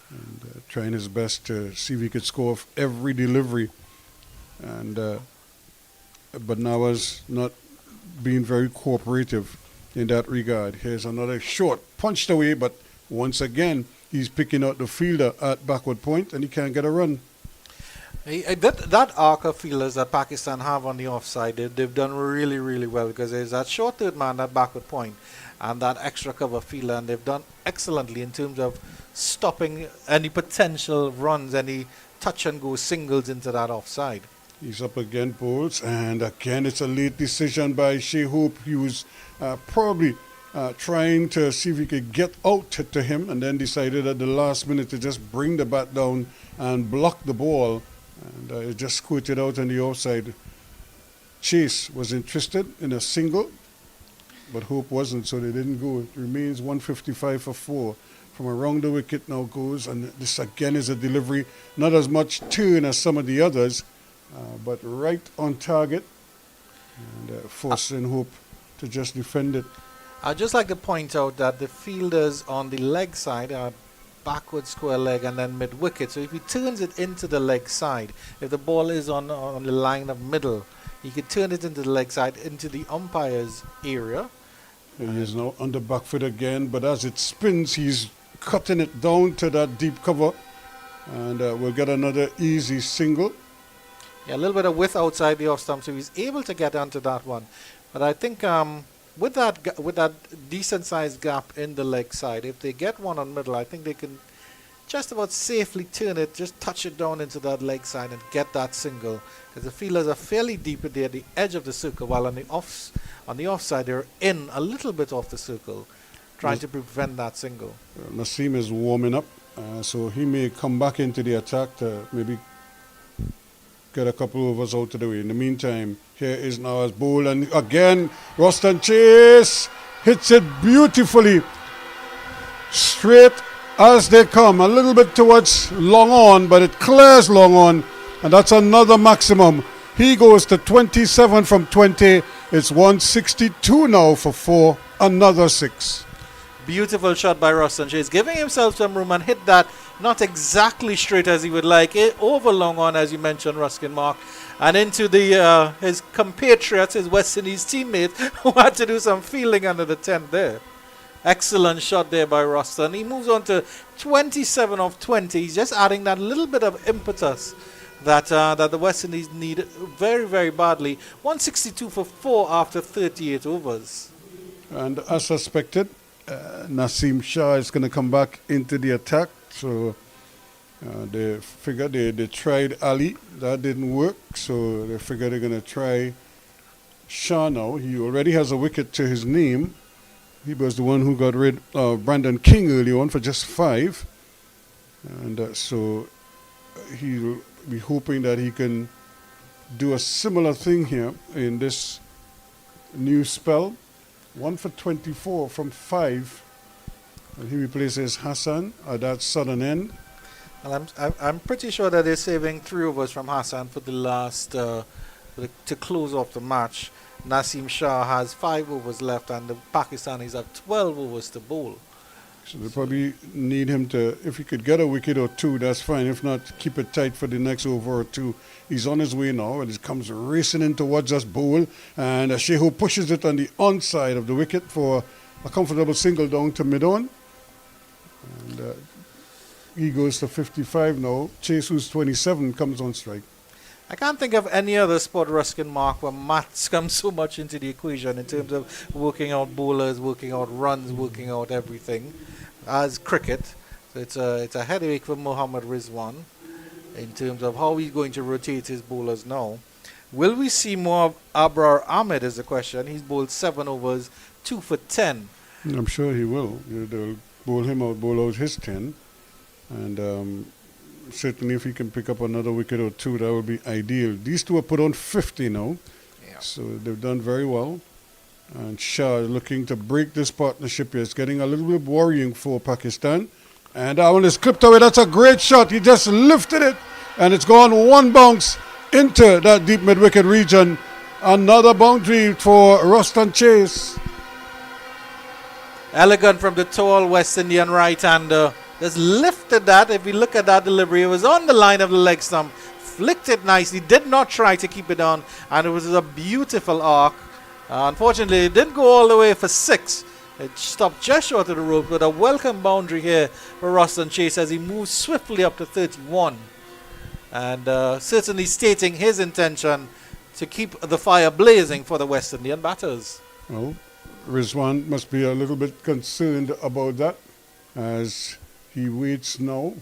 and trying his best to see if he could score off every delivery. And but Nawaz not being very cooperative in that regard. Here's another short, punched away, but once again he's picking out the fielder at backward point, and he can't get a run. That arc of fielders that Pakistan have on the offside, they've done really, really well, because there's that short third man, that backward point, and that extra cover fielder, and they've done excellently in terms of stopping any potential runs, any touch and go singles into that offside. He's up again, bowls, and again it's a late decision by Shai Hope. He was probably trying to see if he could get out to him, and then decided at the last minute to just bring the bat down and block the ball, and it just squirted out on the offside. Chase was interested in a single, but Hope wasn't, so they didn't go. It remains 155 for 4. From around the wicket now goes, and this again is a delivery, not as much turn as some of the others, but right on target, and forcing Hope to just defend it. I'd just like to point out that the fielders on the leg side are backward square leg and then mid wicket. So if he turns it into the leg side, if the ball is on the line of middle, he could turn it into the leg side, into the umpire's area. And he is now on the back foot again, but as it spins, he's cutting it down to that deep cover, and we'll get another easy single. Yeah, a little bit of width outside the off stump, so he's able to get onto that one. But I think with that decent sized gap in the leg side, if they get one on middle, I think they can just about safely turn it, just touch it down into that leg side and get that single. Because the fielders are fairly deep at the edge of the circle, while on the offside they're in a little bit off the circle, trying to prevent that single. Naseem is warming up, so he may come back into the attack to maybe get a couple overs out of the way. In the meantime, here is Nawaz bowl, and again Ruston Chase hits it beautifully straight as they come, a little bit towards long on, but it clears long on, and that's another maximum. He goes to 27 from 20. It's 162 now for 4, another 6. Beautiful shot by Ruston Chase, giving himself some room, and hit that not exactly straight as he would like it, over long on, as you mentioned, Ruskin Mark, and into the his compatriots, his West Indies teammates, who had to do some fielding under the tent there. Excellent shot there by Roston. He moves on to 27 of 20. He's just adding that little bit of impetus that the West Indies need very, very badly. 162 for 4 after 38 overs. And as suspected, Naseem Shah is going to come back into the attack. So they figured they tried Ali. That didn't work. So they figured they're going to try Shah now. He already has a wicket to his name. He was the one who got rid of Brandon King early on for just 5. And so he'll be hoping that he can do a similar thing here in this new spell. 1 for 24 from 5. And he replaces Hassan at that southern end. And I'm pretty sure that they're saving 3 overs from Hassan for the last to close off the match. Naseem Shah has 5 overs left, and the Pakistanis have 12 overs to bowl. So they probably need him to, if he could get a wicket or 2, that's fine. If not, keep it tight for the next over or 2. He's on his way now, and he comes racing in towards us bowl. And Shai Hope pushes it on the onside of the wicket for a comfortable single down to mid-on. And he goes to 55 now. Chase, who's 27, comes on strike. I can't think of any other sport Ruskin mark where maths come so much into the equation in terms of working out bowlers, working out runs, working out everything as cricket. So it's a headache for Mohammad Rizwan in terms of how he's going to rotate his bowlers now. Will we see more of Abrar Ahmed is the question. He's bowled 7 overs, 2 for 10. I'm sure he will. They'll bowl him out, bowl out his 10. And certainly if he can pick up another wicket or 2, that would be ideal. These two are put on 50 now. Yeah. So they've done very well. And Shah looking to break this partnership here. It's getting a little bit worrying for Pakistan. And that one is clipped away. That's a great shot. He just lifted it. And it's gone one bounce into that deep mid-wicket region. Another boundary for Ruston Chase. Elegant from the tall West Indian right-hander. Just lifted that. If we look at that delivery, it was on the line of the leg stump. Flicked it nicely. Did not try to keep it on. And it was a beautiful arc. Unfortunately, it didn't go all the way for 6. It stopped just short of the rope. But a welcome boundary here for Ruston Chase as he moves swiftly up to 31. And certainly stating his intention to keep the fire blazing for the West Indian batters. Well, Rizwan must be a little bit concerned about that as he waits now.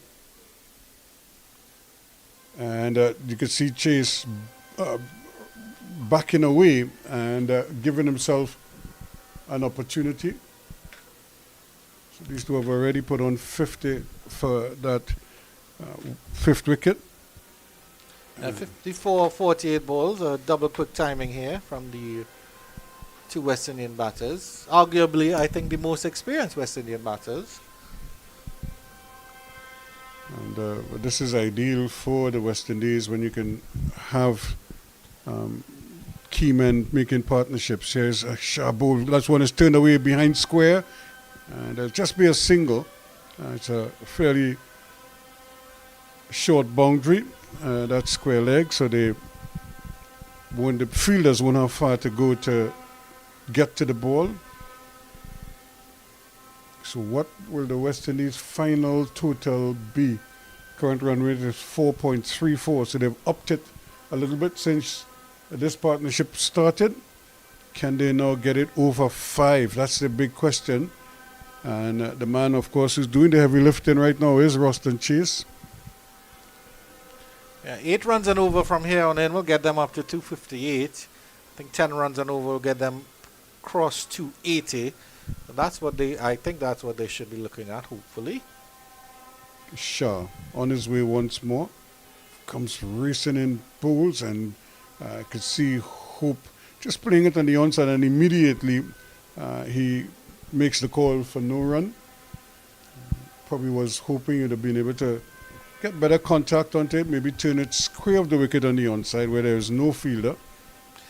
And you can see Chase backing away and giving himself an opportunity. So these two have already put on 50 for that 5th wicket. 54-48 balls, a double quick timing here from the 2 West Indian batters. Arguably, I think the most experienced West Indian batters. And this is ideal for the West Indies when you can have key men making partnerships. Here's a Shah bowl. That one is turned away behind square. And it'll just be a single. It's a fairly short boundary. That square leg. So the fielders won't have far to go to get to the ball. So what will the West Indies final total be? Current run rate is 4.34. So they've upped it a little bit since this partnership started. Can they now get it over 5? That's the big question. And the man, of course, who's doing the heavy lifting right now is Ruston Chase. Yeah, 8 runs and over from here on in will get them up to 258. I think 10 runs and over will get them across 280. So I think that's what they should be looking at, hopefully. Shah on his way once more. Comes racing in bowls, and I could see Hope just putting it on the onside, and immediately he makes the call for no run. Probably was hoping he'd have been able to get better contact on it, maybe turn it square of the wicket on the onside where there is no fielder,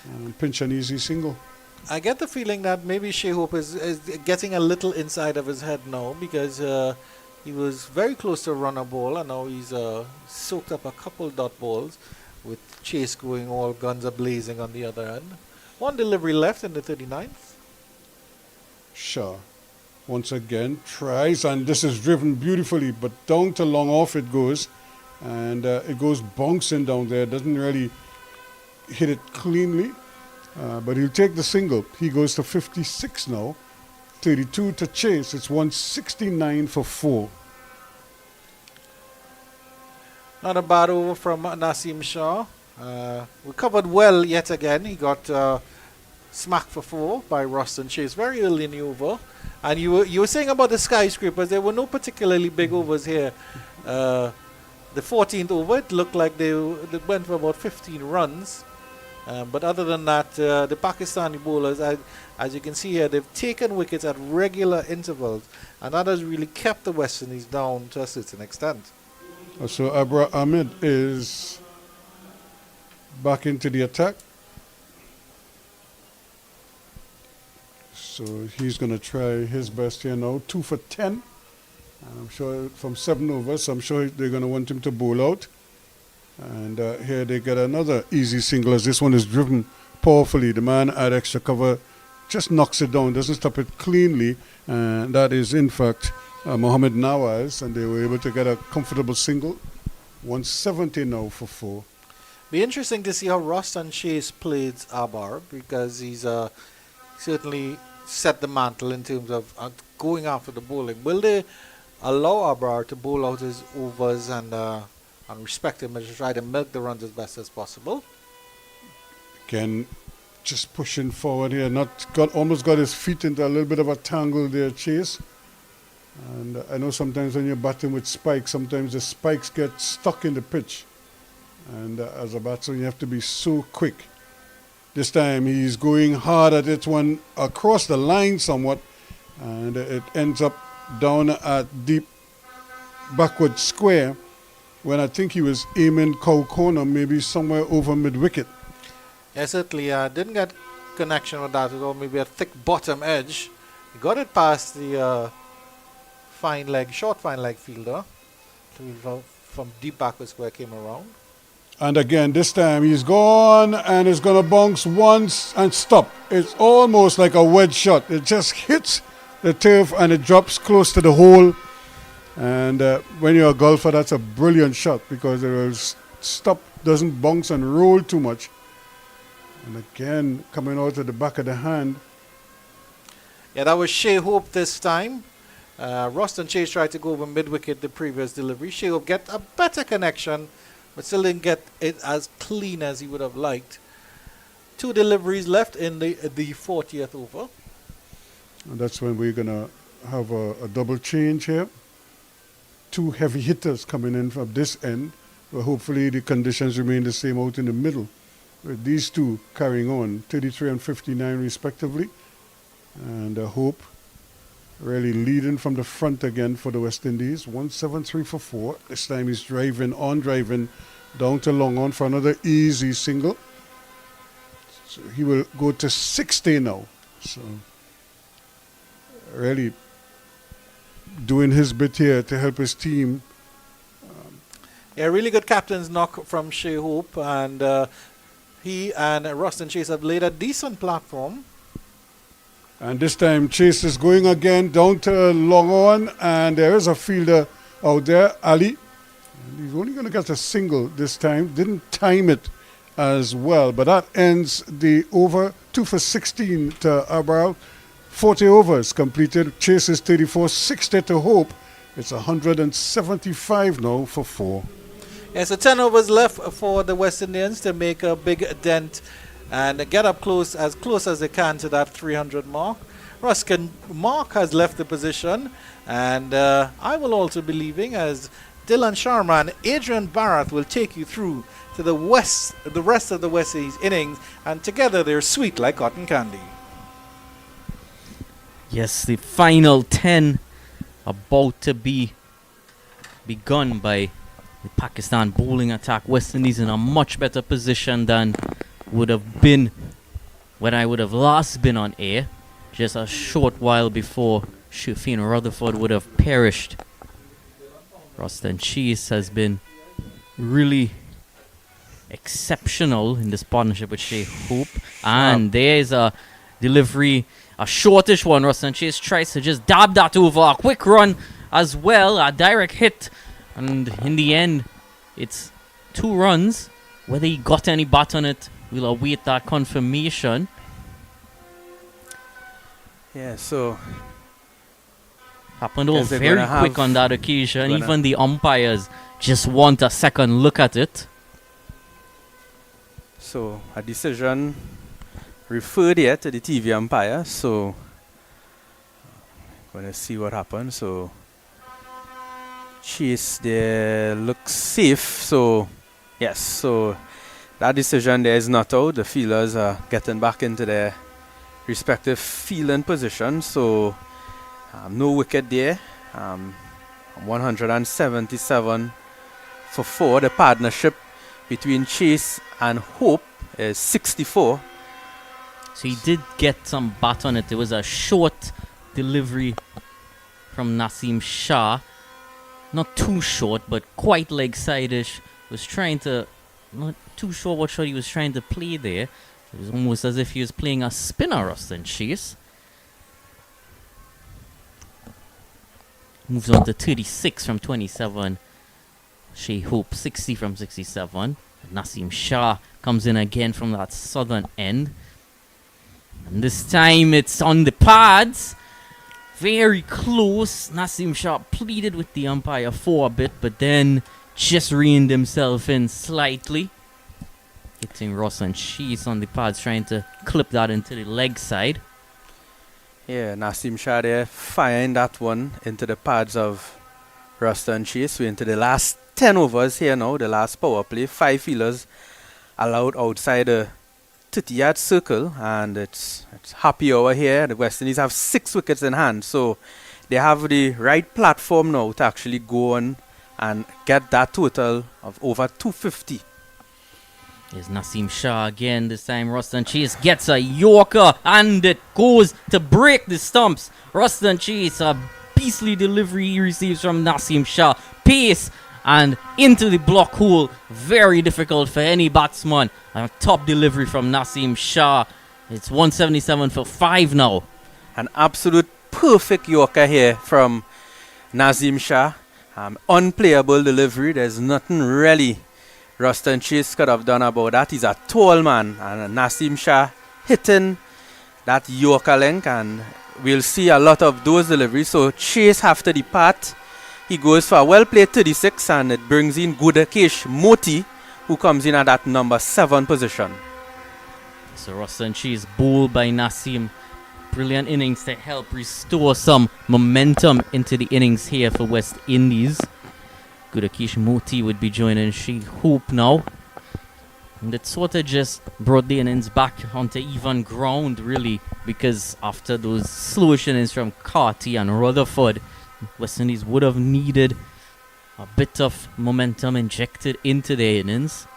and pinch an easy single. I get the feeling that maybe Shai Hope is getting a little inside of his head now because he was very close to a runner ball, and now he's soaked up a couple dot balls with Chase going all guns a-blazing on the other end. 1 delivery left in the 39th. Shah once again, tries, and this is driven beautifully, but down to long off it goes, and it goes bouncing down there. Doesn't really hit it cleanly, but he'll take the single. He goes to 56 now, 32 to chase. It's 169 for 4. Not a bad over from Nasim Shah. We covered well yet again. He got smacked for 4 by Roston Chase very early in the over. And you were saying about the skyscrapers, there were no particularly big overs here. The 14th over, it looked like they went for about 15 runs. But other than that, the Pakistani bowlers, as you can see here, they've taken wickets at regular intervals. And that has really kept the West Indies down to a certain extent. So Abra Ahmed is back into the attack. So he's going to try his best here now. 2 for 10. And I'm sure from 7 overs, I'm sure they're going to want him to bowl out. And here they get another easy single as this one is driven powerfully. The man at extra cover just knocks it down, doesn't stop it cleanly. And that is, in fact, Mohammed Nawaz. And they were able to get a comfortable single. 170 now for 4. Be interesting to see how Roston Chase plays Abar, because he's certainly set the mantle in terms of going after the bowling. Will they allow Abar to bowl out his overs and respect him and try to milk the runs as best as possible? Again, just pushing forward here. Almost got his feet into a little bit of a tangle there, Chase. And I know sometimes when you're batting with spikes, sometimes the spikes get stuck in the pitch. And as a batsman, you have to be so quick. This time he's going hard at it, one across the line somewhat, and it ends up down at deep backward square, when I think he was aiming cow corner, maybe somewhere over mid-wicket. Yeah, certainly didn't get connection with that at all, maybe a thick bottom edge. He got it past the short fine leg fielder from deep backward square, came around. And again, this time he's gone and it's going to bounce once and stop. It's almost like a wedge shot. It just hits the turf and it drops close to the hole. And when you're a golfer, that's a brilliant shot because it will stop, doesn't bounce and roll too much. And again, coming out of the back of the hand. Yeah, that was Shai Hope this time. Roston Chase tried to go over mid-wicket the previous delivery. Shai Hope get a better connection, but still didn't get it as clean as he would have liked. 2 deliveries left in the 40th over. And that's when we're going to have a double change here. 2 heavy hitters coming in from this end. But hopefully the conditions remain the same out in the middle. With these 2 carrying on, 33 and 59 respectively. And Hope really leading from the front again for the West Indies. 173 for 4. This time he's driving down to long on for another easy single. So he will go to 60 now. So really doing his bit here to help his team. Yeah, really good captain's knock from Shai Hope, and he and Roston Chase have laid a decent platform. And this time Chase is going again down to long on, and there is a fielder out there, Ali. And he's only going to get a single this time. Didn't time it as well, but that ends the over. 2 for 16 to Abral. 40 overs completed. Chase is 34, 60 to Hope. It's 175 now for 4. Yeah, so 10 overs left for the West Indians to make a big dent and get up close as they can to that 300 mark. Ruskin Mark has left the position, and I will also be leaving as Dylan Sharma and Adrian Bharat will take you through to the rest of the West Indies innings, and together they're sweet like cotton candy. Yes, the final 10 about to be begun by the Pakistan bowling attack. West Indies in a much better position than would have been when I would have last been on air, just a short while before Shai and Rutherford would have perished. Roston Chase has been really exceptional in this partnership with Shai Hope, and there's a delivery, a shortish one. Ruston Chase tries to just dab that over. A quick run as well, a direct hit. And in the end, it's 2 runs. Whether he got any bat on it, we'll await that confirmation. Yeah, so Happened all Guess they're very gonna quick have- on that occasion. gonna- Even the umpires just want a second look at it. So a decision referred here to the TV umpire. So going to see what happens. So Chase there looks safe. So yes, so that decision there is not out. The fielders are getting back into their respective fielding position. So no wicket there. 177 for 4. The partnership between Chase and Hope is 64. So he did get some bat on it. It was a short delivery from Naseem Shah. Not too short, but quite leg side-ish. Was trying to, not too sure what shot he was trying to play there. It was almost as if he was playing a spinner, Ruston Chase. Moves on to 36 from 27. Shai Hope 60 from 67. Naseem Shah comes in again from that southern end. And this time it's on the pads. Very close. Naseem Shah pleaded with the umpire for a bit, but then just reined himself in slightly. Hitting Ruston Chase on the pads, trying to clip that into the leg side. Yeah, Naseem Shah there firing that one into the pads of Ruston Chase. We're into the last 10 overs here now, the last power play. 5 fielders allowed outside the 30-yard circle, and it's happy hour here. The West Indies have 6 wickets in hand, so they have the right platform now to actually go on and get that total of over 250. Here's Naseem Shah again. This time Ruston Chase gets a Yorker, and it goes to break the stumps. Ruston Chase, a beastly delivery he receives from Naseem Shah. Pace and into the block hole. Very difficult for any batsman. A top delivery from Naseem Shah. It's 177 for 5 now. An absolute perfect Yorker here from Naseem Shah. Unplayable delivery. There's nothing really Ruston Chase could have done about that. He's a tall man, and Naseem Shah hitting that Yorker length, and we'll see a lot of those deliveries. So Chase after the part, he goes for a well played 36, and it brings in Gudakesh Moti, who comes in at that number 7 position. So Ruston Chase bowled by Naseem. Brilliant innings to help restore some momentum into the innings here for West Indies. Gudakesh Moti would be joining Shai Hope now. And it sort of just brought the innings back onto even ground, really, because after those slowish innings from Carty and Rutherford, West Indies would have needed a bit of momentum injected into their innings.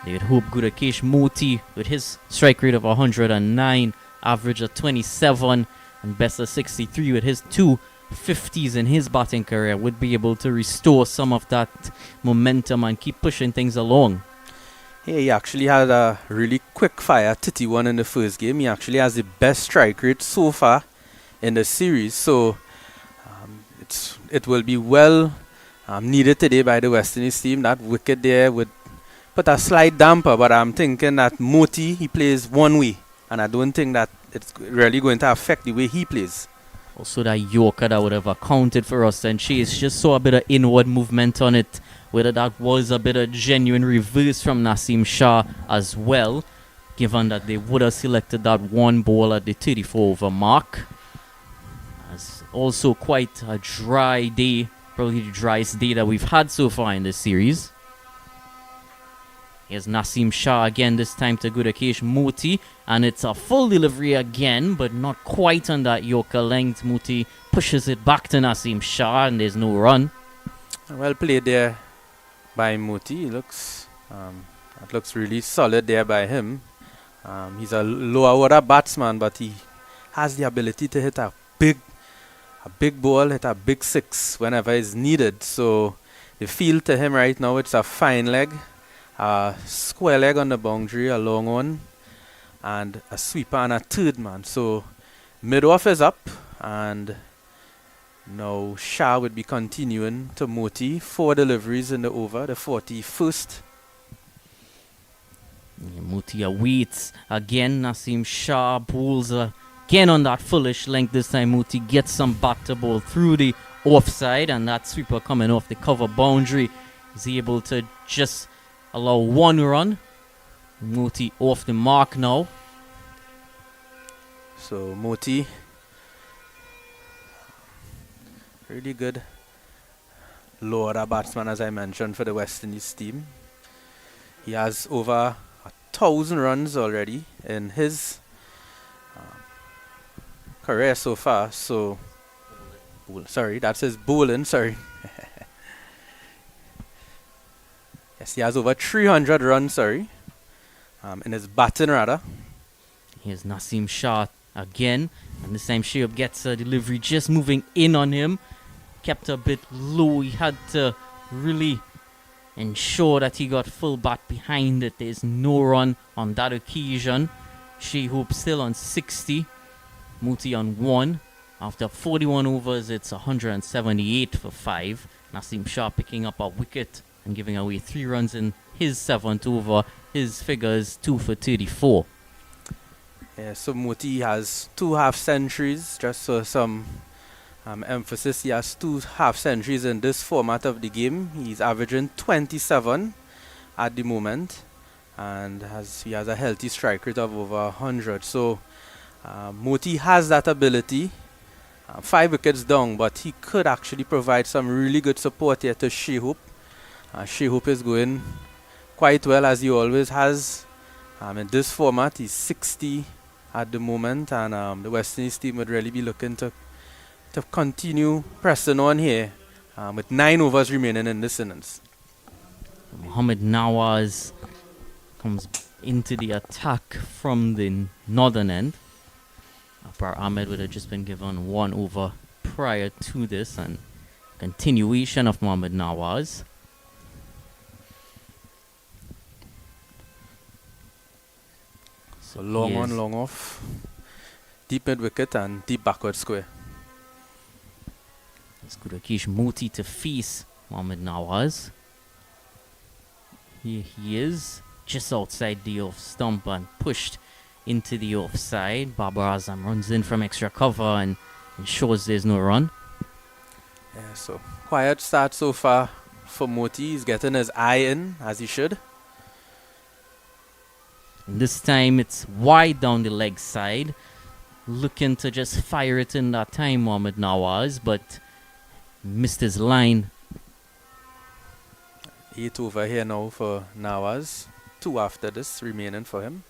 They would hope Gudakesh Moti, with his strike rate of 109, average of 27, and best of 63 with his 250s in his batting career, would be able to restore some of that momentum and keep pushing things along. Yeah, he actually had a really quick fire 31 in the first game. He actually has the best strike rate so far in the series. So it will be well needed today by the West Indies team. That wicket there would put a slight damper, but I'm thinking that Moti, he plays one way, and I don't think that it's really going to affect the way he plays. Also that Yorker that would have accounted for us, and Chase just saw a bit of inward movement on it. Whether that was a bit of genuine reverse from Naseem Shah as well, given that they would have selected that one ball at the 34 over mark. It's also quite a dry day, probably the driest day that we've had so far in this series. Here's Naseem Shah again, this time to Gudakesh Moti, and it's a full delivery again, but not quite on that Yorker length. Moti pushes it back to Naseem Shah, and there's no run. Well played there by Moti. That looks really solid there by him. He's a lower order batsman, but he has the ability to hit a big ball, hit a big 6 whenever it's needed. So the feel to him right now, it's a fine leg. Square leg on the boundary, a long one. and a sweeper and a third man. So mid-off is up, and now Shah would be continuing to Moti. 4 deliveries in the over, the 41st. Moti awaits again. Nasim Shah bowls again on that foolish length. This time Moti gets some batter ball through the offside, and that sweeper coming off the cover boundary is able to just allow 1 run. Moti off the mark now. So Moti, really good lower batsman, as I mentioned, for the West Indies team. He has over 1,000 runs already in his career so far. So, sorry, that's his bowling. Sorry. Yes, he has over 300 runs. Sorry, in his batting rather. Here's Nasim Shah again, and this time Shai Hope gets a delivery just moving in on him. Kept a bit low. He had to really ensure that he got full bat behind it. There's no run on that occasion. Shai Hope still on 60. Moti on 1. After 41 overs, it's 178 for 5. Nasim Shah picking up a wicket and giving away 3 runs in his 7th over. His figure is 2 for 34. Yeah, so Moti has 2 half centuries, just for some emphasis. He has 2 half centuries in this format of the game. He's averaging 27 at the moment, and he has a healthy strike rate of over 100. So Moti has that ability. 5 wickets down, but he could actually provide some really good support here to Shai Hope. Shai Hope is going quite well, as he always has. In this format, he's 60 at the moment, and the West Indies team would really be looking to continue pressing on here with 9 overs remaining in this innings. Mohammad Nawaz comes into the attack from the northern end. Abrar Ahmed would have just been given 1 over prior to this, and continuation of Mohammad Nawaz. So long on, long off. Deep mid wicket and deep backward square. It's Gudakesh Moti to face Mohammad Nawaz. Here he is, just outside the off stump and pushed into the offside. Babar Azam runs in from extra cover and ensures there's no run. Yeah, so quiet start so far for Moti. He's getting his eye in, as he should. And this time it's wide down the leg side. Looking to just fire it in that time, Mohammad Nawaz, but missed his line. 8 over here now for Nawaz. 2 after this remaining for him.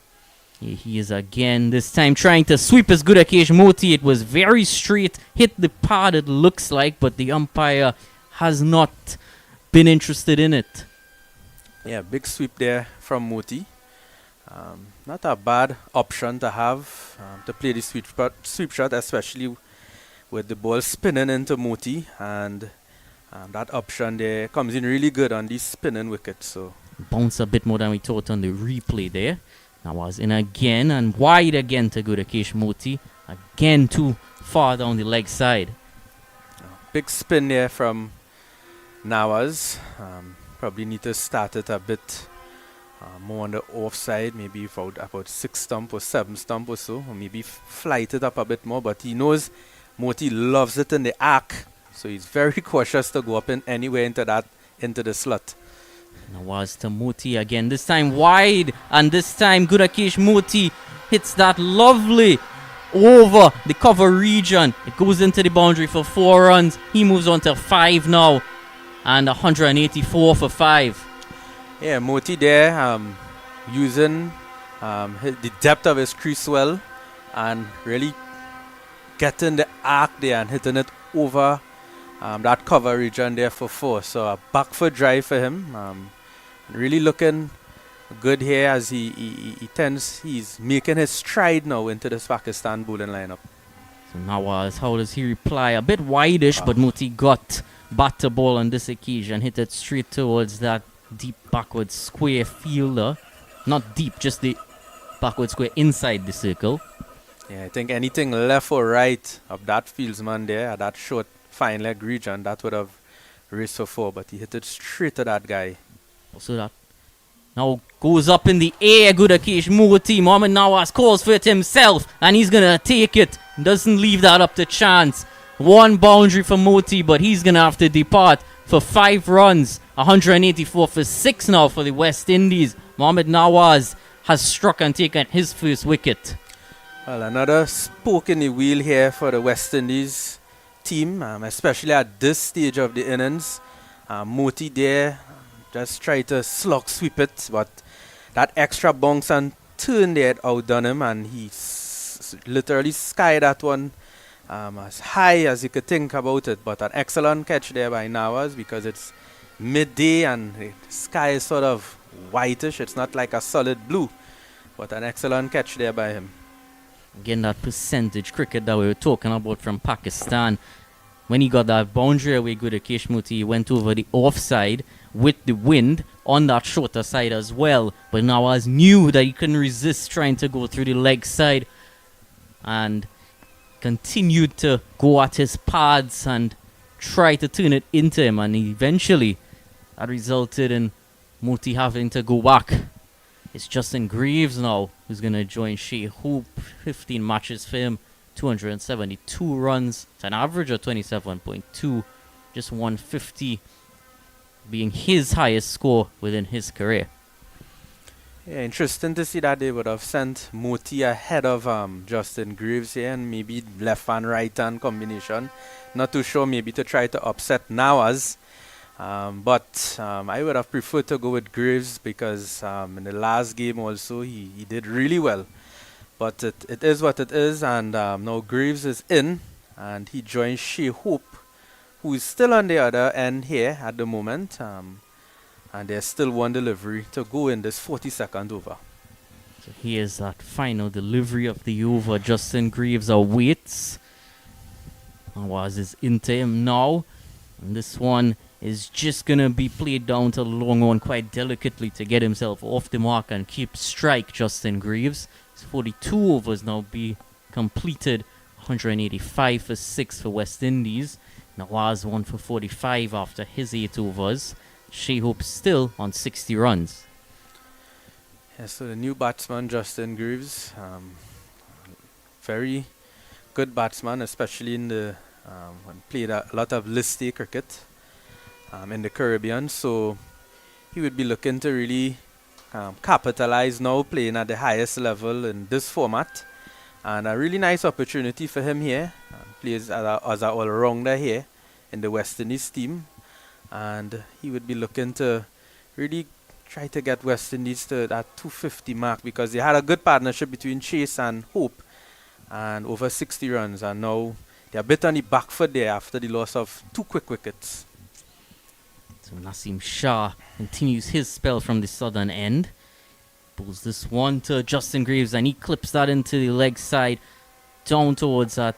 Here he is again, this time trying to sweep his Gudakesh Moti. It was very straight, hit the pad it looks like, but the umpire has not been interested in it. Yeah, big sweep there from Moti. Not a bad option to have to play the sweep shot, especially with the ball spinning into Moti, and that option there comes in really good on these spinning wickets. So bounce a bit more than we thought on the replay there. Nawaz in again and wide again to Gudakesh Moti. Again too far down the leg side. Big spin there from Nawaz. Probably need to start it a bit more on the offside, maybe about 6 stump or 7 stump or so, or maybe flight it up a bit more, but he knows Moti loves it in the arc, so he's very cautious to go up in anywhere into the slot. Nawaz to Moti again, this time wide, and this time Gudakesh Moti hits that lovely over the cover region. It goes into the boundary for 4 runs. He moves on to 5 now, and 184 for 5. Yeah, Moti there using the depth of his crease well and really getting the arc there and hitting it over that cover region there for 4. So a back foot drive for him. Really looking good here as he's making his stride now into this Pakistan bowling lineup. So Nawaz, how does he reply? A bit wideish, but Moti got batter ball on this occasion, hit it straight towards that deep backward square fielder. Not deep, just the backward square inside the circle. Yeah, I think anything left or right of that fieldsman there, at that short fine leg region, that would have raced for 4, but he hit it straight to that guy. So that now goes up in the air. Good occasion. Moti Mohamed Nawaz calls for it himself, and he's gonna take it. Doesn't leave that up to chance. One boundary for Moti, but he's gonna have to depart for 5 runs. 184 for 6 now for the West Indies. Mohamed Nawaz has struck and taken his first wicket. Well, another spoke in the wheel here for the West Indies team, especially at this stage of the innings. Moti there just tried to slog sweep it, but that extra bounce and turn there had outdone him, and he literally skied that one as high as you could think about it. But an excellent catch there by Nawaz, because it's midday and the sky is sort of whitish. It's not like a solid blue, but an excellent catch there by him. Again, that percentage cricket that we were talking about from Pakistan. When he got that boundary away, good Keshmuti, he went over the offside with the wind on that shorter side as well. But Nawaz knew that he couldn't resist trying to go through the leg side and continued to go at his pads and try to turn it into him. And eventually, that resulted in Moti having to go back. It's Justin Greaves now who's going to join Shai Hope. 15 matches for him, 272 runs. It's an average of 27.2. Just 150 being his highest score within his career. Yeah, interesting to see that they would have sent Moti ahead of Justin Greaves here, and maybe left and right hand combination. Not too sure, maybe to try to upset Nawaz. But I would have preferred to go with Greaves, because in the last game also he did really well. But it is what it is, and now Greaves is in, and he joins Shai Hope, who is still on the other end here at the moment. And there's still one delivery to go in this 42nd over. So here's that final delivery of the over. Justin Greaves awaits. Nawaz is into him now. And this one is just going to be played down to the long one quite delicately to get himself off the mark and keep strike Justin Greaves. His 42 overs now be completed. 185 for 6 for West Indies. Nawaz 1 for 45 after his 8 overs. Shai Hope still on 60 runs. Yeah, so the new batsman, Justin Greaves, very good batsman, especially in the when played a lot of list A cricket in the Caribbean. So he would be looking to really capitalize now, playing at the highest level in this format. And a really nice opportunity for him here. Plays as an all-rounder here in the West Indies team. And he would be looking to really try to get West Indies to that 250 mark, because they had a good partnership between Chase and Hope, and over 60 runs. And now they're a bit on the back foot there after the loss of 2 quick wickets. So Naseem Shah continues his spell from the southern end. Pulls this one to Justin Greaves, and he clips that into the leg side down towards that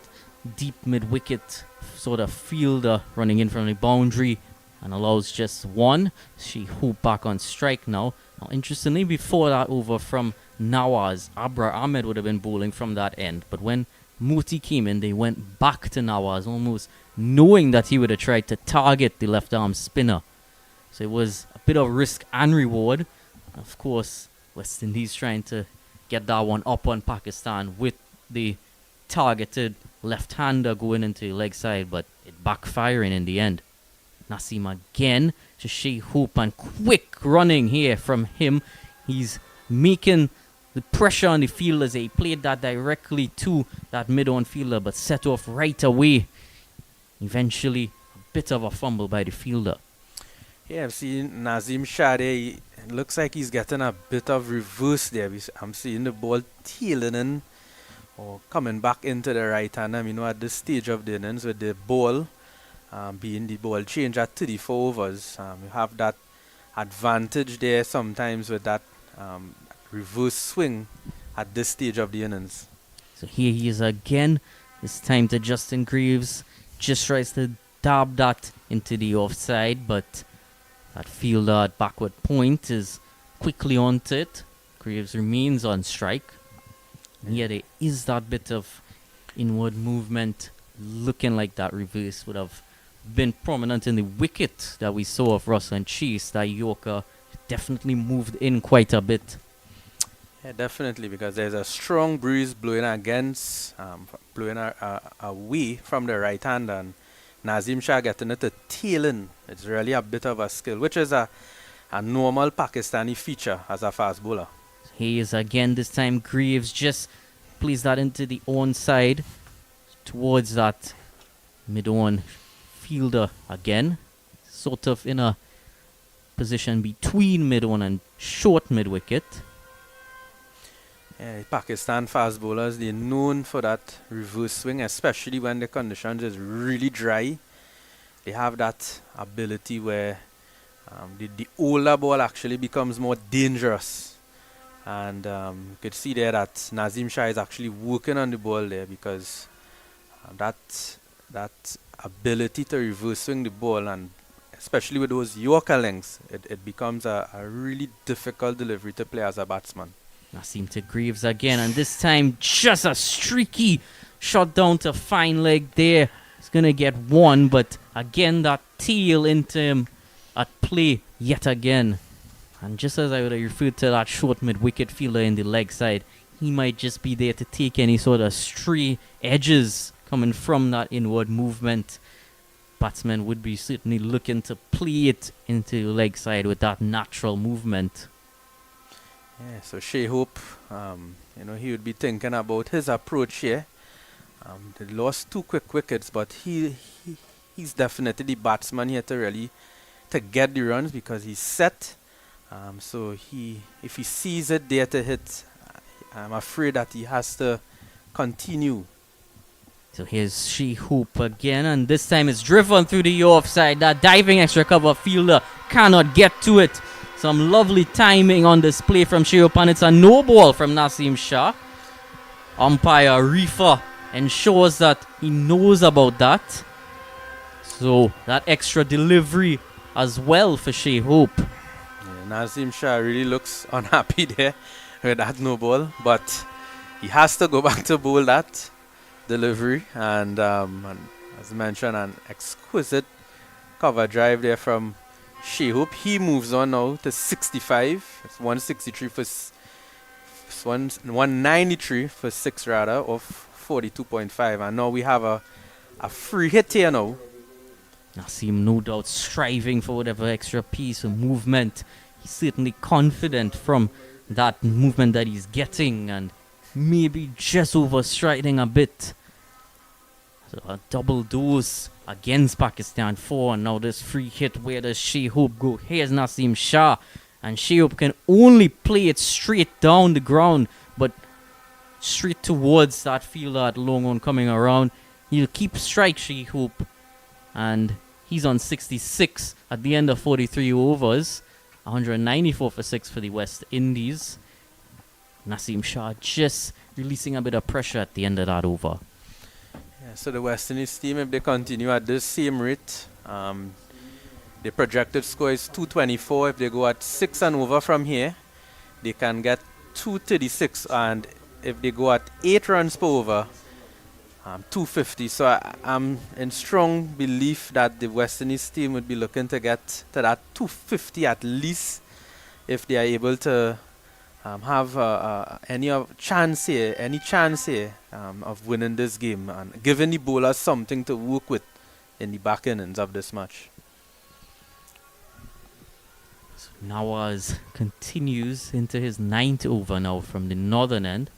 deep mid-wicket sort of fielder running in from the boundary, and allows just one. Shai Hope back on strike now. Now, interestingly, before that over from Nawaz, Abrar Ahmed would have been bowling from that end. But when Moti came in, they went back to Nawaz, almost knowing that he would have tried to target the left-arm spinner. So it was a bit of risk and reward. Of course, West Indies trying to get that one up on Pakistan with the targeted left-hander going into the leg side, but it backfiring in the end. Naseem again to Shai Hope, and quick running here from him. He's making the pressure on the field as he played that directly to that mid-on fielder, but set off right away. Eventually, a bit of a fumble by the fielder. Yeah, I've seen Naseem Shah there. It looks like he's getting a bit of reverse there. I'm seeing the ball tailing in or coming back into the right hand. At this stage of the innings with the ball being the ball change at 34 overs, you have that advantage there sometimes with that reverse swing at this stage of the innings. So here he is again. This time to Justin Greaves. Just tries to dab that into the offside, but that fielder at backward point is quickly onto it. Graves remains on strike. And yeah, there is that bit of inward movement, looking like that reverse would have been prominent in the wicket that we saw of Russell and Chase. That Yorker definitely moved in quite a bit. Yeah, definitely, because there's a strong breeze blowing away from the right hand, and Nazim Shah getting it to tail in. It's really a bit of a skill, which is a normal Pakistani feature as a fast bowler. Hayes again, this time Graves just plays that into the on side towards that mid-on fielder again. Sort of in a position between mid-on and short mid-wicket. Yeah, Pakistan fast bowlers, they're known for that reverse swing, especially when the conditions is really dry. They have that ability where the older ball actually becomes more dangerous. And you could see there that Nazim Shah is actually working on the ball there, because that ability to reverse swing the ball, and especially with those Yorker lengths, it becomes a really difficult delivery to play as a batsman. Naseem to Graves again, and this time just a streaky shot down to fine leg there. He's going to get one, but again that tail into him at play yet again. And just as I would have referred to that short mid-wicket fielder in the leg side, he might just be there to take any sort of stray edges coming from that inward movement. Batsman would be certainly looking to play it into the leg side with that natural movement. Yeah, so Shai Hope, he would be thinking about his approach here. They lost 2 quick wickets, but he's definitely the batsman here to get the runs, because he's set. So if he sees it there to hit, I'm afraid that he has to continue. So here's Shai Hope again, and this time it's driven through the offside. That diving extra cover fielder cannot get to it. Some lovely timing on display from Shai Hope, and it's a no ball from Naseem Shah. Umpire Reefer ensures that he knows about that. So that extra delivery as well for Shai Hope. Yeah, Naseem Shah really looks unhappy there with that no ball, but he has to go back to bowl that delivery. And as mentioned, an exquisite cover drive there from Shai Hope. He moves on now to 65. It's 163 for 193 for 6 rather, of 42.5. And now we have a free hit here now. Naseem no doubt striving for whatever extra piece of movement. He's certainly confident from that movement that he's getting, and maybe just overstriding a bit. So a double dose against Pakistan 4, and now this free hit. Where does Shai Hope go? Here's Naseem Shah, and Shai Hope can only play it straight down the ground, but straight towards that fielder at long on coming around. He'll keep strike, Shai Hope, and he's on 66 at the end of 43 overs. 194 for 6 for the West Indies. Naseem Shah just releasing a bit of pressure at the end of that over. Yeah, so the West Indies team, if they continue at this same rate, the projected score is 224. If they go at 6 and over from here, they can get 236. And if they go at 8 runs per over, 250. So I'm in strong belief that the West Indies team would be looking to get to that 250 at least, if they are able to have any chance here of winning this game, and giving the bowlers something to work with in the back innings of this match. So Nawaz continues into his 9th over now from the northern end.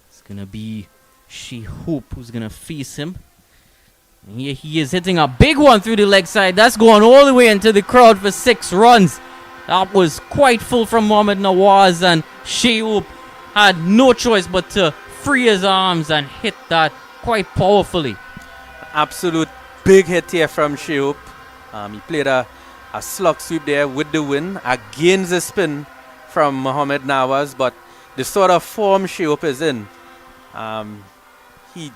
It's going to be Shai Hope who's going to face him. And here he is hitting a big one through the leg side. That's going all the way into the crowd for 6 runs. That was quite full from Mohammad Nawaz, and Shai Hope had no choice but to free his arms and hit that quite powerfully. Absolute big hit here from Shai Hope. He played a slug sweep there with the win against the spin from Mohammad Nawaz, but the sort of form Shai Hope is in, he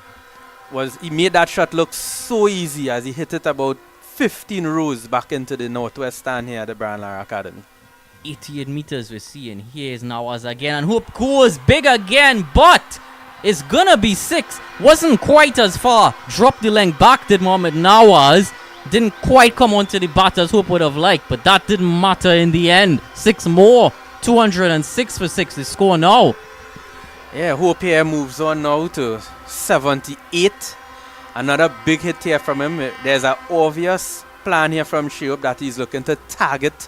made that shot look so easy as he hit it about 15 rows back into the northwest stand here at the Brian Lara Academy. 88 meters we're seeing. Here's Nawaz again, and Hope goes big again, but it's gonna be 6. Wasn't quite as far. Dropped the length back, did Mohamed Nawaz. Didn't quite come onto the bat as Hope would have liked, but that didn't matter in the end. 6 more. 206 for 6, the score now. Yeah, Hope here moves on now to 78. Another big hit here from him. There's an obvious plan here from Shai Hope that he's looking to target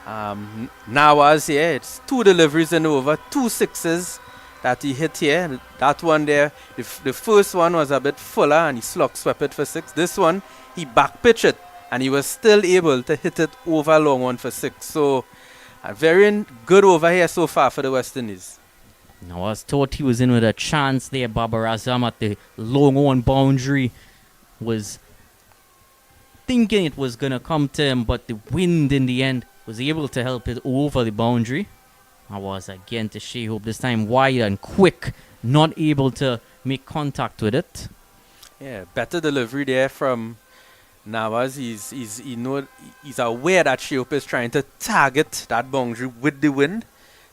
Nawaz here. It's 2 deliveries and over, 2 sixes that he hit here. That one there, the first one was a bit fuller and he slug swept it for 6. This one, he back pitched it and he was still able to hit it over long one for 6. So a very good over here so far for the West Indies. Nawaz thought he was in with a chance there. Babar Azam at the long on boundary was thinking it was going to come to him, but the wind in the end was able to help it over the boundary. Nawaz again to Shai Hope, this time wide and quick, not able to make contact with it. Yeah, better delivery there from Nawaz. He's aware that Shai Hope is trying to target that boundary with the wind.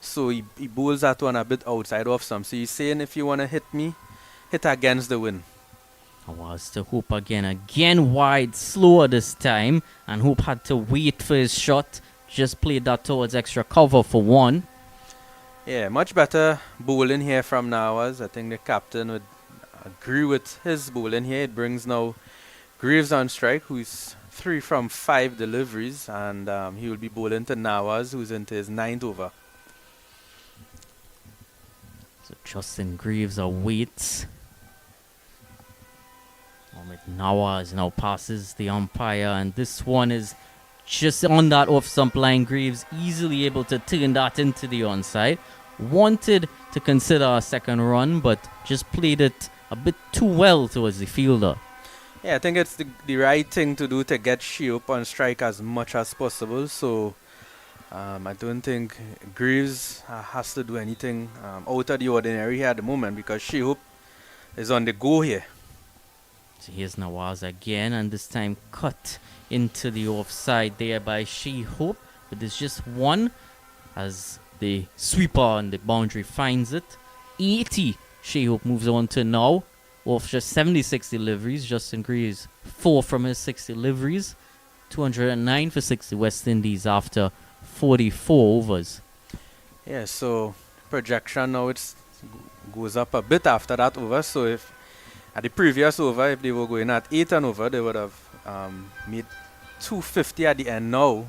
So he bowls that one a bit outside of some. So he's saying, if you want to hit me, hit against the wind. Nawaz to Hope again wide, slower this time, and Hope had to wait for his shot. Just played that towards extra cover for 1. Yeah, much better bowling here from Nawaz. I think the captain would agree with his bowling here. It brings now Graves on strike, who's 3 from 5 deliveries, and he will be bowling to Nawaz, who's into his 9th over. So Justin Graves awaits. Mohamed Nawaz now passes the umpire, and this one is just on that off stump line. Graves easily able to turn that into the onside. Wanted to consider a second run, but just played it a bit too well towards the fielder. Yeah, I think it's the right thing to do to get Shai Hope on strike as much as possible. So I don't think Graves has to do anything out of the ordinary here at the moment, because Shai Hope is on the go here. So here's Nawaz again, and this time cut into the offside there by Shai Hope. But there's just one as the sweeper on the boundary finds it. 80 Shai Hope moves on to now. Off just 76 deliveries. Justin Graves 4 from his 6 deliveries. 209 for 6 the West Indies after 44 overs. Yeah, so projection now goes up a bit after that over. So if at the previous over, if they were going at 8 and over, they would have made 250 at the end now.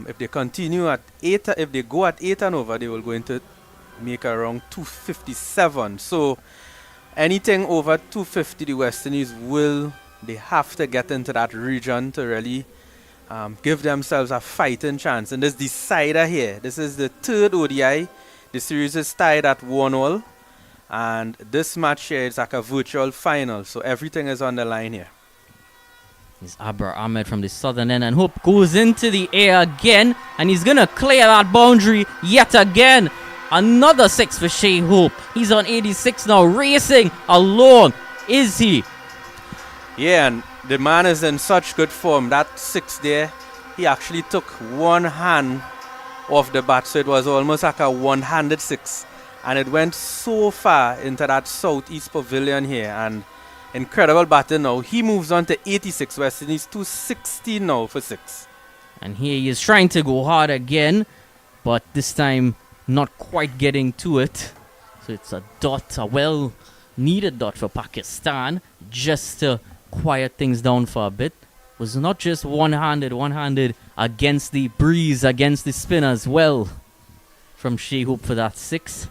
If they continue at 8, if they go at 8 and over, they will going to make around 257. So anything over 250, the West Indies they have to get into that region to really give themselves a fighting chance. And this decider here, this is the 3rd ODI. The series is tied at 1-1. And this match here is like a virtual final. So everything is on the line here. It's Abra Ahmed from the southern end, and Hope goes into the air again, and he's going to clear that boundary yet again. Another 6 for Shai Hope. He's on 86 now, racing along. Is he? Yeah, and the man is in such good form. That 6 there, he actually took one hand off the bat, so it was almost like a one-handed 6. And it went so far into that southeast pavilion here, and incredible batting now. He moves on to 86. West Indies 260 now for 6. And here he is trying to go hard again, but this time not quite getting to it. So it's a dot, a well-needed dot for Pakistan, just to quiet things down for a bit. It was not just one-handed against the breeze, against the spin as well from Shai Hope for that 6.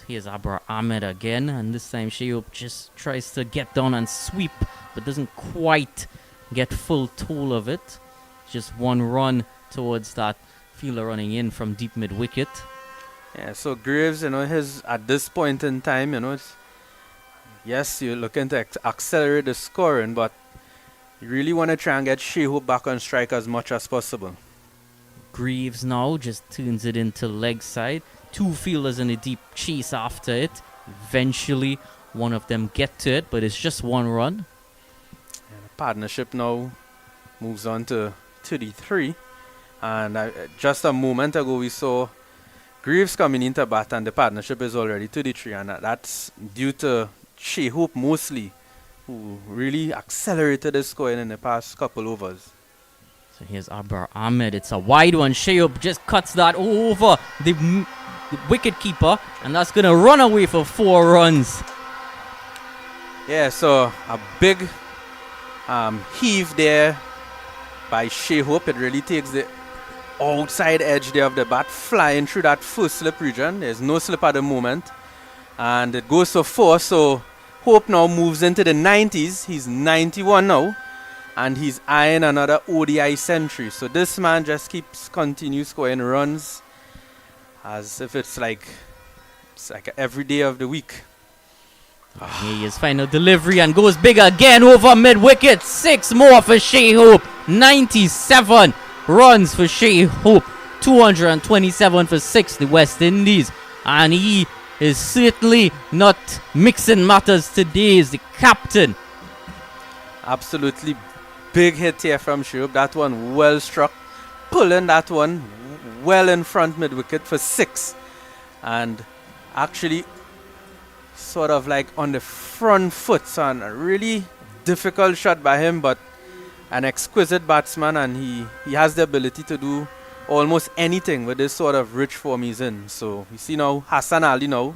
Here's Abra Ahmed again, and this time Shai Hope just tries to get down and sweep, but doesn't quite get full toll of it. Just one run towards that fielder running in from deep mid-wicket. Yeah, so Graves, his at this point in time, yes, you're looking to accelerate the scoring, but you really want to try and get Shai Hope back on strike as much as possible. Graves now just turns it into leg side. 2 fielders in a deep chase after it. Eventually, one of them get to it, but it's just 1 run. And the partnership now moves on to 33. And just a moment ago, we saw Greaves coming into bat, and the partnership is already 33, and that's due to Shai Hope mostly, who really accelerated his scoring in the past couple overs. So here's Abrar Ahmed. It's a wide one. Shai Hope just cuts that over the wicket keeper, and that's going to run away for 4 runs. Yeah, so a big heave there by Shai Hope. It really takes the outside edge there of the bat, flying through that first slip region. There's no slip at the moment, and it goes for 4. So Hope now moves into the 90s. He's 91 now, and he's eyeing another ODI century. So this man just continues scoring runs as if it's like every day of the week. Here he is, final delivery, and goes big again over mid-wicket. 6 more for Shai Hope. 97 runs for Shai Hope. 227 for 6, the West Indies. And he is certainly not mixing matters today as the captain. Absolutely big hit here from Shai Hope. That one well struck. Pulling that one well in front mid-wicket for 6. And actually sort of like on the front foot, son. A really difficult shot by him, but an exquisite batsman, and he has the ability to do almost anything with this sort of rich form he's in. So you see now Hassan Ali now.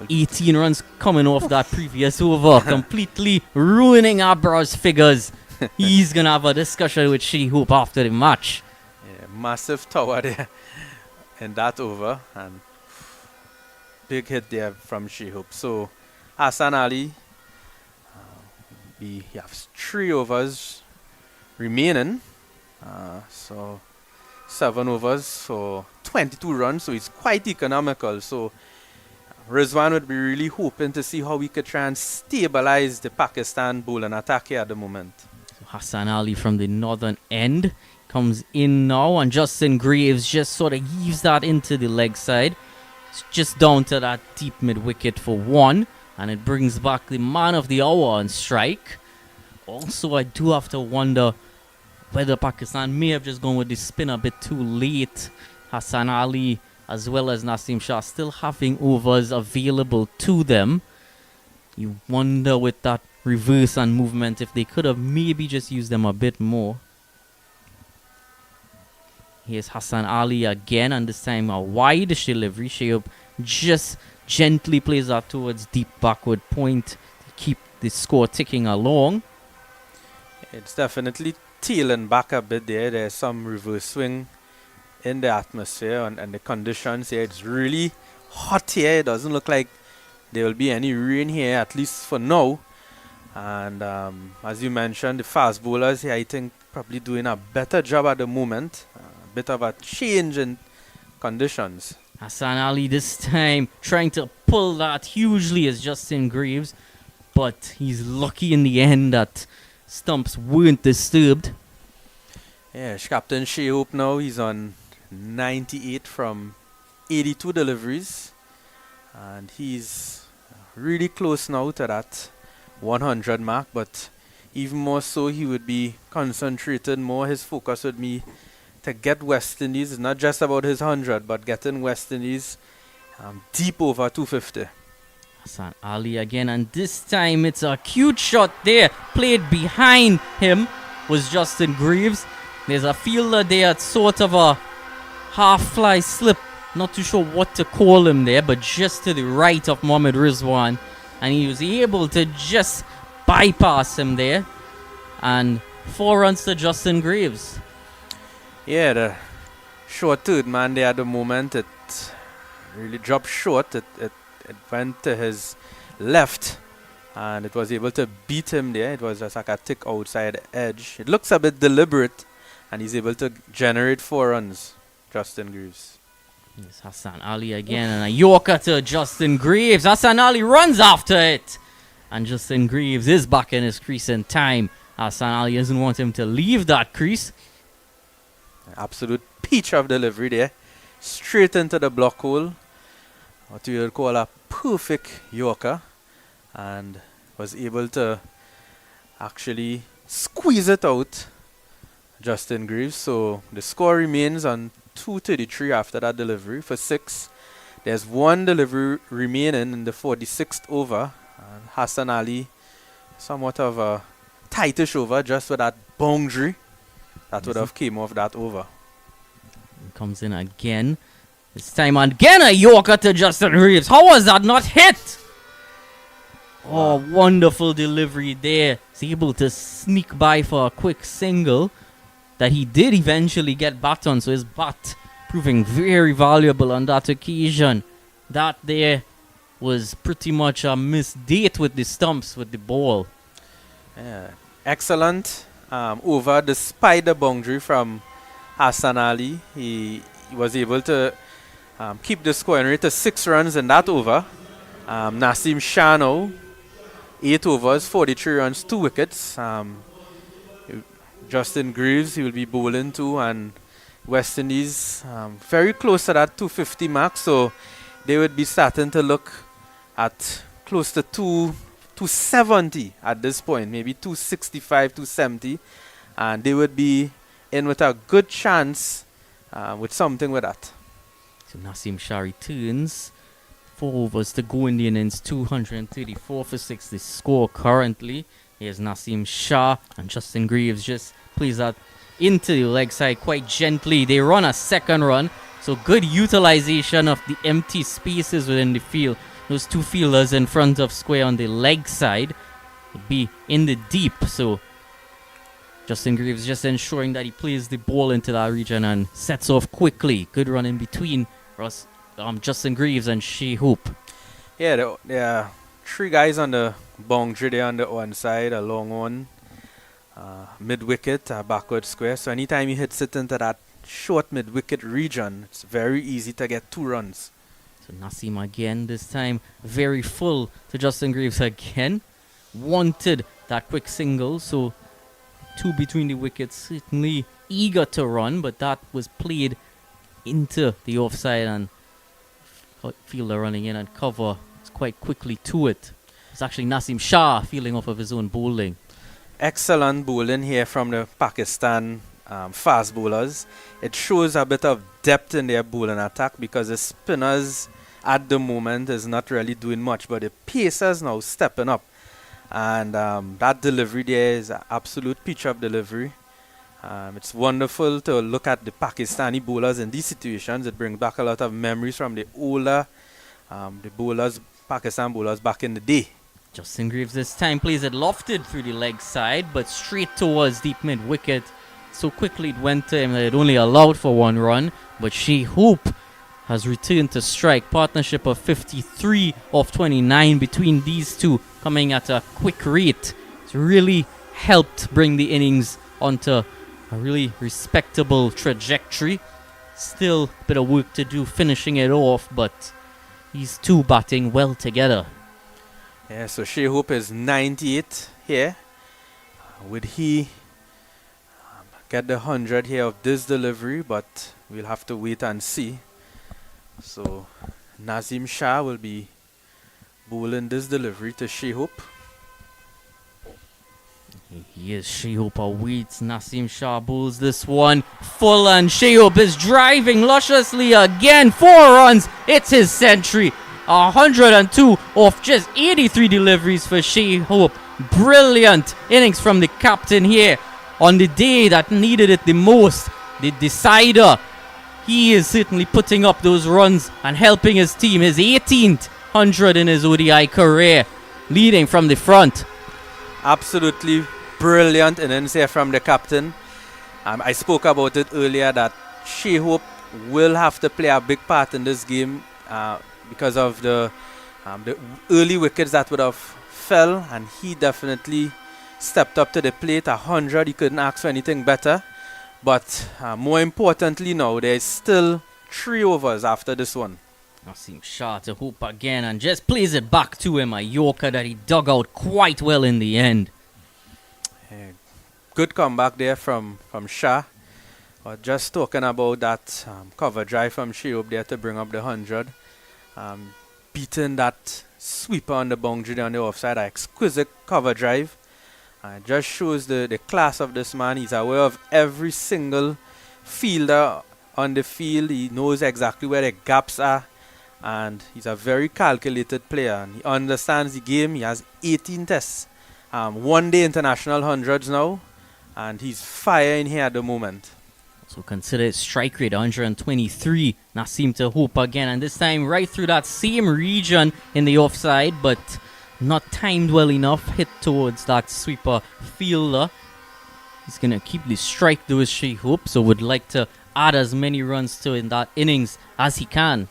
18 runs coming off that previous over, completely ruining Abrar's figures. He's going to have a discussion with Shai Hope after the match. Yeah, massive tower there in that over, and big hit there from Shai Hope. So Hassan Ali, we have 3 overs remaining. So 7 overs for 22 runs. So it's quite economical. So Rizwan would be really hoping to see how we could try and stabilize the Pakistan bowling attack here at the moment. So Hassan Ali from the northern end comes in now, and Justin Graves just sort of heaves that into the leg side. It's just down to that deep mid-wicket for 1, and it brings back the man of the hour on strike. Also, I do have to wonder whether Pakistan may have just gone with the spin a bit too late. Hassan Ali as well as Naseem Shah still having overs available to them. You wonder with that reverse and movement if they could have maybe just used them a bit more. Here's Hassan Ali again, and this time a wide delivery. Shai Hope just gently plays that towards deep backward point to keep the score ticking along. It's definitely tailing back a bit there. There's some reverse swing in the atmosphere and the conditions here. It's really hot here. It doesn't look like there will be any rain here, at least for now. And as you mentioned, the fast bowlers here, I think, probably doing a better job at the moment. Bit of a change in conditions. Hassan Ali this time trying to pull that hugely as Justin Graves, but he's lucky in the end that stumps weren't disturbed. Yeah, Captain Shai Hope now, he's on 98 from 82 deliveries, and he's really close now to that 100 mark, but even more so he would be concentrated more. His focus would be to get West Indies. It's not just about his 100, but getting West Indies deep over 250. Hassan Ali again, and this time it's a cute shot there. Played behind him was Justin Graves. There's a fielder there at sort of a half-fly slip. Not too sure what to call him there, but just to the right of Mohammad Rizwan. And he was able to just bypass him there. And 4 runs to Justin Graves. Yeah, the short third man there at the moment, it really dropped short. It went to his left, and it was able to beat him there. It was just like a tick outside edge. It looks a bit deliberate, and he's able to generate 4 runs, Justin Graves. It's Hassan Ali again, and a Yorker to Justin Graves. Hassan Ali runs after it, and Justin Graves is back in his crease in time. Hassan Ali doesn't want him to leave that crease. Absolute peach of delivery there. Straight into the block hole. What you would call a perfect Yorker. And was able to actually squeeze it out. Justin Greaves. So the score remains on 2:33 after that delivery for 6. There's one delivery remaining in the 46th over. And Hassan Ali, somewhat of a tightish over just with that boundary that would have came off that over. Comes in again. This time again a Yorker to Justin Reeves. How was that not hit? Oh, wonderful delivery there. He's able to sneak by for a quick single that he did eventually get bat on. So his bat proving very valuable on that occasion. That there was pretty much a missed date with the stumps with the ball. Yeah. Excellent over despite the boundary from Hassan Ali. He was able to keep the scoring rate to 6 runs in that over. Nasim Shah now, 8 overs, 43 runs, 2 wickets. Justin Greaves, he will be bowling too, and West Indies very close to that 250 mark, so they would be starting to look at close to 270 at this point, maybe 265, 270, and they would be in with a good chance with something with that. So Nasim Shah returns. 4 overs to go in the innings, 234 for 6. The score currently. Here's Nasim Shah, and Justin Greaves just plays that into the leg side quite gently. They run a second run, so good utilization of the empty spaces within the field. Those 2 fielders in front of square on the leg side would be in the deep, so Justin Greaves just ensuring that he plays the ball into that region and sets off quickly. Good run in between Justin Greaves and Shai Hope. Yeah, there are 3 guys on the boundary there on the one side, a long one, mid-wicket, backward square. So anytime he hits it into that short mid-wicket region, it's very easy to get 2 runs. So Nasim again, this time very full to Justin Greaves again. Wanted that quick single, so 2 between the wickets, certainly eager to run, but that was played into the offside and fielder running in and cover quite quickly to it. It's actually Nasim Shah feeling off of his own bowling. Excellent bowling here from the Pakistan fast bowlers. It shows a bit of depth in their bowling attack because the spinners at the moment is not really doing much, but the pacers now stepping up. And that delivery there is an absolute peach of delivery. It's wonderful to look at the Pakistani bowlers in these situations. It brings back a lot of memories from the older Pakistan bowlers back in the day. Justin Greaves this time plays it lofted through the leg side, but straight towards deep mid-wicket. So quickly it went to him that it only allowed for 1 run, but Shai Hope has returned to strike. Partnership of 53 off 29 between these two, coming at a quick rate. It's really helped bring the innings onto a really respectable trajectory. Still a bit of work to do finishing it off, but these two batting well together. Yeah, so Shai Hope is 98 here. Would he get the 100 here of this delivery? But we'll have to wait and see. So Nasim Shah will be bowling this delivery to Shai Hope. Here's Shai Hope awaits. Nasim Shah bowls this one full, and Shai Hope is driving lusciously again. 4 runs. It's his century. 102 off just 83 deliveries for Shai Hope. Brilliant innings from the captain here on the day that needed it the most. The decider. He is certainly putting up those runs and helping his team. His 18th 100 in his ODI career, leading from the front. Absolutely brilliant innings here from the captain. I spoke about it earlier that Shai Hope will have to play a big part in this game because of the early wickets that would have fell, and he definitely stepped up to the plate. 100, he couldn't ask for anything better. But more importantly now, there's still 3 overs after this one. Nasim Shah to Hope again and just plays it back to him. A Yorker that he dug out quite well in the end. Good comeback there from Shah. Just talking about that cover drive from Shai Hope there to bring up the 100. Beating that sweeper on the boundary on the offside. An exquisite cover drive. It just shows the class of this man. He's aware of every single fielder on the field. He knows exactly where the gaps are. And he's a very calculated player. And he understands the game. He has 18 tests. One-day international hundreds now. And he's firing here at the moment. So consider his strike rate 123. Nasim to Hope again, and this time right through that same region in the offside, but not timed well enough. Hit towards that sweeper fielder. He's gonna keep the strike though, is Shai Hope, so would like to add as many runs to in that innings as he can.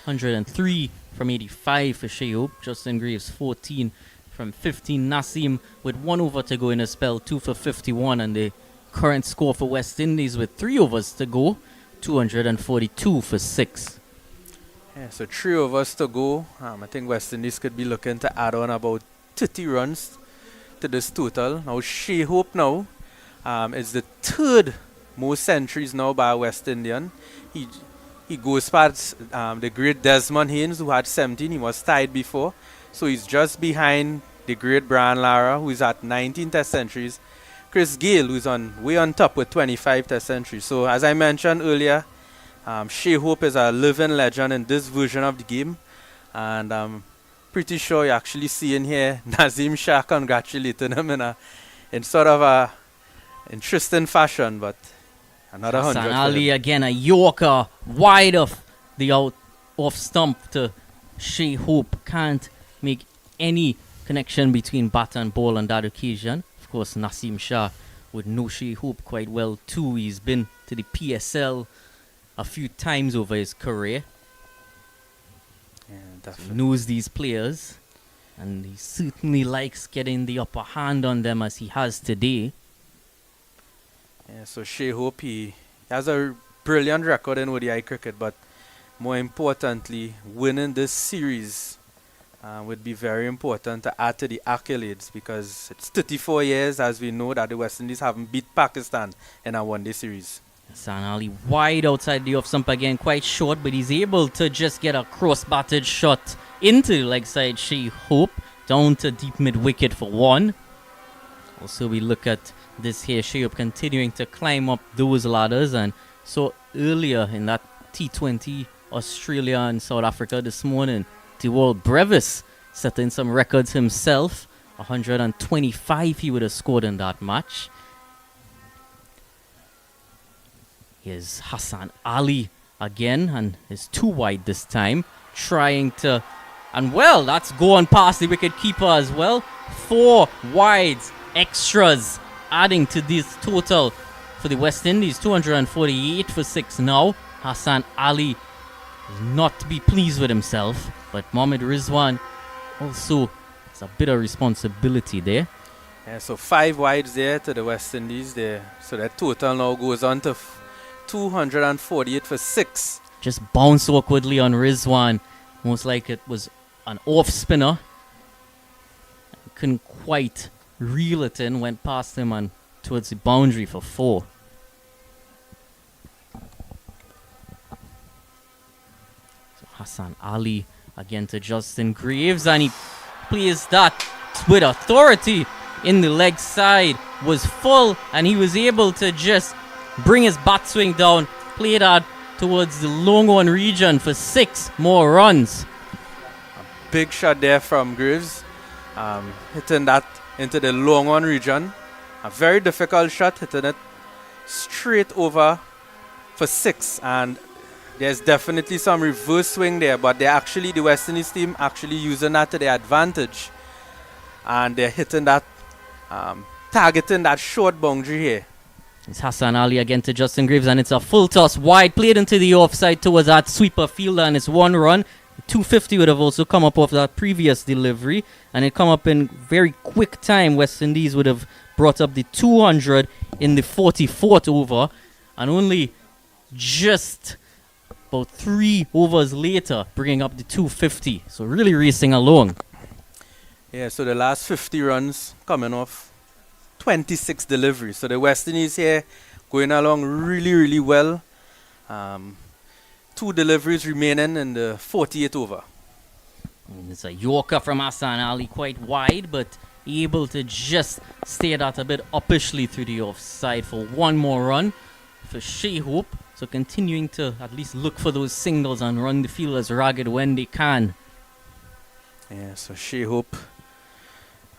103 from 85 for Shai Hope. Justin Graves 14 from 15. Nasim with 1 over to go in a spell, 2 for 51, and the current score for West Indies with 3 overs to go, 242 for 6. Yeah, so 3 overs to go. I think West Indies could be looking to add on about 30 runs to this total. Now Shai Hope now is the 3rd most centuries now by a West Indian. He goes past the great Desmond Haynes, who had 17. He was tied before. So he's just behind the great Brian Lara, who is at 19 test centuries. Chris Gayle, who's way on top with 25 test centuries. So as I mentioned earlier, Shai Hope is a living legend in this version of the game. And I'm pretty sure you're actually seeing here Nazim Shah congratulating him in sort of a interesting fashion. But another Hassan 100 for Ali him. again, a Yorker wide of the off stump to Shai Hope. Can't make any connection between bat and ball on that occasion. Of course, Nasim Shah would know Shai Hope quite well too. He's been to the PSL a few times over his career. Yeah, He definitely. knows these players, and he certainly likes getting the upper hand on them as he has today. Yeah, so Shai Hope, he has a brilliant record in ODI cricket, but more importantly, winning this series would be very important to add to the accolades, because it's 34 years, as we know, that the West Indies haven't beat Pakistan in a one-day series. Hassan Ali wide outside the off stump again, quite short, but he's able to just get a cross-batted shot into the leg side. Shai Hope down to deep mid-wicket for 1. Also, we look at this here, Shai Hope continuing to climb up those ladders, and so earlier in that T20 Australia and South Africa this morning, Dewald Brevis setting some records himself. 125 he would have scored in that match. Here's Hassan Ali again, and is too wide this time, trying to, and well, that's going past the wicket keeper as well. 4 wides, extras, adding to this total for the West Indies. 248 for 6 now. Hassan Ali is not to be pleased with himself, but Mohammad Rizwan also has a bit of responsibility there. Yeah, so 5 wides there to the West Indies there. So that total now goes on to 248 for 6. Just bounced awkwardly on Rizwan. Most like it was an off spinner. Couldn't quite reel it in. Went past him and towards the boundary for 4. So Hassan Ali again to Justin Graves, and he plays that with authority in the leg side. Was full, and he was able to just bring his bat swing down, play that towards the long on region for 6 more runs. Big shot there from Graves, hitting that into the long on region. A very difficult shot, hitting it straight over for 6. And there's definitely some reverse swing there, but the West Indies team actually using that to their advantage. And they're hitting that, targeting that short boundary here. It's Hassan Ali again to Justin Graves, and it's a full toss wide, played into the offside towards that sweeper fielder, and it's 1 run. 250 would have also come up off that previous delivery, and it come up in very quick time. West Indies would have brought up the 200 in the 44th over, and only just about 3 overs later bringing up the 250. So really racing along. Yeah, so the last 50 runs coming off 26 deliveries. So the West Indies here going along really, really well. 2 deliveries remaining in the 48th over. And it's a Yorker from Hassan Ali, quite wide, but able to just stay that a bit uppishly through the offside for one more run for Shai Hope. So continuing to at least look for those singles and run the field as ragged when they can. Yeah, so Shai Hope,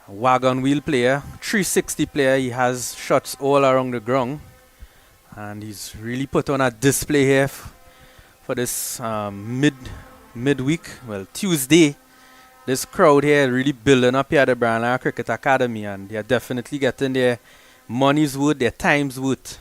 a wagon wheel player, 360 player. He has shots all around the ground. And he's really put on a display here for this midweek, well, Tuesday. This crowd here really building up here at the Branagh Cricket Academy, and they're definitely getting their money's worth, their time's worth.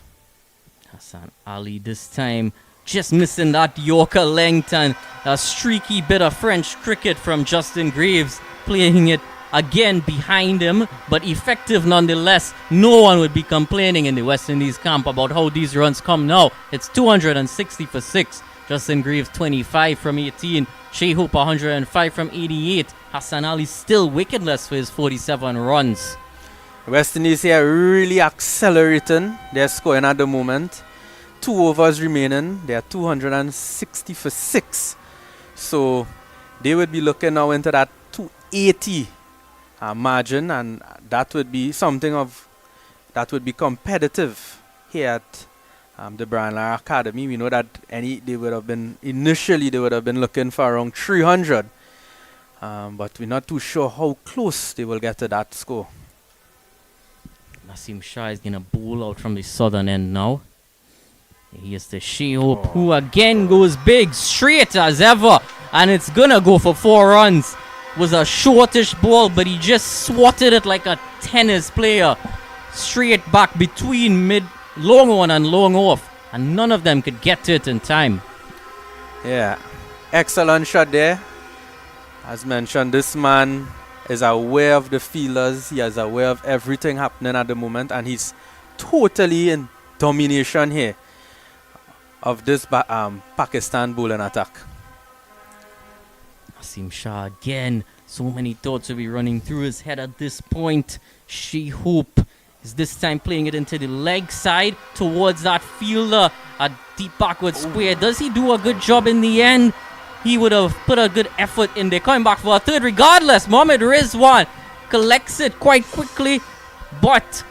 Hassan Ali this time just missing that Yorker length, and a streaky bit of French cricket from Justin Graves, playing it again behind him, but effective nonetheless. No one would be complaining in the West Indies camp about how these runs come now. It's 260 for 6. Justin Graves 25 from 18. Shai Hope 105 from 88. Hassan Ali still wicketless for his 47 runs. West Indies here really accelerating their scoring at the moment. 2 overs remaining. They are 260 for 6. So they would be looking now into that 280 margin, and that would be something of that would be competitive here at the Branagh Academy. We know that they would have been looking for around 300, but we're not too sure how close they will get to that score. Naseem Shah is gonna bowl out from the southern end now. Here's the Shai Hope, who again goes big, straight as ever, and it's gonna go for 4 runs. Was a shortish ball, but he just swatted it like a tennis player, straight back between long on and long off, and none of them could get to it in time. Yeah, excellent shot there. As mentioned, this man is aware of the fielders. He is aware of everything happening at the moment, and he's totally in domination here of this Pakistan bowling attack. Naseem Shah again. So many thoughts will be running through his head at this point. Shai Hope is this time playing it into the leg side towards that fielder. A deep backward square. Does he do a good job in the end? He would have put a good effort in there. Coming back for a third regardless. Mohammad Rizwan collects it quite quickly. But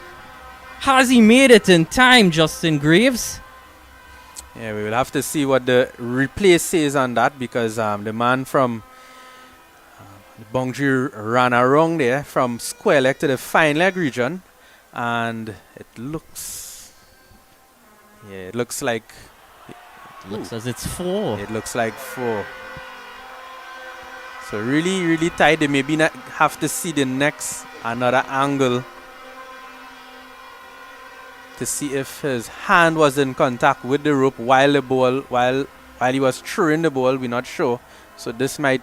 has he made it in time, Justin Graves? Yeah, we will have to see what the replay says on that, because the man from the boundary ran around there from square leg to the fine leg region, and it looks like Looks as it's 4. It looks like 4. So really, really tight. They maybe not have to see the next another angle to see if his hand was in contact with the rope while he was throwing the ball. We're not sure. So this might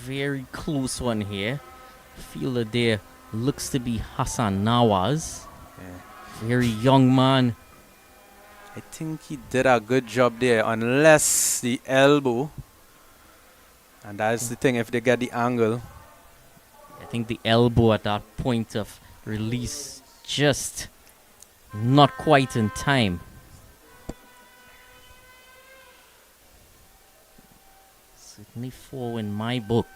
Very close one here. Fielder there looks to be Hassan Nawaz. Yeah. Very young man. I think he did a good job there, unless the elbow. And that's the thing, if they get the angle. I think the elbow at that point of release just not quite in time. Certainly 4 in my book.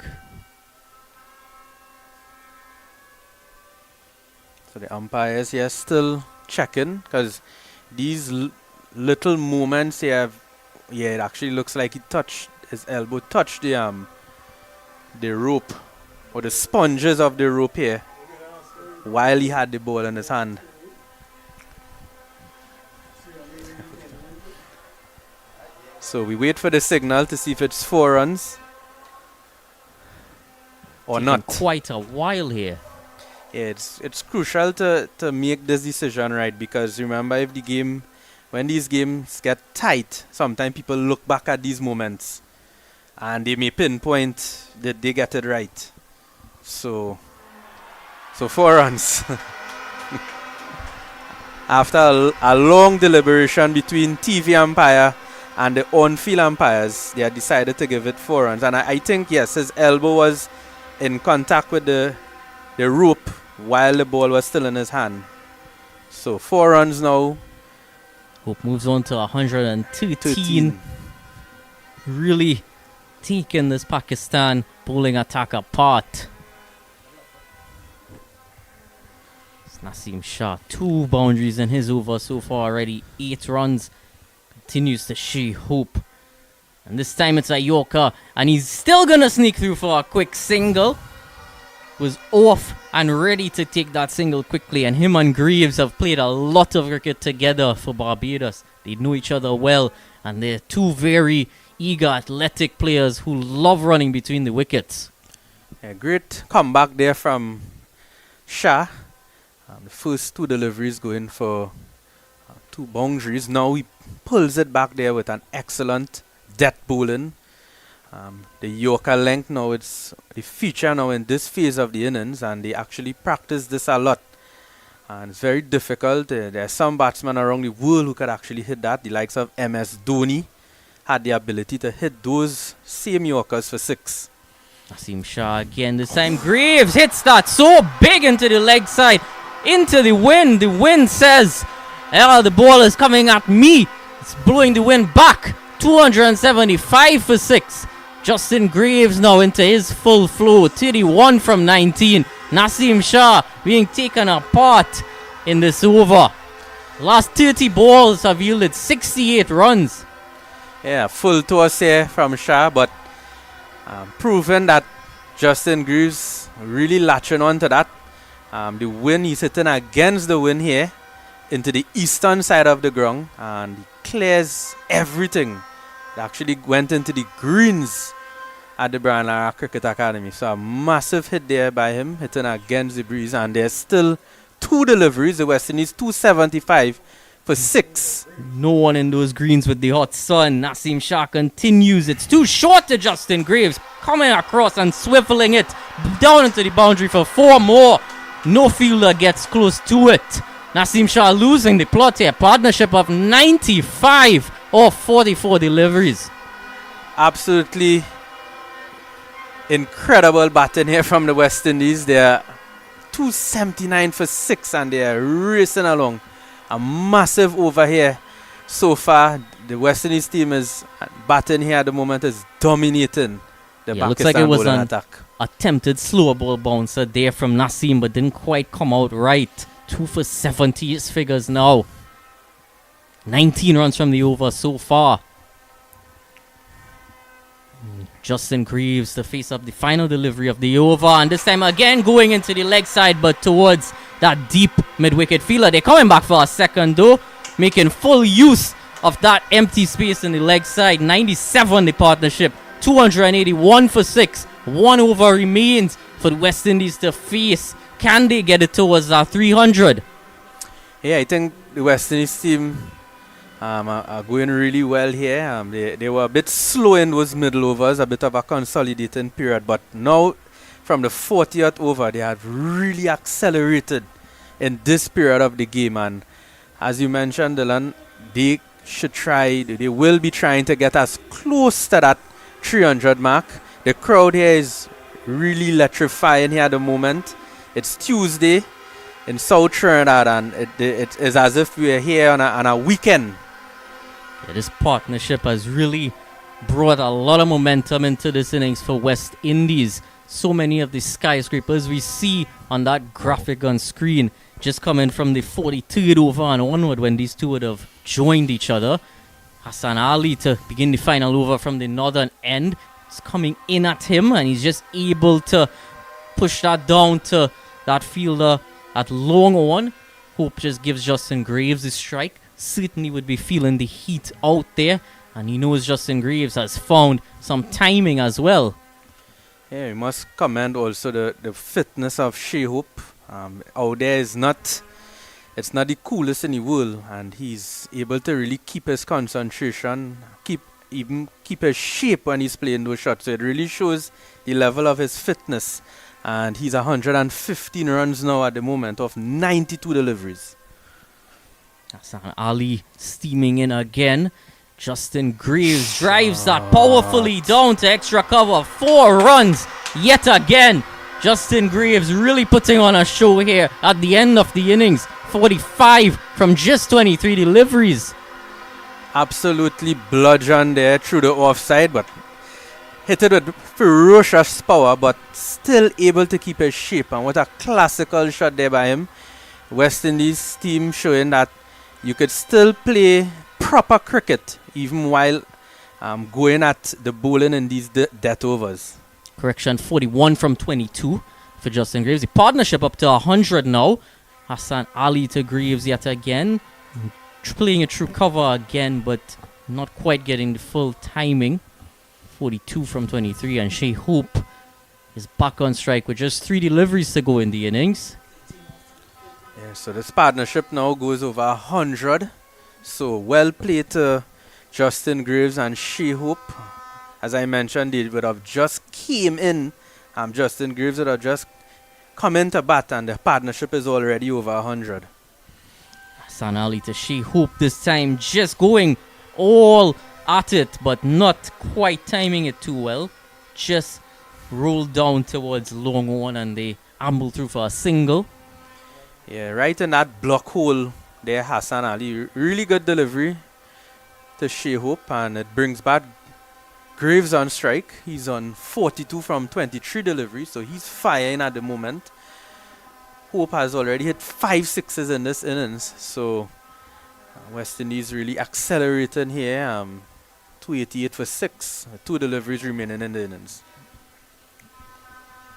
So the umpires here still checking, because these little movements here it actually looks like his elbow touched the rope, or the sponges of the rope here, while he had the ball in his hand. So we wait for the signal to see if it's 4 runs or Taking not. quite a while here. Yeah, it's crucial to make this decision right, because remember, when these games get tight, sometimes people look back at these moments and they may pinpoint that they get it right. So 4 runs. After a long deliberation between TV umpire and the on-field umpires, they had decided to give it 4 runs. And I think, yes, his elbow was in contact with the rope while the ball was still in his hand. So 4 runs now. Hope moves on to 113. really taking this Pakistan bowling attack apart. It's Naseem Shah, 2 boundaries in his over so far already, 8 runs. Continues to Shai Hope. And this time it's a Yorker, and he's still gonna sneak through for a quick single. Was off and ready to take that single quickly, and him and Greaves have played a lot of cricket together for Barbados. They know each other well, and they're 2 very eager, athletic players who love running between the wickets. A great comeback there from Shah. The first 2 deliveries going for 2 boundaries. Now he pulls it back there with an excellent death bowling. The Yorker length now, it's a feature now in this phase of the innings, and they actually practice this a lot. And it's very difficult. There are some batsmen around the world who could actually hit that. The likes of MS Dhoni had the ability to hit those same Yorkers for 6. Naseem Shah again, this time Greaves hits that so big into the leg side, into the wind. The wind says, the ball is coming at me. It's blowing the wind back. 275 for 6. Justin Greaves now into his full flow. 31 from 19. Naseem Shah being taken apart in this over. Last 30 balls have yielded 68 runs. Yeah, full toss here from Shah, but proven that Justin Greaves really latching on to that. The wind, he's hitting against the wind here into the eastern side of the ground, and he clears everything. It actually went into the greens at the Brian Lara Cricket Academy. So a massive hit there by him, hitting against the breeze, and there's still 2 deliveries. The West Indies 275 for 6. No one in those greens with the hot sun. Naseem Shah continues. It's too short to Justin Greaves, coming across and swiveling it down into the boundary for 4 more. No fielder gets close to it. Naseem Shah losing the plot here. Partnership of 95 of 44 deliveries. Absolutely incredible batting here from the West Indies. They're 279 for 6, and they're racing along. A massive over here so far. The West Indies team is batting here at the moment, is dominating the Pakistan looks like it was bowling an attack. attempted slower ball bouncer there from Naseem, but didn't quite come out right. 2 for 70 is figures now. 19 runs from the over so far. Justin Greaves to face up the final delivery of the over, and this time again going into the leg side, but towards that deep mid-wicket fielder. They're coming back for a second though, making full use of that empty space in the leg side. 97 the partnership, 281 for 6. 1 over remains for the West Indies to face. Can they get it towards that 300? Yeah, I think the West Indies team are going really well here. They were a bit slow in those middle overs, a bit of a consolidating period, but now from the 40th over, they have really accelerated in this period of the game. And as you mentioned, Dylan, they will be trying to get as close to that 300 mark. The crowd here is really electrifying here at the moment. It's Tuesday in South Trinidad, and it is as if we are here on a weekend. Yeah, this partnership has really brought a lot of momentum into this innings for West Indies. So many of the skyscrapers we see on that graphic on screen just coming from the 43rd over and onward, when these two would have joined each other. Hassan Ali to begin the final over from the northern end. It's coming in at him, and he's just able to push that down to that fielder at long on. Hope just gives Justin Greaves the strike. Certainly would be feeling the heat out there, and he knows Justin Greaves has found some timing as well. Yeah, we must commend also the fitness of Shai Hope. Out there it's not the coolest in the world, and he's able to really keep his concentration, keep his shape when he's playing those shots. So it really shows the level of his fitness. And he's 115 runs now at the moment of 92 deliveries. Hassan Ali steaming in again. Justin Greaves drives that powerfully down to extra cover. 4 runs yet again. Justin Greaves really putting on a show here at the end of the innings. 45 from just 23 deliveries. absolutely bludgeoned there through the offside, but hit it with ferocious power, but still able to keep his shape. And what a classical shot there by him. West Indies team showing that you could still play proper cricket even while going at the bowling in these death overs. Correction, 41 from 22 for Justin Greaves. The partnership up to 100 now. Hassan Ali to Greaves yet again. Playing it through cover again, but not quite getting the full timing. 42 from 23, and Shai Hope is back on strike with just 3 deliveries to go in the innings. Yeah, so this partnership now goes over 100. So well played to Justin Greaves and Shai Hope. As I mentioned, they would have just came in. Justin Greaves would have just come into bat, and the partnership is already over 100. Hassan Ali to Shai Hope this time, just going all at it, but not quite timing it too well. Just rolled down towards long one, and they amble through for a single. Yeah, right in that block hole there, Hassan Ali. Really good delivery to Shai Hope, and it brings back Greaves on strike. He's on 42 from 23 deliveries, so he's firing at the moment. Hope has already hit 5 sixes in this innings, so West Indies really accelerating here. 288 for 6, 2 deliveries remaining in the innings.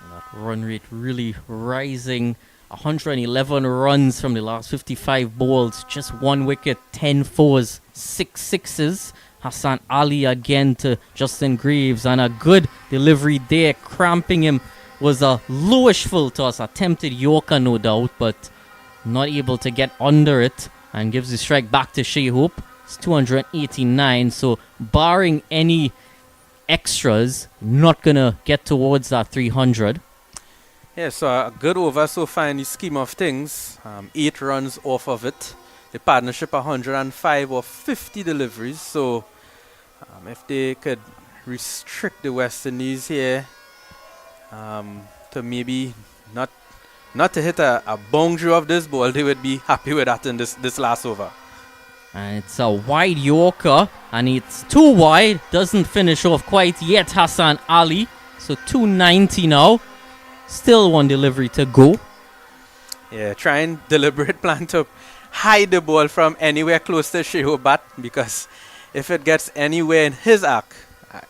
And that run rate really rising. 111 runs from the last 55 balls, just 1 wicket, 10 fours, 6 sixes. Hassan Ali again to Justin Greaves, and a good delivery there, cramping him. Was a lowish full toss, attempted Yorker no doubt, but not able to get under it, and gives the strike back to Shai Hope. It's 289, so barring any extras, not gonna get towards that 300. Yeah, so a good over so far in the scheme of things. 8 runs off of it. The partnership 105 or 50 deliveries, so if they could restrict the West Indies here to maybe not to hit a boundary of this ball, they would be happy with that in this last over. And it's a wide Yorker, and it's too wide. Doesn't finish off quite yet, Hassan Ali. So 290 now. Still 1 delivery to go. Yeah, trying deliberate plan to hide the ball from anywhere close to Shai Hope bat, because if it gets anywhere in his arc,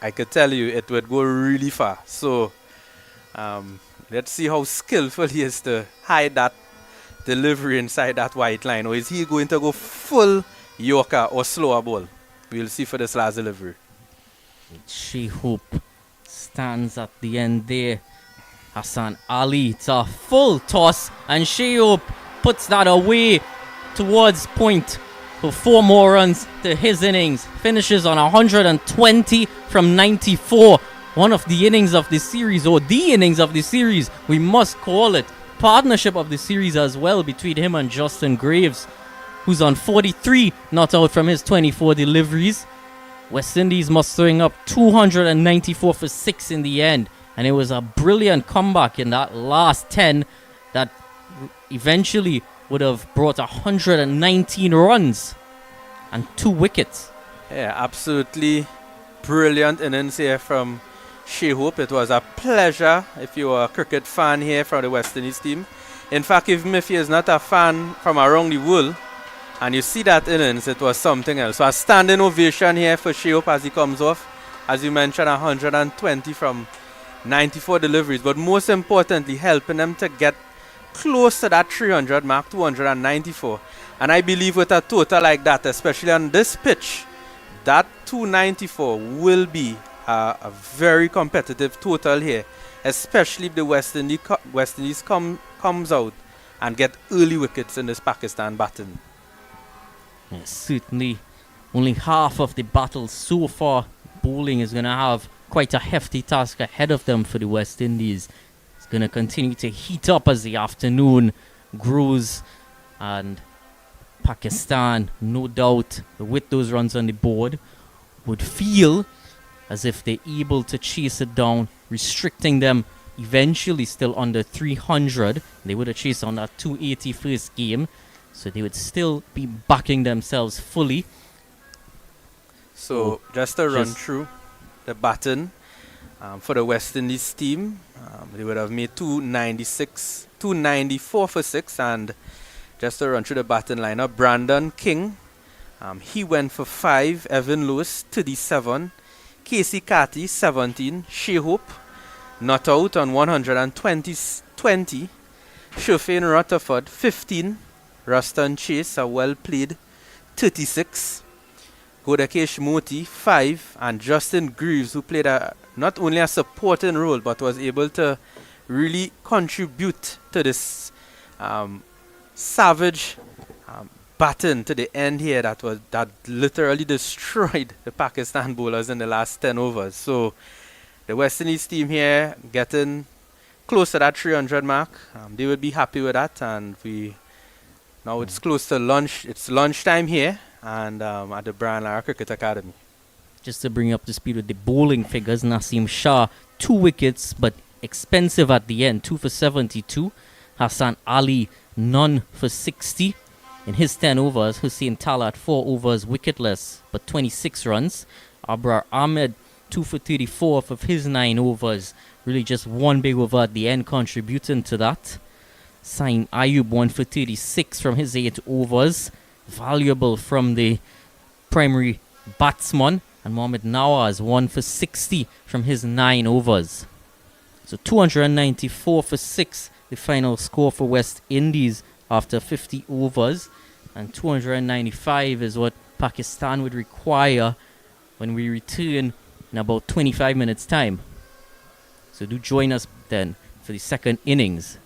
I could tell you it would go really far. So let's see how skillful he is to hide that delivery inside that white line. Or is he going to go full Yorker or slower ball? We'll see for this last delivery. Shai Hope stands at the end there. Hassan Ali, it's a full toss, and Shai Hope puts that away towards point for 4 more runs to his innings. Finishes on 120 from 94. One of the innings of the series, or the innings of the series, we must call it. Partnership of the series as well between him and Justin Greaves, who's on 43, not out from his 24 deliveries. West Indies mustering up 294 for 6 in the end. And it was a brilliant comeback in that last 10 that eventually would have brought 119 runs and 2 wickets. Yeah, absolutely brilliant innings here from Shai Hope. It was a pleasure if you are a cricket fan here from the West Indies team. In fact, even if he is not a fan from around the world and you see that innings, it was something else. So a standing ovation here for Shai Hope as he comes off. As you mentioned, 120 from 94 deliveries, but most importantly, helping them to get close to that 300 mark, 294. And I believe with a total like that, especially on this pitch, that 294 will be a very competitive total here, especially if the West Indies comes out and get early wickets in this Pakistan batting. Yes, certainly only half of the battle so far. Bowling is going to have quite a hefty task ahead of them for the West Indies. It's going to continue to heat up as the afternoon grows, and Pakistan, no doubt, with those runs on the board, would feel as if they're able to chase it down, restricting them eventually still under 300. They would have chased on that 280 first game, so they would still be backing themselves fully. So just to run just- through the baton for the West Indies team, they would have made 294 for 6, and just to run through the baton lineup, Brandon King, he went for 5, Evan Lewis 37, Casey Cathy 17, Shai Hope not out on 120, Shofane Rutherford 15, Ruston Chase a well played 36, Godakesh Moti 5, and Justin Greaves, who played not only a supporting role but was able to really contribute to this savage baton to the end here that literally destroyed the Pakistan bowlers in the last 10 overs. So the West Indies team here getting close to that 300 mark. They would be happy with that, and now it's close to lunch. It's lunchtime here, and at the Brian Lara Cricket Academy. Just to bring you up to speed with the bowling figures, Naseem Shah, 2 wickets, but expensive at the end, 2 for 72. Hassan Ali, none for 60. In his 10 overs, Hussein Talat, 4 overs, wicketless, but 26 runs. Abrar Ahmed, 2 for 34 of his 9 overs. Really just one big over at the end, contributing to that. Saeem Ayub, 1 for 36 from his 8 overs. Valuable from the primary batsman. And Mohammad Nawaz, 1 for 60 from his 9 overs. So 294 for 6, the final score for West Indies after 50 overs. And 295 is what Pakistan would require when we return in about 25 minutes' time. So do join us then for the second innings.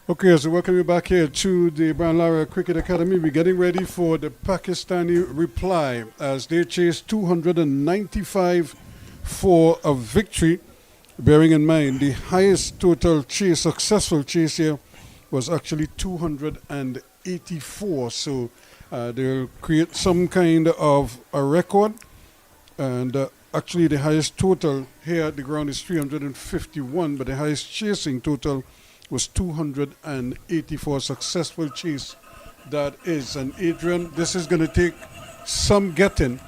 Okay, so welcome you back here to the Brian Lara Cricket Academy. We're getting ready for the Pakistani reply as they chase 295 for a victory. Bearing in mind, the highest total chase, successful chase here, was actually 284. So they'll create some kind of a record. And actually, the highest total here at the ground is 351, but the highest chasing total was 284. Successful chase, that is. And Adrian, this is going to take some getting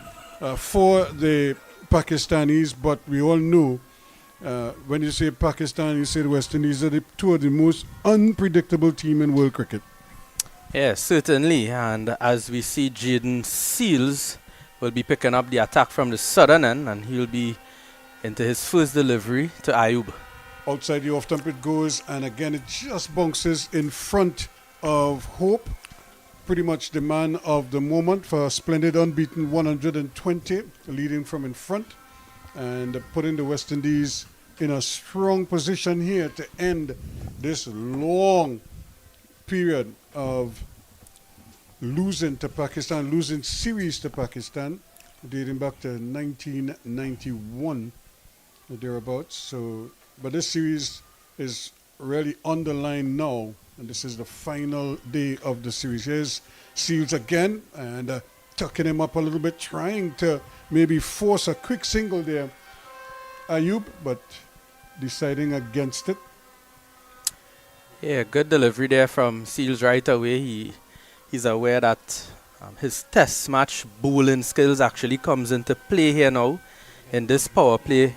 for the Pakistanis, but we all know when you say Pakistan, you say the West Indies are the two of the most unpredictable team in world cricket. Yes, certainly. And as we see, Jaden Seals will be picking up the attack from the southern end, and he'll be into his first delivery to Ayub. Outside the off stump it goes, and again it just bounces in front of Hope. Pretty much the man of the moment for a splendid unbeaten 120, leading from in front, and putting the West Indies in a strong position here to end this long period of losing to Pakistan, losing series to Pakistan, dating back to 1991, thereabouts. So, but this series is really on the line now, and this is the final day of the series. Here's Seals again, and tucking him up a little bit, trying to maybe force a quick single there, Ayub, but deciding against it. Yeah, good delivery there from Seals right away. He's aware that his test match bowling skills actually comes into play here now in this power play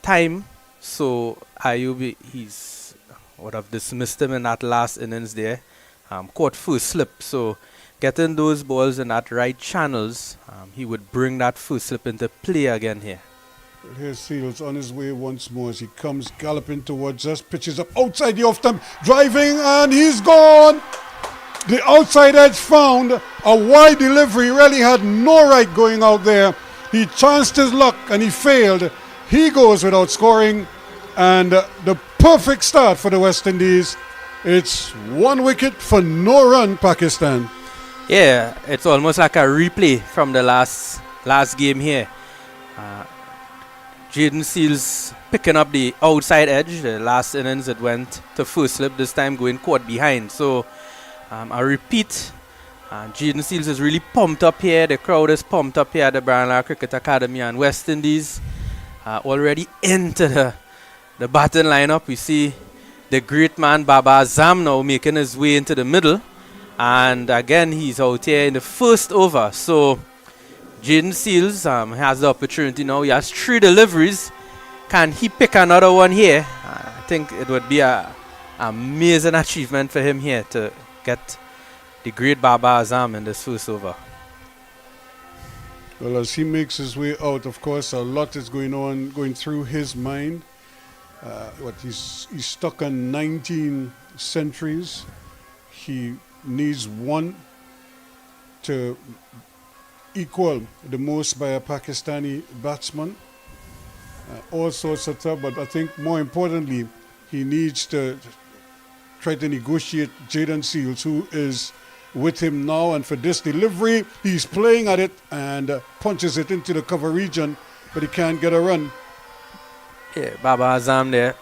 time. So Ayub, he's would have dismissed him in that last innings there. Caught first slip. So getting those balls in that right channels, he would bring that first slip into play again here. Here's Seals on his way once more as he comes galloping towards us, pitches up outside the off stump, driving, and he's gone. The outside edge found, a wide delivery, really had no right going out there. He chanced his luck and he failed. He goes without scoring, and the perfect start for the West Indies. It's 1 wicket for no run, Pakistan. Yeah, it's almost like a replay from the last game here. Jaden Seals picking up the outside edge. The last innings it went to first slip, this time going caught behind. So a repeat. Jaden Seals is really pumped up here. The crowd is pumped up here at the Brian Lara Cricket Academy, and West Indies already into the batting lineup. We see the great man Baba Azam now making his way into the middle, and again he's out here in the first over. So Jaden Seals has the opportunity now. He has 3 deliveries. Can he pick another one here? I think it would be an amazing achievement for him here to get the great Baba Azam in this first over. Well, as he makes his way out, of course, a lot is going through his mind. He's stuck on 19 centuries. He needs one to equal the most by a Pakistani batsman. All sorts of stuff, but I think more importantly, he needs to try to negotiate Jaden Seals, who is with him now, and for this delivery, he's playing at it and punches it into the cover region, but he can't get a run. Yeah, Baba Azam there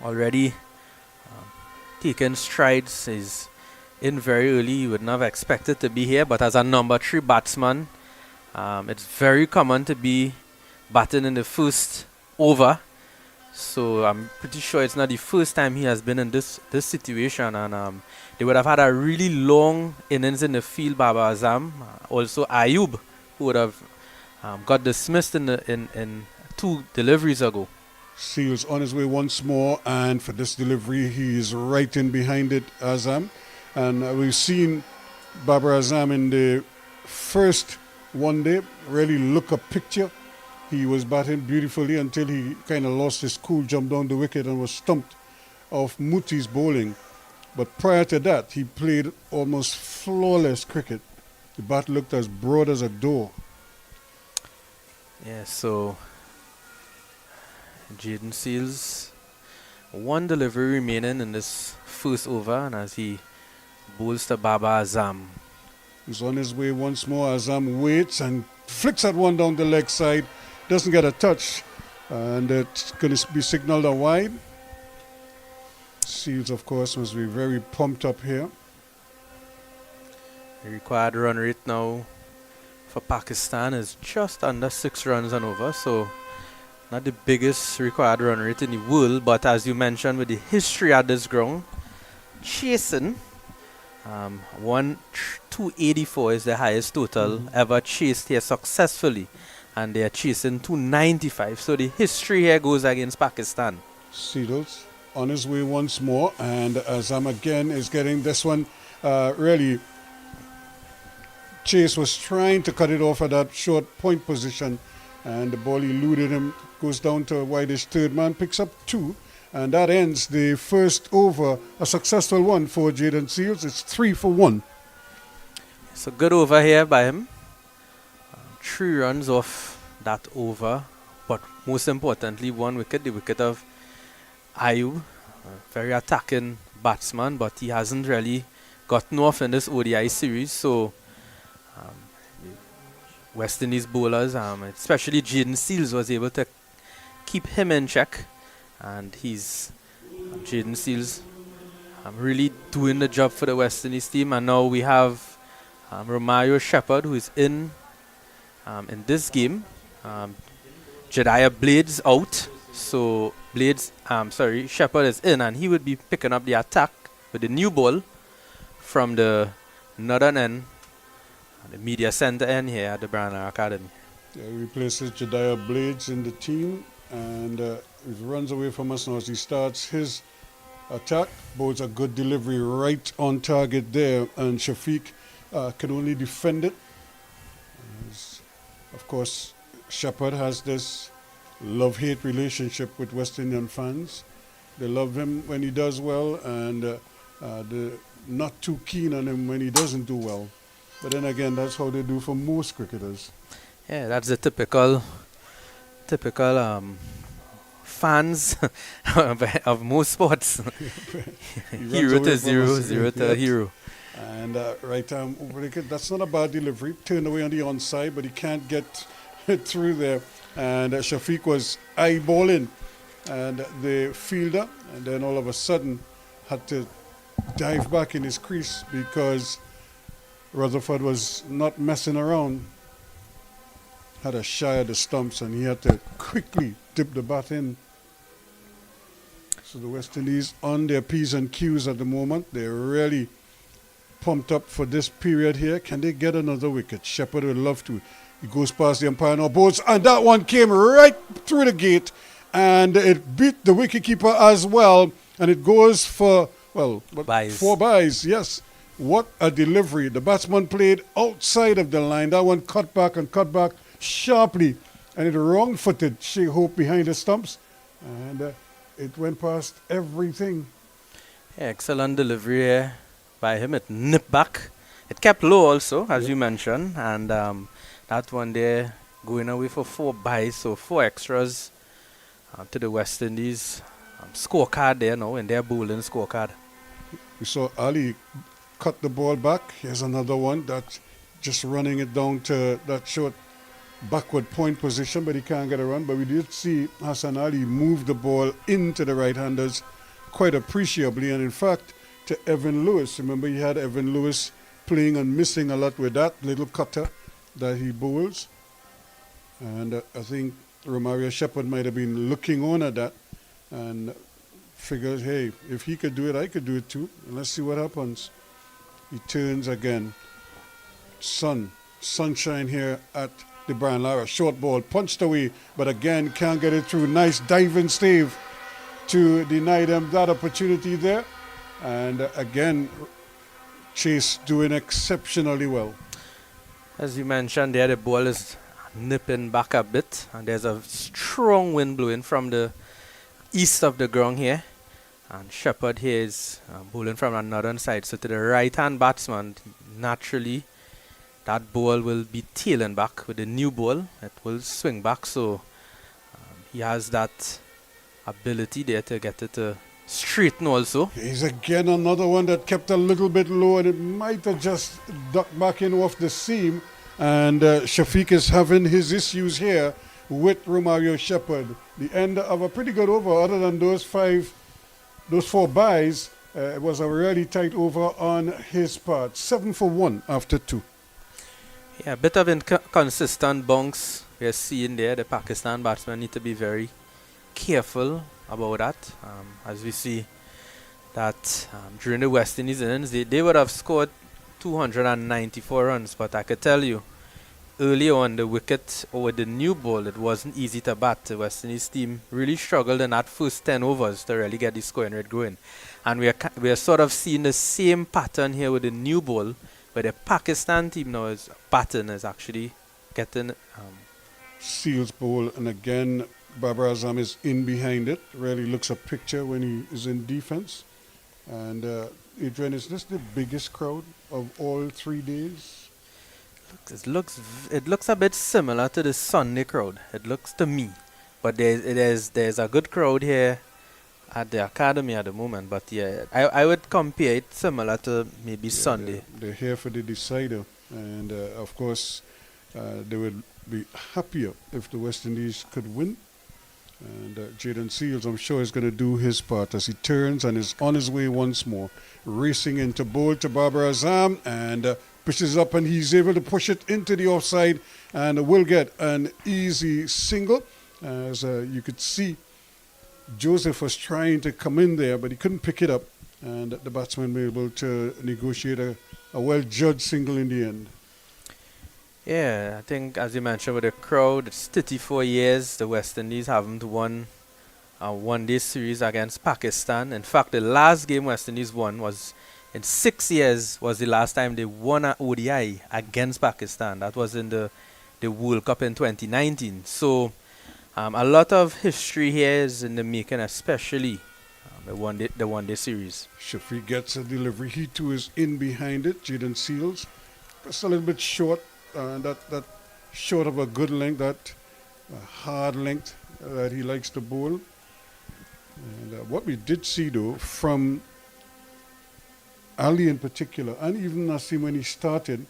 already taking strides. He's in very early. You would not have expected to be here, but as a number 3 batsman, it's very common to be batting in the first over. So I'm pretty sure it's not the first time he has been in this situation, and they would have had a really long innings in the field, Baba Azam. Also Ayub, who would have got dismissed in 2 deliveries ago. Seals on his way once more, and for this delivery, he is right in behind it, Azam. And we've seen Baba Azam in the first one day really look a picture. He was batting beautifully until he kind of lost his cool, jumped down the wicket and was stumped off Muti's bowling. But prior to that, he played almost flawless cricket. The bat looked as broad as a door. Yeah, so Jaden Seals One delivery remaining in this first over, and as he bowls to Baba Azam. He's on his way once more. Azam waits and flicks that one down the leg side. Doesn't get a touch. And it's going to be signaled a wide. Seals, of course, must be very pumped up here. The required run rate now for Pakistan is just under 6 runs and over, so not the biggest required run rate in the world, but as you mentioned, with the history at this ground, chasing 284 is the highest total ever chased here successfully, and they are chasing 295, so the history here goes against Pakistan. Seedles on his way once more, and Azam again is getting this one really. Chase was trying to cut it off at that short point position, and the ball eluded him, goes down to a wideish third man, picks up 2, and that ends the first over, a successful one for Jaden Seals. It's 3 for 1. It's a good over here by him. 3 runs off that over, but most importantly, 1 wicket, the wicket of Ayub, a very attacking batsman, but he hasn't really gotten off in this ODI series, so West Indies bowlers, especially Jaden Seals, was able to keep him in check, and Jaden Seals really doing the job for the West Indies team. And now we have Romario Shepherd, who is in this game. Jediah Blades out, so Shepherd is in, and he would be picking up the attack with the new ball from the northern end, the media center end here at the Brandler Academy. Yeah, he replaces Jediah Blades in the team, and he runs away from us now as he starts his attack. Bowls a good delivery right on target there, and Shafiq can only defend it. Of course, Shepherd has this love-hate relationship with West Indian fans. They love him when he does well, and they're not too keen on him when he doesn't do well. But then again, that's how they do for most cricketers. Yeah, that's the typical fans of most sports. Hero to zero, zero to hero. And right arm over the wicket. That's not a bad delivery. Turned away on the onside, but he can't get through there. And Shafiq was eyeballing and the fielder, and then all of a sudden had to dive back in his crease because Rutherford was not messing around. Had a shy of the stumps, and he had to quickly dip the bat in. So the West Indies on their P's and Q's at the moment. They're really pumped up for this period here. Can they get another wicket? Shepherd would love to. He goes past the umpire now, boats, and that one came right through the gate, and it beat the wicketkeeper as well, and it goes for, byes. 4 byes, yes. What a delivery. The batsman played outside of the line. That one cut back sharply, and it wrong-footed Shai Hope behind the stumps, and it went past everything. Yeah, excellent delivery here by him. It nipped back. It kept low also, as you mentioned, and that one there going away for 4 byes, so 4 extras to the West Indies scorecard there now, in their bowling scorecard. We saw Ali cut the ball back. Here's another one that's just running it down to that short backward point position, but he can't get a run. But we did see Hassan Ali move the ball into the right-handers quite appreciably, and in fact to Evan Lewis. Remember, he had Evan Lewis playing and missing a lot with that little cutter that he bowls, and I think Romario Shepherd might have been looking on at that and figured, hey, if he could do it, I could do it too, and let's see what happens. He turns again. Sunshine here at the Brian Lara. Short ball punched away, but again can't get it through. Nice diving stave to deny them that opportunity there. And again, Chase doing exceptionally well. As you mentioned there, the ball is nipping back a bit, and there's a strong wind blowing from the east of the ground here. And Shepherd here is bowling from the northern side. So to the right-hand batsman, naturally, that ball will be tailing back with the new ball. It will swing back, so he has that ability there to get it to straighten also. He's again another one that kept a little bit low, and it might have just ducked back in off the seam. And Shafiq is having his issues here with Romario Shepherd. The end of a pretty good over, other than those four buys. It was a really tight over on his part. 7 for 1 after 2. Yeah, a bit of inconsistent bunks we're seeing there. The Pakistan batsmen need to be very careful about that. As we see that during the West Indies innings, they would have scored 294 runs, but I could tell you, early on the wicket over the new ball, it wasn't easy to bat. The West Indies team really struggled in that first 10 overs to really get the scoring rate going. And we are sort of seeing the same pattern here with the new ball, where the Pakistan team now is actually getting Seals bowl, and again Babar Azam is in behind it. Really looks a picture when he is in defense. And Adrian, is this the biggest crowd of all 3 days? It looks a bit similar to the Sunday crowd. It looks to me, but there's a good crowd here at the academy at the moment. But yeah, I would compare it similar to maybe Sunday. They're here for the decider, and of course they would be happier if the West Indies could win. And Jaden Seals, I'm sure, is going to do his part as he turns and is on his way once more, racing into bowl to Babar Azam, and pushes up, and he's able to push it into the offside, and will get an easy single. As you could see, Joseph was trying to come in there, but he couldn't pick it up, and the batsman was able to negotiate a well-judged single in the end. Yeah, I think, as you mentioned, with the crowd, it's 34 years the West Indies haven't won a one-day series against Pakistan. In fact, the last game West Indies won was in 6 years, was the last time they won an ODI against Pakistan. That was in the World Cup in 2019. So a lot of history here is in the making, especially the one-day series. Shafiq gets a delivery. He too is in behind it. Jaden Seals, just a little bit short. That short of a good length, that hard length that he likes to bowl. And what we did see, though, from Ali in particular, and even Nasim when he started,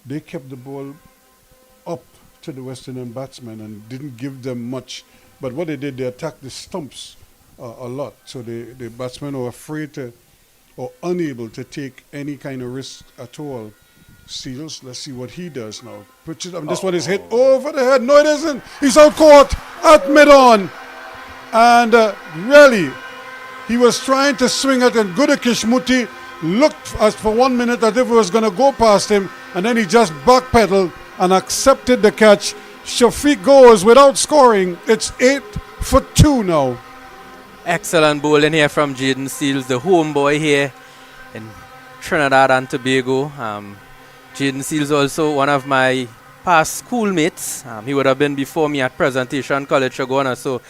they kept the ball up to the West Indian batsmen and didn't give them much. But what they did, they attacked the stumps a lot. So the batsmen were afraid to, or unable to take any kind of risk at all. Seals, let's see what he does now. This one is hit over the head. No, it isn't. He's out caught at mid-on. And really, he was trying to swing it, and Gudakishmuti looked as for 1 minute as if it was going to go past him, and then he just backpedaled and accepted the catch. Shafiq goes without scoring. It's 8 for 2 now. Excellent bowling here from Jaden Seals, the homeboy here in Trinidad and Tobago. Jaden Seals also one of my past schoolmates. He would have been before me at Presentation College Shagona. So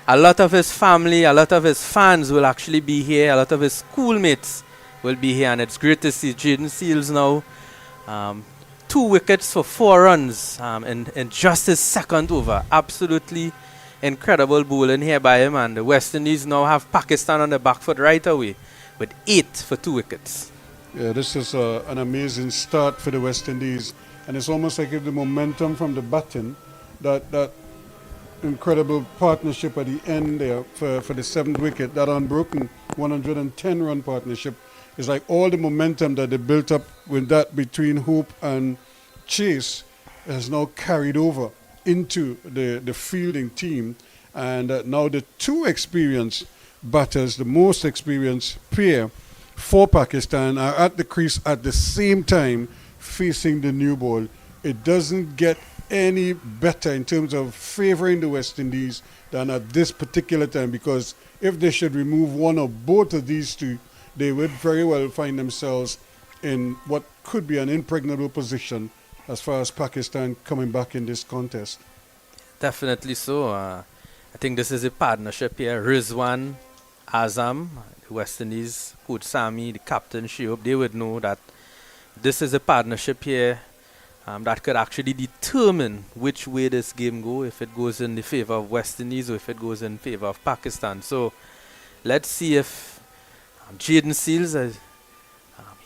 a lot of his family, a lot of his fans will actually be here. A lot of his schoolmates will be here. And it's great to see Jaden Seals now. 2 wickets for 4 runs in just his second over. Absolutely incredible bowling here by him. And the West Indies now have Pakistan on the back foot right away with 8 for 2 wickets. Yeah, this is an amazing start for the West Indies, and it's almost like if the momentum from the batting, that incredible partnership at the end there for the 7th wicket, that unbroken 110-run partnership, is like all the momentum that they built up with that between Hope and Chase has now carried over into the fielding team, and now the 2 experienced batters, the most experienced pair for Pakistan, are at the crease at the same time facing the new ball. It doesn't get any better in terms of favoring the West Indies than at this particular time, because if they should remove one or both of these 2, they would very well find themselves in what could be an impregnable position as far as Pakistan coming back in this contest. Definitely so. I think this is a partnership here. Rizwan, Azam, the West Indies, Coach Sami, the captain, Shai Hope, they would know that this is a partnership here that could actually determine which way this game go, if it goes in the favor of West Indies or if it goes in favor of Pakistan. So let's see if Jaden Seals,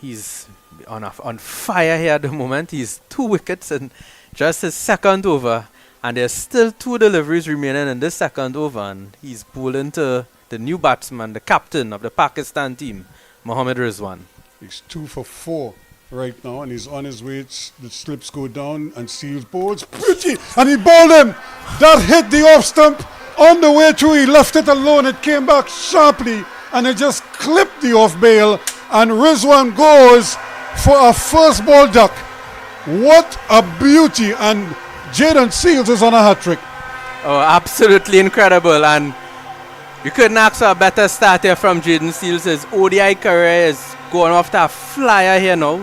he's on fire here at the moment. He's 2 wickets in just his second over, and there's still 2 deliveries remaining in this second over, and he's bowling to the new batsman, the captain of the Pakistan team, Mohammad Rizwan. He's 2 for 4 right now, and he's on his way. The slips go down, and Seals bowls pretty, and he bowled him. That hit the off stump on the way through. He left it alone. It came back sharply, and it just clipped the off bail, and Rizwan goes for a first ball duck. What a beauty! And Jaden Seals is on a hat trick. Oh, absolutely incredible, and you couldn't ask for a better start here from Jaden Seals. His ODI career is going off to a flyer here now.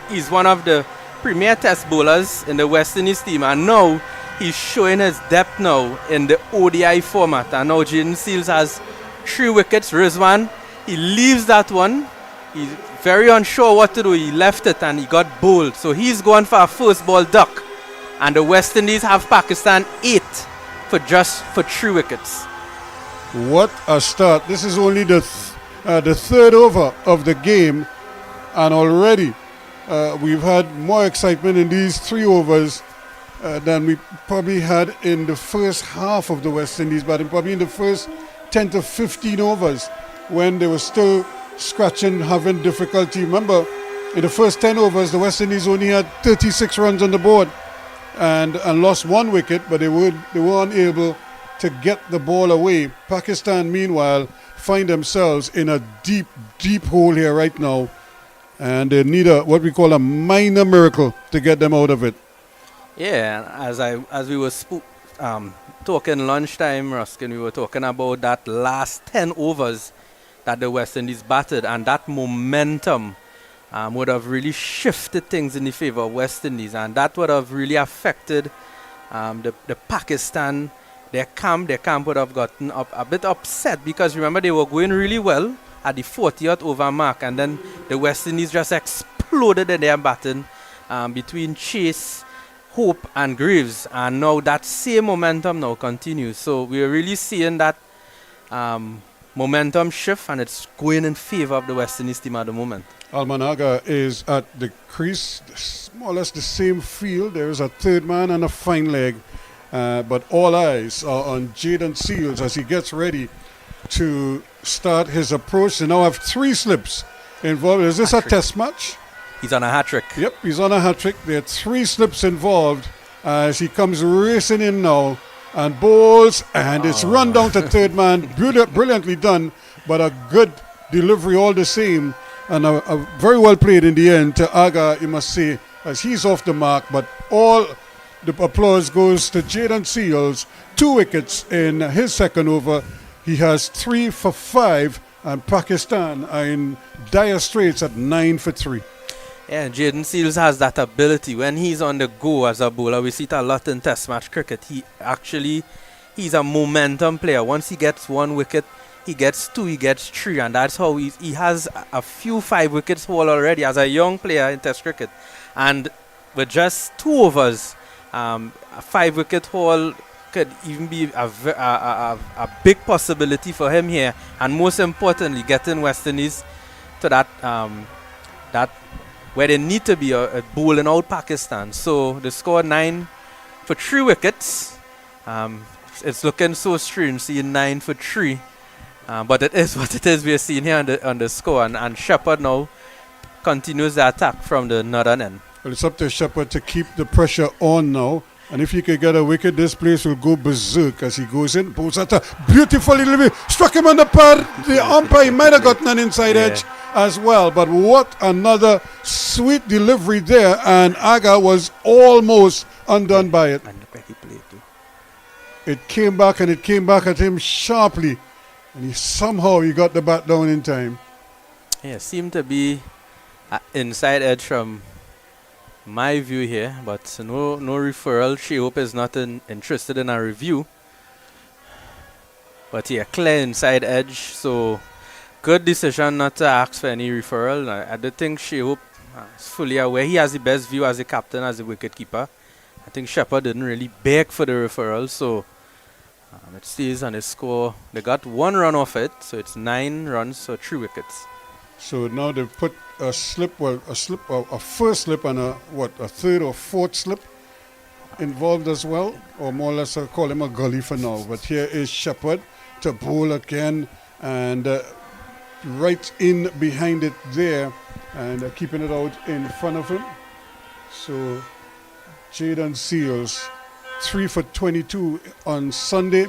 He's one of the premier test bowlers in the West Indies team, and now he's showing his depth now in the ODI format. And now Jaden Seals has 3 wickets. Rizwan, he leaves that one. He's very unsure what to do. He left it and he got bowled. So he's going for a first ball duck. And the West Indies have Pakistan 8 for 3 wickets. What a start. This is only the third over of the game, and already we've had more excitement in these 3 overs than we probably had in the first half of the West Indies batting, probably in the first 10 to 15 overs when they were still scratching, having difficulty. Remember, in the first 10 overs, the West Indies only had 36 runs on the board and lost 1 wicket, but they were unable to get the ball away. Pakistan, meanwhile, find themselves in a deep, deep hole here right now, and they need what we call a minor miracle to get them out of it. Yeah, as we were talking lunchtime, Ruskin, we were talking about that last 10 overs that the West Indies batted, and that momentum would have really shifted things in the favor of West Indies, and that would have really affected the Pakistan. Their camp would have gotten a bit upset, because remember, they were going really well at the 40th over mark, and then the West Indies just exploded in their batting between Chase, Hope and Graves, and now that same momentum now continues. So we're really seeing that momentum shift, and it's going in favor of the West Indies team at the moment. Almanaga is at the crease, more or less the same field. There is a third man and a fine leg. But all eyes are on Jaden Seals as he gets ready to start his approach. They now have 3 slips involved. Is this hat-trick. A test match? He's on a hat-trick. Yep, he's on a hat-trick. There are 3 slips involved as he comes racing in now and bowls, and it's run down to third man. Brilliantly done, but a good delivery all the same, and a very well played in the end to Aga, you must say, as he's off the mark, but all the applause goes to Jaden Seals. 2 wickets in his second over. He has 3 for 5, and Pakistan are in dire straits at 9 for 3. Yeah, Jaden Seals has that ability. When he's on the go as a bowler, we see it a lot in test match cricket. He's a momentum player. Once he gets 1 wicket, he gets 2, he gets 3, and that's how he has a few 5 wickets haul already as a young player in test cricket. And with just 2 overs, a 5 wicket haul could even be a big possibility for him here, and most importantly, getting West Indies to that where they need to be bowling out Pakistan. So they scored 9 for 3 wickets. It's looking so strange seeing 9 for 3, but it is what it is. We're seeing here on the score, and Shepherd now continues the attack from the northern end. Well, it's up to Shepherd to keep the pressure on now. And if he could get a wicket, this place will go berserk as he goes in. Pulls out a beautiful delivery. Struck him on the pad. The umpire might have gotten an inside edge as well. But what another sweet delivery there. And Aga was almost undone by it. And look where he played too. It came back, and it came back at him sharply. And somehow he got the bat down in time. Yeah, seemed to be an inside edge from my view here, but no referral. Shai Hope is not interested in a review. But yeah, clear inside edge. So Good decision not to ask for any referral. I don't think Shai Hope is fully aware. He has the best view as a captain, as a wicketkeeper. I think Shepherd didn't really beg for the referral, so it stays on his score. They got 1 run off it, so it's 9 runs, so 3 wickets. So now they've put a first slip and a third or fourth slip involved as well, or more or less I call him a gully for now. But here is Shepherd to bowl again, and right in behind it there, and keeping it out in front of him. So Jaden Seals 3 for 22 on Sunday,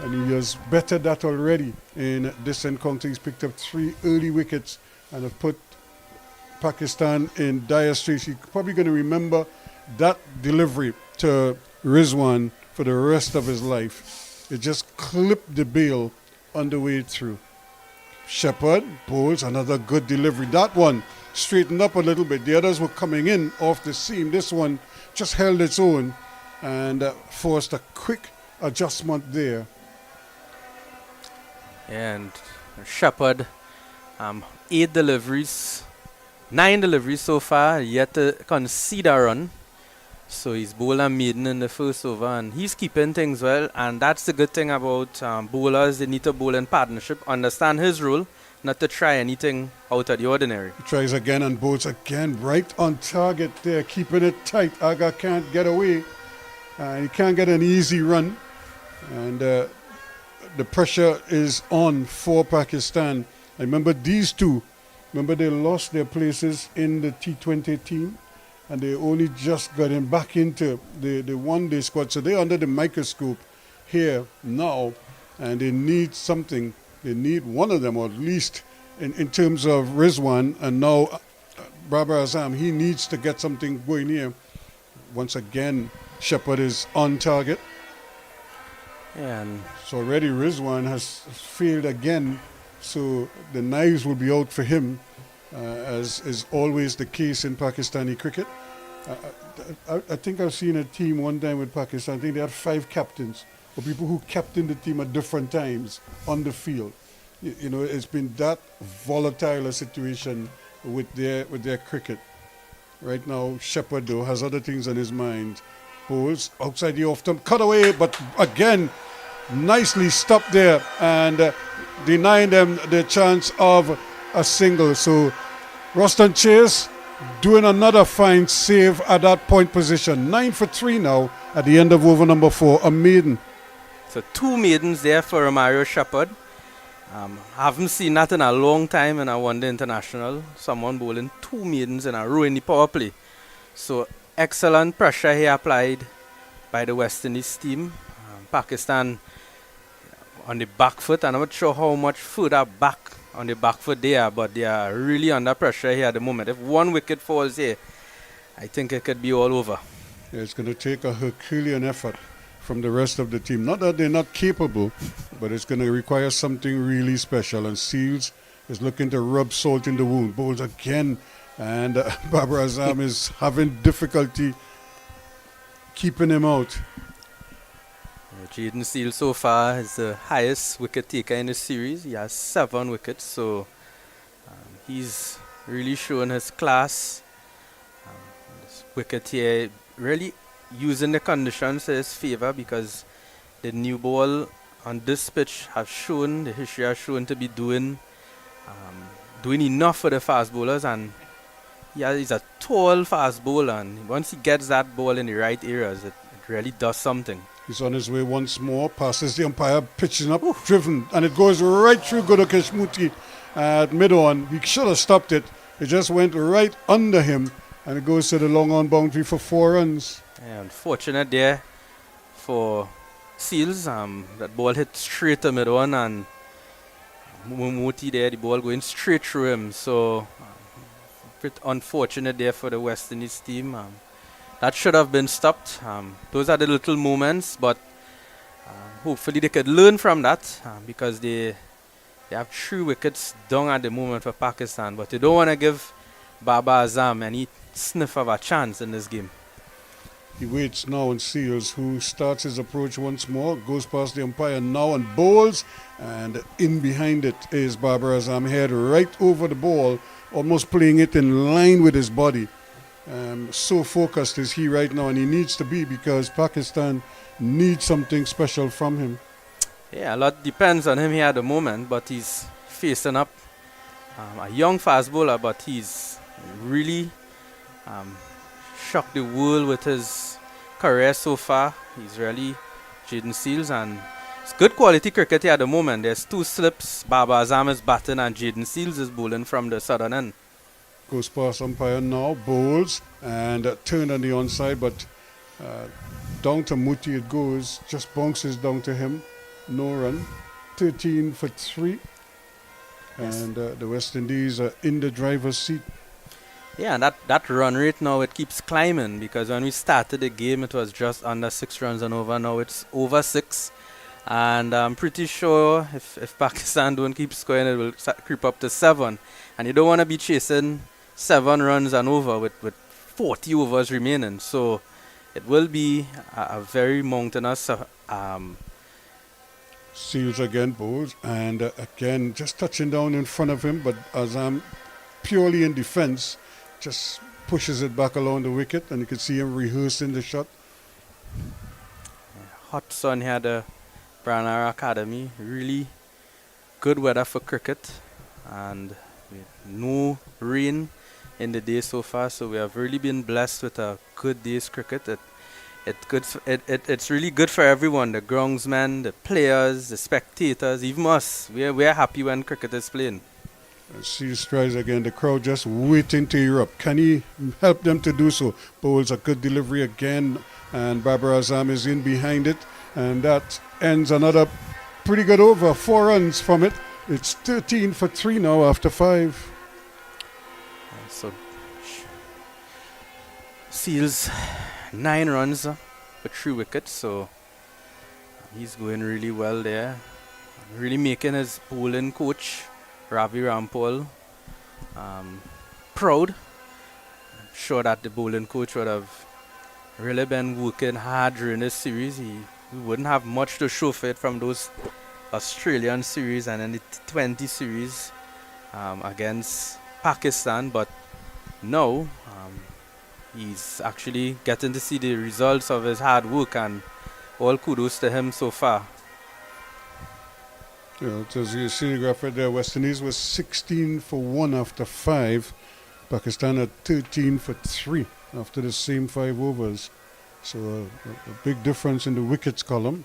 and he has bettered that already in this encounter. He's picked up 3 early wickets and have put Pakistan in dire straits. He's probably going to remember that delivery to Rizwan for the rest of his life. It just clipped the bail on the way through. Shepherd bowls another good delivery. That one straightened up a little bit. The others were coming in off the seam. This one just held its own and forced a quick adjustment there. And Shepherd, 8 deliveries, 9 deliveries so far, yet to concede a run. So he's bowled a maiden in the first over, and he's keeping things well. And that's the good thing about bowlers. They need to bowl in partnership, understand his role, not to try anything out of the ordinary. He tries again and bowls again, right on target there, keeping it tight. Aga can't get away. He can't get an easy run. And the pressure is on for Pakistan. I remember these two. Remember they lost their places in the T20 team, and they only just got him back into the one-day squad. So they're under the microscope here now, and they need something. They need one of them, or at least in terms of Rizwan, and now Babar Azam. He needs to get something going here. Once again, Shepherd is on target. And so already Rizwan has failed again, so the knives will be out for him, as is always the case in Pakistani cricket. I think I've seen a team one time with Pakistan. I think they had 5 captains, or people who captained the team at different times on the field. You know, it's been that volatile a situation with their cricket. Right now, Shepherd, though, has other things on his mind. Bowls outside the off-stump, cut away, but again, nicely stopped there and denying them the chance of a single. So Roston Chase doing another fine save at that point position. 9 for 3 now at the end of over number 4, a maiden. so 2 maidens there for Mario Shepherd. Haven't seen that in a long time in a one-day international. Someone bowling 2 maidens in a row in the power play. So excellent pressure here applied by the West Indies team. Pakistan on the back foot. I'm not sure how much further back on the back foot they are, but they are really under pressure here at the moment. If 1 wicket falls here, I think it could be all over. Yeah, it's going to take a Herculean effort from the rest of the team. Not that they're not capable, but it's going to require something really special. And Seals is looking to rub salt in the wound. Bowls again, and Babar Azam is having difficulty keeping him out. Jaden Seals so far is the highest wicket taker in the series. He has 7 wickets, so he's really showing his class. This wicket here really using the conditions to his favor, because the new ball on this pitch have shown, the history has shown to be doing enough for the fast bowlers. And he's a tall fast bowler, and once he gets that ball in the right areas, it really does something. He's on his way once more, passes the umpire, pitching up, driven, and it goes right through Gudakesh Muti at mid-on. He should have stopped it. It just went right under him, and it goes to the long-on boundary for 4 runs. Yeah, unfortunate there for Seals. That ball hit straight to mid-on, and Muti there, the ball going straight through him. So, bit unfortunate there for the West Indies team. That should have been stopped. Those are the little moments, but hopefully they could learn from that, because they have 3 wickets down at the moment for Pakistan, but they don't want to give Babar Azam any sniff of a chance in this game. He waits now on Seals, who starts his approach once more, goes past the umpire now and bowls, And in behind it is Babar Azam, head right over the ball, almost playing it in line with his body. So focused is he right now, and he needs to be, because Pakistan needs something special from him. Yeah, a lot depends on him here at the moment, but he's facing up a young fast bowler, but he's really shocked the world with his career so far. He's really Jaden Seals, and it's good quality cricket here at the moment. There's two slips. Babar Azam is batting and Jaden Seals is bowling from the southern end. Goes past umpire now, bowls, and turned on the onside, but down to Muti it goes, just bounces down to him. No run. 13 for 3. And the West Indies are in the driver's seat. Yeah, and that run rate now, it keeps climbing, because when we started the game it was just under 6 runs and over. Now it's over 6, and I'm pretty sure if Pakistan don't keep scoring, it will creep up to 7, and you don't want to be chasing 7 runs and over with 40 overs remaining. So it will be a very mountainous Seals again bowls, and again just touching down in front of him, but Azam, purely in defense, just pushes it back along the wicket, and you can see him rehearsing the shot. Hot sun here at the Branara Academy. Really good weather for cricket, and no rain in the day so far, so we have really been blessed with a good day's cricket. It's really good for everyone, the groundsmen, the players, the spectators, even us. We're happy when cricket is playing. Seals tries again, the crowd just waiting to erupt. Can he help them to do so? Bowls a good delivery again, and Babar Azam is in behind it, and that ends another pretty good over. 4 runs from it. It's 13 for 3 now after 5. So Seals 9 runs with 3 wickets, so he's going really well there. Really making his bowling coach Ravi Rampal proud. I'm sure that the bowling coach would have really been working hard during this series. We wouldn't have much to show for it from those Australian series and then the T20 series against Pakistan, but now he's actually getting to see the results of his hard work, and all kudos to him so far. Yeah, as you see the graph right there, West Indies was 16 for 1 after 5. Pakistan at 13 for 3 after the same 5 overs. So a big difference in the wickets column,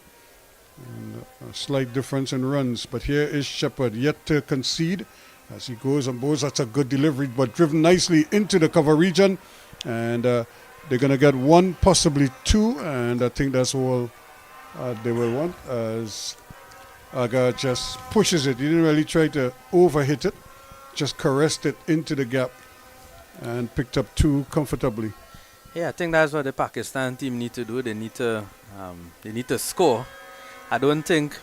and a slight difference in runs. But here is Shepherd, yet to concede as he goes and bowls. That's a good delivery, but driven nicely into the cover region. And they're going to get 1, possibly 2, and I think that's all they will want, as Aga just pushes it. He didn't really try to overhit it, just caressed it into the gap and picked up 2 comfortably. Yeah, I think that's what the Pakistan team need to do. They need to score. I don't think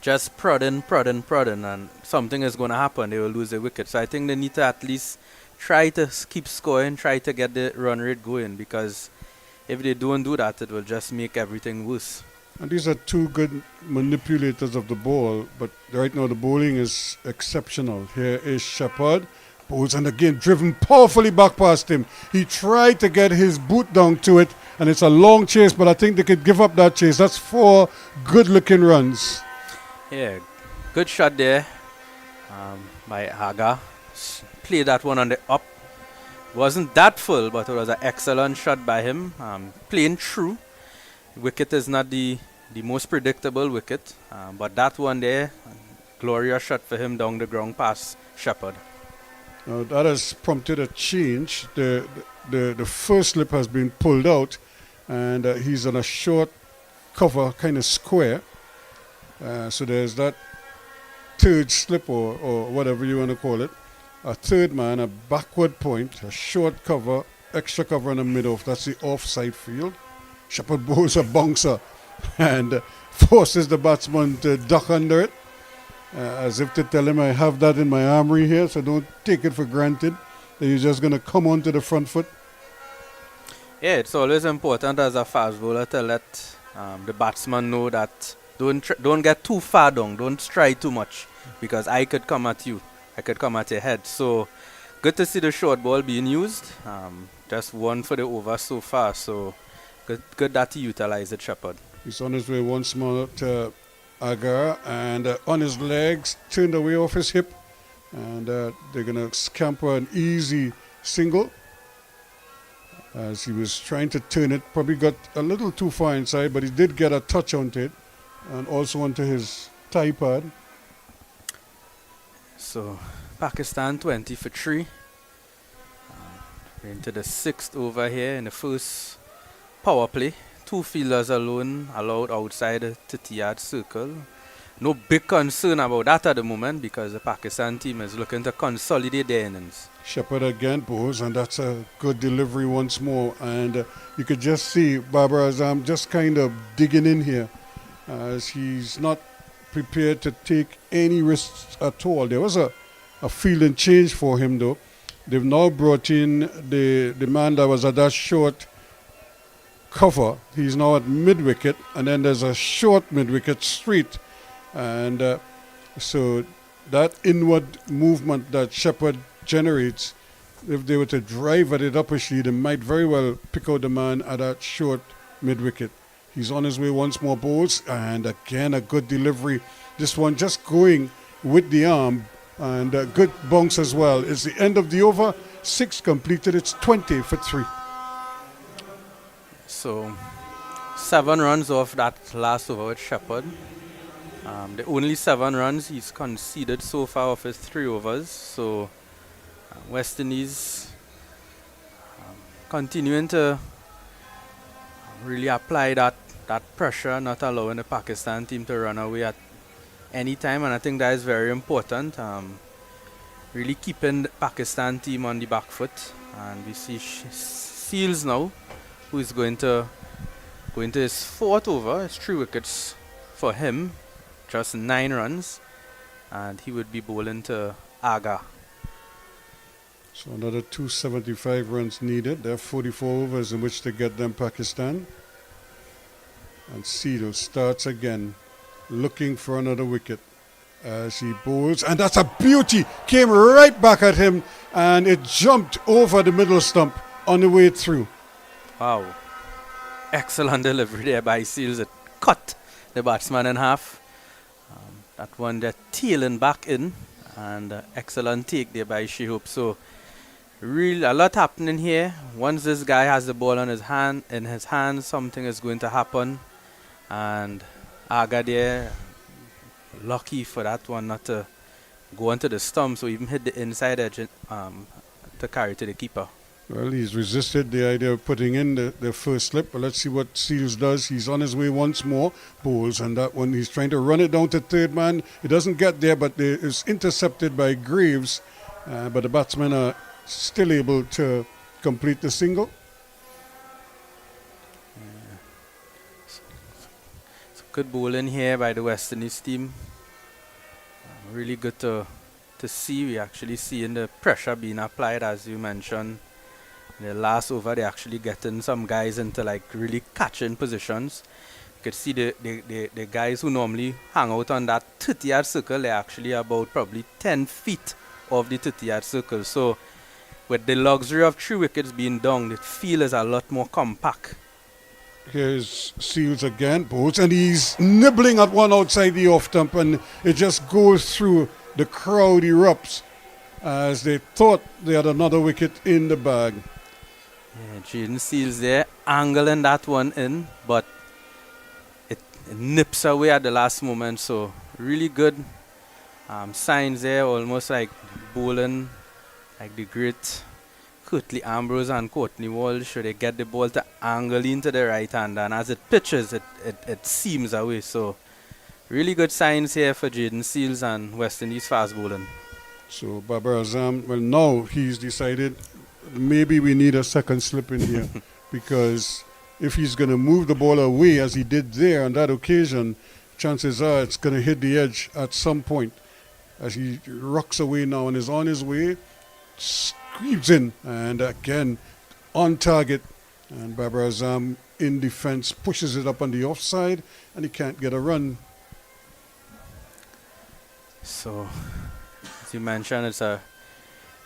just prodding and something is going to happen. They will lose the wicket. So I think they need to at least try to keep scoring, try to get the run rate going, because if they don't do that, it will just make everything worse. And these are 2 good manipulators of the ball, but right now the bowling is exceptional. Here is Shepherd, bowls, and again driven powerfully back past him. He tried to get his boot down to it, and it's a long chase, but I think they could give up that chase. That's 4 good-looking runs. Yeah, good shot there by Aga. Played that one on the up. Wasn't that full, but it was an excellent shot by him. Playing true. Wicket is not the most predictable wicket, but that one there, glorious shot for him down the ground past Shepherd. That has prompted a change. The first slip has been pulled out, and he's on a short cover, kind of square. So there's that third slip, or whatever you want to call it. A third man, a backward point, a short cover, extra cover in the middle. That's the offside field. Shepherd bowls a bouncer and forces the batsman to duck under it, as if to tell him, I have that in my armory here, so don't take it for granted that you're just going to come onto the front foot. Yeah, it's always important as a fast bowler to let the batsman know that don't get too far down. Don't try too much because I could come at you. I could come at your head. So good to see the short ball being used. Just one for the over so far. So good that he utilized it, Shepherd. He's on his way once more to Agar, and on his legs, turned away off his hip, and they're going to scamper an easy single. As he was trying to turn it, probably got a little too far inside, but he did get a touch onto it, and also onto his thigh pad. So Pakistan 20 for 3. We're into the 6th over here in the first power play. 2 fielders alone allowed outside the 30-yard circle. No big concern about that at the moment because the Pakistan team is looking to consolidate their innings. Shepherd again bowls, and that's a good delivery once more. And you could just see Babar Azam just kind of digging in here as he's not prepared to take any risks at all. There was a fielding change for him though. They've now brought in the man that was at that short cover. He's now at mid-wicket, and then there's a short mid-wicket straight. And so that inward movement that Shepherd generates, if they were to drive at it upper sheet, they might very well pick out the man at that short mid-wicket. He's on his way once more, bowls, and again a good delivery. This one just going with the arm, and a good bounce as well. It's the end of the over. 6 completed. It's 20 for 3. So 7 runs off that last over with Shepherd. The only 7 runs he's conceded so far of his 3 overs. So West Indies continuing to really apply that pressure, not allowing the Pakistan team to run away at any time, and I think that is very important. Really keeping the Pakistan team on the back foot, and we see Seals now, who is going to his 4th over. It's 3 wickets for him, just 9 runs, and he would be bowling to Aga. So another 275 runs needed. There are 44 overs in which to get them Pakistan. And Seedle starts again, looking for another wicket as he bowls. And that's a beauty! Came right back at him, and it jumped over the middle stump on the way through. Wow. Excellent delivery there by Seals. It cut the batsman in half. That one they're tailing back in, and excellent take there by Shai Hope. So really a lot happening here. Once this guy has the ball in his hand, something is going to happen. And Aga there, lucky for that one not to go onto the stump, so even hit the inside edge to carry to the keeper. Well, he's resisted the idea of putting in the first slip, but let's see what Seals does. He's on his way once more, bowls, and that one he's trying to run it down to third man. He doesn't get there, but it is intercepted by Graves, but the batsmen are still able to complete the single. Good bowling here by the West Indies team. Really good to see. We actually seeing the pressure being applied, as you mentioned. In the last over, they actually getting some guys into like really catching positions. You could see the guys who normally hang out on that 30-yard circle, they're actually about probably 10 feet off the 30-yard circle. So with the luxury of 3 wickets being down, the field is a lot more compact. Here's Seals again, bowls, and he's nibbling at one outside the off stump, and it just goes through. The crowd erupts as they thought they had another wicket in the bag. Yeah, Jaden Seals there, angling that one in, but it nips away at the last moment. So really good signs there, almost like bowling like the great Curtly Ambrose and Courtney Walsh. They get the ball to angle into the right hand, and as it pitches, it seams away. So really good signs here for Jaden Seals and West Indies fast bowling. So Babar Azam, well, now he's decided maybe we need a second slip in here because if he's going to move the ball away as he did there on that occasion, chances are it's going to hit the edge at some point. As he rocks away now and is on his way, squeezes in, and again on target, and Babar Azam in defense pushes it up on the offside, and he can't get a run So, as you mentioned, it's a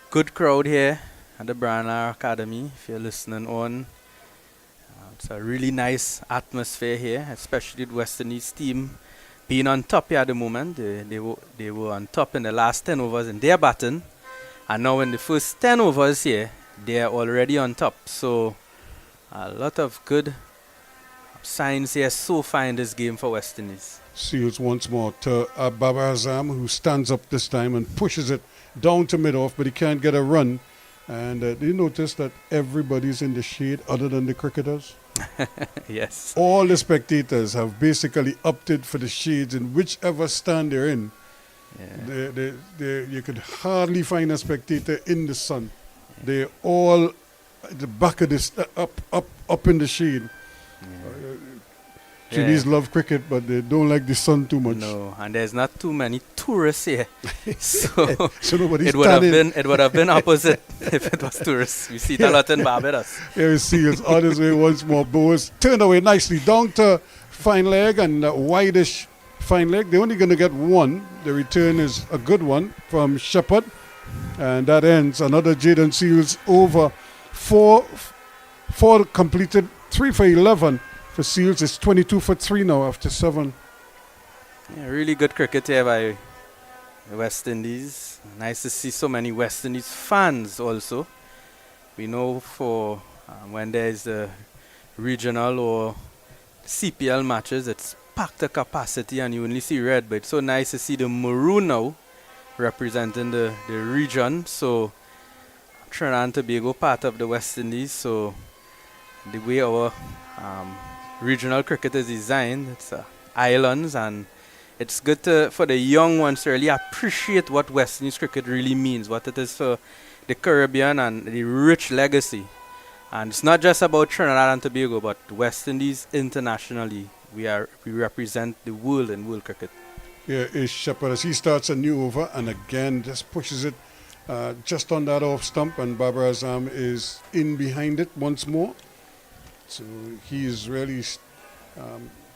good crowd here at the Branagh Academy. If you're listening on, it's a really nice atmosphere here, especially the West Indies team being on top here at the moment. They were on top in the last 10 overs in their batting, and now in the first 10 overs here, they are already on top. So, a lot of good signs here so far in this game for West Indies. Seals once more to Babar Azam, who stands up this time and pushes it down to mid-off, but he can't get a run. And do you notice that everybody's in the shade other than the cricketers? Yes. All the spectators have basically opted for the shades in whichever stand they're in. Yeah. You could hardly find a spectator in the sun. They're all at the back of this, up in the shade. Chinese love cricket, but they don't like the sun too much. No, and there's not too many tourists here, so nobody's it would have been opposite if it was tourists. You see it a lot in Barbados. Here is Seals on his way once more. Bowes turned away nicely down to fine leg and wideish fine leg. They're only going to get one. The return is a good one from Shepherd, and that ends another Jaden Seals over. Four completed, 3 for 11. For Seals, it's 22 for 3 now after 7. Yeah, really good cricket here by the West Indies. Nice to see so many West Indies fans also. We know for when there's the regional or CPL matches, it's packed to capacity and you only see red, but it's so nice to see the maroon now representing the region. So Trinidad and Tobago part of the West Indies, so the way our regional cricket is designed, it's islands, and it's good for the young ones to really appreciate what West Indies cricket really means, what it is for the Caribbean and the rich legacy. And it's not just about Trinidad and Tobago, but West Indies internationally. We represent the world in world cricket. Here is Shepherd as he starts a new over and again just pushes it just on that off stump, and Babar Azam is in behind it once more. So he is really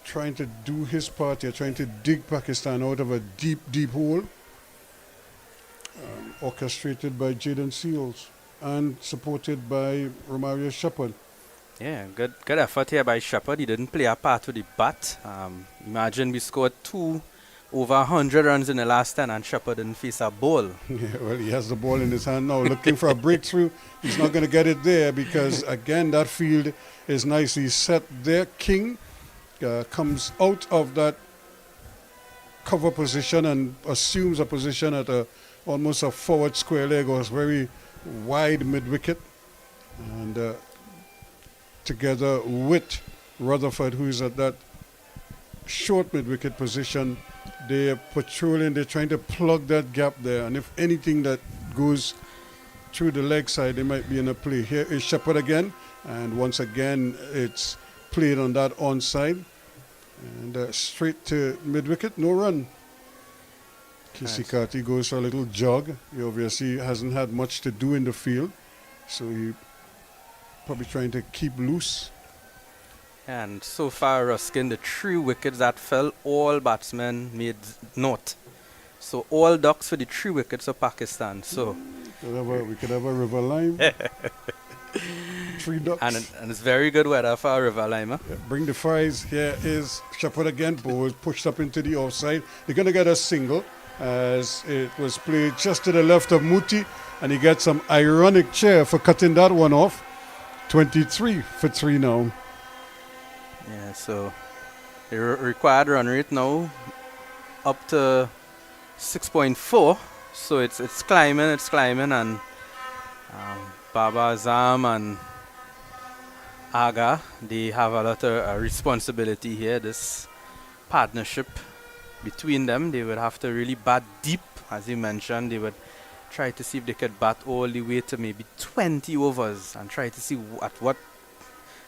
trying to do his part here, trying to dig Pakistan out of a deep, deep hole, orchestrated by Jaden Seals and supported by Romario Shepherd. Yeah, good effort here by Shepherd. He didn't play a part with the bat. Imagine we scored over 100 runs in the last 10 and Shepherd didn't face a ball. Yeah, well, he has the ball in his hand now, looking for a breakthrough. He's not going to get it there because, again, that field is nicely set there. King comes out of that cover position and assumes a position at almost a forward square leg or a very wide mid-wicket. And together with Rutherford, who is at that short mid-wicket position, they're patrolling, they're trying to plug that gap there. And if anything that goes through the leg side, they might be in a play. Here is Shepherd again. And once again, it's played on that onside. And straight to mid-wicket, no run. Kisikati goes for a little jog. He obviously hasn't had much to do in the field. So he probably trying to keep loose. And so far, Ruskin, the 3 wickets that fell, all batsmen made naught. So all ducks for the 3 wickets of Pakistan. So we could have a river lime. 3 ducks. And it's very good weather for a river lime. Huh? Yeah, bring the fries. Here is Shepherd again. Bowles pushed up into the offside. They're going to get a single as it was played just to the left of Muti. And he gets some ironic chair for cutting that one off. 23 for 3 now. Yeah, so the required run rate now up to 6.4. So it's climbing, and Baba Azam and Aga, they have a lot of responsibility here. This partnership between them, they would have to really bat deep, as you mentioned. They would try to see if they could bat all the way to maybe 20 overs and try to see at what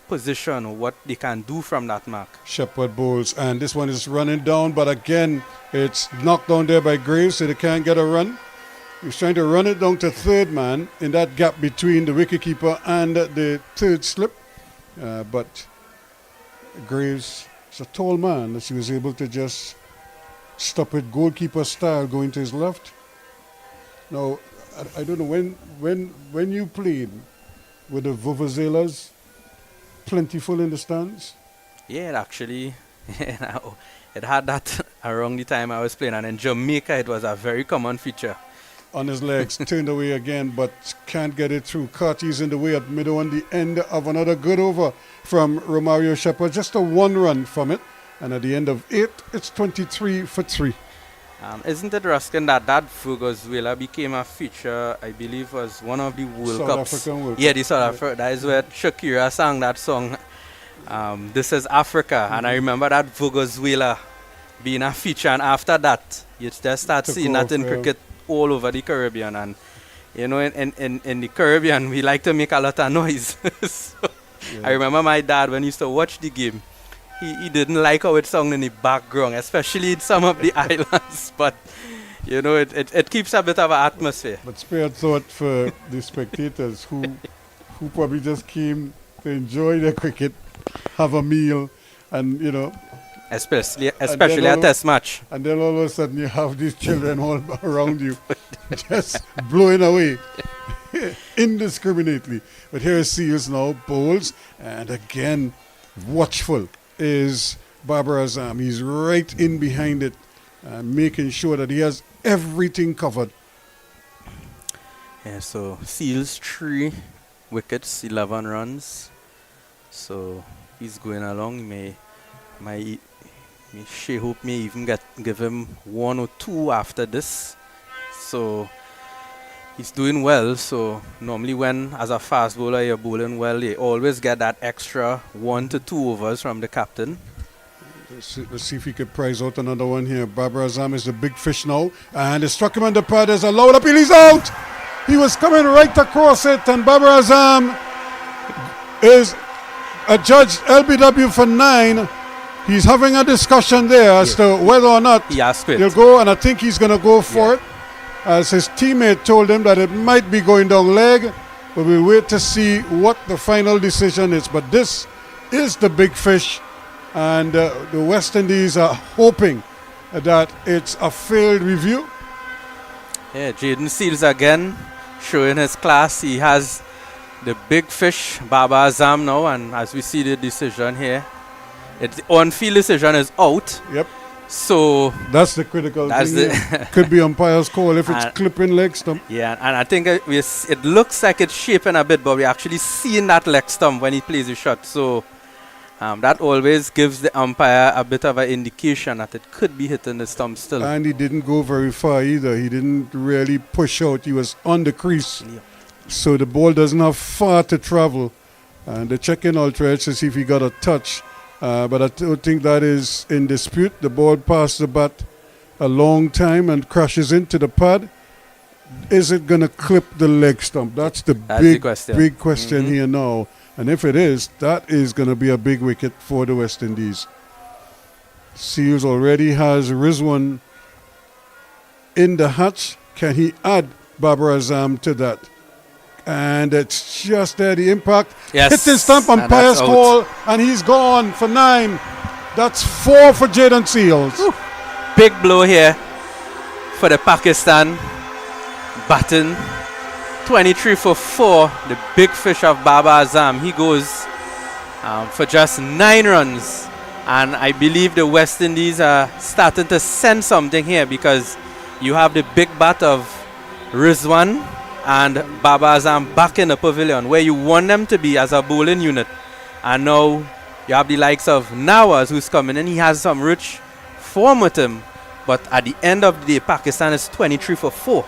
position or what they can do from that mark. Shepherd bowls, and this one is running down, but again, it's knocked down there by Graves, so they can't get a run. He's trying to run it down to third man in that gap between the wicketkeeper and the third slip, but Graves is a tall man, as he was able to just stop it goalkeeper style going to his left. Now, I don't know when you played with the Vuvuzelas, plentiful in the stands. Yeah, it actually, it had that around the time I was playing, and in Jamaica it was a very common feature. On his legs, turned away again, but can't get it through. Carty's in the way at middle on the end of another good over from Romario Shepherd. Just a one run from it. And at the end of 8, it's 23 for 3. Isn't it, Ruskin, that Venezuela became a feature, I believe, was one of the World South Cups. African World Yeah, Cup. the South Africa. That is where Shakira sang that song, This is Africa. And I remember that Venezuela being a feature. And after that, you just start Took seeing that off, in yeah. cricket all over the Caribbean. And, you know, in the Caribbean, we like to make a lot of noise. So Yeah. I remember my dad, when he used to watch the game, he didn't like how it sung in the background, especially in some of the islands. But, you know, it keeps a bit of an atmosphere. But spare thought for the spectators who probably just came to enjoy their cricket, have a meal, and, you know, Especially then a all- test match. and then all of a sudden you have these children all around you just blowing away indiscriminately. But here is Seals now, bowls, and again, watchful is Barbara Azam. He's right in behind it, making sure that he has everything covered. Yeah, so Seals 3 wickets, 11 runs. So he's going along. Shai Hope may even give him 1 or 2 after this. So he's doing well. So normally when, as a fast bowler, you're bowling well, you always get that extra 1 to 2 overs from the captain. Let's see if he could prize out another one here. Barbara Azam is the big fish now, and it struck him on the pad. There's a loud appeal. He's out. He was coming right across it, and Barbara Azam is adjudged LBW for 9. He's having a discussion there as to whether or not He asked it. he'll go, and I think he's going to go for it, as his teammate told him that it might be going down leg, but we'll wait to see what the final decision is. But this is the big fish, and the West Indies are hoping that it's a failed review. Yeah, Jaden Seals again showing his class. He has the big fish, Baba Azam now, and as we see the decision here, the on-field decision is out. Yep, So that's the critical That's thing. the- here. Could be umpire's call if it's And- clipping leg stump. yeah, and I think it looks like it's shaping a bit, but we're actually seeing that leg stump when he plays the shot. So that always gives the umpire a bit of an indication that it could be hitting the stump still. And he didn't go very far either. He didn't really push out. He was on the crease. So the ball doesn't have far to travel. And they're checking ultra edge to see if he got a touch. But I don't think that is in dispute. The ball passed the bat a long time and crashes into the pad. Is it going to clip the leg stump? That's the the question. big question Mhm. here now. And if it is, that is going to be a big wicket for the West Indies. Seals already has Rizwan in the hatch. Can he add Barbara Azam to that? And it's just there, the impact. Yes, Hit his stump, and umpire's that's out. call, and he's gone for 9. That's 4 for Jaden Seals. Big blow here for the Pakistan batting. 23 for 4. The big fish of Baba Azam. He goes for just 9 runs. And I believe the West Indies are starting to sense something here, because you have the big bat of Rizwan and Baba Azam back in the pavilion where you want them to be as a bowling unit. And now you have the likes of Nawaz who's coming in. He has some rich form with him. But at the end of the day, Pakistan is 23 for 4.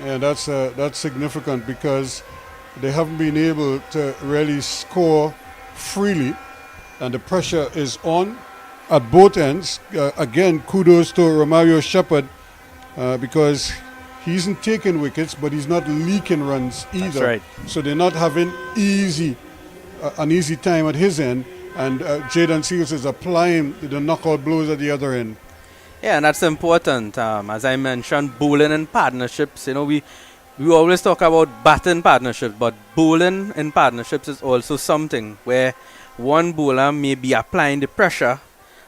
Yeah, that's significant because they haven't been able to really score freely, and the pressure is on at both ends. Again, kudos to Romario Shepherd because he isn't taking wickets, but he's not leaking runs either. That's right. So they're not having an easy time at his end, and Jaden Seals is applying the knockout blows at the other end. Yeah, and that's important. As I mentioned, bowling in partnerships. You know, we always talk about batting partnerships, but bowling in partnerships is also something where one bowler may be applying the pressure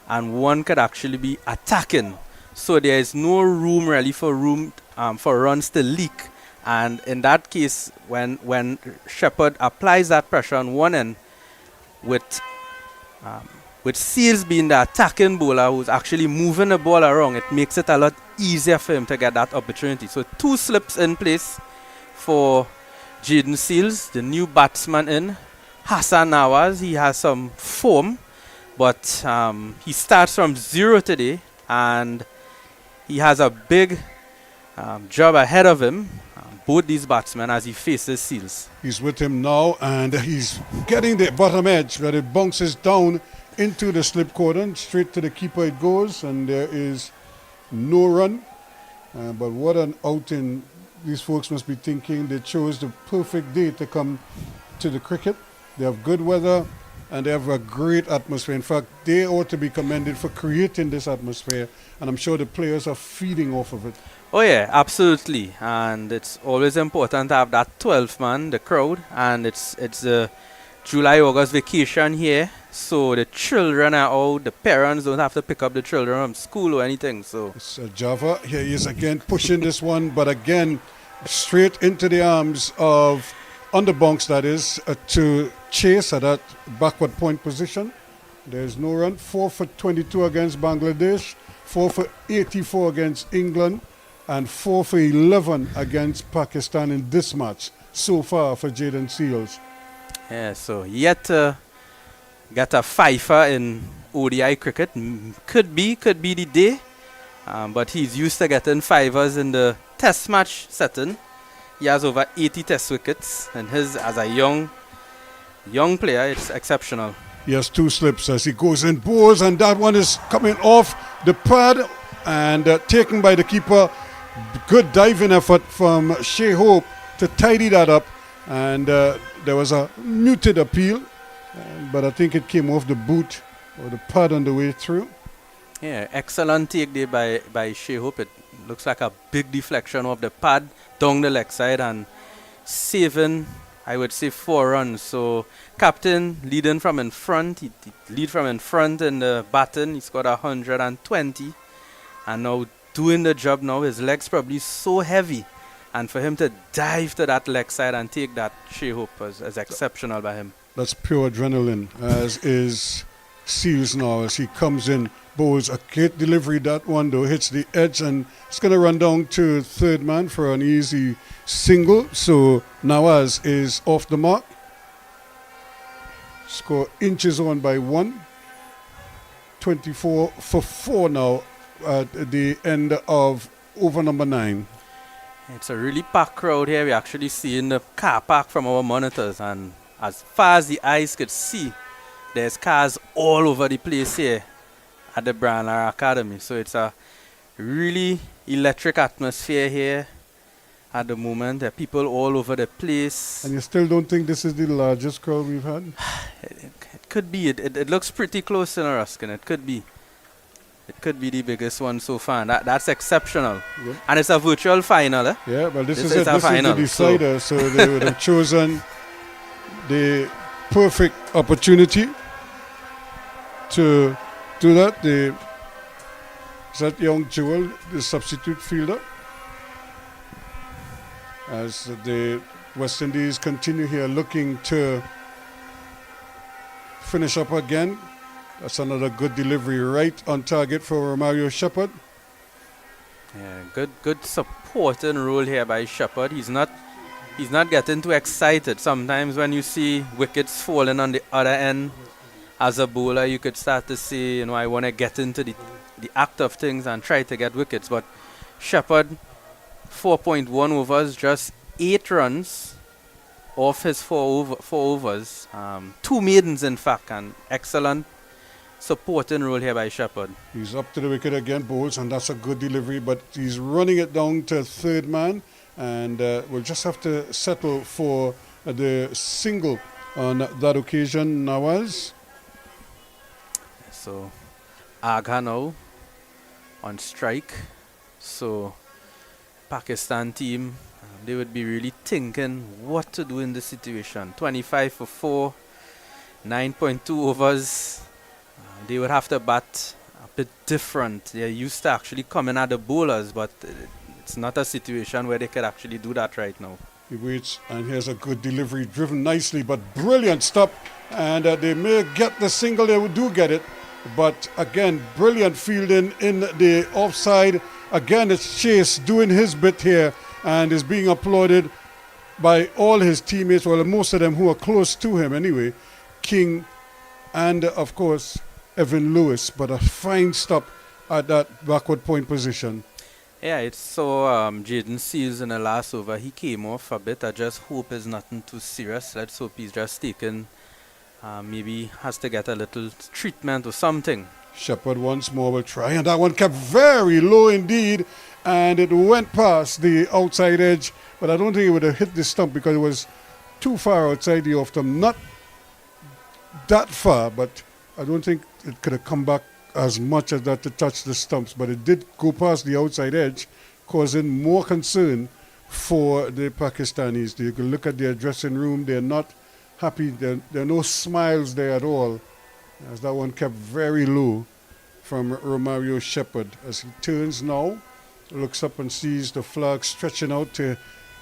and one could actually be attacking. So there is no room really for runs to leak. And in that case, when Shepherd applies that pressure on one end, with Seals being the attacking bowler who's actually moving the ball around, it makes it a lot easier for him to get that opportunity. So 2 slips in place for Jaden Seals, the new batsman in. Hassan Nawaz, he has some form, but he starts from 0 today, and he has a big job ahead of him, both these batsmen, as he faces Seals. He's with him now, and he's getting the bottom edge where it bounces down into the slip cordon. Straight to the keeper it goes, and there is no run. But what an outing. These folks must be thinking they chose the perfect day to come to the cricket. They have good weather, and they have a great atmosphere. In fact, they ought to be commended for creating this atmosphere, and I'm sure the players are feeding off of it. Oh yeah, absolutely. And it's always important to have that 12th man, the crowd, and it's the July-August vacation here, so the children are out, the parents don't have to pick up the children from school or anything. So it's Java. Here he is again pushing this one, but again straight into the arms of underbunks, that is, to chase at that backward point position. There's no run. 4 for 22 against Bangladesh, 4 for 84 against England, and 4 for 11 against Pakistan in this match so far for Jaden Seals. yeah, so yet to get a fifer in ODI cricket. Could be the day, but he's used to getting fivers in the test match setting. He has over 80 test wickets, and his, as a young player, it's exceptional. He has 2 slips as he goes in, bowls, and that one is coming off the pad and taken by the keeper. Good diving effort from Shai Hope to tidy that up, and there was a muted appeal, but I think it came off the boot or the pad on the way through. Yeah, excellent take there by Shai Hope. It looks like a big deflection of the pad down the leg side and saving, I would say, 4 runs. So captain leading from in front. He lead from in front in the batting. He scored 120, and now doing the job now. His legs probably so heavy, and for him to dive to that leg side and take that, Shai Hope is exceptional by him. That's pure adrenaline, as is Seals now as he comes in, bowls a great delivery. That one though hits the edge, and it's going to run down to third man for an easy single. So Nawaz is off the mark. Score inches on by 1. 24 for 4 now at the end of over number 9. It's a really packed crowd here. We're actually seeing the car park from our monitors, and as far as the eyes could see, there's cars all over the place here at the Branlar Academy. So it's a really electric atmosphere here at the moment. There are people all over the place. And you still don't think this is the largest crowd we've had? It could be. It looks pretty close in Ruskin. It could be. It could be the biggest one so far. That's exceptional. Yep. And it's a virtual final. Eh? Yeah, well, this is a it. This final, is the decider. So they would have chosen the perfect opportunity to do that. Is that young Joel, the substitute fielder? As the West Indies continue here looking to finish up again. That's another good delivery right on target for Romario Shepherd. Yeah, good supporting role here by Shepherd. He's not getting too excited. Sometimes when you see wickets falling on the other end, as a bowler, you could start to say, I want to get into the act of things and try to get wickets. But Shepherd, 4.1 overs, just 8 runs off his 4 overs. 2 maidens, in fact, and excellent supporting role here by Shepherd. He's up to the wicket again, bowls, and that's a good delivery, but he's running it down to third man, and we'll just have to settle for the single on that occasion. Nawaz. So Agha now on strike. So Pakistan team, they would be really thinking what to do in this situation. 25 for 4, 9.2 overs. They would have to bat a bit different. They're used to actually coming at the bowlers, but it's not a situation where they could actually do that right now. He waits, and here's a good delivery, driven nicely, but brilliant stop. And they may get the single, they do get it. But again, brilliant fielding in the offside. Again, it's Chase doing his bit here and is being applauded by all his teammates, well, most of them who are close to him anyway. King and, of course, Evan Lewis. But a fine stop at that backward point position. Yeah, it's so Jaden Seals in the last over. He came off a bit. I just hope it's nothing too serious. Let's hope he's just taken, maybe has to get a little treatment or something. Shepherd once more will try, and that one kept very low indeed, and it went past the outside edge, but I don't think it would have hit the stump because it was too far outside the off stump. Not that far, but I don't think it could have come back as much as that to touch the stumps, but it did go past the outside edge, causing more concern for the Pakistanis. You can look at their dressing room, they're not happy, there are no smiles there at all, as that one kept very low from Romario Shepherd. As he turns now, looks up and sees the flag stretching out to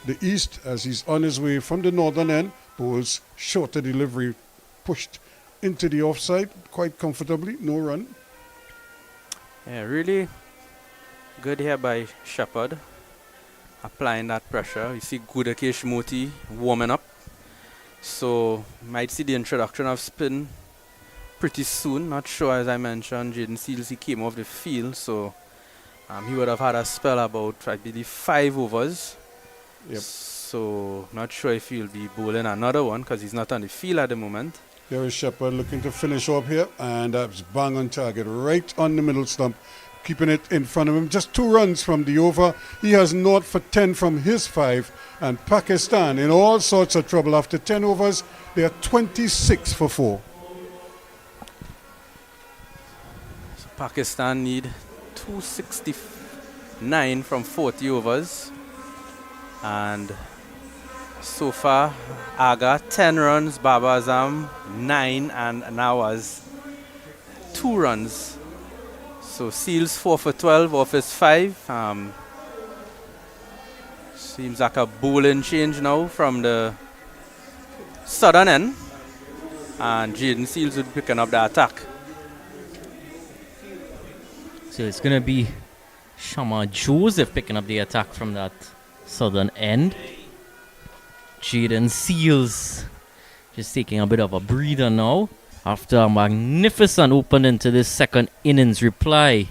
the east as he's on his way from the northern end. Bowls shorter delivery, pushed into the offside quite comfortably, no run. Yeah, really good here by Shepherd, applying that pressure. You see Gudakesh Moti warming up, so might see the introduction of spin pretty soon. Not sure, as I mentioned, Jaden Seals, he came off the field, so he would have had a spell about, I believe, 5 overs. Yep. So not sure if he'll be bowling another one because he's not on the field at the moment. There is Shepherd looking to finish up here, and that's bang on target, right on the middle stump, keeping it in front of him. Just 2 runs from the over. He has 0 for 10 from his 5, and Pakistan in all sorts of trouble. After 10 overs, they are 26 for 4. So Pakistan need 269 from 40 overs, and so far, Aga 10 runs, Baba Azam 9, and Nawaz 2 runs. So Seals 4 for 12 off his 5. Seems like a bowling change now from the southern end, and Jaden Seals will be picking up the attack. So it's going to be Shama Joseph picking up the attack from that southern end. Jaden Seals just taking a bit of a breather now after a magnificent opening to this second innings reply.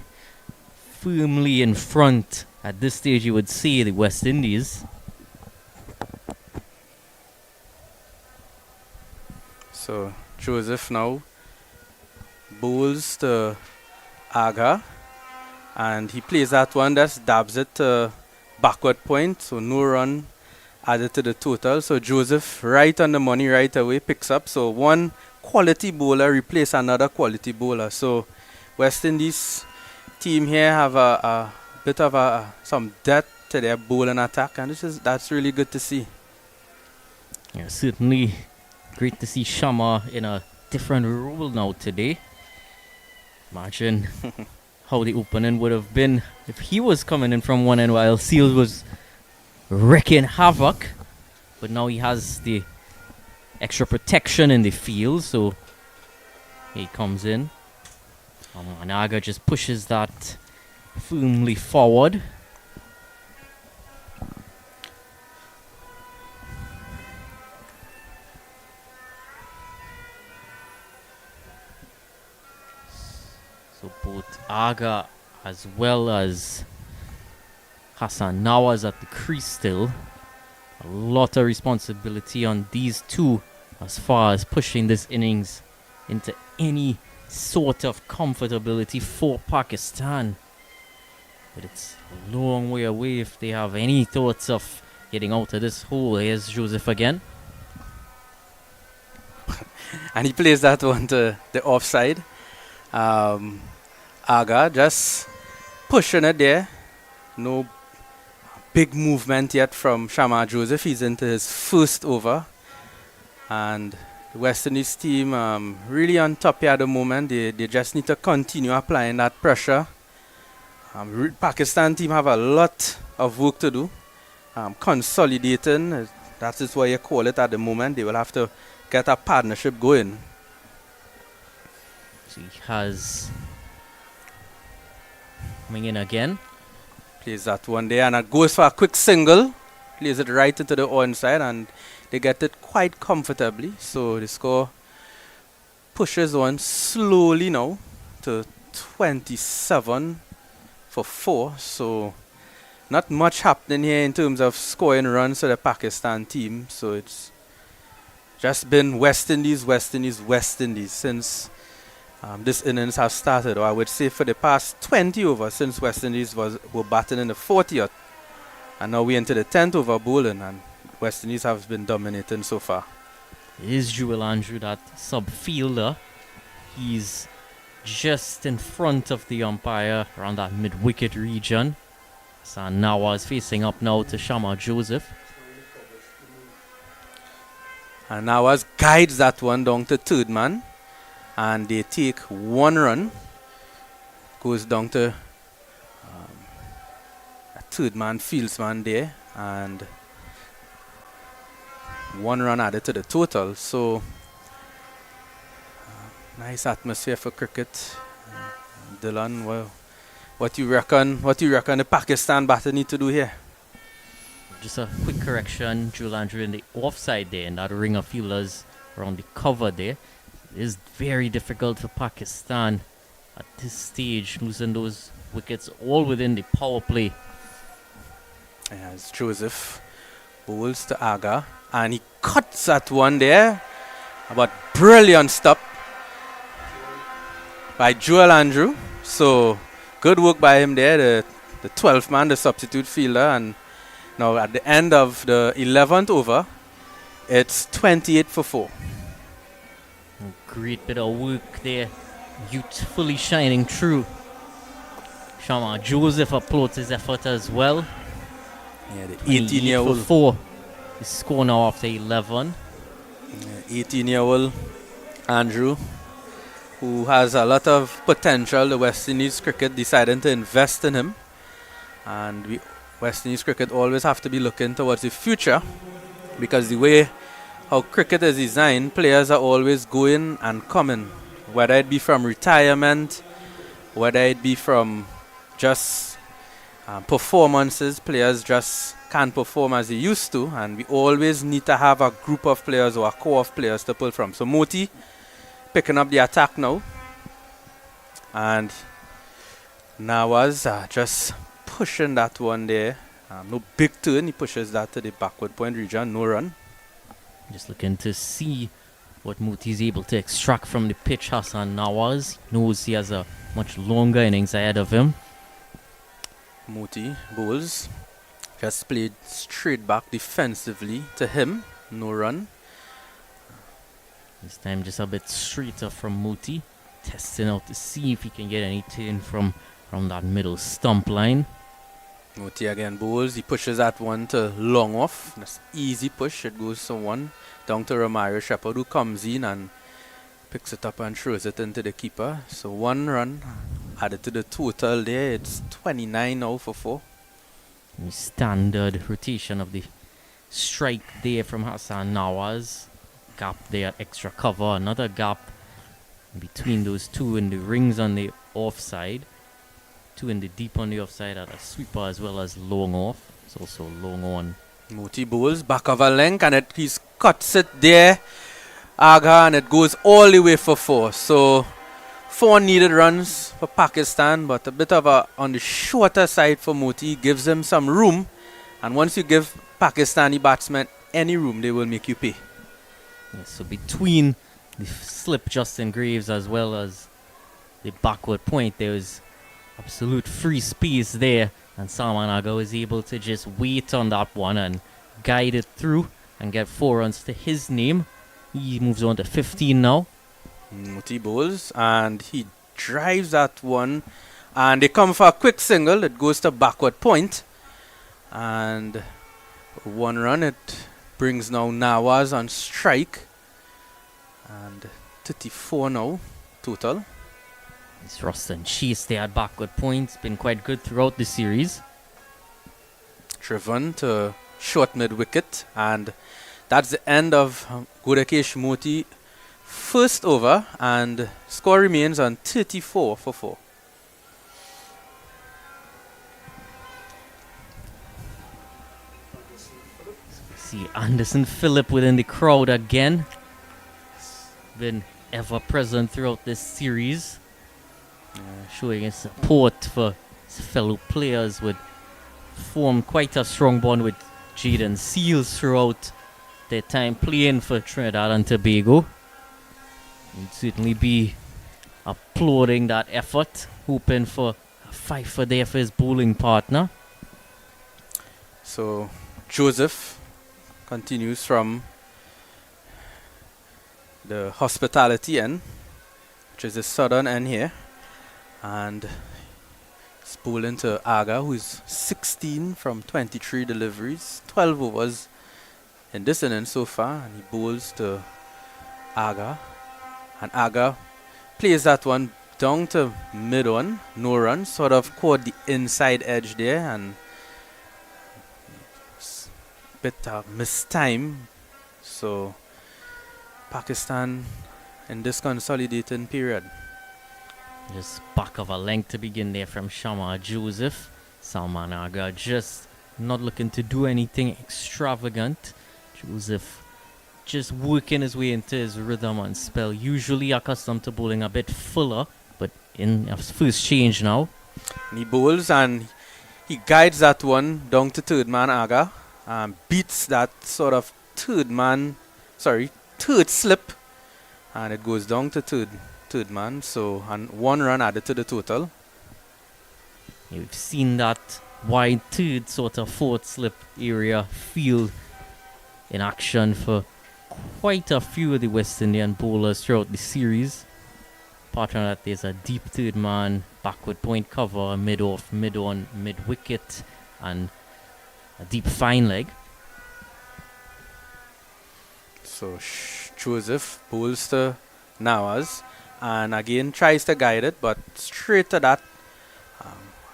Firmly in front at this stage, you would say, the West Indies. So Joseph now bowls to Aga, and he plays that one, that dabs it to backward point, so no run added to the total. So Joseph right on the money right away, picks up. So one quality bowler replace another quality bowler. So West Indies team here have a bit of some depth to their bowling attack, and that's really good to see. Yeah, certainly great to see Shama in a different role now today. Imagine how the opening would have been if he was coming in from one end while Seals was wrecking havoc, but now he has the extra protection in the field, so he comes in. Naga just pushes that firmly forward. So both Aga as well as Hassan Nawaz at the crease still. A lot of responsibility on these two as far as pushing this innings into any sort of comfortability for Pakistan. But it's a long way away if they have any thoughts of getting out of this hole. Here's Joseph again. And he plays that one to the offside. Aga just pushing it there. No big movement yet from Shama Joseph. He's into his first over. And The West Indies team really on top here at the moment. They just need to continue applying that pressure. Pakistan team have a lot of work to do. Consolidating, that is what you call it at the moment. They will have to get a partnership going. So he has coming in again. Plays that one there and it goes for a quick single. Plays it right into the onside and they get it quite comfortably. So the score pushes on slowly now to 27 for 4. So not much happening here in terms of scoring runs for the Pakistan team. So it's just been West Indies, West Indies, West Indies since this innings has started. Or I would say for the past 20 overs since West Indies were batting in the 40th. And now we're into the 10th over bowling and West Indies have been dominating so far. It is Jewel Andrew, that sub-fielder. He's just in front of the umpire around that mid-wicket region. So Nawaz facing up now to Shama Joseph. And Nawaz guides that one down to third man. And they take 1 run. Goes down to a third man, fieldsman there. And 1 run added to the total. So nice atmosphere for cricket. Dylan, well, what do you reckon the Pakistan batter need to do here? Just a quick correction, Jewel Andrew in the offside there, and that ring of fielders around the cover there. It is very difficult for Pakistan at this stage, losing those wickets all within the power play. As Joseph bowls to Aga and he cuts that one there. But brilliant stop by Jewel Andrew. So good work by him there, the 12th man, the substitute fielder. And now at the end of the 11th over, it's 28 for 4. Great bit of work there, youthfully shining through. Shama Joseph applauds his effort as well. Yeah, the 28 18-year-old. for 4. His score now after 11. 18-year-old Andrew, who has a lot of potential. The West Indies cricket decided to invest in him. And West Indies cricket always have to be looking towards the future, because the way how cricket is designed, players are always going and coming, whether it be from retirement, whether it be from just performances. Players just can't perform as they used to, and we always need to have a group of players or a core of players to pull from. So Moti picking up the attack now, and Nawaz just pushing that one there. No big turn, he pushes that to the backward point region, no run. Just looking to see what Moti is able to extract from the pitch. Hassan Nawaz knows he has a much longer innings ahead of him. Moti bowls, just played straight back defensively to him, no run. This time just a bit straighter from Moti, testing out to see if he can get any turn from that middle stump line. Moti again bowls, he pushes that one to long off. That's easy push, it goes to 1 down to Romario Shepherd, who comes in and picks it up and throws it into the keeper. So 1 run added to the total there. It's 29 now for 4. The standard rotation of the strike there from Hassan Nawaz. Gap there, extra cover, another gap between those two in the rings on the offside. 2 in the deep on the offside at a sweeper as well as long off. It's also long on. Moti bowls, back of a length, and he cuts it there. Aga, and it goes all the way for 4. So 4 needed runs for Pakistan, but a bit of on the shorter side for Moti. Gives them some room, and once you give Pakistani batsmen any room, they will make you pay. Yes, so between the slip Justin Graves as well as the backward point, there was absolute free space there, and Salman Aga was able to just wait on that one and guide it through and get 4 runs to his name. He moves on to 15 now. Moti bowls, and he drives that one, and they come for a quick single. It goes to backward point, and 1 run. It brings now Nawaz on strike. And 34 now, total. It's Ruston Chase there at backward point. Been quite good throughout the series. Driven to short mid wicket, and that's the end of Gudakesh Moti first over, and score remains on 34 for 4. See Anderson Phillip within the crowd again. Been ever present throughout this series, showing his support for his fellow players. Would form quite a strong bond with Jaden Seals throughout their time playing for Trinidad and Tobago. He'd certainly be applauding that effort, hoping for a fifer there for his bowling partner. So Joseph continues from the hospitality end, which is the southern end here, and it's bowling to Aga, who is 16 from 23 deliveries, 12 overs in this innings so far, and he bowls to Aga, and Aga plays that one down to mid on, no run, sort of caught the inside edge there, and bit of missed time. So Pakistan in this consolidating period. Just back of a length to begin there from Shamar Joseph. Salman Aga just not looking to do anything extravagant. Joseph just working his way into his rhythm and spell. Usually accustomed to bowling a bit fuller, but in his first change now. And he bowls and he guides that one down to third man Aga. Beats that sort of third slip, and it goes down to third man. So, and 1 run added to the total. You've seen that wide third sort of fourth slip area field in action for quite a few of the West Indian bowlers throughout the series. Apart from that, there's a deep third man, backward point cover, mid off, mid on, mid wicket, and a deep fine leg. So Joseph bowls to Nawaz, and again tries to guide it, but straight to that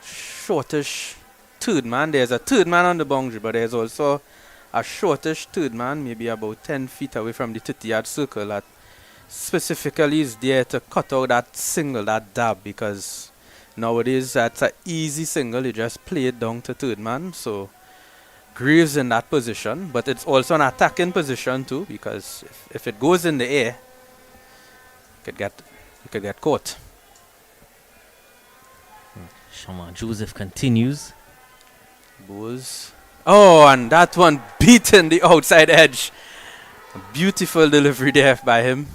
shortish third man. There's a third man on the boundary, but there's also a shortish third man, maybe about 10 feet away from the 30-yard circle, that specifically is there to cut out that single, that dab, because nowadays that's an easy single. You just play it down to third man. So Greaves in that position, but it's also an attacking position too, because if it goes in the air, you could get caught. Shamar Joseph continues. Bowls. Oh, and that one beating the outside edge. A beautiful delivery there by him.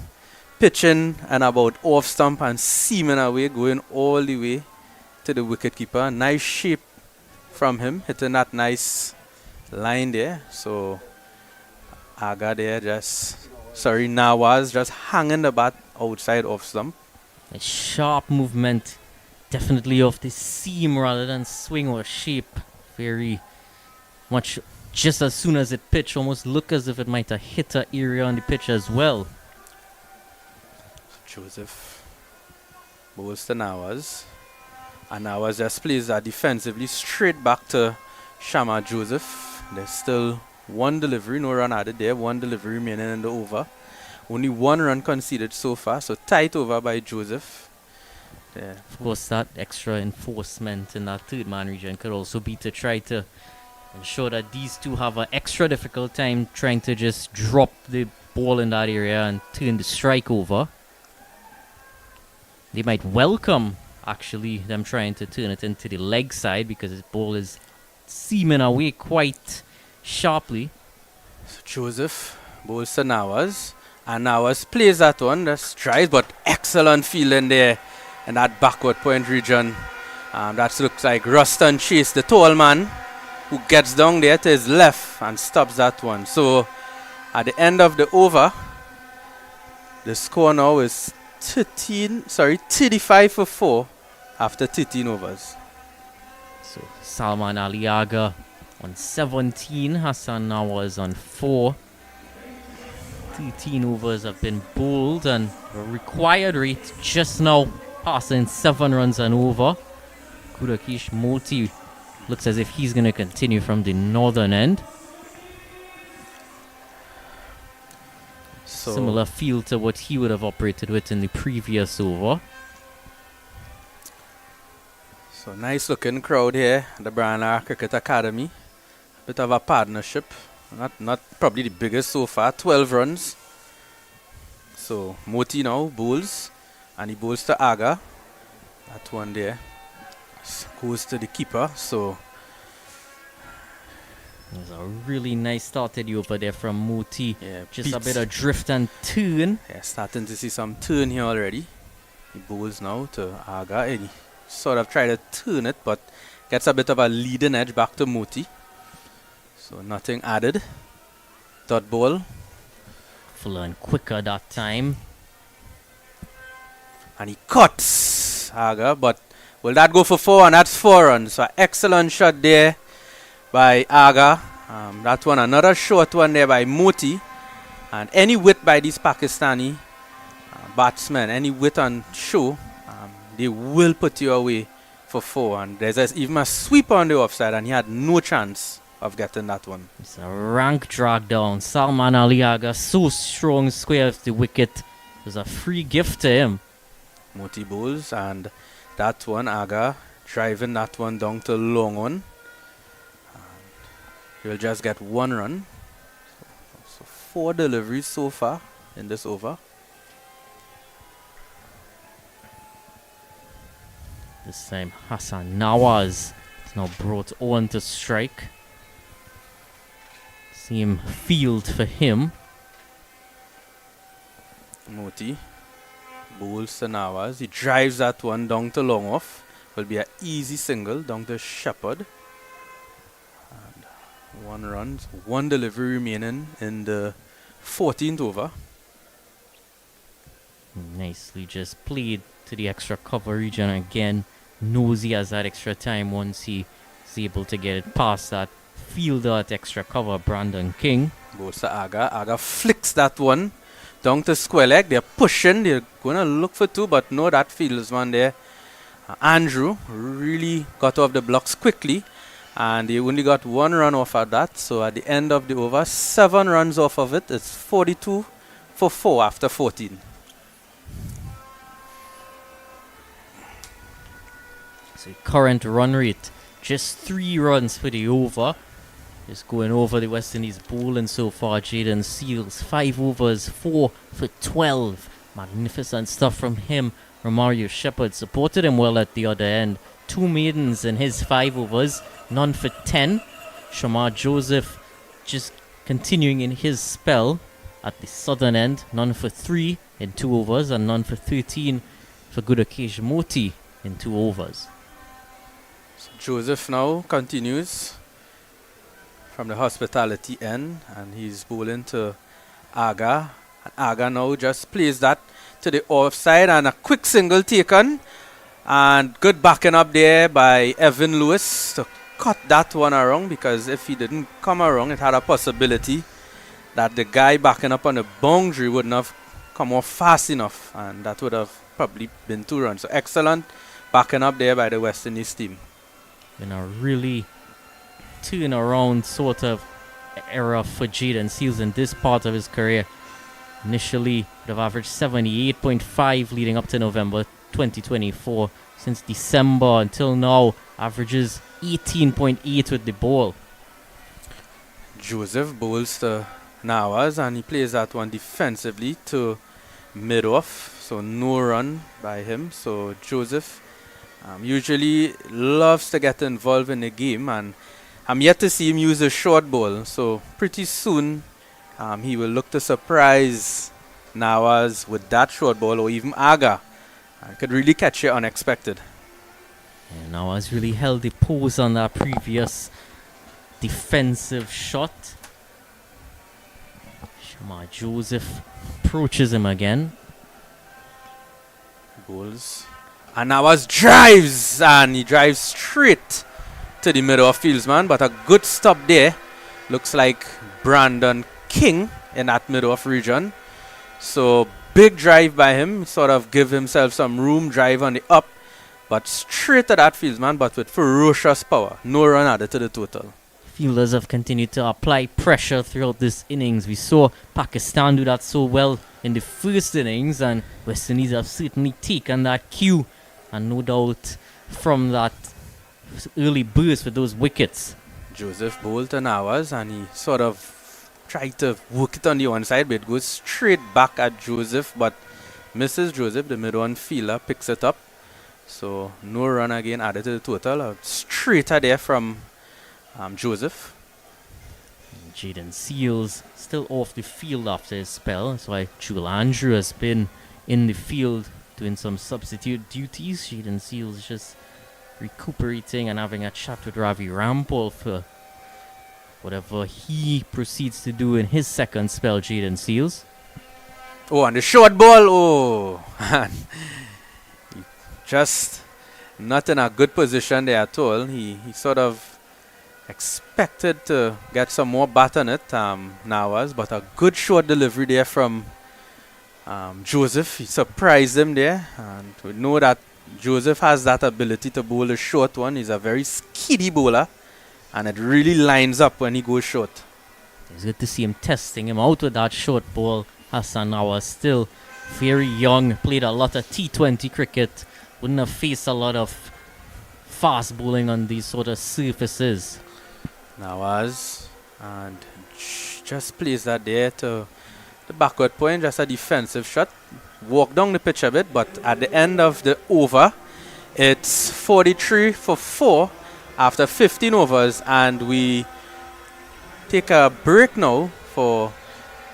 Pitching and about off stump and seaming away, going all the way to the wicketkeeper. Nice shape from him, hitting that nice line there. So Aga there Nawaz just hanging the bat outside off stump. A sharp movement, definitely off the seam rather than swing or shape. Very much just as soon as it pitched, almost look as if it might have hit an area on the pitch as well. Joseph bowls to Nawaz, and Nawaz just plays that defensively straight back to Shamar Joseph. There's still 1 delivery, no run added there, 1 delivery remaining in the over. Only 1 run conceded so far, so tight over by Joseph. Yeah. Of course, that extra enforcement in that third man region could also be to try to ensure that these two have an extra difficult time trying to just drop the ball in that area and turn the strike over. They might welcome, actually, them trying to turn it into the leg side, because his ball is seaming away quite sharply. So Joseph bowls to Nawaz, and Nawaz plays that one, that's tries, but excellent fielding there in that backward point region. That looks like Ruston Chase, the tall man, who gets down there to his left and stops that one. So at the end of the over, the score now is 35 for 4 after 13 overs. So Salman Ali Aga on 17, Hassan Nawaz on 4. 13 overs have been bowled, and the required rate just now passing 7 runs and over. Gudakesh Moti looks as if he's going to continue from the northern end. So Similar feel to what he would have operated with in the previous over. So nice looking crowd here at the Branagh Cricket Academy. Bit of a partnership. Not probably the biggest so far. 12 runs. So Moti now bowls, and he bowls to Aga. That one there goes to the keeper. So There's a really nice start to the over there from Moti. yeah, Just a beats- bit of drift and turn. Yeah, starting to see some turn here already. He bowls now to Aga, and he sort of try to turn it, but gets a bit of a leading edge back to Moti. So nothing added. Dot ball, Fuller and quicker that time. and he cuts Aga, but will that go for 4? And that's 4 runs. So excellent shot there by Aga. That one, another short one there by Moti. And any wit by these Pakistani batsmen, any wit on show, they will put you away for 4. And there's even a sweep on the offside, and he had no chance of getting that one. It's a rank drag down. Salman Ali Aga so strong, squares the wicket. There's a free gift to him. Moti bowls, and that one, Aga driving that one down to long on. He'll just get 1 run. So 4 deliveries so far in this over. This time Hassan Nawaz is now brought on to strike. Same field for him. Moti bowls to Nawaz. He drives that one down to long off. Will be an easy single down to Shepherd. And 1 run, so 1 delivery remaining in the 14th over. Nicely just played to the extra cover region again. Knows he has that extra time once he is able to get it past that fielder at extra cover, Brandon King. Goes to Aga. Aga flicks that one down to square leg. They're pushing. They're going to look for 2, but no, that fieldsman there. Andrew really got off the blocks quickly, and they only got 1 run off of that. So at the end of the over, 7 runs off of it. It's 42 for 4 after 14. So current run rate, just 3 runs for the over. Just going over the West Indies bowling so far. Jaden Seals, 5 overs, 4 for 12. Magnificent stuff from him. Romario Shepherd supported him well at the other end. 2 maidens in his 5 overs, none for 10. Shamar Joseph just continuing in his spell at the southern end, none for 3 in 2 overs, and none for 13 for Gudakesh Moti in 2 overs. So Joseph now continues from the hospitality end, and he's bowling to Aga. And Aga now just plays that to the offside, and a quick single taken, and good backing up there by Evan Lewis to cut that one around, because if he didn't come around, it had a possibility that the guy backing up on the boundary wouldn't have come off fast enough, and that would have probably been 2 runs. So excellent backing up there by the West Indies team. In a really turnaround sort of era for Jaden Seals in this part of his career. Initially, would have averaged 78.5 leading up to November 2024. Since December until now, averages 18.8 with the ball. Joseph bowls to Nawaz, and he plays that one defensively to mid-off, so no run by him. So Joseph usually loves to get involved in the game, and I'm yet to see him use a short ball, so pretty soon he will look to surprise Nawaz with that short ball, or even Aga. Could really catch you unexpected. And Nawaz really held the pose on that previous defensive shot. Shamar Joseph approaches him again. Bowls. And Nawaz drives, and he drives straight to the middle of fieldsman, but a good stop there. Looks like Brandon King in that mid-off region. So big drive by him, sort of give himself some room, drive on the up, but straight to that fieldsman, but with ferocious power. No run added to the total. Fielders have continued to apply pressure throughout this innings. We saw Pakistan do that so well in the first innings, and West Indies have certainly taken that cue, and no doubt from that early burst with those wickets. Joseph bowled to Nawaz, and he sort of tried to work it on the one side, but it goes straight back at Joseph, but misses Joseph. The mid-on fielder picks it up. So no run again added to the total. A straighter there from Joseph. Jaden Seals still off the field after his spell. That's why Jewel Andrew has been in the field doing some substitute duties. Jaden Seals just recuperating and having a chat with Ravi Rampal for whatever he proceeds to do in his second spell. Jaden Seals. Oh, and the short ball. Oh, man. Just not in a good position there at all. He sort of expected to get some more bat on it, Nawaz, but a good short delivery there from Joseph. He surprised him there, and we know that Joseph has that ability to bowl a short one. He's a very skiddy bowler, and it really lines up when he goes short. It's good to see him testing him out with that short ball. Hassan Nawaz still very young, played a lot of T20 cricket, wouldn't have faced a lot of fast bowling on these sort of surfaces. Nawaz, and just plays that there to the backward point, just a defensive shot. Walk down the pitch a bit, but at the end of the over, it's 43 for 4 after 15 overs, and we take a break now for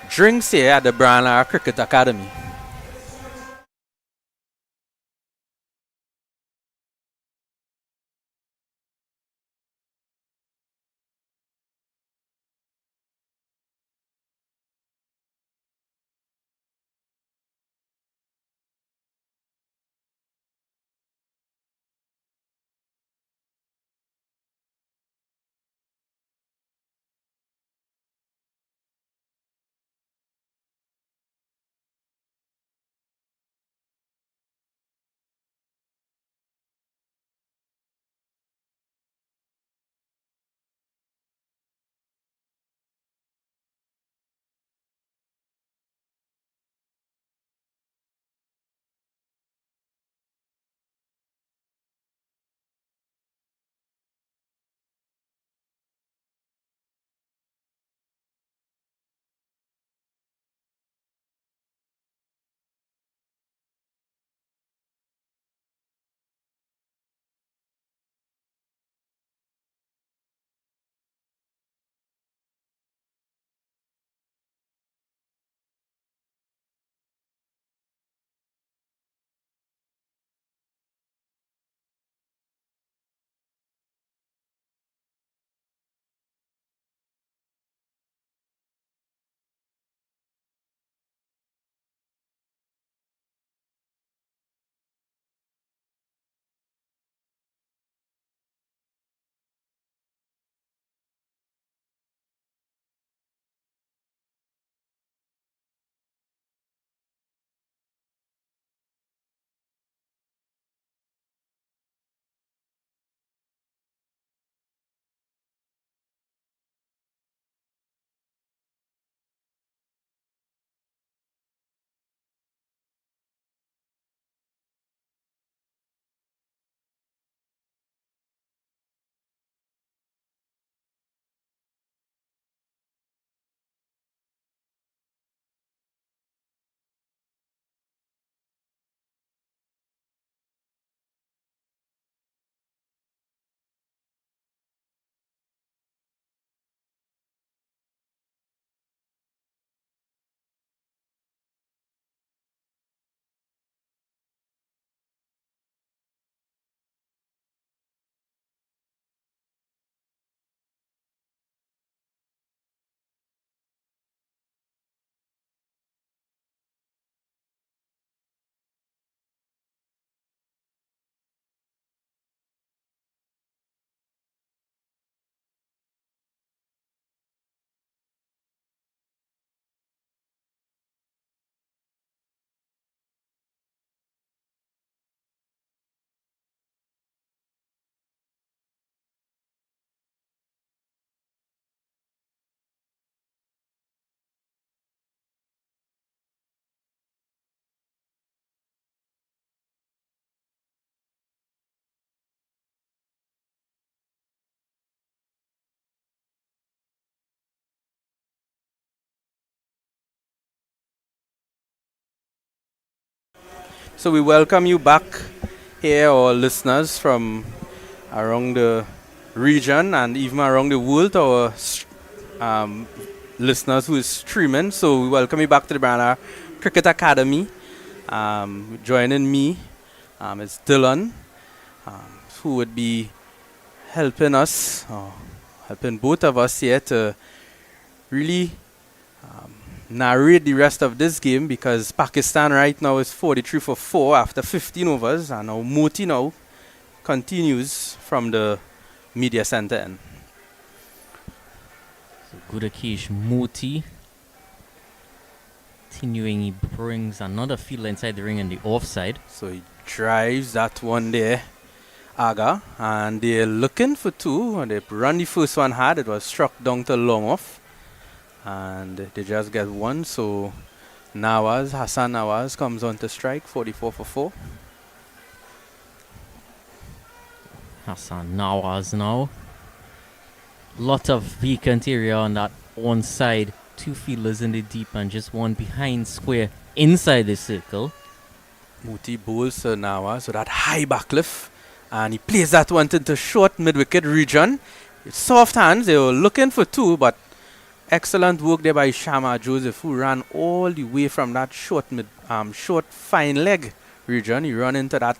drinks here at the Brian Lara Cricket Academy. So we welcome you back here, our listeners from around the region and even around the world, our listeners who is streaming. So we welcome you back to the Brandar Cricket Academy. Joining me is Dylan, who would be helping us, helping both of us here to really narrate the rest of this game, because Pakistan right now is 43 for 4 after 15 overs, and now Moti now continues from the media center end. So Gudakesh Moti. Continuing, he brings another fielder inside the ring and the offside. So he drives that one there, Aga, and they're looking for two, and they run the first one hard. It was struck down to long off, and they just get one. So Hassan Nawaz comes on to strike, 44 for 4. Hassan Nawaz now. Lot of vacant area on that one side. 2 fielders in the deep and just one behind square inside the circle. Moti bowls to Nawaz, so that high backlift, and he plays that one into short mid-wicket region. It's soft hands, they were looking for two, but excellent work there by Shama Joseph, who ran all the way from that short fine leg region. He ran into that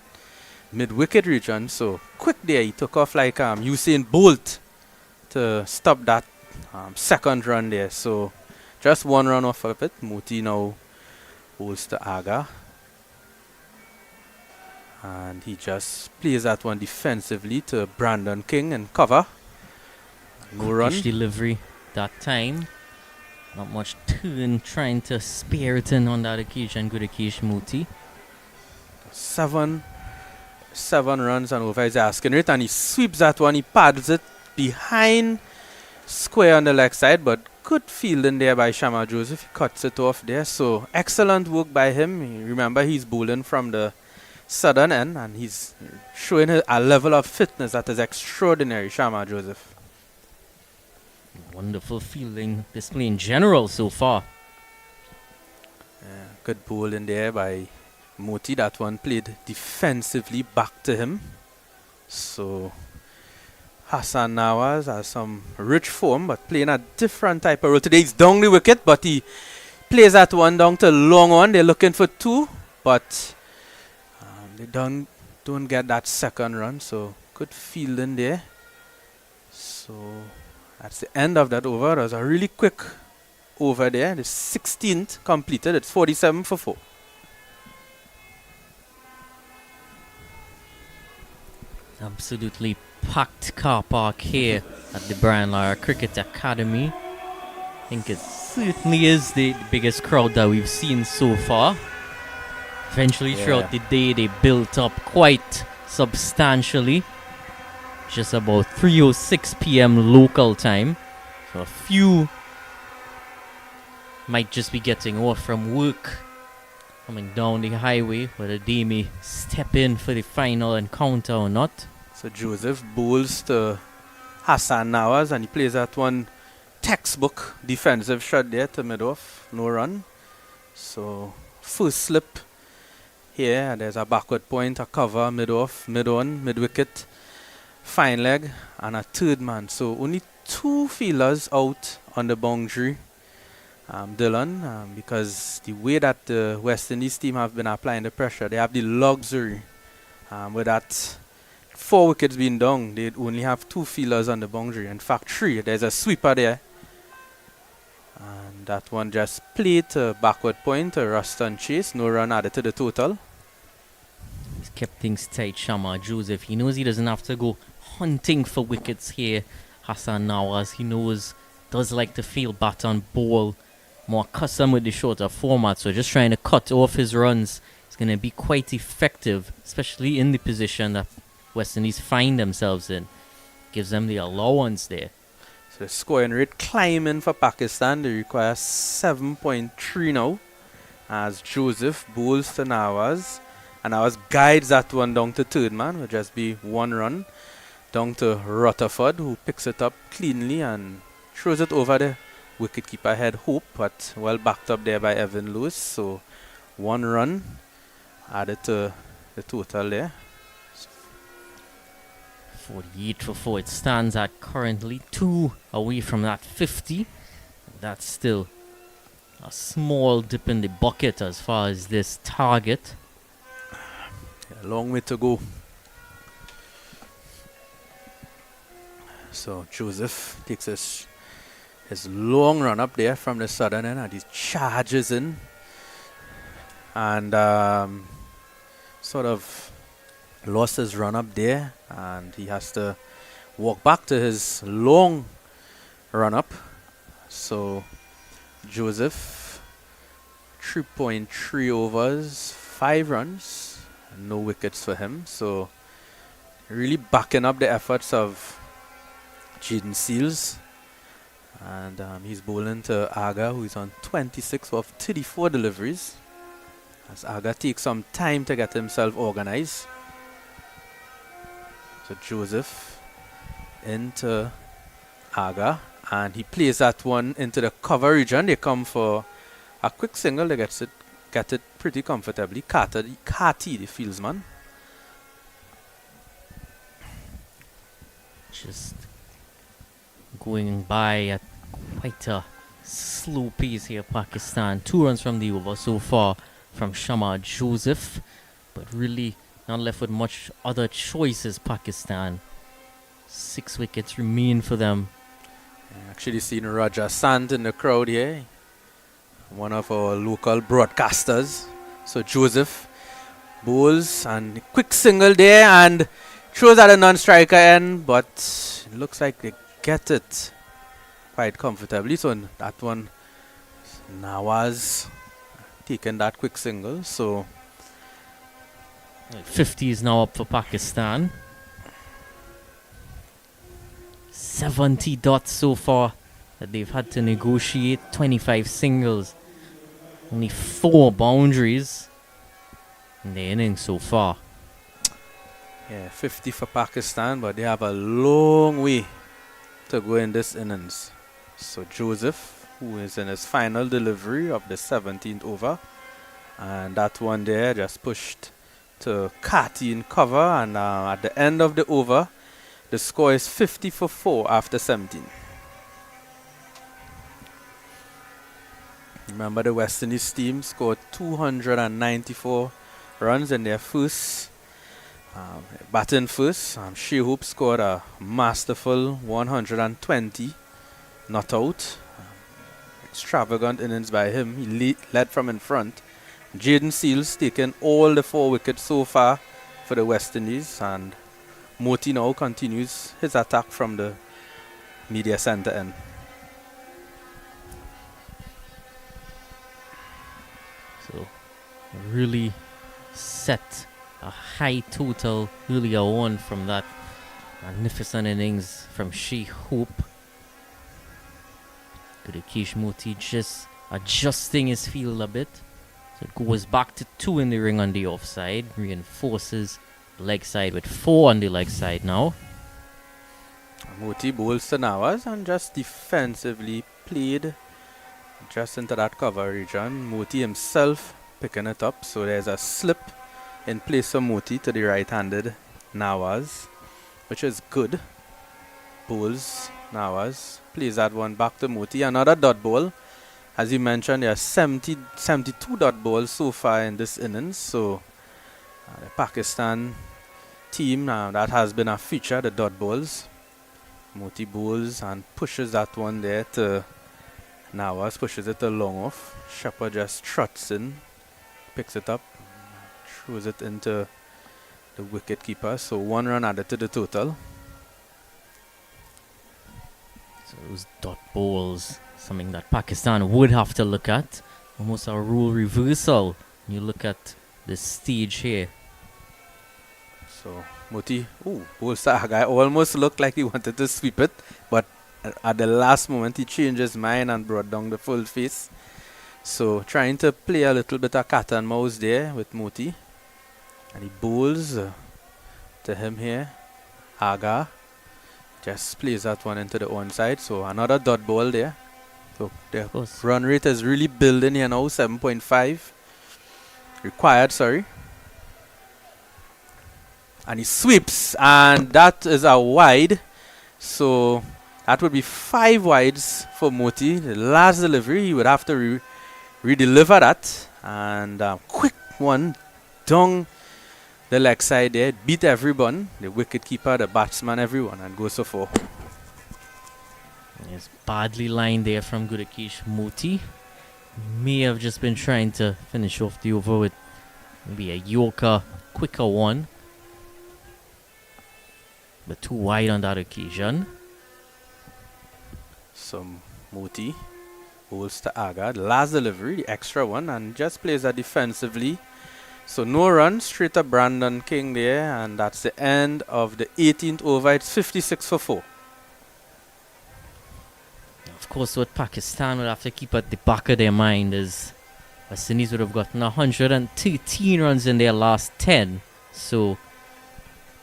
mid-wicket region, so quick there, he took off like Usain Bolt to stop that second run there. So just one run off of it. Moti now holds to Aga, and he just plays that one defensively to Brandon King and cover. No run. Pitch delivery that time. Not much turn, trying to spare it in on that occasion. Gudakesh Moti. Seven runs and over his asking rate, and he sweeps that one. He paddles it behind square on the leg side, but good fielding there by Shama Joseph. He cuts it off there. So excellent work by him. Remember, he's bowling from the southern end, and he's showing a level of fitness that is extraordinary, Shama Joseph. Wonderful fielding display in general so far. Good bowling there by Moti. That one played defensively back to him. So Hassan Nawaz has some rich form, but playing a different type of role. Today he's down the wicket, but he plays that one down to long on. They're looking for two, but they don't get that second run. So good fielding there. So that's the end of that over. It was a really quick over there. The 16th completed. It's 47 for 4. Absolutely packed car park here at the Brian Lara Cricket Academy. I think it certainly is the biggest crowd that we've seen so far. Eventually throughout the day they built up quite substantially. Just about 3:06 p.m. local time. So a few might just be getting off from work, coming down the highway, whether they may step in for the final encounter or not. So Joseph bowls to Hassan Nawaz, and he plays that one textbook defensive shot there to mid-off, no run. So first slip here, and there's a backward point, a cover, mid-off, mid-on, mid-wicket, fine leg, and a third man. So only 2 fielders out on the boundary, Dylan, because the way that the West Indies team have been applying the pressure, they have the luxury with that 4 wickets being down, they only have 2 fielders on the boundary. In fact, 3. There's a sweeper there, and that one just played to backward point to Ruston Chase. No run added to the total. He's kept things tight, Shama Joseph. He knows he doesn't have to go hunting for wickets here. Hassan Nawaz, he knows, does like to field bat on ball, more accustomed with the shorter format, so just trying to cut off his runs is going to be quite effective, especially in the position that West Indies find themselves in. Gives them the allowance there. So the scoring rate climbing for Pakistan. They require 7.3 now, as Joseph bowls to Nawaz, and Nawaz guides that one down to third man. Will just be 1 run down to Rutherford, who picks it up cleanly and throws it over the wicketkeeper head Hope, but well backed up there by Evan Lewis. So 1 run added to the total there. 48 for 4 it stands at currently, 2 away from that 50. That's still a small dip in the bucket as far as this target. A long way to go. So Joseph takes his long run up there from the southern end and he charges in and sort of lost his run up there and he has to walk back to his long run up. So Joseph 3.3 overs, 5 runs, no wickets for him. So really backing up the efforts of Jaden Seals. And he's bowling to Aga, who is on 26 of 34 deliveries. As Aga takes some time to get himself organized. So Joseph into Aga, and he plays that one into the cover region. They come for a quick single. They get it pretty comfortably. Carty, the fieldsman. Just going by at quite a slow pace here, Pakistan. 2 runs from the over so far from Shamar Joseph, but really not left with much other choices, Pakistan. 6 wickets remain for them. Actually seen Raja Sant in the crowd here, one of our local broadcasters. So Joseph bowls and quick single there and throws at a non-striker end, but it looks like they get it quite comfortably. So that one, Nawaz taking that quick single. So 50 is now up for Pakistan. 70 dots so far that they've had to negotiate. 25 singles. Only 4 boundaries in the innings so far. Yeah, 50 for Pakistan, but they have a long way to go in this innings. So Joseph, who is in his final delivery of the 17th over, and that one there just pushed to Carty in cover, and at the end of the over, the score is 50 for 4 after 17. Remember, the West Indies team scored 294 runs in their first batting first. Shai Hope scored a masterful 120, not out. Extravagant innings by him. He led from in front. Jaden Seals taking all the 4 wickets so far for the West Indies, and Moti now continues his attack from the media centre end. So really set a high total earlier on from that magnificent innings from Shai Hope. Gudakesh Moti just adjusting his field a bit. So it goes back to 2 in the ring on the offside. Reinforces leg side with 4 on the leg side now. Moti bowls to Nawaz and just defensively played just into that cover region. Moti himself picking it up. So there's a slip in place of Moti to the right-handed Nawaz, which is good. Bowls Nawaz, plays that one back to Moti. Another dot ball. As you mentioned, there are 72 dot balls so far in this innings. So the Pakistan team, that has been a feature, the dot balls. Moti bowls and pushes that one there to Nawaz, pushes it along off. Shepard just trots in, picks it up, throws it into the wicket keeper. So 1 run added to the total. So those dot balls, something that Pakistan would have to look at. Almost a rule reversal. You look at the stage here. So Moti, bowls to Aga. Almost looked like he wanted to sweep it, but at the last moment he changed his mind and brought down the full face. So trying to play a little bit of cat and mouse there with Moti. And he bowls to him here. Aga just plays that one into the onside. So another dot ball there. So the run rate is really building here now, 7.5. Required, sorry. and he sweeps, and that is a wide. So that would be 5 wides for Moti. The last delivery, he would have to re-deliver that, and quick one down the leg side there, beat everyone, the wicket keeper, the batsman, everyone, and goes for 4. Yes, badly lined there from Gudakesh Moti. May have just been trying to finish off the over with maybe a Yorker, quicker one. But too wide on that occasion. So Moti bowls to Aga, the last delivery, the extra one, and just plays that defensively. So no run, straight to Brandon King there, and that's the end of the 18th over. It's 56 for 4. Of course, what Pakistan would have to keep at the back of their mind is West Indies would have gotten 113 runs in their last 10. So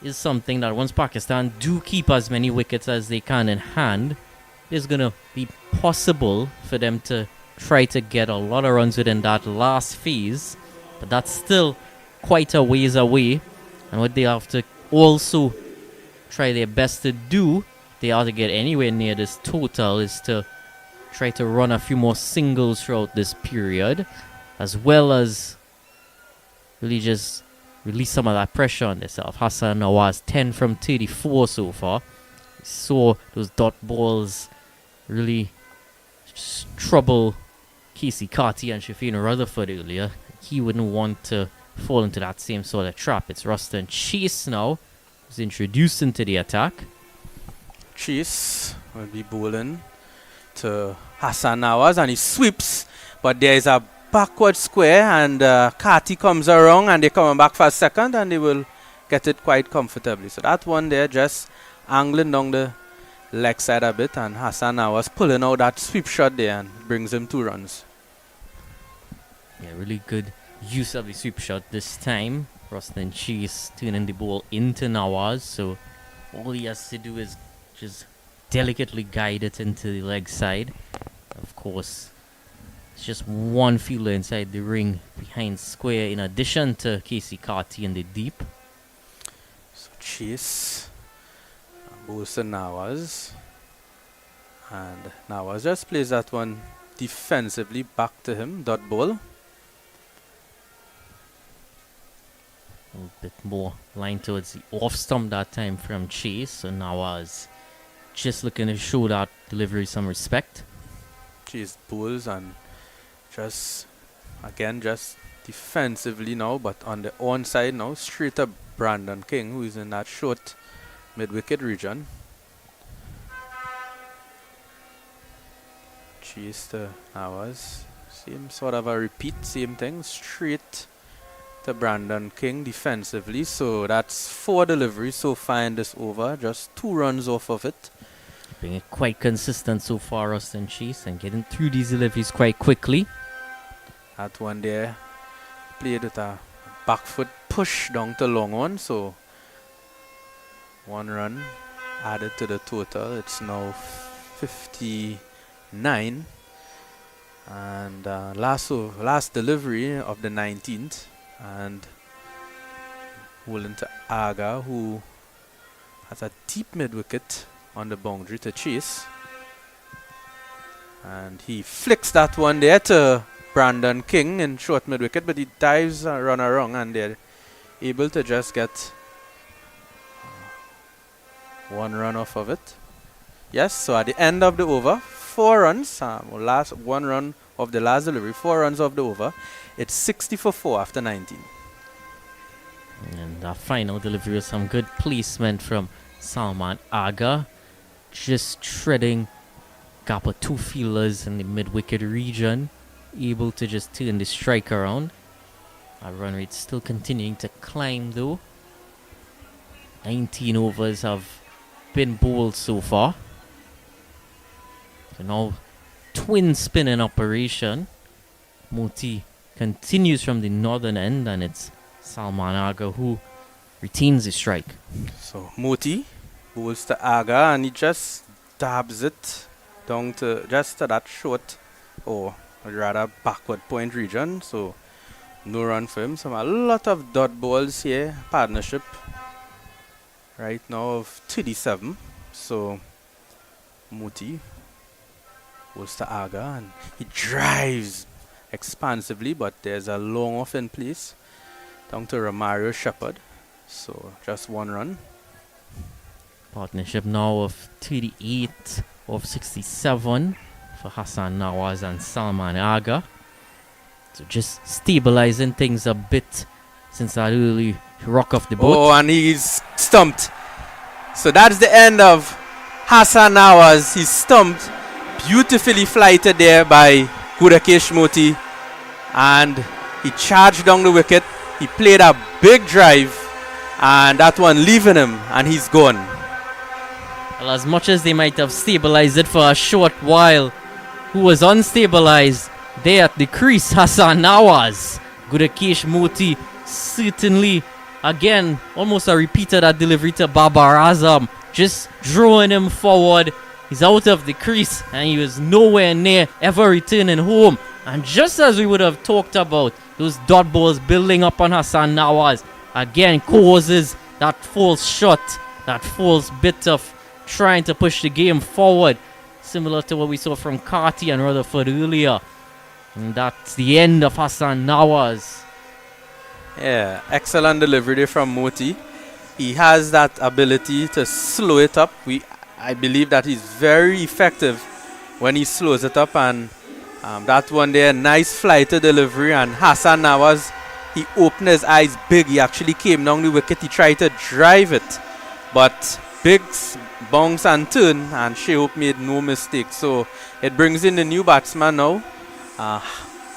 it's something that once Pakistan do keep as many wickets as they can in hand, it's going to be possible for them to try to get a lot of runs within that last phase. But that's still quite a ways away. And what they have to also try their best to do, they have to get anywhere near this total, is to try to run a few more singles throughout this period, as well as really just release some of that pressure on themselves. Hassan Nawaz 10 from 34 so far. We saw those dot balls really trouble Casey Carty and Shafeen Rutherford earlier. He wouldn't want to fall into that same sort of trap. It's Ruston Chase now who's introduced into the attack. Chase will be bowling to Hassan Nawaz, and he sweeps, but there is a backward square, and Carty comes around, and they're coming back for a second, and they will get it quite comfortably. So that one there just angling down the leg side a bit, and Hassan Nawaz pulling out that sweep shot there and brings him 2 runs. Yeah, really good use of the sweep shot this time. Ruston Chase turning the ball into Nawaz, so all he has to do is just delicately guide it into the leg side. Of course, it's just one fielder inside the ring behind square, in addition to Casey Carty in the deep. So Chase bowls to Nawaz, and Nawaz just plays that one defensively back to him, dot ball. A little bit more line towards the off stump that time from Chase, so Nawaz just looking to show that delivery some respect. Chase bowls, and just again just defensively now, but on the onside now, straight up Brandon King, who is in that short mid-wicket region. Chase to Nawaz, same sort of a repeat, same thing, straight to Brandon King defensively. So that's 4 deliveries so far in this over, just 2 runs off of it. Keeping it quite consistent so far, Ruston Chase, and getting through these deliveries quite quickly. That one there played with a back foot push down to long on, so 1 run added to the total. It's now 59, and last delivery of the 19th, and Woolen to Aga, who has a deep mid wicket on the boundary to Chase, and he flicks that one there to Brandon King in short mid wicket, but he dives a run around, and they're able to just get 1 run off of it. Yes, so at the end of the over, 4 runs, last 1 run of the last delivery, 4 runs of the over. It's 60 for 4 after 19. And our final delivery was some good placement from Salman Aga, just treading gap of 2 fielders in the mid-wicket region, able to just turn the strike around. Our run rate still continuing to climb though. 19 overs have been bowled so far. So now twin spinning operation. Moti continues from the northern end, and it's Salman Aga who retains the strike. So Moti bowls to Aga, and he just dabs it down to just to that short, or rather backward point region. So no run for him. So a lot of dot balls here. Partnership right now of 37. So Moti goes to Aga and he drives expansively, but there's a long off in place down to Romario Shepherd. So just one run. Partnership now of 38 of 67 for Hassan Nawaz and Salman Aga. So just stabilizing things a bit since that early rock off the boat. Oh, and he's stumped. So that's the end of Hassan Nawaz. He's stumped. Beautifully flighted there by Gudakesh Moti. And he charged down the wicket. He played a big drive. And that one leaving him. And he's gone. Well, as much as they might have stabilized it for a short while, who was unstabilized there at the crease, Hassan Nawaz. Gudakesh Moti certainly, again, almost a repeat of that delivery to Babar Azam. Just drawing him forward. He's out of the crease and he was nowhere near ever returning home. And just as we would have talked about, those dot balls building up on Hassan Nawaz, again causes that false shot, that false bit of trying to push the game forward, similar to what we saw from Carty and Rutherford earlier. And that's the end of Hassan Nawaz. Yeah, excellent delivery there from Moti. He has that ability to slow it up. I believe that he's very effective when he slows it up, and that one there, nice flighted delivery. And Hassan Nawaz, he opened his eyes big. He actually came down the wicket. He tried to drive it, but big bounce and turn, and Shai Hope made no mistake. So it brings in the new batsman now,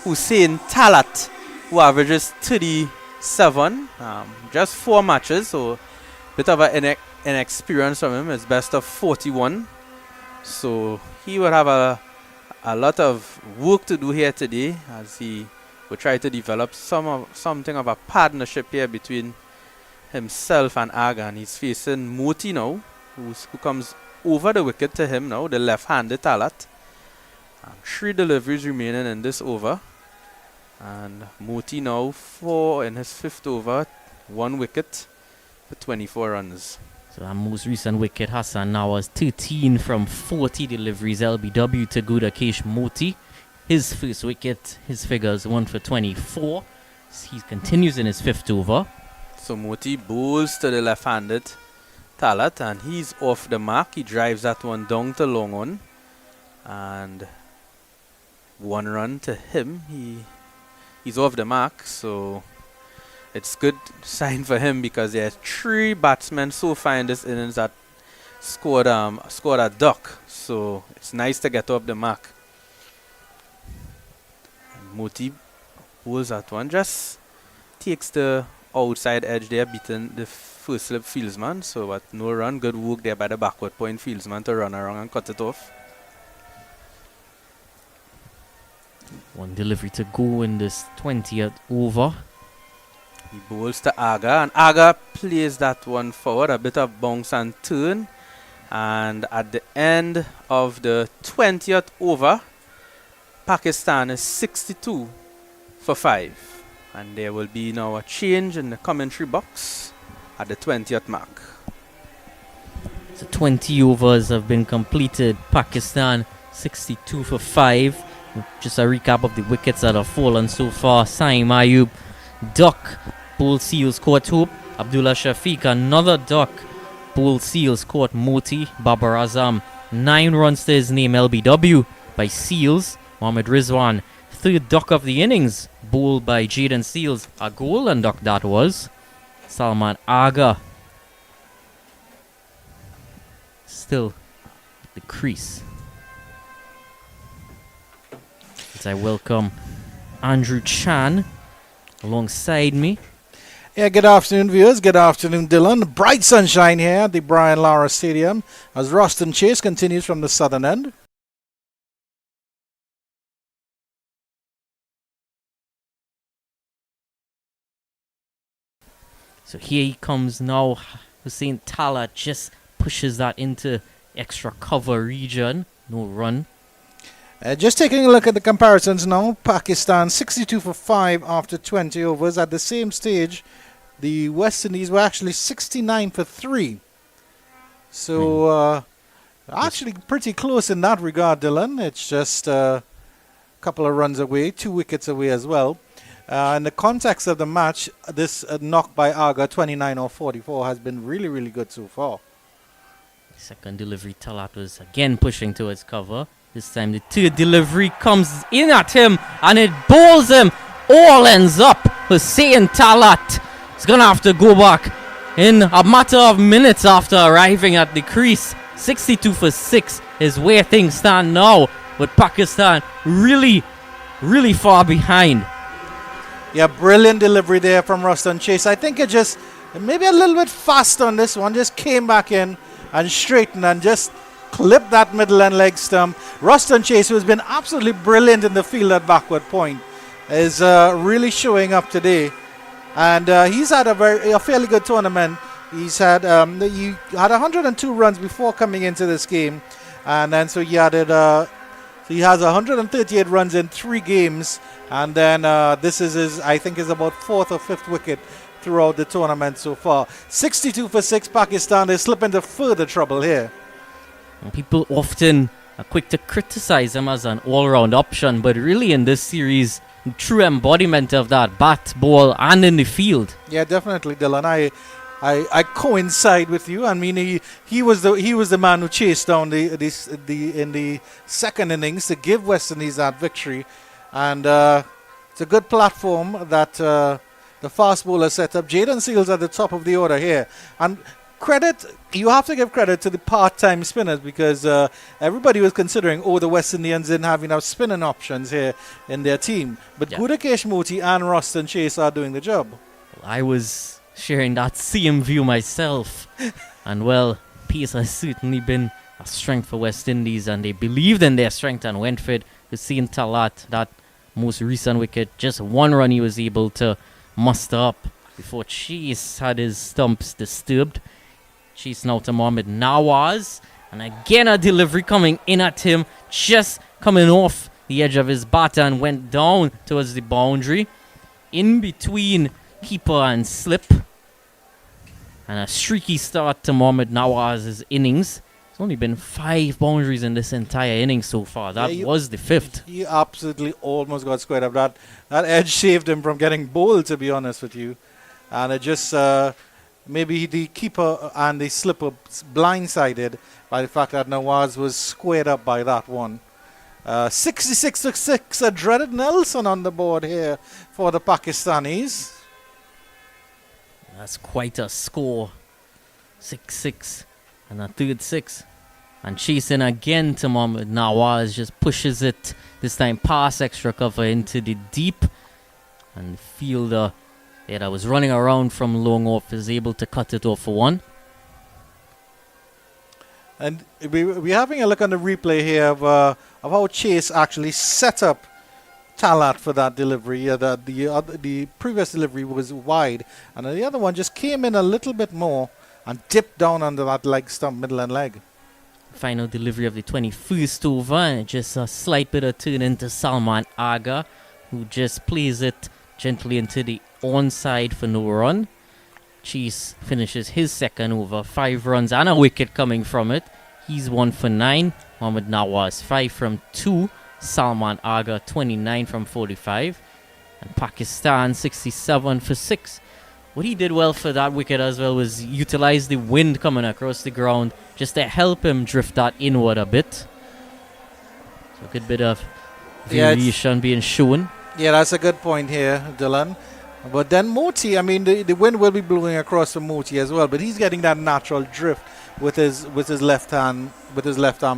Hussein Talat, who averages 37, just 4 matches, so bit of an inexperience from him. It's best of 41, so he will have a lot of work to do here today, as he will try to develop something of a partnership here between himself and Aga. And he's facing Moti now, who comes over the wicket to him now, the left-handed Talat. 3 deliveries remaining in this over, and Moti now 4 in his 5th over, 1 wicket for 24 runs. So our most recent wicket, Hassan Nawaz, 13 from 40 deliveries, LBW to Gudakesh Moti. His first wicket, his figures 1 for 24. He continues in his 5th over. So Moti bowls to the left-handed Talat, and he's off the mark. He drives that one down to long on, and 1 run to him. He's off the mark, so it's good sign for him, because there are 3 batsmen so far in this innings that scored a duck. So it's nice to get off the mark. Moti bowls that one, just takes the outside edge there, beating the first slip fieldsman. So but no run, good work there by the backward point fieldsman to run around and cut it off. 1 delivery to go in this 20th over. He bowls to Aga, and Aga plays that one forward, a bit of bounce and turn. And at the end of the 20th over, Pakistan is 62 for 5. And there will be now a change in the commentary box at the 20th mark. So 20 overs have been completed. Pakistan 62 for 5. Just a recap of the wickets that have fallen so far. Saim Ayub, duck. Bull Seals caught Hope. Abdullah Shafiq, another duck. Bull Seals caught Moti. Babar Azam, 9 runs to his name, LBW by Seals. Mohammad Rizwan, 3rd duck of the innings, bowled by Jaden Seals. A golden duck that was. Salman Aga still at the crease. As I welcome Andrew Chan alongside me. Yeah, good afternoon, viewers. Good afternoon, Dylan. Bright sunshine here at the Brian Lara Stadium as Roston Chase continues from the southern end. So here he comes now. Hussein Tala just pushes that into extra cover region. No run. Just taking a look at the comparisons now. Pakistan 62 for 5 after 20 overs. At the same stage, the West Indies were actually 69 for 3 So actually pretty close in that regard, Dylan. It's just a couple of runs away, 2 wickets away as well. In the context of the match, this knock by Aga, 29 or 44, has been really, really good so far. Second delivery, Talat was again pushing towards cover. This time the third delivery comes in at him and it bowls him. All ends up Hussein Talat. He's going to have to go back in a matter of minutes after arriving at the crease. 62 for 6 is where things stand now. But Pakistan really, really far behind. Yeah, brilliant delivery there from Ruston Chase. I think it just maybe a little bit fast on this one. Just came back in and straightened and just clipped that middle and leg stump. Ruston Chase, who's been absolutely brilliant in the field at backward point, is really showing up today. And he's had a fairly good tournament. He's had he had 102 runs before coming into this game, and then so he added. He has 138 runs in 3 games, and then this is his, I think, is about 4th or 5th wicket throughout the tournament so far. 62 for 6, Pakistan. They slip into further trouble here. And people often are quick to criticize him as an all-round option, but really in this series, true embodiment of that bat, ball, and in the field. Yeah, definitely, Dylan. I coincide with you. I mean, he was the man who chased down the in the second innings to give West Indies that victory, and it's a good platform that the fast bowler set up. Jaden Seals at the top of the order here, and you have to give credit to the part-time spinners because everybody was considering, the West Indians didn't have enough spinning options here in their team, but Gudakesh Moti and Ruston Chase are doing the job. I was sharing that same view myself. And well, pace has certainly been a strength for West Indies, and they believed in their strength and went for it. Hussein Talat, that most recent wicket, just 1 run he was able to muster up before Chase had his stumps disturbed. Chase now to Mohammad Nawaz, and again a delivery coming in at him, just coming off the edge of his bat and went down towards the boundary. In between keeper and slip, and a streaky start to Mohammad Nawaz's innings. There's only been 5 boundaries in this entire inning so far. That was the 5th. He absolutely almost got squared up. That edge saved him from getting bowled, to be honest with you. And it just maybe the keeper and the slipper blindsided by the fact that Nawaz was squared up by that one. 66 to 6, a dreaded Nelson on the board here for the Pakistanis. That's quite a score. 6-6 and a third 6. And chasing again to Mohammad Nawaz, just pushes it, this time past extra cover into the deep. And the fielder that was running around from long off is able to cut it off for 1. And we're having a look on the replay here of how Chase actually set up Talat for that delivery. Yeah, the previous delivery was wide, and the other one just came in a little bit more and dipped down under that leg stump, middle and leg. Final delivery of the 21st over, and just a slight bit of turn into Salman Aga, who just plays it gently into the onside for no run. Chase finishes his second over, 5 runs and a wicket coming from it. He's 1 for 9. Mohammad Nawaz 5 from 2. Salman Aga 29 from 45. And Pakistan 67 for 6. What he did well for that wicket as well was utilize the wind coming across the ground just to help him drift that inward a bit. So a good bit of variation being shown. Yeah, that's a good point here, Dylan. But then Moti, I mean, the wind will be blowing across from Moti as well, but he's getting that natural drift with his left arm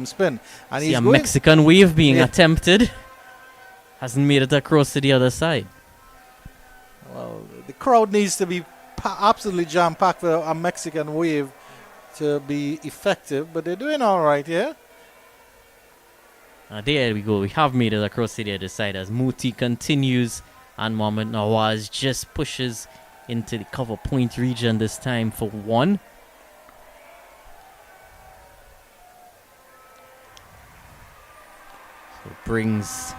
spin. And see, a Mexican wave being attempted. Hasn't made it across to the other side. Well, the crowd needs to be absolutely jam-packed for a Mexican wave to be effective, but they're doing all right here. There we go. We have made it across to the other side as Moti continues, and Mohammad Nawaz just pushes into the cover point region this time for 1. So brings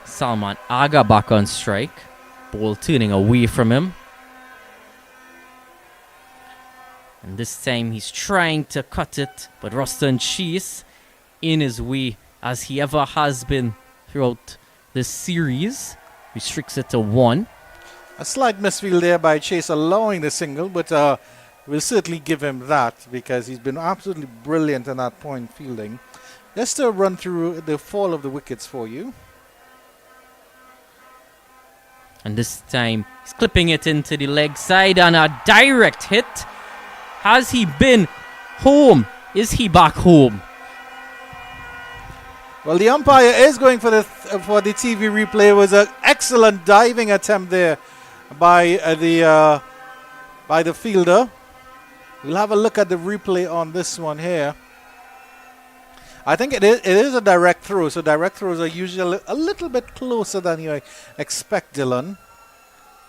Salman Aga back on strike. Ball turning away from him. And this time he's trying to cut it, but Ruston Chase in his way, as he ever has been throughout this series, restricts it to 1. A slight misfield there by Chase allowing the single, but we'll certainly give him that because he's been absolutely brilliant in that point fielding. Just to run through the fall of the wickets for you. And this time he's clipping it into the leg side and a direct hit. Has he been home? Is he back home? Well, the umpire is going for the TV replay. It was an excellent diving attempt there by the fielder. We'll have a look at the replay on this one here. I think it is a direct throw, so direct throws are usually a little bit closer than you expect, Dylan.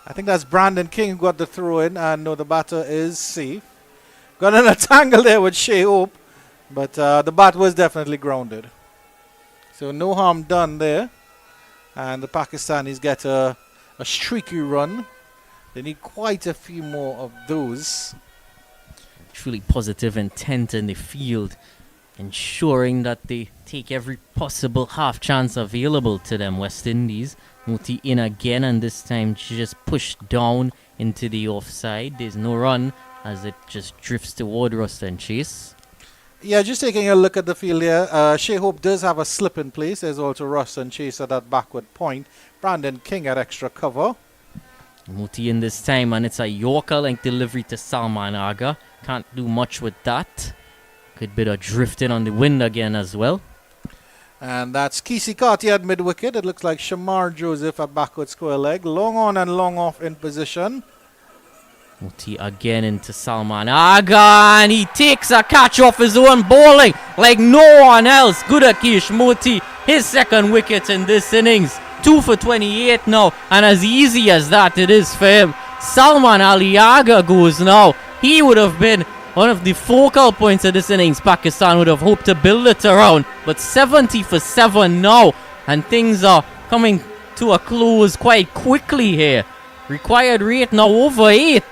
I think that's Brandon King who got the throw in, and no, the batter is safe. Got in a tangle there with Shai Hope, but the bat was definitely grounded. So no harm done there. And the Pakistanis get a streaky run. They need quite a few more of those. Truly positive intent in the field, ensuring that they take every possible half chance available to them. West Indies. Moti in again, and this time just pushed down into the offside. There's no run as it just drifts toward Ruston Chase. Yeah, just taking a look at the field here. Shai Hope does have a slip in place. There's also Ruston Chase at that backward point. Brandon King at extra cover. Moti in this time, and it's a Yorker-length delivery to Salman Aga. Can't do much with that. Good bit of drifting on the wind again as well. And that's Kisi Karti at mid-wicket. It looks like Shamar Joseph at backward square leg. Long on and long off in position. Moti again into Salman Aga, and he takes a catch off his own bowling like no one else. Gudakesh Moti, his second wicket in this innings. 2 for 28 now, and as easy as that it is for him. Salman Ali Aga goes now. He would have been one of the focal points of this innings. Pakistan would have hoped to build it around, but 70 for 7 now, and things are coming to a close quite quickly here. Required rate now over 8.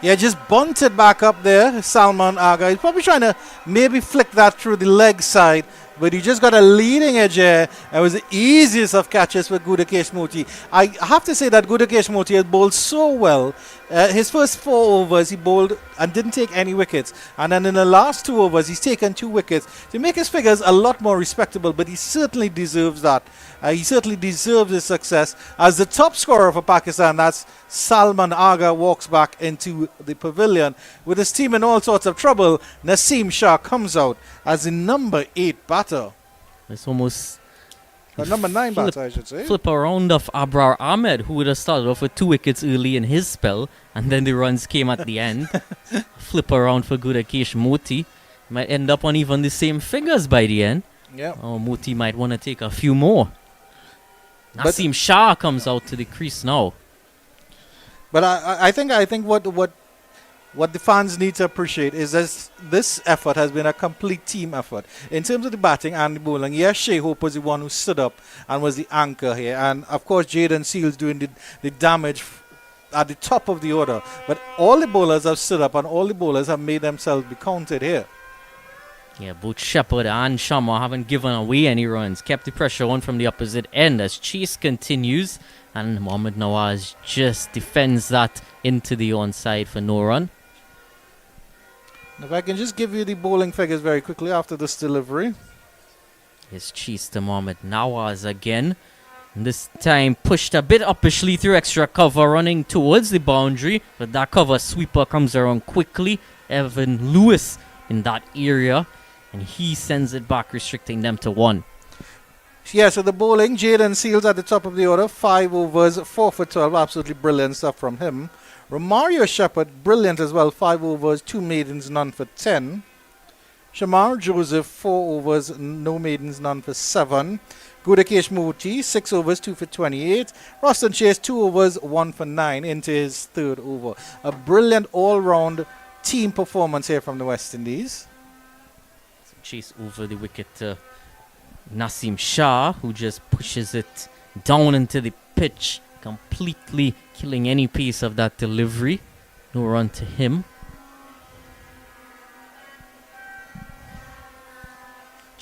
Yeah, just bunted back up there, Salman Aga. He's probably trying to maybe flick that through the leg side, but he just got a leading edge here. It was the easiest of catches for Gudakesh Moti. I have to say that Gudakesh Moti has bowled so well. His first 4 overs, he bowled and didn't take any wickets. And then in the last 2 overs, he's taken 2 wickets. To make his figures a lot more respectable, but he certainly deserves that. He certainly deserves his success. As the top scorer for Pakistan, that's Salman Aga, walks back into the pavilion. With his team in all sorts of trouble, Naseem Shah comes out as the number 8 batter. It's almost number 9 batter, I should say. Flip around of Abrar Ahmed, who would have started off with 2 wickets early in his spell, and then the runs came at the end. Flip around for Gudakesh Moti. Might end up on even the same figures by the end. Yeah. Oh, Moti might want to take a few more. Naseem Shah comes out to the crease now. But I think what the fans need to appreciate is this effort has been a complete team effort. In terms of the batting and the bowling, yes, Shai Hope was the one who stood up and was the anchor here. And, of course, Jaden Seals doing the damage at the top of the order. But all the bowlers have stood up and all the bowlers have made themselves be counted here. Yeah, both Shepherd and Sharma haven't given away any runs. Kept the pressure on from the opposite end as Chase continues. And Mohammad Nawaz just defends that into the onside for no run. If I can just give you the bowling figures very quickly after this delivery. Here's Chase to Mohammad Nawaz again. And this time pushed a bit uppishly through extra cover, running towards the boundary. But that cover sweeper comes around quickly. Evan Lewis in that area. And he sends it back, restricting them to 1. Yeah, so the bowling, Jaden Seals at the top of the order, 5 overs, 4 for 12, absolutely brilliant stuff from him. Romario Shepherd, brilliant as well, 5 overs, 2 maidens, none for 10. Shamar Joseph, 4 overs, no maidens, none for 7. Gudakesh Moti, 6 overs, 2 for 28. Ruston Chase, 2 overs, 1 for 9 into his 3rd over. A brilliant all-round team performance here from the West Indies. Chase over the wicket to Naseem Shah, who just pushes it down into the pitch, completely killing any pace of that delivery. No run to him.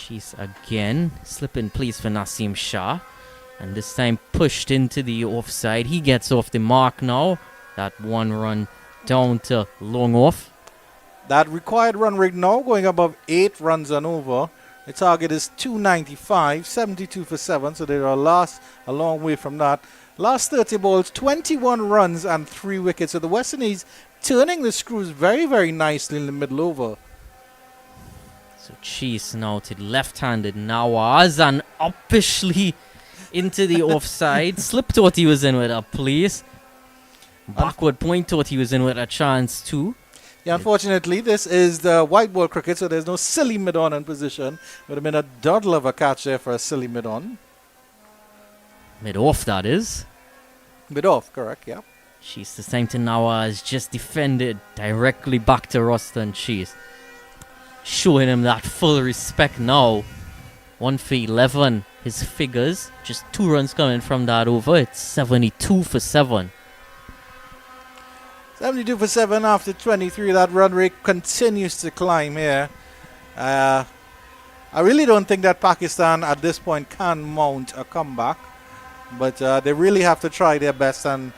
Chase again. Slipping place for Naseem Shah. And this time pushed into the offside. He gets off the mark now. That one run down to long off. That required run rate now going above 8 runs and over. The target is 295, 72 for 7, so they are a long way from that. Last 30 balls, 21 runs and 3 wickets. So the West Indies turning the screws very, very nicely in the middle over. So Chase now to the left-handed Nawaz and officially into the offside. Slip thought he was in with a place. Backward point thought he was in with a chance too. Yeah, unfortunately, this is the white ball cricket, so there's no silly mid-on in position. Would have been a doddle of a catch there for a silly mid-on. Mid-off, that is. Mid-off, correct, yeah. Chase this time to Nawaz, just defended directly back to Ruston Chase. Showing him that full respect now. 1 for 11, his figures. Just 2 runs coming from that over. It's 72 for 7. 72 for 7 after 23. That run rate continues to climb here. I really don't think that Pakistan at this point can mount a comeback. But they really have to try their best. And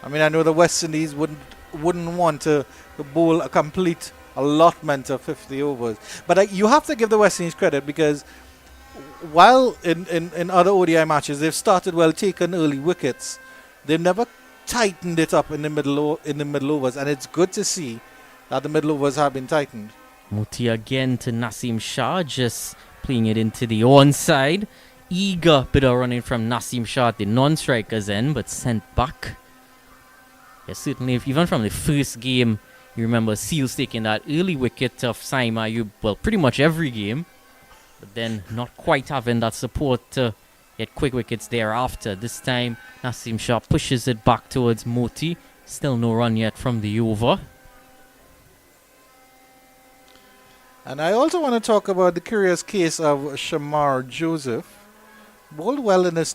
I mean, I know the West Indies wouldn't want to bowl a complete allotment of 50 overs. But you have to give the West Indies credit because while in other ODI matches they've started well, taken early wickets, they've never tightened it up in the middle overs, and it's good to see that the middle overs have been tightened. Moti again to Naseem Shah, just playing it into the onside. Eager bit of running from Naseem Shah at the non-strikers end, but sent back. Yeah, certainly, even from the first game, you remember Seals taking that early wicket of Saima Ayub, well, pretty much every game, but then not quite having that support to get quick wickets thereafter. This time, Naseem Shah pushes it back towards Moti. Still no run yet from the over. And I also want to talk about the curious case of Shamar Joseph. Bowled well in this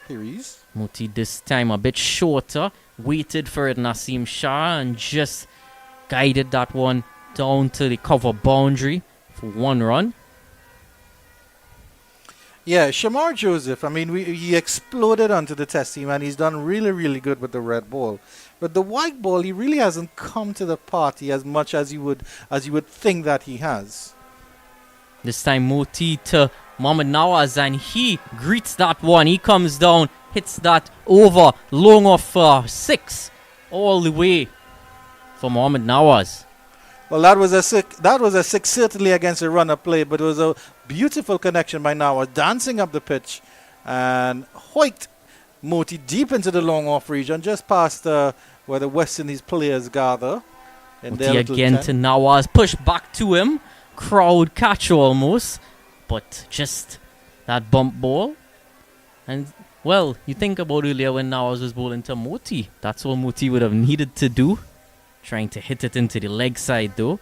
series. Moti this time a bit shorter. Waited for it, Naseem Shah, and just guided that one down to the cover boundary for 1 run. Yeah, Shamar Joseph, I mean, he exploded onto the test team and he's done really, really good with the red ball. But the white ball, he really hasn't come to the party as much as you would think that he has. This time Moti to Mohammad Nawaz, and he greets that one. He comes down, hits that over, long off for 6, all the way for Mohammad Nawaz. Well, that was a 6 certainly against a runner play, but it was a beautiful connection by Nawaz, dancing up the pitch and hoiked Moti deep into the long off region, just past where the West Indies players gather. Moti again to Nawaz, push back to him, crowd catch almost, but just that bump ball. And well, you think about earlier when Nawaz was bowling to Moti, that's all Moti would have needed to do. Trying to hit it into the leg side though.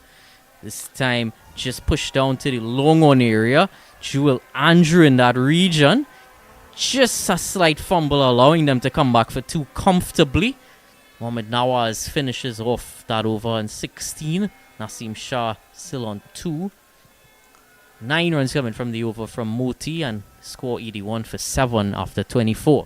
This time just pushed down to the long on area. Jewel Andrew in that region. Just a slight fumble allowing them to come back for 2 comfortably. Mohammad Nawaz finishes off that over on 16. Naseem Shah still on 2. 9 runs coming from the over from Moti, and score 81 for 7 after 24.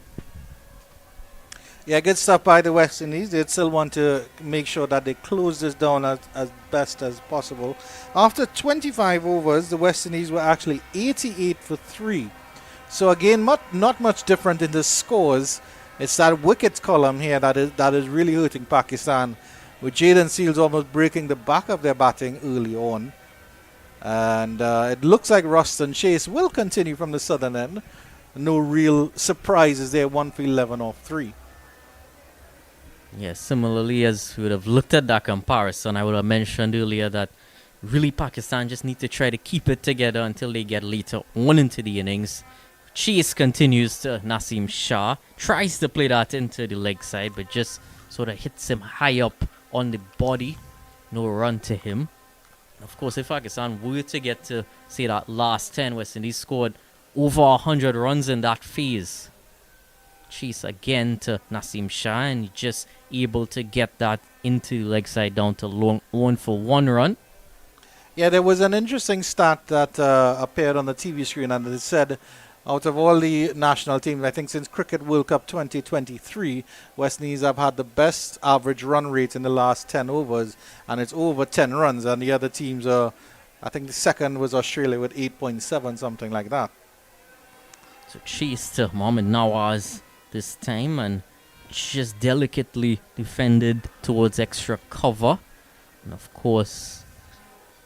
Yeah, good stuff by the West Indies. They still want to make sure that they close this down as best as possible. After 25 overs, the West Indies were actually 88 for 3. So again, not much different in the scores. It's that wickets column here that is really hurting Pakistan, with Jaden Seals almost breaking the back of their batting early on. And it looks like Ruston Chase will continue from the southern end. No real surprises there, 1 for 11 off 3. Yeah, similarly, as we would have looked at that comparison, I would have mentioned earlier that really Pakistan just need to try to keep it together until they get later on into the innings. Chase continues to Naseem Shah, tries to play that into the leg side, but just sort of hits him high up on the body. No run to him. Of course, if Pakistan were to get to, say, that last 10, West Indies scored over 100 runs in that phase. Chase again to Naseem Shah, and just able to get that into the leg side down to long 1 for 1 run. Yeah, there was an interesting stat that appeared on the TV screen, and it said out of all the national teams, I think since Cricket World Cup 2023, West Indies have had the best average run rate in the last 10 overs, and it's over 10 runs, and the other teams are, I think the second was Australia with 8.7, something like that. So chase to Mohamed Nawaz this time and just delicately defended towards extra cover. And of course,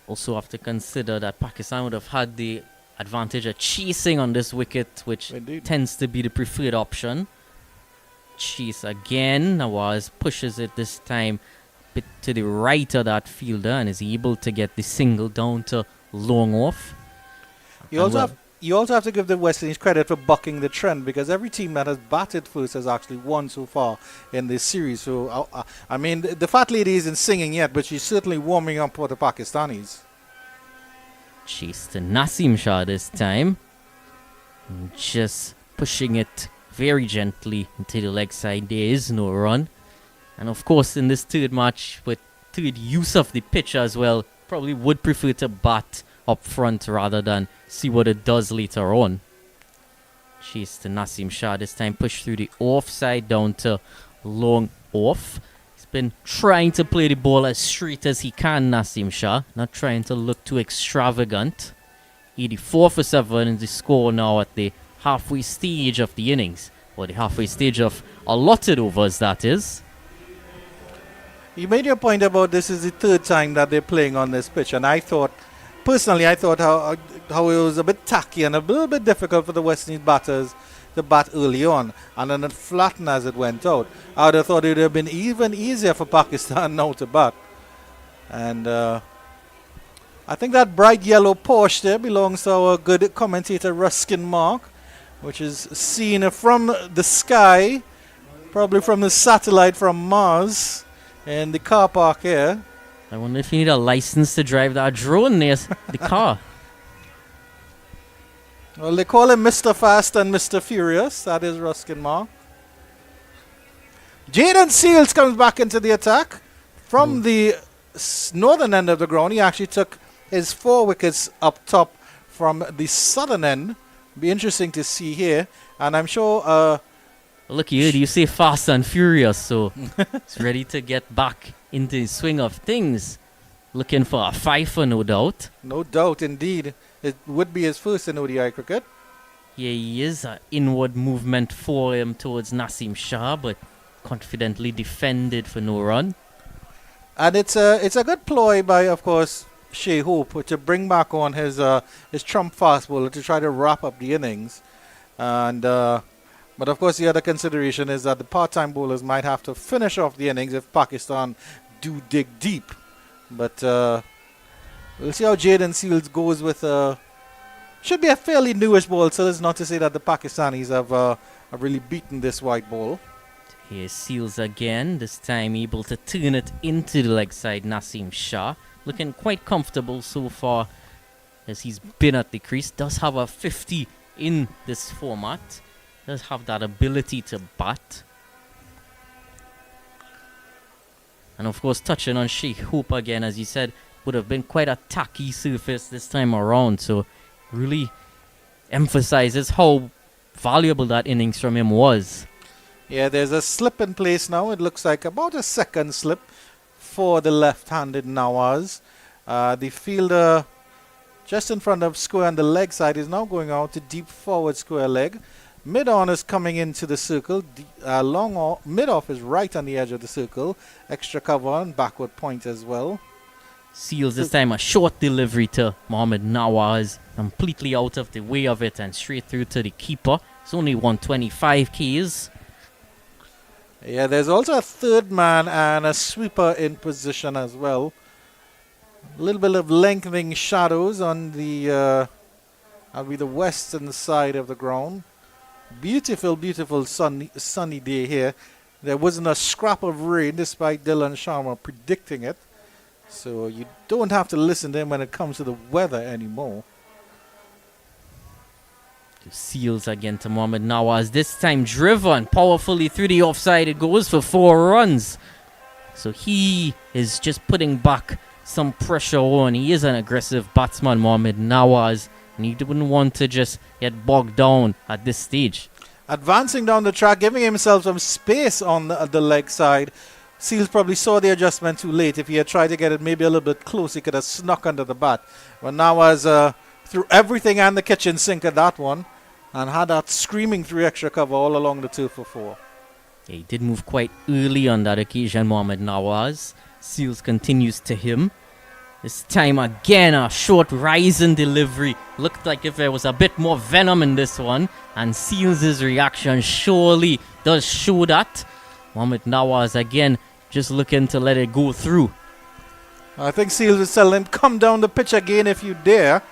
also have to consider that Pakistan would have had the advantage of chasing on this wicket, which Indeed. tends to be the preferred option. Chase again. Nawaz pushes it this time a bit to the right of that fielder and is able to get the single down to long off. You And also well, have you also have to give the West Indies credit for bucking the trend, because every team that has batted first has actually won so far in this series. So, I mean, the fat lady isn't singing yet, but she's certainly warming up for the Pakistanis. chase to Nasim Shah this time. And just pushing it very gently into the leg side. There is no run. And of course, in this third match, with third use of the pitch as well, probably would prefer to bat up front rather than see what it does later on. Chase to Nasim Shah this time, push through the offside down to long off. He's been trying to play the ball as straight as he can, Nasim Shah, not trying to look too extravagant. 84 for 7 is the score now at the halfway stage of the innings, or the halfway stage of allotted overs, that is. You made your point about this is the third time that they're playing on this pitch, and I thought how it was a bit tacky and a little bit difficult for the West Indies batters to bat early on, and then it flattened as it went out. I would have thought it would have been even easier for Pakistan now to bat. And I think that bright yellow Porsche there belongs to our good commentator Ruskin Mark, which is seen from the sky, probably from the satellite from Mars, in the car park here. I wonder if you need a license to drive that drone near the car. Well, they call him Mr. Fast and Mr. Furious. That is Ruskin Mark. Jaden Seals comes back into the attack from the northern end of the ground. He actually took his 4 wickets up top from the southern end. Be interesting to see here. And I'm sure... Look, you say fast and furious, so he's ready to get back into the swing of things. Looking for a fifer, no doubt. no doubt, indeed. It would be his first in ODI cricket. Yeah, he is an inward movement for him towards Nasim Shah, but confidently defended for no run. And it's a good ploy by, of course, Shai Hope to bring back on his trump fast bowler to try to wrap up the innings. And but of course the other consideration is that the part-time bowlers might have to finish off the innings if Pakistan do dig deep. But we'll see how Jaden Seals goes with should be a fairly newish ball, so it's not to say that the Pakistanis have really beaten this white ball. Here's Seals again, this time able to turn it into the leg side, Nasim Shah. Looking quite comfortable so far as he's been at the crease. Does have a 50 in this format. Does have that ability to bat. And of course, touching on Shai Hope again, as you said, would have been quite a tacky surface this time around. So really emphasizes how valuable that innings from him was. Yeah, there's a slip in place now. It looks like about a second slip for the left-handed Nawaz. The fielder just in front of square on the leg side is now going out to deep forward square leg. Mid-on is coming into the circle. Mid-off is right on the edge of the circle. Extra cover and backward point as well. Seals this time a short delivery to Mohamed Nawaz. Completely out of the way of it and straight through to the keeper. It's only 125 Ks. Yeah, there's also a third man and a sweeper in position as well. A little bit of lengthening shadows on the western side of the ground. Beautiful, beautiful sunny day here. There wasn't a scrap of rain despite Dylan Sharma predicting it. So you don't have to listen to him when it comes to the weather anymore. Seals again to Mohamed Nawaz. This time driven powerfully through the offside. It goes for 4 runs. So he is just putting back some pressure on. He is an aggressive batsman, Mohamed Nawaz, and he wouldn't want to just get bogged down at this stage. Advancing down the track, giving himself some space on the leg side. Seals probably saw the adjustment too late. If he had tried to get it maybe a little bit close, he could have snuck under the bat. But Nawaz threw everything and the kitchen sink at that one and had that screaming through extra cover all along the turf for 4. Yeah, he did move quite early on that occasion, Mohamed Nawaz. Seals continues to him. This time again, a short rising delivery. Looked like if there was a bit more venom in this one. And Seals' reaction surely does show that. Mohamed Nawaz again just looking to let it go through. I think Seals was telling him, come down the pitch again if you dare.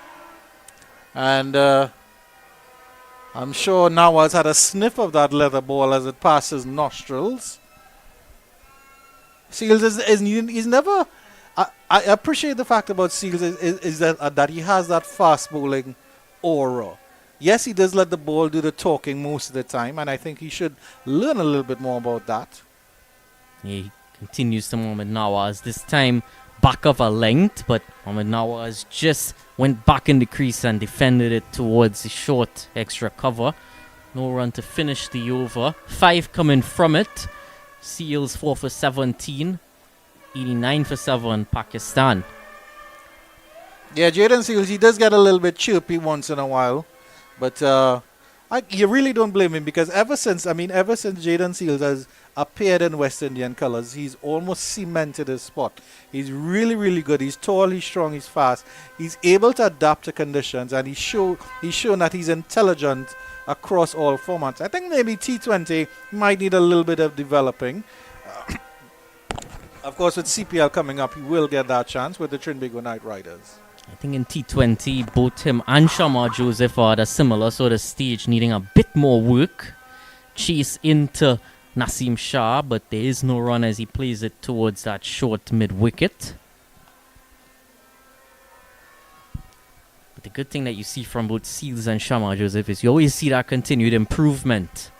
And I'm sure Nawaz had a sniff of that leather ball as it passed his nostrils. Seals he's never... I appreciate the fact about Seals is that he has that fast bowling aura. Yes, he does let the ball do the talking most of the time, and I think he should learn a little bit more about that. Yeah, he continues to Mohamed Nawaz. This time back of a length, but Mohamed Nawaz just went back in the crease and defended it towards the short extra cover. No run to finish the over. 5 coming from it. Seals 4 for 17. 89 for 7 Pakistan. Yeah, Jaden Seals, he does get a little bit chirpy once in a while. But you really don't blame him because ever since Jaden Seals has appeared in West Indian colours, he's almost cemented his spot. He's really, really good. He's tall, he's strong, he's fast. He's able to adapt to conditions, and he's shown that he's intelligent across all formats. I think maybe T20 might need a little bit of developing. Of course, with CPL coming up, he will get that chance with the Trinbago Knight Riders. I think in T20, both him and Shamar Joseph are at a similar sort of stage, needing a bit more work. Chase into Naseem Shah, but there is no run as he plays it towards that short mid-wicket. But the good thing that you see from both Seals and Shamar Joseph is you always see that continued improvement.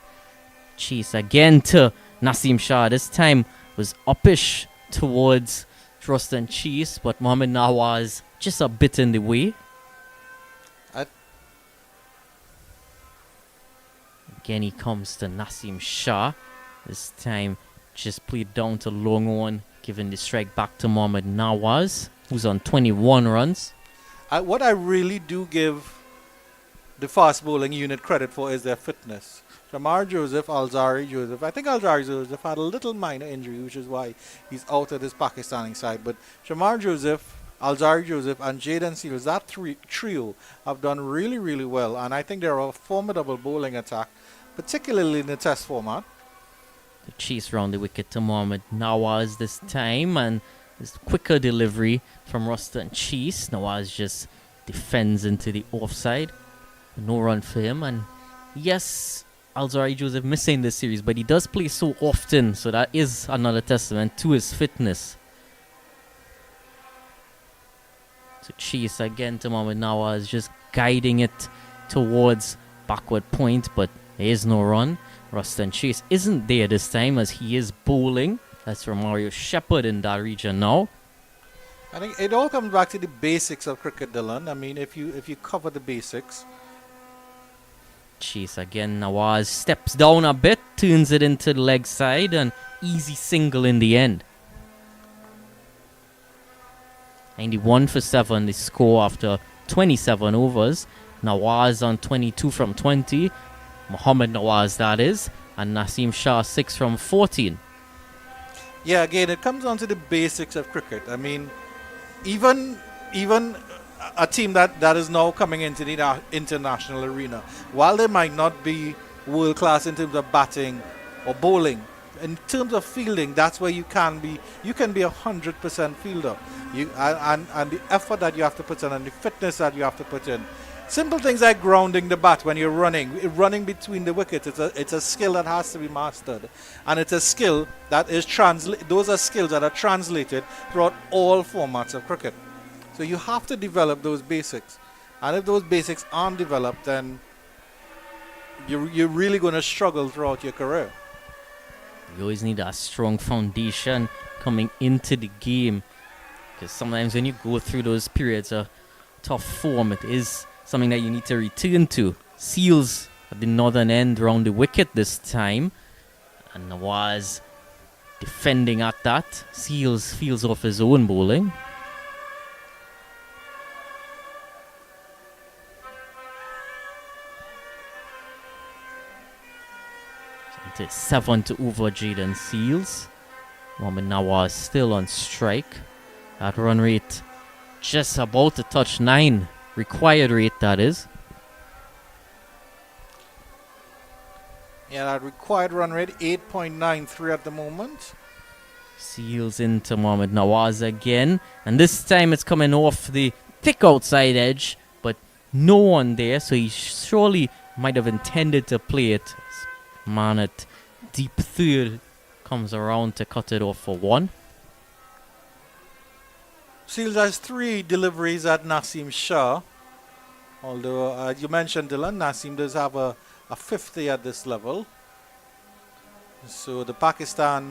Chase again to Naseem Shah. This time was uppish towards Trust and Chase, but Mohamed Nawaz just a bit in the way. Again, he comes to Naseem Shah. This time, just played down to long on, giving the strike back to Mohamed Nawaz, who's on 21 runs. What I really do give the fast bowling unit credit for is their fitness. Shamar Joseph, Alzari Joseph. I think Alzari Joseph had a little minor injury, which is why he's out of this Pakistani side. But Shamar Joseph, Alzari Joseph, and Jaden Seals, that trio have done really, really well. And I think they're a formidable bowling attack, particularly in the test format. The chase round the wicket to Mohamed Nawaz this time, and this quicker delivery from Ruster and Chase. Nawaz just defends into the offside. No run for him, and yes, Alzari Joseph missing this series, but he does play so often, so that is another testament to his fitness. So Chase again to Mohamed Nawaz, just guiding it towards backward point, but there is no run. Ruston Chase isn't there this time as he is bowling. That's from Mario Shepherd in that region now. I think it all comes back to the basics of cricket, Dylan. I mean, if you cover the basics. Chase again. Nawaz steps down a bit, turns it into the leg side, and easy single in the end. 91 for 7 the score after 27 overs. Nawaz on 22 from 20. Mohamed Nawaz, that is. And Naseem Shah 6 from 14. Yeah, again, it comes down to the basics of cricket. I mean, even a team that is now coming into the international arena, while they might not be world class in terms of batting or bowling, in terms of fielding, that's where you can be 100% fielder. And the effort that you have to put in and the fitness that you have to put in. Simple things like grounding the bat when you're running between the wickets. It's a skill that has to be mastered, and it's a skill that is those are skills that are translated throughout all formats of cricket. So you have to develop those basics, and if those basics aren't developed, then you're really going to struggle throughout your career. You always need a strong foundation coming into the game. Because sometimes when you go through those periods of tough form, it is something that you need to return to. Seals at the northern end round the wicket this time. And Nawaz defending at that. Seals feels off his own bowling. It's 7 to over Jaden Seals. Mohamed Nawaz still on strike. That run rate just about to touch 9. Required rate, that is. Yeah, that required run rate 8.93 at the moment. Seals into Mohamed Nawaz again. And this time it's coming off the thick outside edge. But no one there. So he surely might have intended to play it. Man at deep third comes around to cut it off for 1. Seals has 3 deliveries at Naseem Shah. Although, as you mentioned, Dylan, Naseem does have a 50 at this level. So the Pakistanis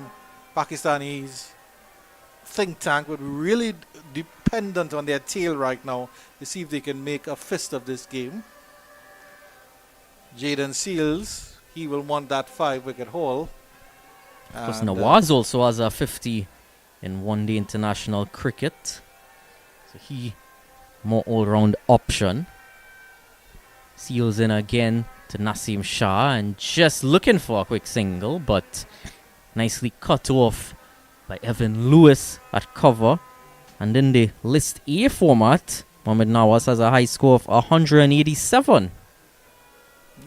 think tank would be really dependent on their tail right now to see if they can make a fist of this game. Jaden Seals, he will want that 5-wicket haul. Because Nawaz also has a 50 in one-day international cricket. So he, more all-round option. Seals in again to Naseem Shah and just looking for a quick single, but nicely cut off by Evan Lewis at cover. And in the List A format, Mohamed Nawaz has a high score of 187.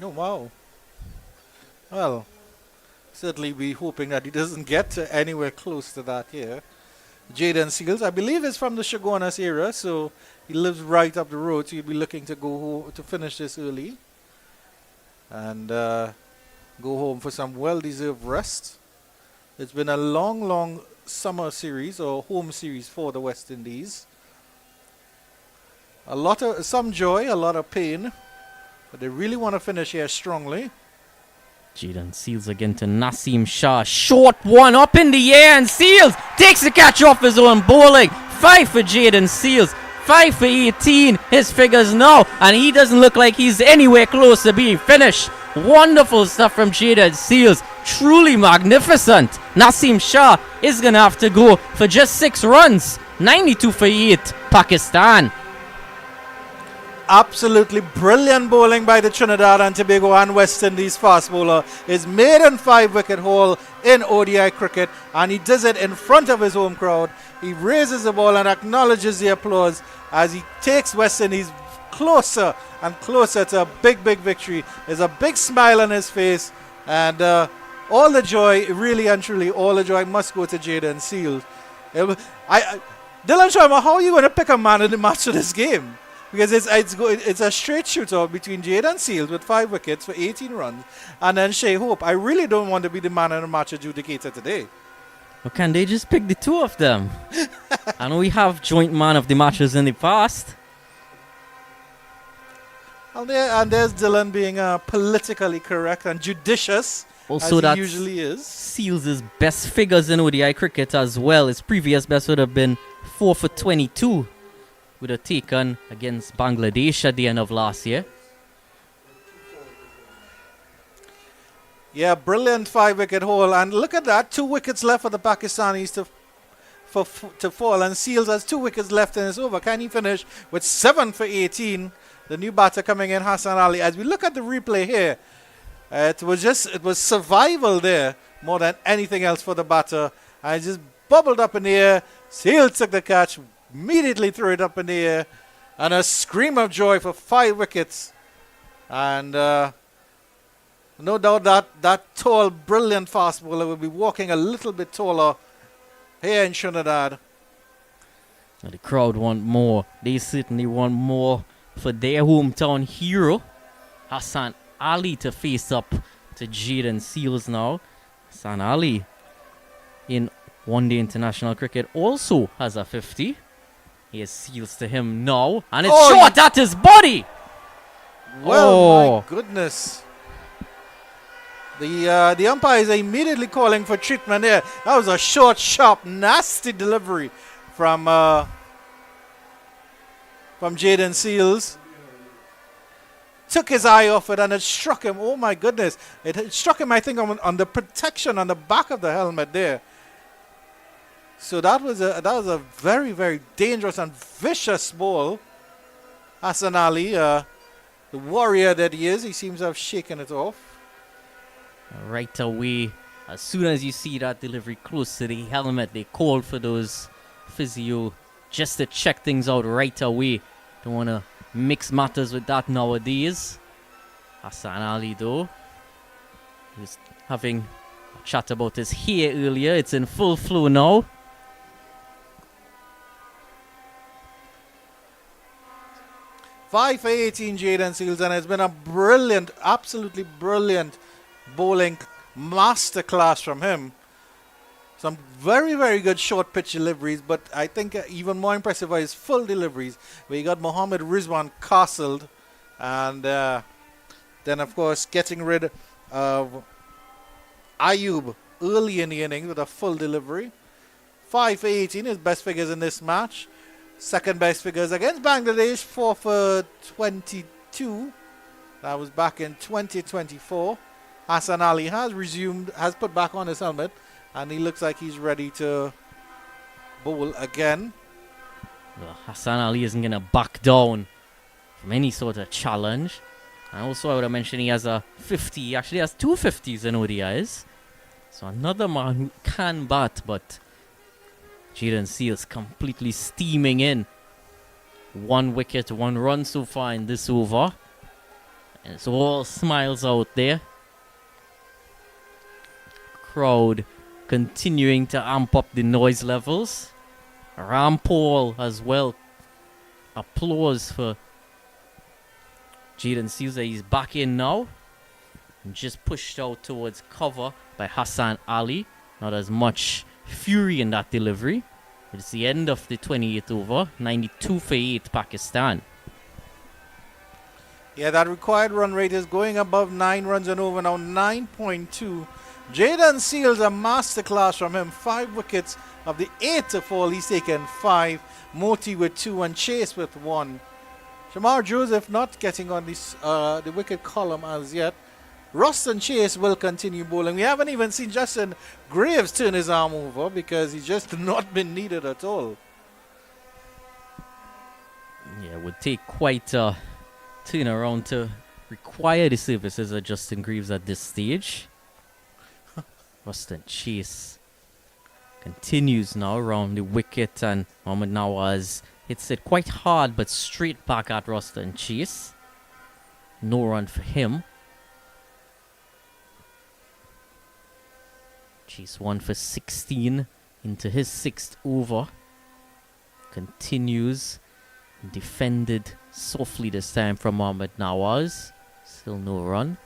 Oh, wow. Well, certainly be hoping that he doesn't get to anywhere close to that here. Jaden Seals, I believe, is from the Chaguanas era, so he lives right up the road, so he'll be looking to go home to finish this early and go home for some well-deserved rest. It's been a long summer series or home series for the West Indies. Some joy, a lot of pain, but they really want to finish here strongly. Jaden Seals again to Naseem Shah. Short one up in the air, and Seals takes the catch off his own bowling. 5 for Jaden Seals. 5 for 18. His figures now, and he doesn't look like he's anywhere close to being finished. Wonderful stuff from Jaden Seals. Truly magnificent. Naseem Shah is going to have to go for just 6 runs. 92 for 8. Pakistan. Absolutely brilliant bowling by the Trinidad and Tobago and West Indies fast bowler. His maiden 5-wicket haul in ODI cricket, and he does it in front of his home crowd. He raises the ball and acknowledges the applause as he takes West Indies closer and closer to a big victory. There's a big smile on his face, and all the joy, really and truly, all the joy must go to Jaden Seals. Dylan Sharma, how are you going to pick a man in the match of this game? Because it's a straight shootout between Jaden Seals with 5 wickets for 18 runs and then Shai Hope. I really don't want to be the man in the match adjudicator today. Well, can they just pick the 2 of them? I know we have joint man of the matches in the past. And there's Dylan being politically correct and judicious, Also, as he usually is. Seals' best figures in ODI cricket as well. His previous best would have been 4 for 22. Would have taken against Bangladesh at the end of last year. Yeah, brilliant 5-wicket haul. And look at that, 2 wickets left for the Pakistanis to fall. And Seals has 2 wickets left in his over. Can he finish with 7 for 18? The new batter coming in, Hassan Ali. As we look at the replay here, it was survival there more than anything else for the batter. And it just bubbled up in the air. Seals took the catch, immediately threw it up in the air, and a scream of joy for 5 wickets. And no doubt that tall, brilliant fast bowler will be walking a little bit taller here in Trinidad. Now the crowd want more. They certainly want more for their hometown hero, Hassan Ali, to face up to Jaden Seals now. Hassan Ali in one-day international cricket also has a 50. Here's Seals to him now, and it's short at his body. Well, my goodness. The umpires are immediately calling for treatment there. That was a short, sharp, nasty delivery from Jaden Seals. Took his eye off it and it struck him. Oh my goodness. It struck him, I think, on the protection on the back of the helmet there. So that was a very, very dangerous and vicious ball. Hassan Ali, the warrior that he is, he seems to have shaken it off. Right away, as soon as you see that delivery close to the helmet, they called for those physio just to check things out right away. Don't want to mix matters with that nowadays. Hassan Ali, though, he was having a chat about his hair earlier. It's in full flow now. Five for 18, Jaden Seals, and it's been a brilliant, absolutely brilliant bowling masterclass from him. Some very, very good short pitch deliveries, but I think even more impressive are his full deliveries, where he got Mohammed Rizwan castled, and then, of course, getting rid of Ayub early in the inning with a full delivery. 5 for 18, his best figures in this match. Second best figures against Bangladesh, 4 for 22. That was back in 2024. Hassan Ali has put back on his helmet, and he looks like he's ready to bowl again. Well, Hassan Ali isn't going to back down from any sort of challenge. And also, I would have mentioned he has a 50. He actually has 2 50s in ODIs. So another man who can bat, but Jaden Seals completely steaming in. 1 wicket, 1 run so far in this over. And it's all smiles out there. Crowd continuing to amp up the noise levels. Ram Paul as well. Applause for Jaden Seals. He's back in now. And just pushed out towards cover by Hassan Ali. Not as much fury in that delivery. It's the end of the 28th over. 92 for 8 Pakistan. Yeah, that required run rate is going above 9 runs and over now. 9.2. Jaden Seals, a masterclass from him. 5 wickets of the 8 to fall. He's taken 5. Moti with 2 and Chase with 1. Shamar Joseph not getting on this the wicket column as yet. Ruston Chase will continue bowling. We haven't even seen Justin Graves turn his arm over because he's just not been needed at all. Yeah, it would take quite a turnaround to require the services of Justin Graves at this stage. Ruston Chase continues now around the wicket, and Mohammad Nawaz hits it quite hard but straight back at Ruston Chase. No run for him. Chase 1 for 16 into his 6th over. Continues. Defended softly this time from Mohammad Nawaz. Still no run.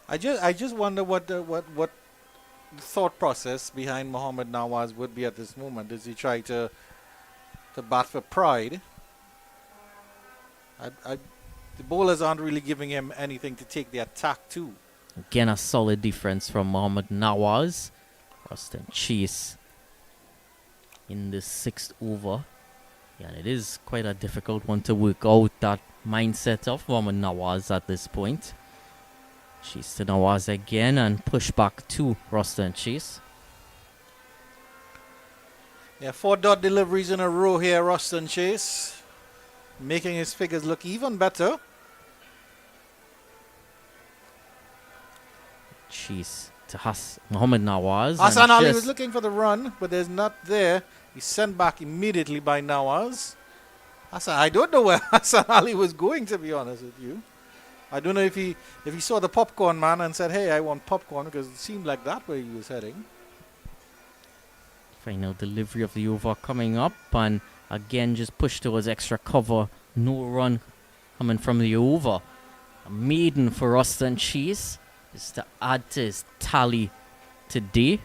I just wonder what the thought process behind Mohammad Nawaz would be at this moment. Does he try to bat for pride? The bowlers aren't really giving him anything to take the attack to. Again, a solid defense from Mohammad Nawaz. Ruston Chase in the 6th over. Yeah, and it is quite a difficult one to work out, that mindset of Mohammad Nawaz at this point. Chase to Nawaz again and push back to Ruston Chase. Yeah, 4 dot deliveries in a row here, Ruston Chase. Making his figures look even better. Chase to Mohammad Nawaz. Hassan Ali was looking for the run, but there's not there. He's sent back immediately by Nawaz. I don't know where Hassan Ali was going, to be honest with you. I don't know if he saw the popcorn man and said, hey, I want popcorn, because it seemed like that where he was heading. Final delivery of the over coming up, and again just pushed towards extra cover. No run coming from the over. A maiden for Ruston Chase is to add to his tally today.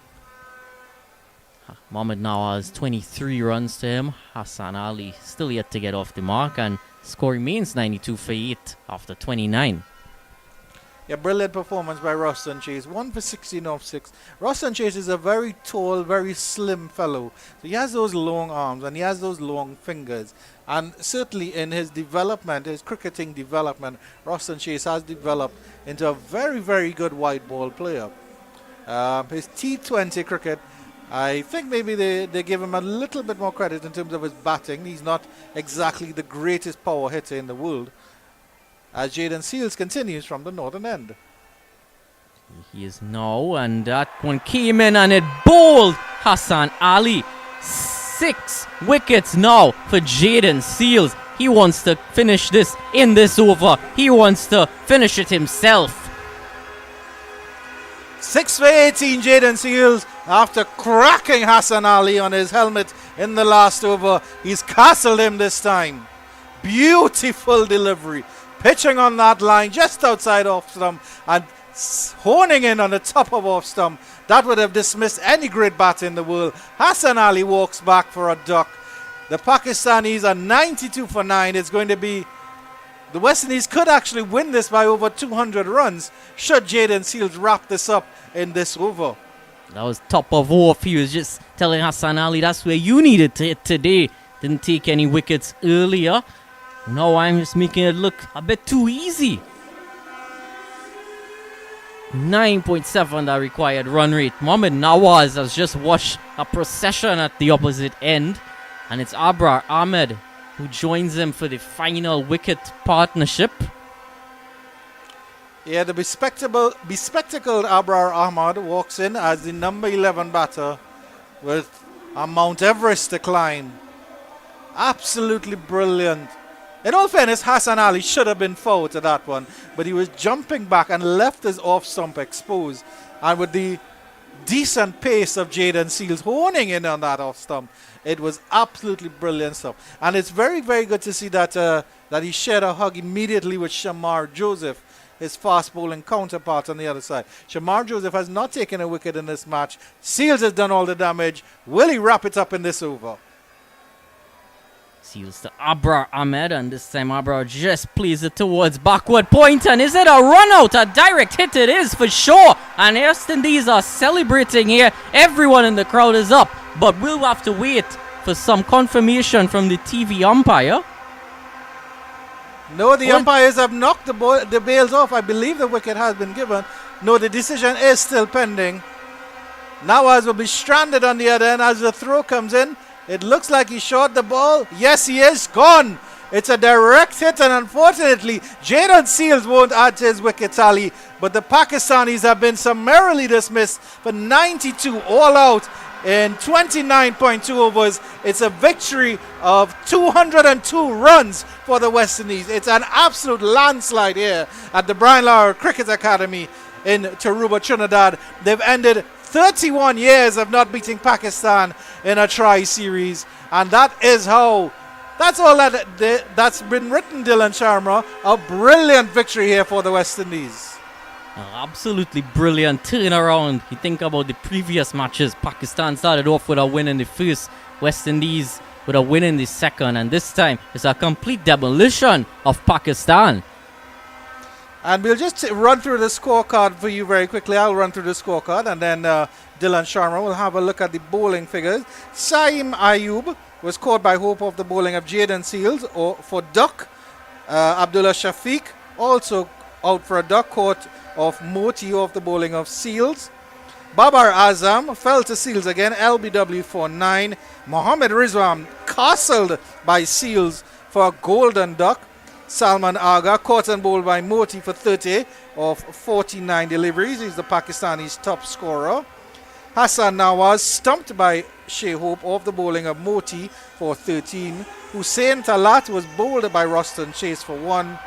Mohammad Nawaz 23 runs to him. Hassan Ali still yet to get off the mark, and score remains 92 for 8 after 29. A brilliant performance by Roston Chase. 1 for 16 off 6. Roston Chase is a very tall, very slim fellow. So he has those long arms and he has those long fingers. And certainly in his development, his cricketing development, Roston Chase has developed into a very, very good white ball player. His T20 cricket, I think maybe they give him a little bit more credit in terms of his batting. He's not exactly the greatest power hitter in the world. As Jaden Seals continues from the northern end. He is now, and that one came in and it bowled Hassan Ali. 6 wickets now for Jaden Seals. He wants to finish this in this over. He wants to finish it himself. 6 for 18 Jaden Seals after cracking Hassan Ali on his helmet in the last over. He's castled him this time. Beautiful delivery. Pitching on that line just outside off stump and honing in on the top of off stump. That would have dismissed any great bat in the world. Hassan Ali walks back for a duck. The Pakistanis are 92 for 9. It's going to be... The West Indies could actually win this by over 200 runs should Jaden Seals wrap this up in this over. That was top of off. He was just telling Hassan Ali that's where you needed to hit today. Didn't take any wickets earlier. No, I'm just making it look a bit too easy. 9.7 that required run rate. Mohammad Nawaz has just watched a procession at the opposite end. And it's Abrar Ahmed who joins him for the final wicket partnership. Yeah, the bespectacled Abrar Ahmed walks in as the number 11 batter with a Mount Everest to climb. Absolutely brilliant. In all fairness, Hassan Ali should have been fouled to that one, but he was jumping back and left his off stump exposed. And with the decent pace of Jaden Seals honing in on that off stump, it was absolutely brilliant stuff. And it's very, very good to see that that he shared a hug immediately with Shamar Joseph, his fast bowling counterpart on the other side. Shamar Joseph has not taken a wicket in this match. Seals has done all the damage. Will he wrap it up in this over? Seals to Abrar Ahmed, and this time Abrar just plays it towards backward point. And is it a run out? A direct hit it is for sure. And West Indies are celebrating here. Everyone in the crowd is up. But we'll have to wait for some confirmation from the TV umpire. No, the umpires have knocked the bails off. I believe the wicket has been given. No, the decision is still pending. Nawaz will be stranded on the other end as the throw comes in. It looks like he shot the ball. Yes, he is. Gone. It's a direct hit, and unfortunately, Jaden Seals won't add to his wicket tally. But the Pakistanis have been summarily dismissed for 92 all out in 29.2 overs. It's a victory of 202 runs for the West Indies. It's an absolute landslide here at the Brian Lara Cricket Academy in Tarouba, Trinidad. They've ended 31 years of not beating Pakistan in a tri-series, and that's all that's been written, Dylan Sharma. A brilliant victory here for the West Indies. Absolutely brilliant turnaround. You think about the previous matches. Pakistan started off with a win in the first, West Indies with a win in the second, and this time it's a complete demolition of Pakistan. And we'll just run through the scorecard for you very quickly. I'll run through the scorecard, and then Dylan Sharma will have a look at the bowling figures. Saim Ayub was caught by Hope of the bowling of Jaden Seals for duck. Abdullah Shafiq also out for a duck, caught of Moti of the bowling of Seals. Babar Azam fell to Seals again, LBW for 9. Mohammad Rizwan castled by Seals for a golden duck. Salman Agha caught and bowled by Moti for 30 of 49 deliveries. He's the Pakistani's top scorer. Hassan Nawaz stumped by Shai Hope of the bowling of Moti for 13. Hussein Talat was bowled by Roston Chase for 1.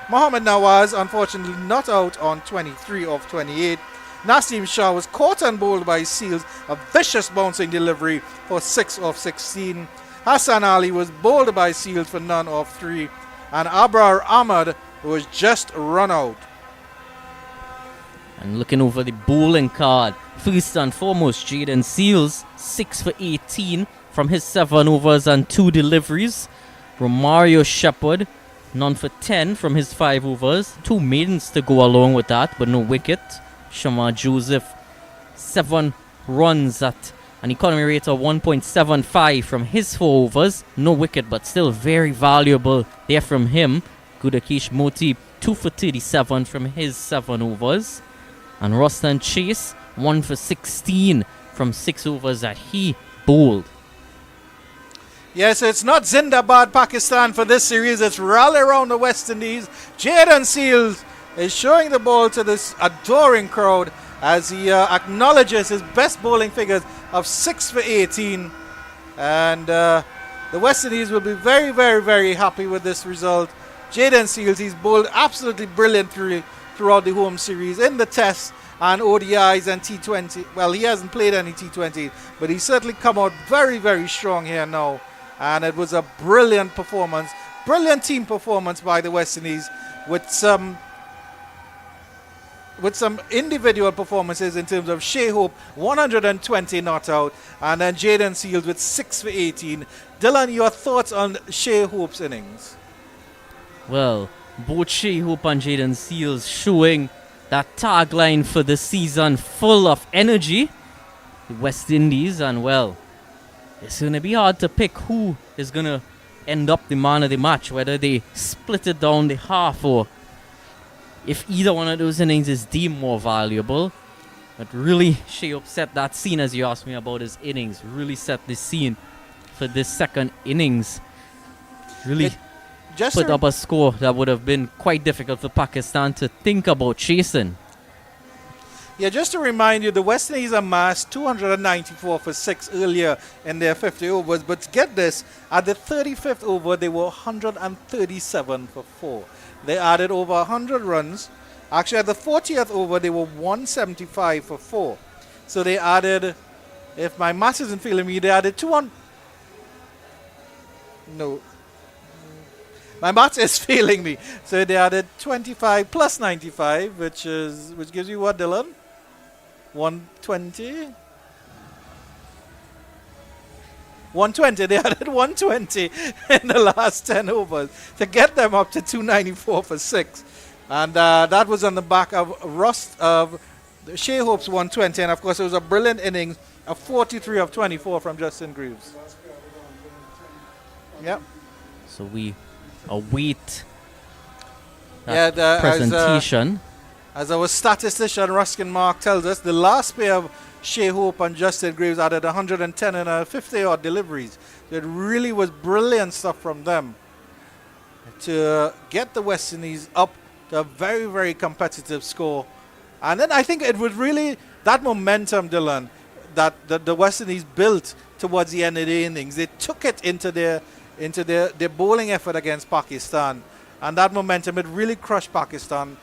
Mohammad Nawaz unfortunately not out on 23 of 28. Naseem Shah was caught and bowled by Seals, a vicious bouncing delivery for 6 of 16. Hassan Ali was bowled by Seals for none of 3. And Abrar Ahmed was just run out. And looking over the bowling card, first and foremost, Jaden Seals, 6 for 18 from his 7 overs and 2 deliveries. Romario Shepherd, none for 10 from his 5 overs. 2 maidens to go along with that, but no wicket. Shamar Joseph, 7 runs at an economy rate of 1.75 from his 4 overs. No wicket, but still very valuable there from him. Gudakesh Moti, 2 for 37 from his 7 overs. And Rostan Chase, 1 for 16 from 6 overs that he bowled. Yes, it's not Zindabad Pakistan for this series. It's rally around the West Indies. Jayden Seales is showing the ball to this adoring crowd as he acknowledges his best bowling figures of 6 for 18. And the West Indies will be very, very, very happy with this result. Jayden Seales, he's bowled absolutely brilliant throughout the home series in the tests and ODIs and T20. Well, he hasn't played any T20, but he's certainly come out very, very strong here now. And it was a brilliant performance, brilliant team performance by the West Indies with some individual performances in terms of Shai Hope, 120 not out, and then Jayden Seales with 6 for 18. Dylan, your thoughts on Shai Hope's innings? Well, both Shai Hope and Jayden Seales showing that tagline for the season, full of energy. The West Indies, and well, it's going to be hard to pick who is going to end up the man of the match, whether they split it down the half or if either one of those innings is deemed more valuable. But really, Shai Hope set that scene, as you asked me about his innings, really set the scene for this second innings. Really put up a score that would have been quite difficult for Pakistan to think about chasing. Yeah, just to remind you, the West Indies amassed 294 for 6 earlier in their 50 overs. But get this, at the 35th over, they were 137 for 4. They added over 100 runs. Actually, at the 40th over, they were 175 for 4. So they added, if my maths isn't failing me, they added 200. No. My maths is failing me. So they added 25 plus 95, which gives you what, Dylan? 120? 120. They added 120 in the last 10 overs to get them up to 294 for 6. And that was on the back of Shai Hope's 120. And, of course, it was a brilliant innings of 43 of 24 from Justin Greaves. Yep. So we await that presentation. As our statistician Ruskin Mark tells us, the last pair of Shai Hope and Justin Greaves added 110 and 50-odd deliveries. It really was brilliant stuff from them to get the West Indies up to a very, very competitive score. And then I think it was really that momentum, Dylan, that the West Indies built towards the end of the innings. They took it into their bowling effort against Pakistan. And that momentum, it really crushed Pakistan.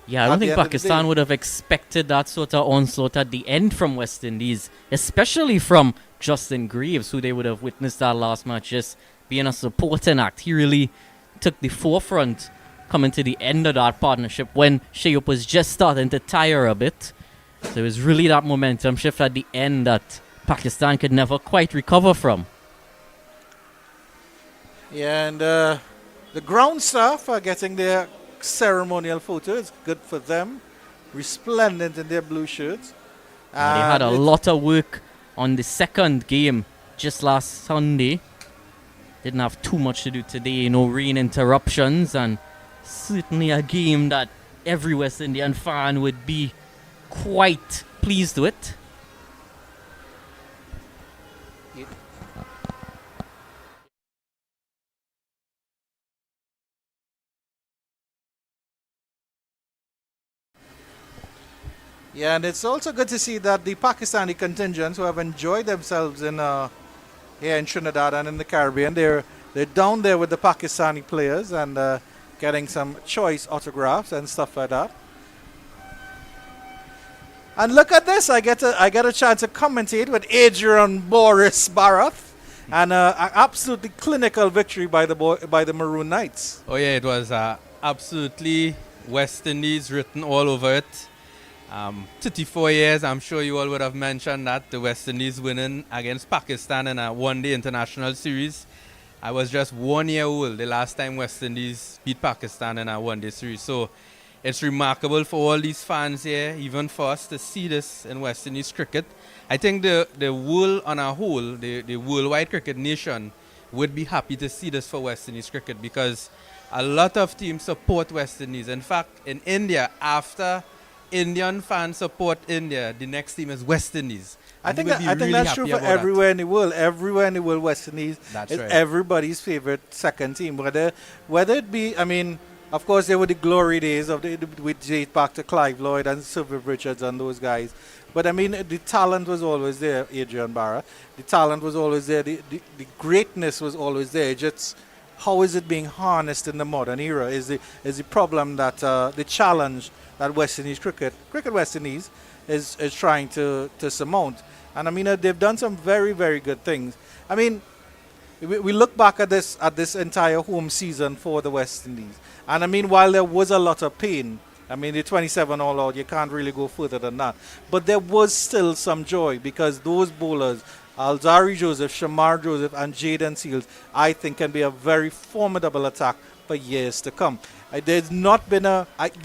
Yeah, I don't think Pakistan would have expected that sort of onslaught at the end from West Indies, especially from Justin Greaves, who they would have witnessed that last match just being a supporting act. He really took the forefront coming to the end of that partnership when Shai Hope was just starting to tire a bit. So it was really that momentum shift at the end that Pakistan could never quite recover from. Yeah, and the ground staff are getting their ceremonial photo. It's good for them. Resplendent in their blue shirts. They had a lot of work on the second game just last Sunday. Didn't have too much to do today. No rain interruptions, and certainly a game that every West Indian fan would be quite pleased with. Yeah, and it's also good to see that the Pakistani contingents who have enjoyed themselves in here in Trinidad and in the Caribbean, they're down there with the Pakistani players and getting some choice autographs and stuff like that. And look at this! I get a chance to commentate with Adrian Boris Barath, and an absolutely clinical victory by the Maroon Knights. Oh yeah, it was absolutely West Indies written all over it. 34 years, I'm sure you all would have mentioned that, the West Indies winning against Pakistan in a one-day international series. I was just 1 year old the last time West Indies beat Pakistan in a one-day series. So it's remarkable for all these fans here, even for us, to see this in West Indies cricket. I think the world on a whole, the worldwide cricket nation, would be happy to see this for West Indies cricket because a lot of teams support West Indies. In fact, in India, after Indian fans support India, the next team is West Indies. I And think they would be I think really that's happy true for about that. everywhere in the world. Everywhere in the world, West Indies That's is right. everybody's favorite second team. Whether it be, I mean, of course, there were the glory days of with Jay back to Clive Lloyd and Sylvia Richards and those guys. But I mean, the talent was always there, Adrian Barra. The talent was always there. The greatness was always there. Just how is it being harnessed in the modern era is the problem that the challenge that West Indies cricket West Indies is trying to surmount. And I mean, they've done some very, very good things. I mean, we look back at this entire home season for the West Indies. And I mean, while there was a lot of pain, I mean, the 27 all out, you can't really go further than that. But there was still some joy because those bowlers, Alzari Joseph, Shamar Joseph, and Jaden Seals, I think can be a very formidable attack for years to come. There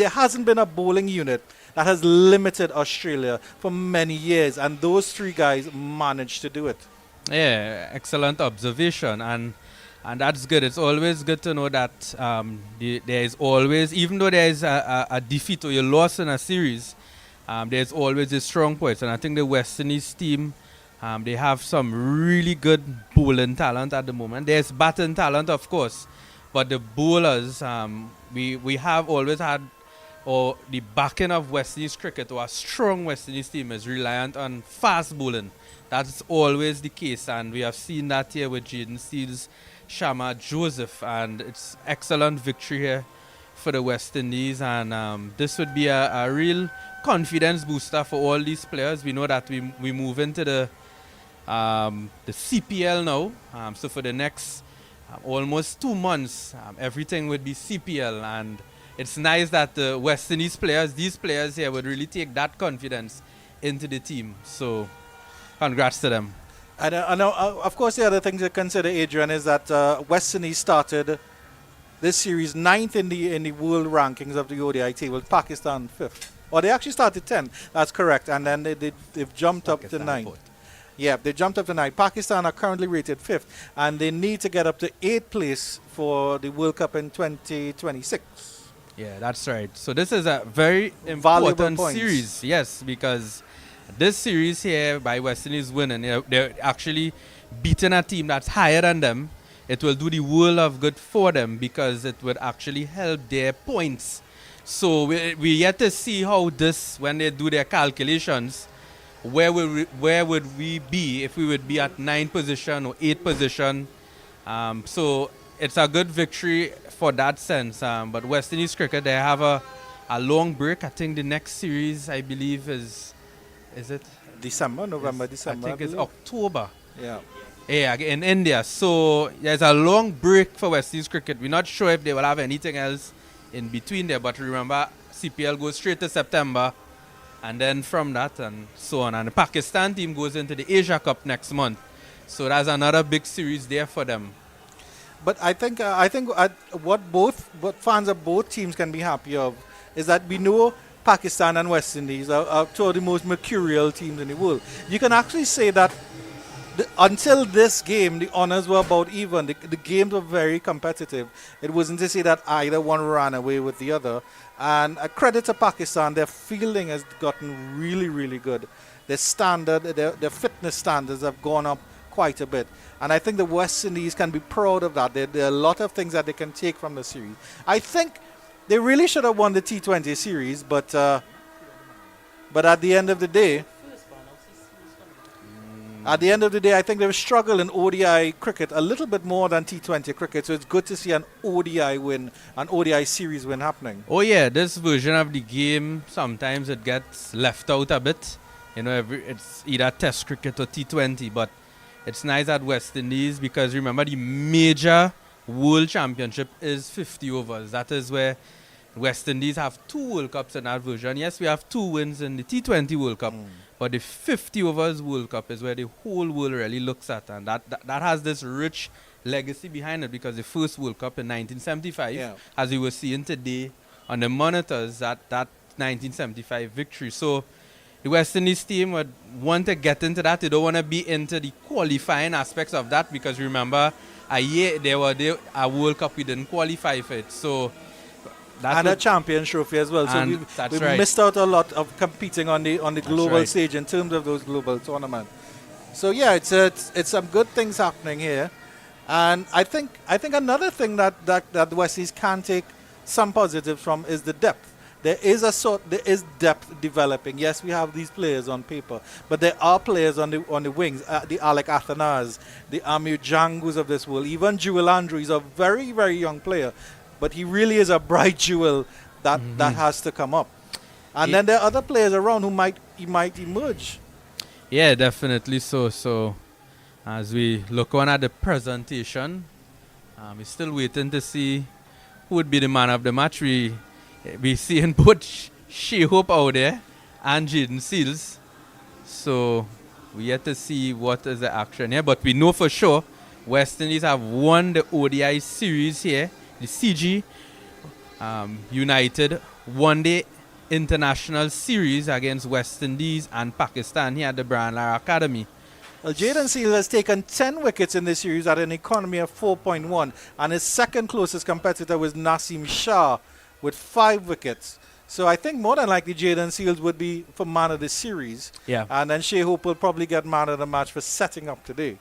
hasn't been a bowling unit that has limited Australia for many years, and those three guys managed to do it. Yeah, excellent observation, and that's good. It's always good to know that there is always, even though there is a defeat or a loss in a series, there's always a strong points. And I think the West Indies team, they have some really good bowling talent at the moment. There's batting talent, of course, but the bowlers, we have always had, or the backing of West Indies cricket, or a strong West Indies team is reliant on fast bowling. That's always the case, and we have seen that here with Jaden Seals, Shama Joseph, and it's excellent victory here for the West Indies, and this would be a real confidence booster for all these players. We know that we move into the CPL now, so for the next almost 2 months, everything would be CPL, and it's nice that the West Indies players, these players here, would really take that confidence into the team. So congrats to them. And of course, the other thing to consider, Adrian, is that West Indies started this series 9th in the world rankings of the ODI table, Pakistan 5th. Or they actually started 10th, that's correct. And then they've jumped up to 9th. Yeah, they jumped up to 9th. Pakistan are currently rated 5th, and they need to get up to 8th place for the World Cup in 2026. Yeah, that's right. So this is a very important points. series. Yes, because this series here, by West Indies winning, they're actually beating a team that's higher than them. It will do the world of good for them because it would actually help their points. So we yet to see how this, when they do their calculations, where would we be if we would be at 9th position or 8th position. So it's a good victory for that sense. But West Indies cricket, they have a long break. I think the next series, I believe, is it? November, I December. think it's October. Yeah. Yeah, in India. So there's a long break for West Indies cricket. We're not sure if they will have anything else in between there. But remember, CPL goes straight to September. And then from that and so on. And the Pakistan team goes into the Asia Cup next month. So that's another big series there for them. But I think what fans of both teams can be happy of is that we know Pakistan and West Indies are two of the most mercurial teams in the world. You can actually say that until this game, the honors were about even. The games were very competitive. It wasn't to say that either one ran away with the other. And a credit to Pakistan, their fielding has gotten really, really good. Their fitness standards have gone up quite a bit. And I think the West Indies can be proud of that. There are a lot of things that they can take from the series. I think they really should have won the T20 series, but at the end of the day, I think they've struggled in ODI cricket a little bit more than T20 cricket. So it's good to see an ODI win, an ODI series win happening. Oh yeah, this version of the game, sometimes it gets left out a bit. You know, it's either Test cricket or T20, but it's nice at West Indies because remember the major World Championship is 50 overs. That is where West Indies have 2 World Cups in that version. Yes, we have 2 wins in the T20 World Cup, but the 50 overs World Cup is where the whole world really looks at, and that has this rich legacy behind it, because the first World Cup in 1975, as you were seeing today on the monitors, that 1975 victory. So the West Indies team would want to get into that. They don't want to be into the qualifying aspects of that, because remember, a year there a World Cup we didn't qualify for it. So and a champion trophy as well. So we've missed out a lot of competing on the global stage in terms of those global tournaments. So yeah, it's some good things happening here, and I think another thing that the West Indies can take some positives from is the depth. There is depth developing. Yes, we have these players on paper, but there are players on the wings. The Alec Athanas, the Amir Jangus of this world, even Jewel Andrew is a very, very young player, but he really is a bright jewel that has to come up. And then there are other players around who might emerge. Yeah, definitely so. So as we look on at the presentation, we're still waiting to see who would be the man of the match. We seeing both Shai Hope out there and Jaden Seals. So we yet to see what is the action here. But we know for sure West Indies have won the ODI series here. The CG United one-day international series against West Indies and Pakistan here at the Brian Lara Academy. Well, Jaden Seals has taken 10 wickets in this series at an economy of 4.1, and his second closest competitor was Naseem Shah with 5 wickets. So I think more than likely Jaden Seals would be for man of the series. Yeah. And then Shai Hope will probably get man of the match for setting up today.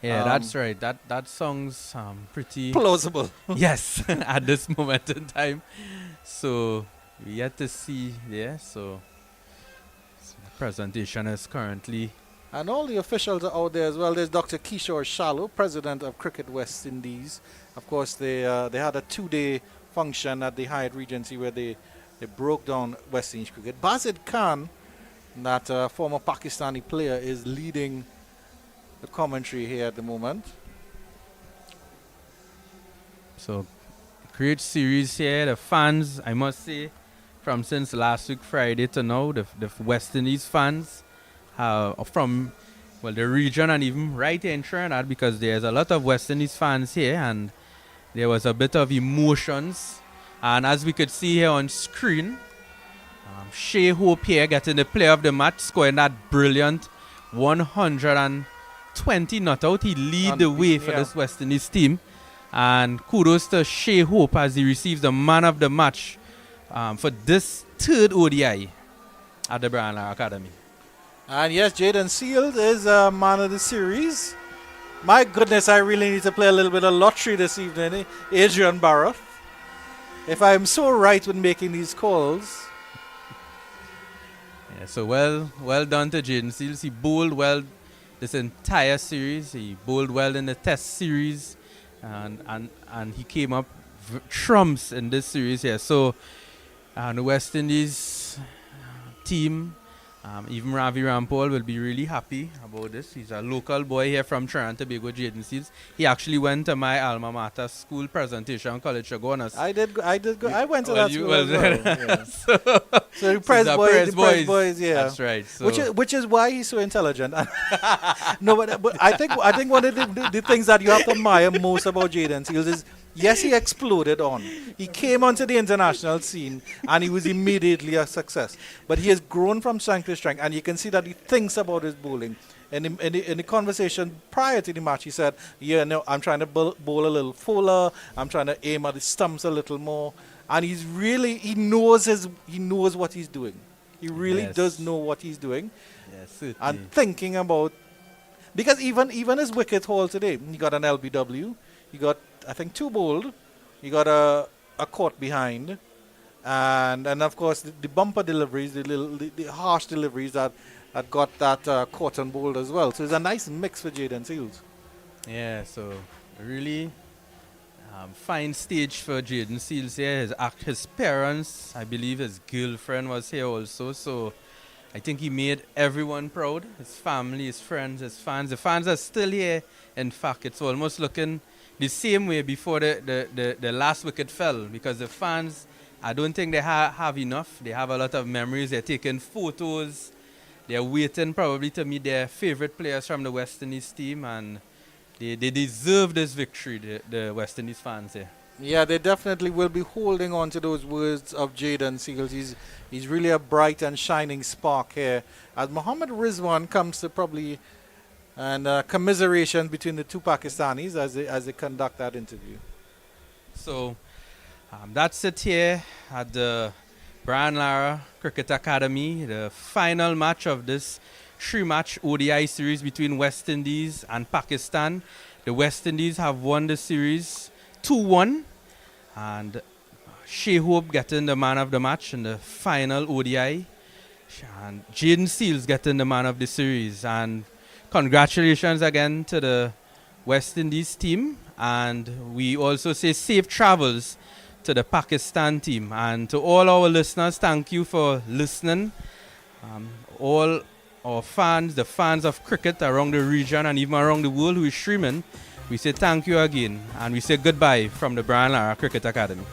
Yeah, that's right. That sounds pretty plausible. Yes, at this moment in time. So we yet to see there. So the presentation is currently. And all the officials are out there as well. There's Dr. Kishore Shallow, president of Cricket West Indies. Of course, they had a 2-day function at the Hyatt Regency where they broke down West Indies cricket. Bazid Khan, that former Pakistani player, is leading the commentary here at the moment. So great series here. The fans, I must say, from since last week Friday to now, the West Indies fans from the region and even right here in Trinidad, because there's a lot of West Indies fans here, and there was a bit of emotions. And as we could see here on screen, Shai Hope here getting the player of the match, scoring that brilliant 120 not out. He lead the way for this West Indies team. And kudos to Shai Hope as he receives the man of the match for this 3rd ODI at the Brian Lara Academy. And yes, Jaden Seals is man of the series. My goodness, I really need to play a little bit of lottery this evening. Adrian Barrett. If I'm so right with making these calls. Yeah, so well done to Jaden Seals. He bowled well this entire series. He bowled well in the Test series, and he came up trumps in this series here. So the West Indies team, even Ravi Rampal will be really happy about this. He's a local boy here from Trinidad and Tobago, Jaden Seals. He actually went to my alma mater school presentation, College of Guanas. I did go. I went to that school as well. Yeah. So the Press boys, yeah. That's right. So which is why he's so intelligent. No, but I think one of the things that you have to admire most about Jaden Seals is, yes, he exploded on. He came onto the international scene and he was immediately a success. But he has grown from strength to strength, and you can see that he thinks about his bowling. In the conversation prior to the match, he said, I'm trying to bowl a little fuller. I'm trying to aim at the stumps a little more. And he knows what he's doing. He really does know what he's doing. Yes, certainly. And thinking about, because even his wicket haul today, he got an LBW. He got, I think, 2 bowled. He got a caught behind. And of course, the bumper deliveries, the harsh deliveries that got that caught and bowled as well. So it's a nice mix for Jaden Seals. Yeah, so really fine stage for Jaden Seals here. His parents, I believe his girlfriend was here also. So I think he made everyone proud. His family, his friends, his fans. The fans are still here. In fact, it's almost looking the same way before the last wicket fell, because the fans I don't think they have enough. They have a lot of memories. They're taking photos. They're waiting probably to meet their favorite players from the West Indies team, and they deserve this victory, the West Indies fans here. Yeah, they definitely will be holding on to those words of Jayden Seales. He's really a bright and shining spark here. As Mohammad Rizwan comes to probably and commiseration between the two Pakistanis as they conduct that interview. So that's it here at the Brian Lara Cricket Academy, the final match of this 3-match ODI series between West Indies and Pakistan. The West Indies have won the series 2-1, and Shai Hope getting the man of the match in the final ODI, and Jayden Seales getting the man of the series. And congratulations again to the West Indies team, and we also say safe travels to the Pakistan team. And to all our listeners, thank you for listening. All our fans, the fans of cricket around the region and even around the world who is streaming, we say thank you again, and we say goodbye from the Brian Lara Cricket Academy.